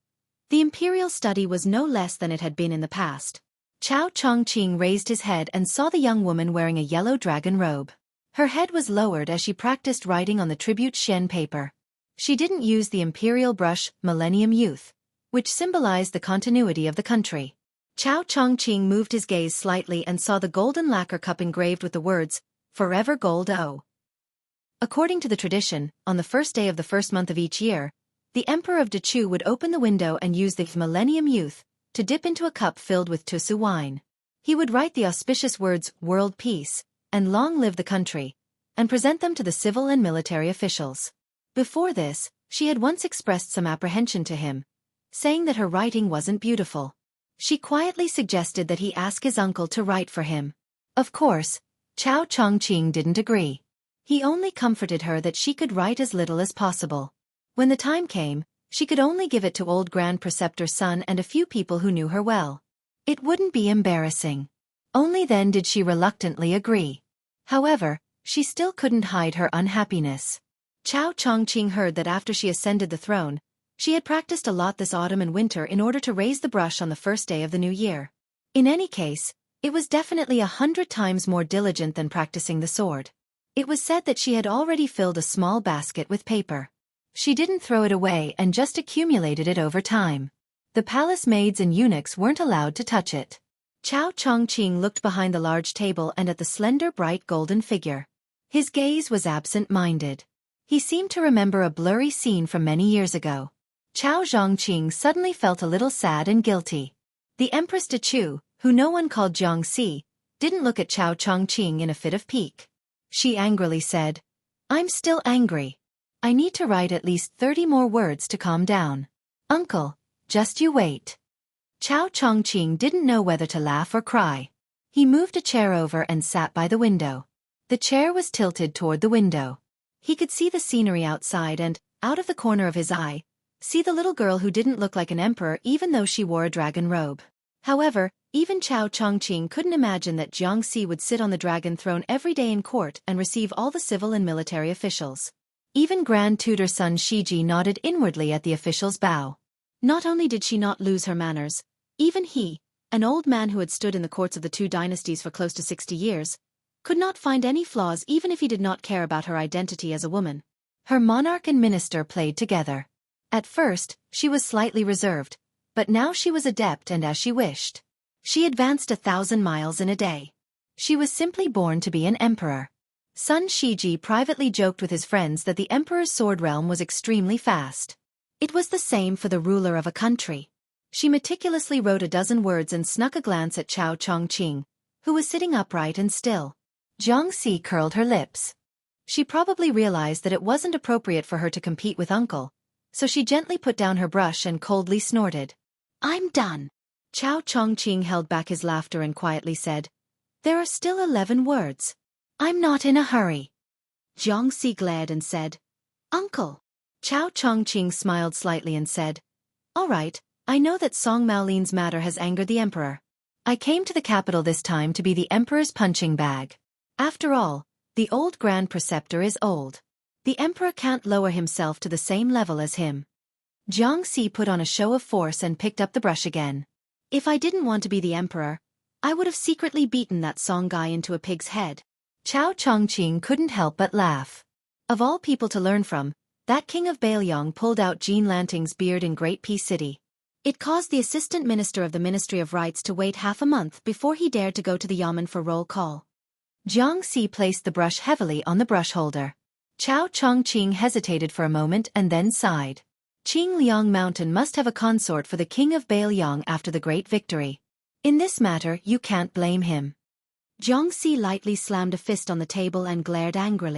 the imperial study was no less than it had been in the past. Chao Chongqing raised his head and saw the young woman wearing a yellow dragon robe. Her head was lowered as she practiced writing on the tribute Shen paper. She didn't use the imperial brush, Millennium Youth, which symbolized the continuity of the country. Chao Chongqing moved his gaze slightly and saw the golden lacquer cup engraved with the words, "Forever Gold O." According to the tradition, on the first day of the first month of each year, the Emperor of Dechu would open the window and use the Millennium Youth to dip into a cup filled with Tusu wine. He would write the auspicious words, "World Peace," and "Long Live the Country," and present them to the civil and military officials. Before this, she had once expressed some apprehension to him, saying that her writing wasn't beautiful. She quietly suggested that he ask his uncle to write for him. Of course, Chao Chongqing didn't agree. He only comforted her that she could write as little as possible. When the time came, she could only give it to old Grand Preceptor's son and a few people who knew her well. It wouldn't be embarrassing. Only then did she reluctantly agree. However, she still couldn't hide her unhappiness. Chao Chongqing heard that after she ascended the throne, she had practiced a lot this autumn and winter in order to raise the brush on the first day of the new year. In any case, it was definitely 100 times more diligent than practicing the sword. It was said that she had already filled a small basket with paper. She didn't throw it away and just accumulated it over time. The palace maids and eunuchs weren't allowed to touch it. Chao Chongqing looked behind the large table and at the slender bright golden figure. His gaze was absent-minded. He seemed to remember a blurry scene from many years ago. Chao Zhongqing suddenly felt a little sad and guilty. The Empress de Chu, who no one called Xianxia, didn't look at Chao Chongqing in a fit of pique. She angrily said, "I'm still angry. I need to write at least 30 more words to calm down. Uncle, just you wait." Chao Chongqing didn't know whether to laugh or cry. He moved a chair over and sat by the window. The chair was tilted toward the window. He could see the scenery outside and, out of the corner of his eye, see the little girl who didn't look like an emperor even though she wore a dragon robe. However, even Chao Chongqing couldn't imagine that Xianxia would sit on the dragon throne every day in court and receive all the civil and military officials. Even Grand Tutor Sun Shiji nodded inwardly at the official's bow. Not only did she not lose her manners, even he, an old man who had stood in the courts of the two dynasties for close to 60 years, could not find any flaws even if he did not care about her identity as a woman. Her monarch and minister played together. At first, she was slightly reserved, but now she was adept and as she wished. She advanced 1,000 miles in a day. She was simply born to be an emperor. Sun Shiji privately joked with his friends that the emperor's sword realm was extremely fast. It was the same for the ruler of a country. She meticulously wrote a dozen words and snuck a glance at Chao Chongqing, who was sitting upright and still. Jianghu curled her lips. She probably realized that it wasn't appropriate for her to compete with Uncle, so she gently put down her brush and coldly snorted. "I'm done." Chao Chongqing held back his laughter and quietly said, "There are still 11 words. I'm not in a hurry." Jianghu glared and said, "Uncle." Chao Chongqing smiled slightly and said, "All right, I know that Song Maolin's matter has angered the emperor. I came to the capital this time to be the emperor's punching bag. After all, the old grand preceptor is old. The emperor can't lower himself to the same level as him." Jianghu put on a show of force and picked up the brush again. "If I didn't want to be the emperor, I would have secretly beaten that Song guy into a pig's head." Chao Chongqing couldn't help but laugh. Of all people to learn from, that king of Bailiang pulled out Jean Lanting's beard in Great Peace City. It caused the assistant minister of the Ministry of Rights to wait half a month before he dared to go to the yamen for roll call. Jianghu placed the brush heavily on the brush holder. Chao Chongqing hesitated for a moment and then sighed. Qingliang Mountain must have a consort for the king of Bailiang after the great victory. In this matter you can't blame him. Jianghu lightly slammed a fist on the table and glared angrily.